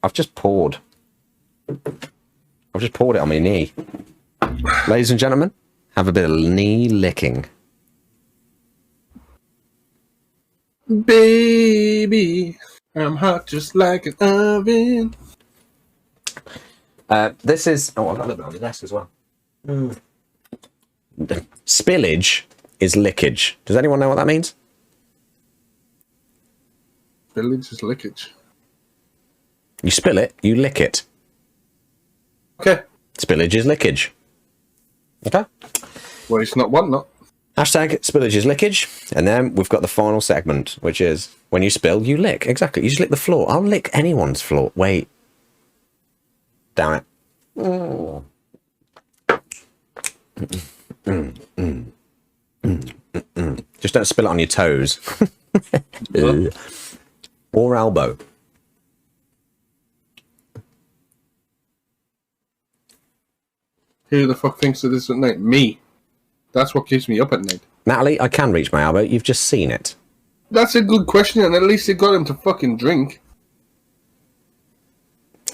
I've just poured. I've just poured it on my knee. Ladies and gentlemen, have a bit of knee licking. Baby, I'm hot just like an oven. This is... Oh, I've got a little bit on the desk as well. Spillage is lickage. Does anyone know what that means? Spillage is lickage. You spill it, you lick it. Okay. Spillage is lickage. Okay. Well, it's not one, not. Hashtag spillage is lickage. And then we've got the final segment, which is when you spill, you lick. Exactly. You just lick the floor. I'll lick anyone's floor. Wait. Damn it. Oh. Just don't spill it on your toes. Or elbow. Who the fuck thinks of this at night? Me. That's what keeps me up at night. Natalie, I can reach my elbow. You've just seen it. That's a good question, and at least it got him to fucking drink.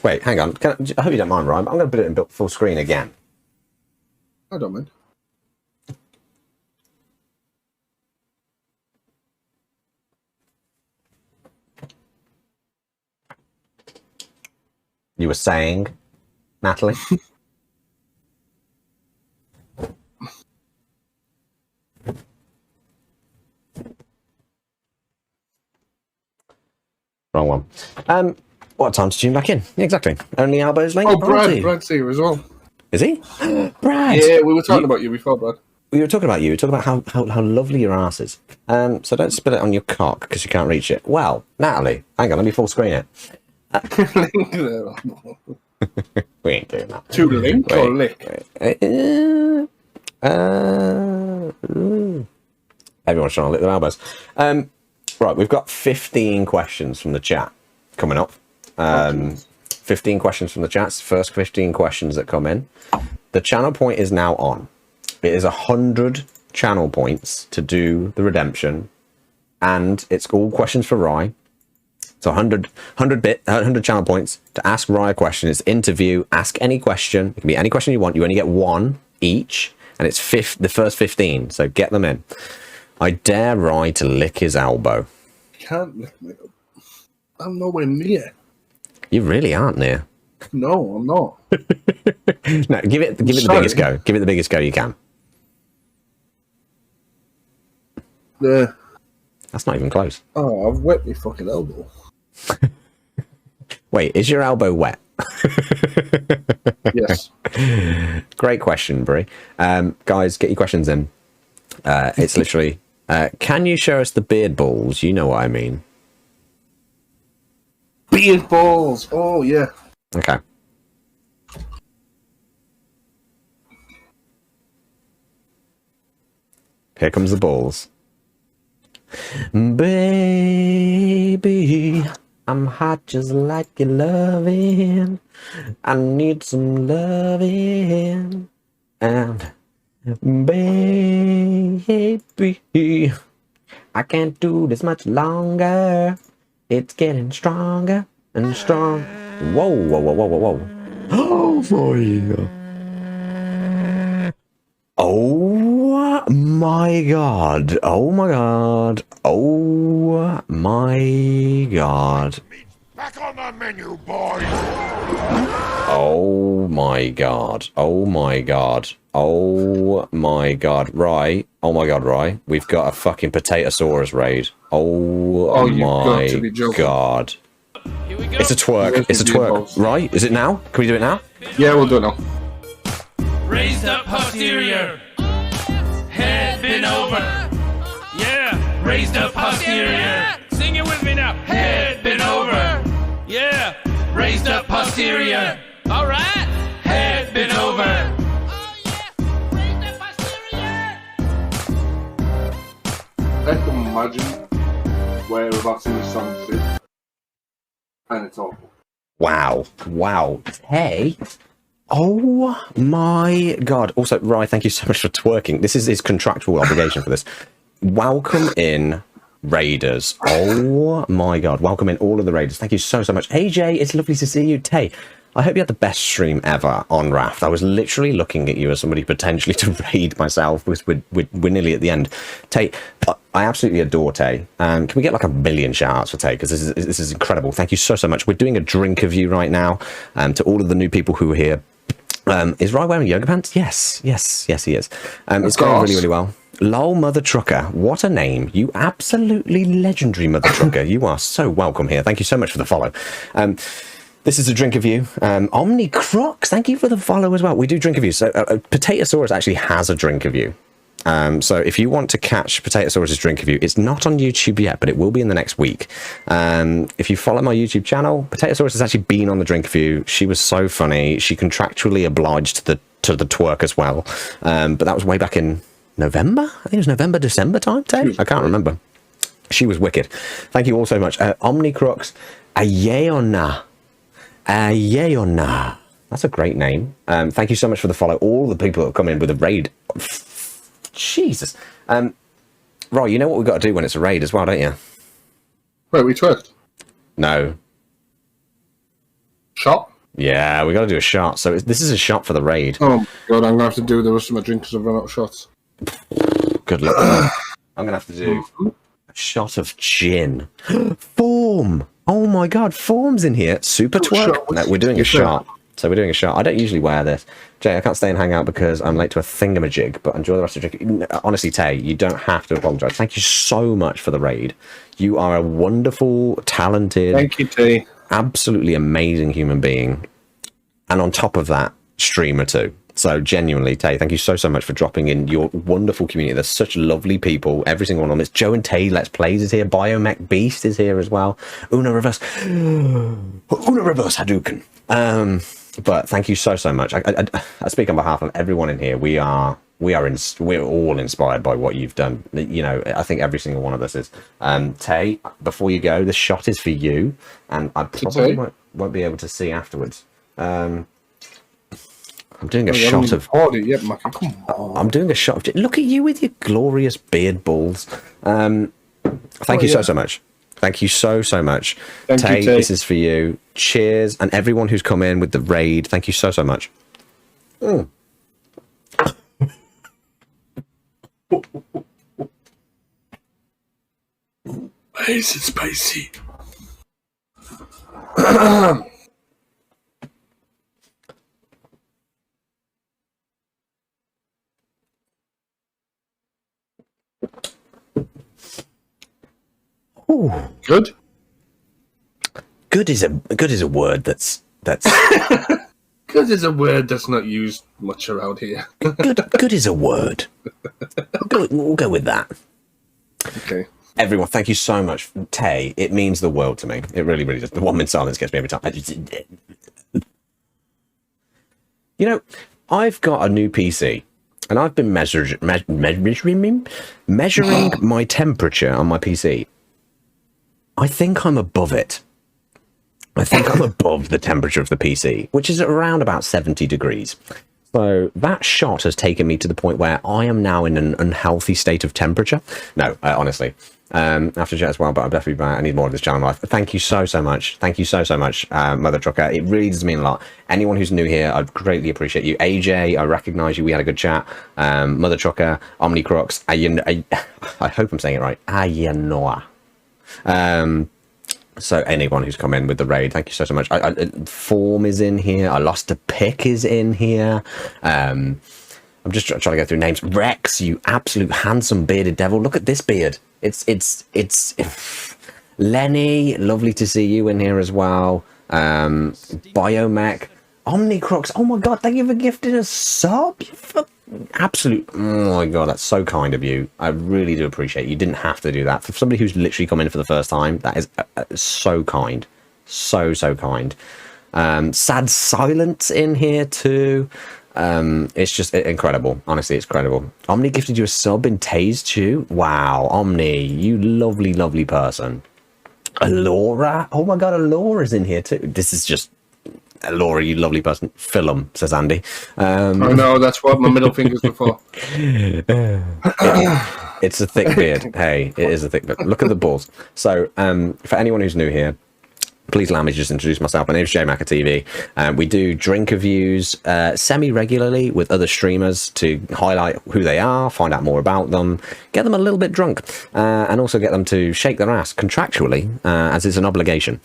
Wait, hang on. I hope you don't mind, Ryan, but I'm going to put it in full screen again. I don't mind. You were saying, Natalie? Wrong one. What time to tune back in? Yeah, exactly. Only elbows length. Oh, Brad's here as well. Is he? Brad! Yeah, we were talking about you before, Brad. We were talking about you. We were talking about how lovely your ass is. So don't spill it on your cock because you can't reach it. Well, Natalie, hang on, let me full screen it. We ain't doing that. To link or lick? Everyone's trying to lick their elbows. Right, we've got 15 questions from the chat coming up. 15 questions from the chat. First 15 questions that come in. The channel point is now on. It is 100 channel points to do the redemption, and it's all questions for Rye. So 100 channel points to ask Rye a question. It's interview, ask any question. It can be any question you want. You only get one each, and it's the first 15. So get them in. I dare Rye to lick his elbow. You can't lick me up. I'm nowhere near. You really aren't near. No, I'm not. No, give it the biggest go. Give it the biggest go you can. Yeah. That's not even close. Oh, I've wet my fucking elbow. Wait, is your elbow wet? Yes. Great question, Brie. Guys, get your questions in. It's literally, can you show us the beard balls? You know what I mean. Beard balls. Oh, yeah. Okay. Here comes the balls. Baby, I'm hot just like your loving. I need some loving. And baby, I can't do this much longer. It's getting stronger and strong. Whoa, whoa, whoa, whoa, whoa, whoa. Oh, boy. Oh my god. Oh my god. Oh my god. Back on the menu, boys. Oh my god. Oh my god. Oh my god. Right. Oh my god, right. We've got a fucking Potatosaurus raid. Oh you've got to my be joking. god. Here we go. It's a twerk. It's a twerk. Right? Is it now? Can we do it now? Yeah, we'll do it now. Raised up posterior. Head been over. Yeah. Raised up posterior. Sing it with me now. Head been over. Yeah. Raised up posterior. All right. Head been over. I can imagine where we're about to this song to. And it's awful. Wow. Wow. Hey. Oh my god. Also, Rye, thank you so much for twerking. This is his contractual obligation for this. Welcome in, Raiders. Oh my god. Welcome in all of the Raiders. Thank you so much. AJ, it's lovely to see you. Tay, I hope you had the best stream ever on Raft. I was literally looking at you as somebody potentially to raid myself because we're nearly at the end. Tay, I absolutely adore Tay. Can we get like 1 million shout-outs for Tay? Because this is incredible. Thank you so much. We're doing a Drink-Erview right now to all of the new people who are here. Is Rye wearing yoga pants? Yes, he is. It's going really, really well. Lol Mother Trucker, what a name. You absolutely legendary Mother Trucker. You are so welcome here. Thank you so much for the follow. This is a Drink-Erview. Omni Crocs, thank you for the follow as well. We do Drink-Erview. So Potatosaurus actually has a Drink-Erview. So if you want to catch Potatosaurus' Drink-Erview, it's not on YouTube yet, but it will be in the next week. If you follow my YouTube channel, Potatosaurus has actually been on the Drink-Erview. She was so funny. She contractually obliged to the twerk as well. But that was way back in November? I think it was November, December time, Tay? I can't remember. She was wicked. Thank you all so much. Omni Crocs, a yay or nah? A yay or nah? That's a great name. Thank you so much for the follow. All the people that have come in with a raid. Jesus. Right, you know what we've got to do when it's a raid as well, don't you? Wait, we twerked? No. Shot? Yeah, we got to do a shot. So this is a shot for the raid. Oh my god, I'm going to have to do the rest of my drink because I've run out of shots. Good luck. I'm going to have to do a shot of gin. Form! Oh my god, Form's in here. Super twerk. No, we're doing a shot. So we're doing a shot. I don't usually wear this. Jay, I can't stay and hang out because I'm late to a thingamajig, but enjoy the rest of the drink. Honestly, Tay, you don't have to apologise. Thank you so much for the raid. You are a wonderful, talented, thank you, Tay, absolutely amazing human being. And on top of that, streamer too. So genuinely, Tay, thank you so much for dropping in your wonderful community. There's such lovely people, every single one of them. It's Joe and Tay Let's Plays is here. Biomech Beast is here as well. Una Reverse Hadouken. But thank you so much. I speak on behalf of everyone in here. We're all inspired by what you've done. You know, I think every single one of us is. Tay, before you go, the shot is for you, and I probably won't be able to see afterwards. I'm doing a shot of. I'm doing a shot of. Look at you with your glorious beard balls. Thank you so much. Thank you so much. Thank you, Tay, Tay. this is for you. Cheers. And everyone who's come in with the raid, thank you so much. Nice and spicy. Ooh. Good. Good is a word that's Good is a word that's not used much around here. good is a word. We'll go with that. Okay. Everyone, thank you so much. Tay, it means the world to me. It really, really does. The 1 minute silence gets me every time. You know, I've got a new PC, and I've been measuring my temperature on my PC. I think I'm above it. I think I'm above the temperature of the PC, which is around about 70 degrees. So that shot has taken me to the point where I am now in an unhealthy state of temperature. No, honestly. After chat as well, but I'm definitely back. I need more of this channel life. Thank you so much. Thank you so much, Mother Trucker. It really does mean a lot. Anyone who's new here, I'd greatly appreciate you. AJ, I recognise you. We had a good chat. Mother Trucker, Omnicrux. I hope I'm saying it right. Ayanoa. So anyone who's come in with the raid, thank you so much. Form is in here. I lost a pick is in here. I'm just trying to go through names. Rex, you absolute handsome bearded devil. Look at this beard. It's Lenny, lovely to see you in here as well. Biomech, Omnicrux. Oh my god, thank you for gifting a sub. Absolute, oh my god, that's so kind of you. I really do appreciate it. You didn't have to do that. For somebody who's literally come in for the first time, that is so kind. So kind. Sad Silence in here too. It's just incredible. Honestly, it's incredible. Omni gifted you a sub in Tay's Chew. Wow, Omni, you lovely person. Alora, oh my god, Alora's in here too. This is just Laura, you lovely person. Film, says Andy. I know, that's what my middle finger's for. It's a thick beard. Hey, it is a thick beard. Look at the balls. So, for anyone who's new here, please allow me to just introduce myself. My name is Jay Macker TV. We do Drink-Erviews semi-regularly with other streamers to highlight who they are, find out more about them, get them a little bit drunk, and also get them to shake their ass contractually, as it's an obligation.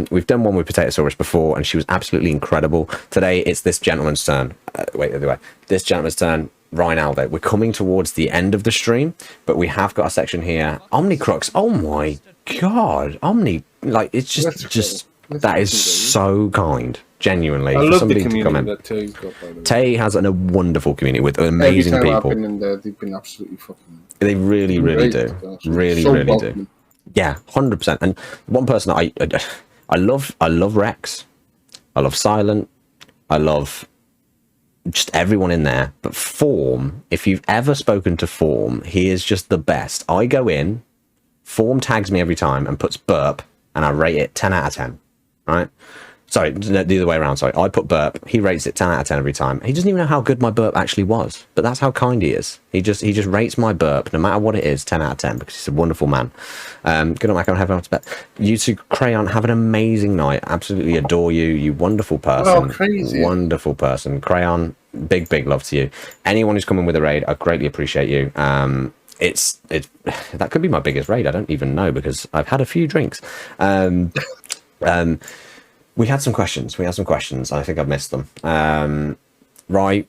We've done one with Potatosaurus before, and she was absolutely incredible. Today, it's this gentleman's turn. Wait, the other way. This gentleman's turn. Reinaldo. We're coming towards the end of the stream, but we have got a section here. Omnicrux. Oh my god, Omni. Like, it's just that is so kind. Genuinely, I for love somebody the to come community in. that Tay's got, by the way. Tay has a wonderful community with amazing Every time people. I've been in there, they've been absolutely fucking. They really do. Really So do. welcoming. Yeah, 100%. And one person I love Rex. I love Silent. I love just everyone in there. But Form, if you've ever spoken to Form, he is just the best. I go in, Form tags me every time and puts burp, and I rate it 10 out of 10. Right? Sorry, the other way around. Sorry, I put burp. He rates it 10 out of 10 every time. He doesn't even know how good my burp actually was, but that's how kind he is. He just rates my burp, no matter what it is, 10 out of 10, because he's a wonderful man. Good night, Mac. Have a bet. You two, Crayon, have an amazing night. Absolutely adore you. You wonderful person. Oh, crazy. Wonderful person. Crayon, big love to you. Anyone who's coming with a raid, I greatly appreciate you. It's that could be my biggest raid. I don't even know, because I've had a few drinks. We had some questions. I think I've missed them. Right.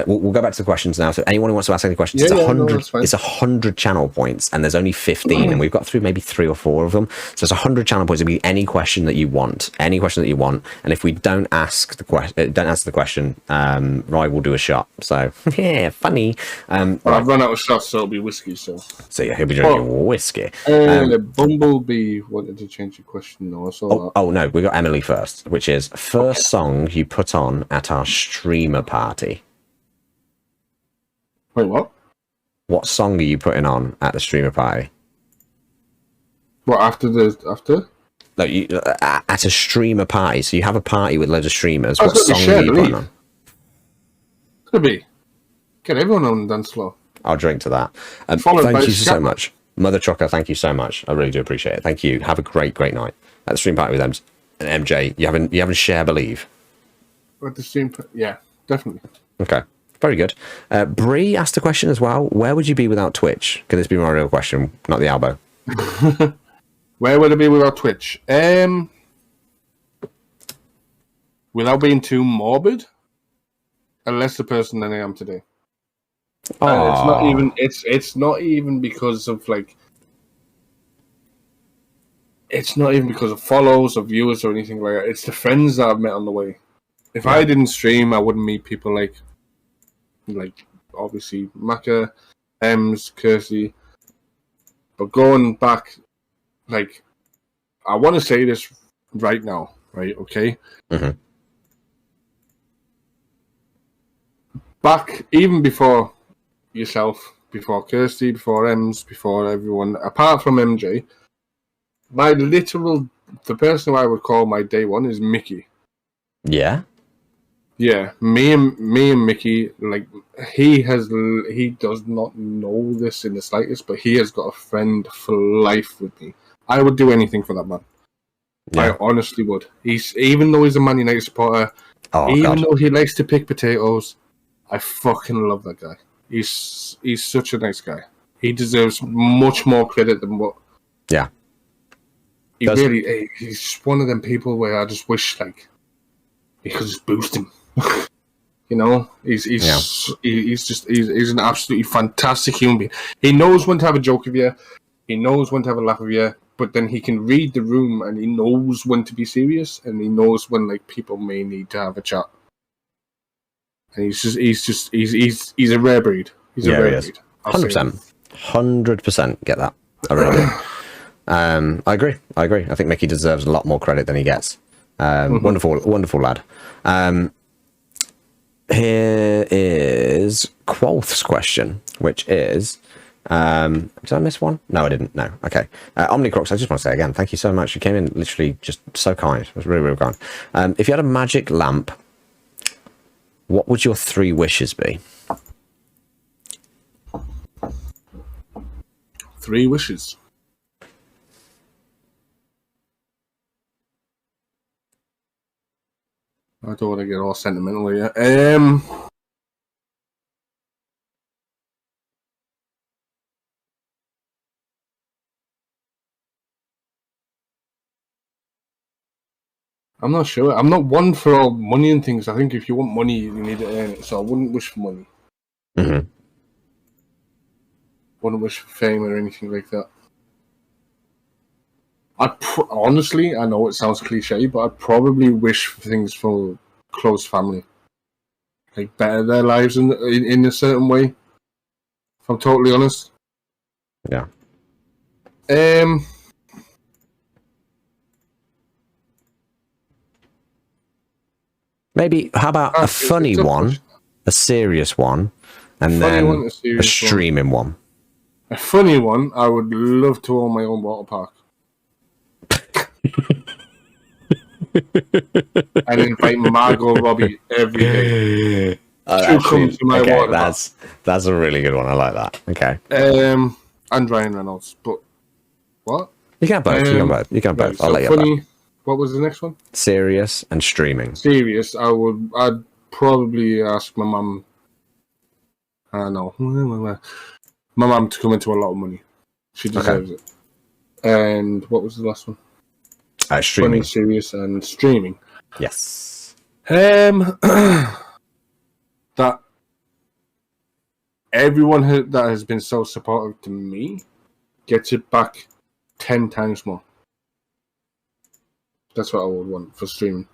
We'll go back to the questions now. So anyone who wants to ask any questions, it's 100 channel points, and there's only 15, and we've got through maybe 3 or 4 of them. So it's 100 channel points. It'll be any question that you want, and if we don't ask the question, Rye will do a shot. So yeah, funny. Well, I've run out of shots, so it'll be whiskey. So yeah, he'll be drinking whiskey. Bumblebee wanted to change your question. No, I saw that. Oh no, we got Emily first, which is song you put on at our streamer party. Wait, what? What song are you putting on at the streamer party? What, after? No, you, at a streamer party. So you have a party with loads of streamers. Oh, What song are you putting on? It's gonna be get everyone on the dance floor. I'll drink to that. Followed by Thank you so much. Mother Trucker, thank you so much. I really do appreciate it. Thank you. Have a great night at the stream party with them. And MJ, you haven't share believe. At the stream, yeah, definitely. Okay, very good. Bree asked a question as well. Where would you be without Twitch? Could this be my real question, not the elbow? Where would I be without Twitch? Without being too morbid, a lesser person than I am today. It's not even. It's not even because of like. It's not even because of follows or viewers or anything like that. It's the friends that I've met on the way. If I didn't stream, I wouldn't meet people like obviously Maka, Ems, Kirsty. But going back, like, I want to say this right now, right? Okay. Mm-hmm. Back even before yourself, before Kirsty, before Ems, before everyone, apart from MJ, the person who I would call my day one is Mickey. Yeah. Yeah, me and Mickey, like he does not know this in the slightest, but he has got a friend for life with me. I would do anything for that man. Yeah. I honestly would. Even though he's a Man United supporter, though he likes to pick potatoes, I fucking love that guy. He's such a nice guy. He deserves much more credit than what. Yeah. He's one of them people where I just wish like he could just boost him. You know, he's an absolutely fantastic human being. He knows when to have a joke with you. He knows when to have a laugh with you. But then he can read the room, and he knows when to be serious, and he knows when like people may need to have a chat. And he's a rare breed. He's a rare breed. 100% get that. I really do. I agree. I think Mickey deserves a lot more credit than he gets. Wonderful lad. Here is Quoth's question, which is, did I miss one? No, I didn't. No. Okay. Omnicrox, I just want to say again, thank you so much. You came in literally just so kind. It was really, really kind. If you had a magic lamp, what would your 3 wishes be? 3 wishes. I don't want to get all sentimental here. I'm not sure. I'm not one for all money and things. I think if you want money, you need to earn it. So I wouldn't wish for money. Mm-hmm. Wouldn't wish for fame or anything like that. Honestly, I know it sounds cliche, but I'd probably wish for things for close family, like better their lives in a certain way. If I'm totally honest. Yeah. Maybe how about a funny one, a serious one, and then a streaming one. A funny one. I would love to own my own water park. And invite Margot Robbie every day to come to my water park. That's a really good one. I like that. Okay. And Ryan Reynolds, but what? You can both. You can both. I'll let you funny. What was the next one? Serious and streaming. Serious. I'd probably ask my mum. I don't know. My mum to come into a lot of money. She deserves it. And what was the last one? Streaming. Funny, serious, and streaming. Yes. That everyone that has been so supportive to me gets it back 10 times more. That's what I would want for streaming.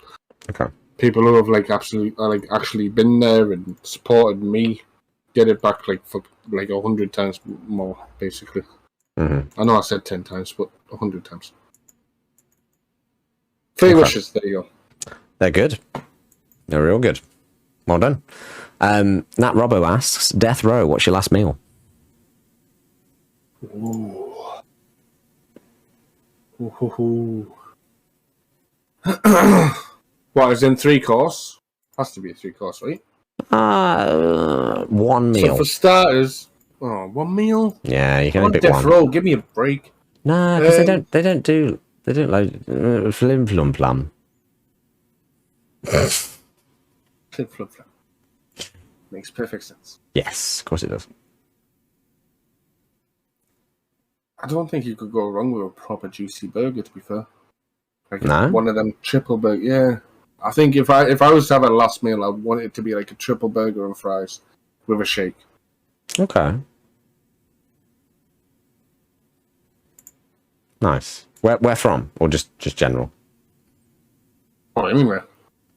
Okay. People who have actually been there and supported me get it back for 100 times more, basically. Mm-hmm. I know I said 10 times, but 100 times. 3 wishes. There you go. They're good. They're real good. Well done. Nat Robbo asks, Death Row, what's your last meal? Ooh. What, is in 3-course? Has to be a 3-course, right? 1 meal. So for starters, Oh, one meal? Yeah, you can On only pick death one. row, give me a break. Nah, because they don't like flim flum plum. Flip, flip, flip. Makes perfect sense. Yes, of course it does. I don't think you could go wrong with a proper juicy burger, to be fair. Like No? one of them triple burger. Yeah, I think if I was to have a last meal, I'd want it to be like a triple burger and fries with a shake. Okay. Nice. Where from? Or just general? Oh, anywhere.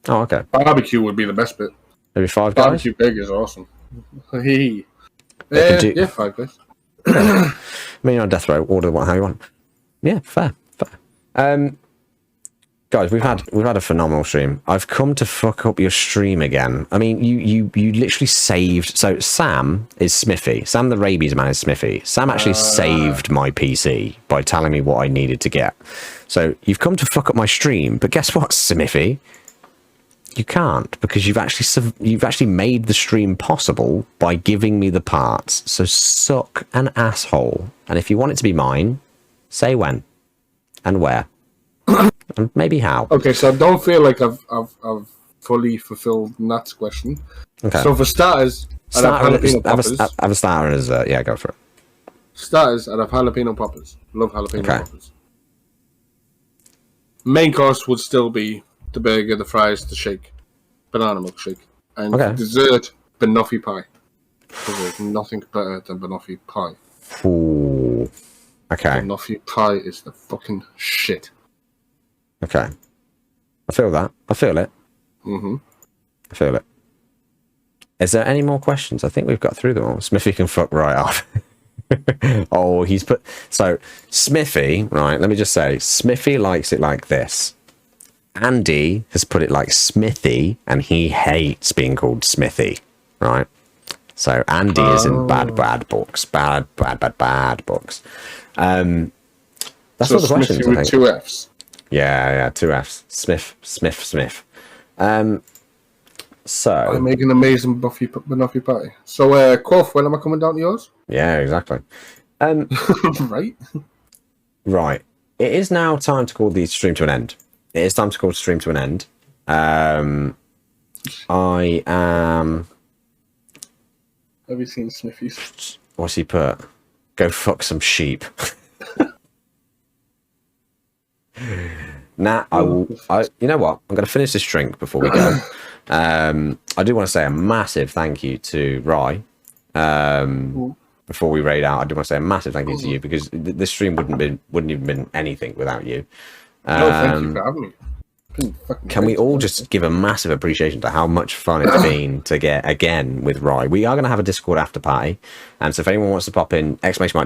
Oh, okay. Barbecue would be the best bit. Maybe Five Guys? Barbecue burgers are awesome. Hey. They could do- Yeah, Five Guys. I mean, on death row, order how you want. Yeah, fair. Guys, we've had a phenomenal stream. I've come to fuck up your stream again. I mean, you literally saved. So Sam is Smithy. Sam the rabies man is Smithy. Sam actually saved my PC by telling me what I needed to get. So you've come to fuck up my stream, but guess what, Smithy? You can't, because you've actually made the stream possible by giving me the parts. So suck an asshole. And if you want it to be mine, say when and where. And maybe how. Okay, so I don't feel like I've fully fulfilled Nat's question. Okay. So for starters, I'd have jalapeno poppers. Have a starter as yeah, go for it. Starters, I'd have jalapeno poppers. Love jalapeno Okay. poppers. Main course would still be the burger, the fries, the shake, banana milkshake, and Okay. for dessert, banoffee pie. Because there's nothing better than banoffee pie. Ooh. Okay. Banoffee pie is the fucking shit. Okay. I feel that. I feel it. Mm-hmm. I feel it. Is there any more questions? I think we've got through them all. Smithy can fuck right off. Oh, he's put... So, Smithy, right, let me just say, Smithy likes it like this. Andy has put it like Smithy, and he hates being called Smithy, right? So, Andy is in bad books. Bad books. That's So all the questions, Smithy I with think. 2 Fs. Yeah, 2 Fs. Smith. So... I make an amazing banoffee pie. So, Quoth, when am I coming down to yours? Yeah, exactly. Right? Right. It is now time to call the stream to an end. It is time to call the stream to an end. I am... Have you seen Smithy's? What's he put? Go fuck some sheep. Nah, you know what? I'm going to finish this drink before we go. I do want to say a massive thank you to Rye. Before we raid out, I do want to say a massive thank you to you, because this stream wouldn't even been anything without you. No, thank you for having me. Can we all just give a massive appreciation to how much fun it's been to get again with Rye? We are going to have a Discord after party, and so if anyone wants to pop in,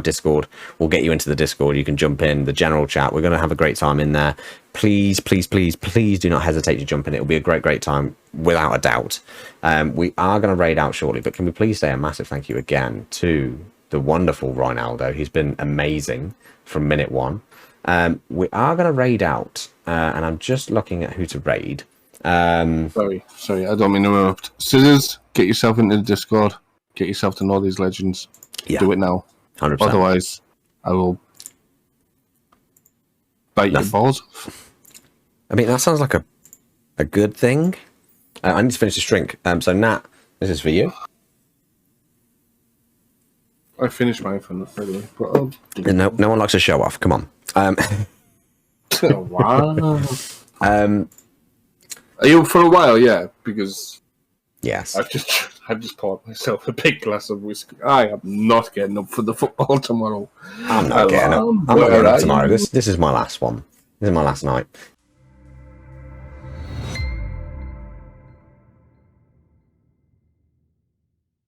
!Discord, we'll get you into the Discord. You can jump in the general chat. We're going to have a great time in there. Please do not hesitate to jump in. It'll be a great time, without a doubt. We are going to raid out shortly, but can we please say a massive thank you again to the wonderful Ronaldo? He's been amazing from minute one. We are going to raid out, and I'm just looking at who to raid. Sorry, I don't mean to interrupt. Scissors, get yourself into the Discord. Get yourself to know these legends. Yeah. Do it now. 100%. Otherwise, I will bite your balls. I mean, that sounds like a good thing. I need to finish this drink. So, Nat, this is for you. I finished mine from the Friday. But No one likes to show off. Come on. wow. Are you for a while? Yeah, because Yes. I've just poured myself a big glass of whiskey. I am not getting up for the football tomorrow. I'm not getting up. I'm not getting up tomorrow. This is my last one. This is my last night.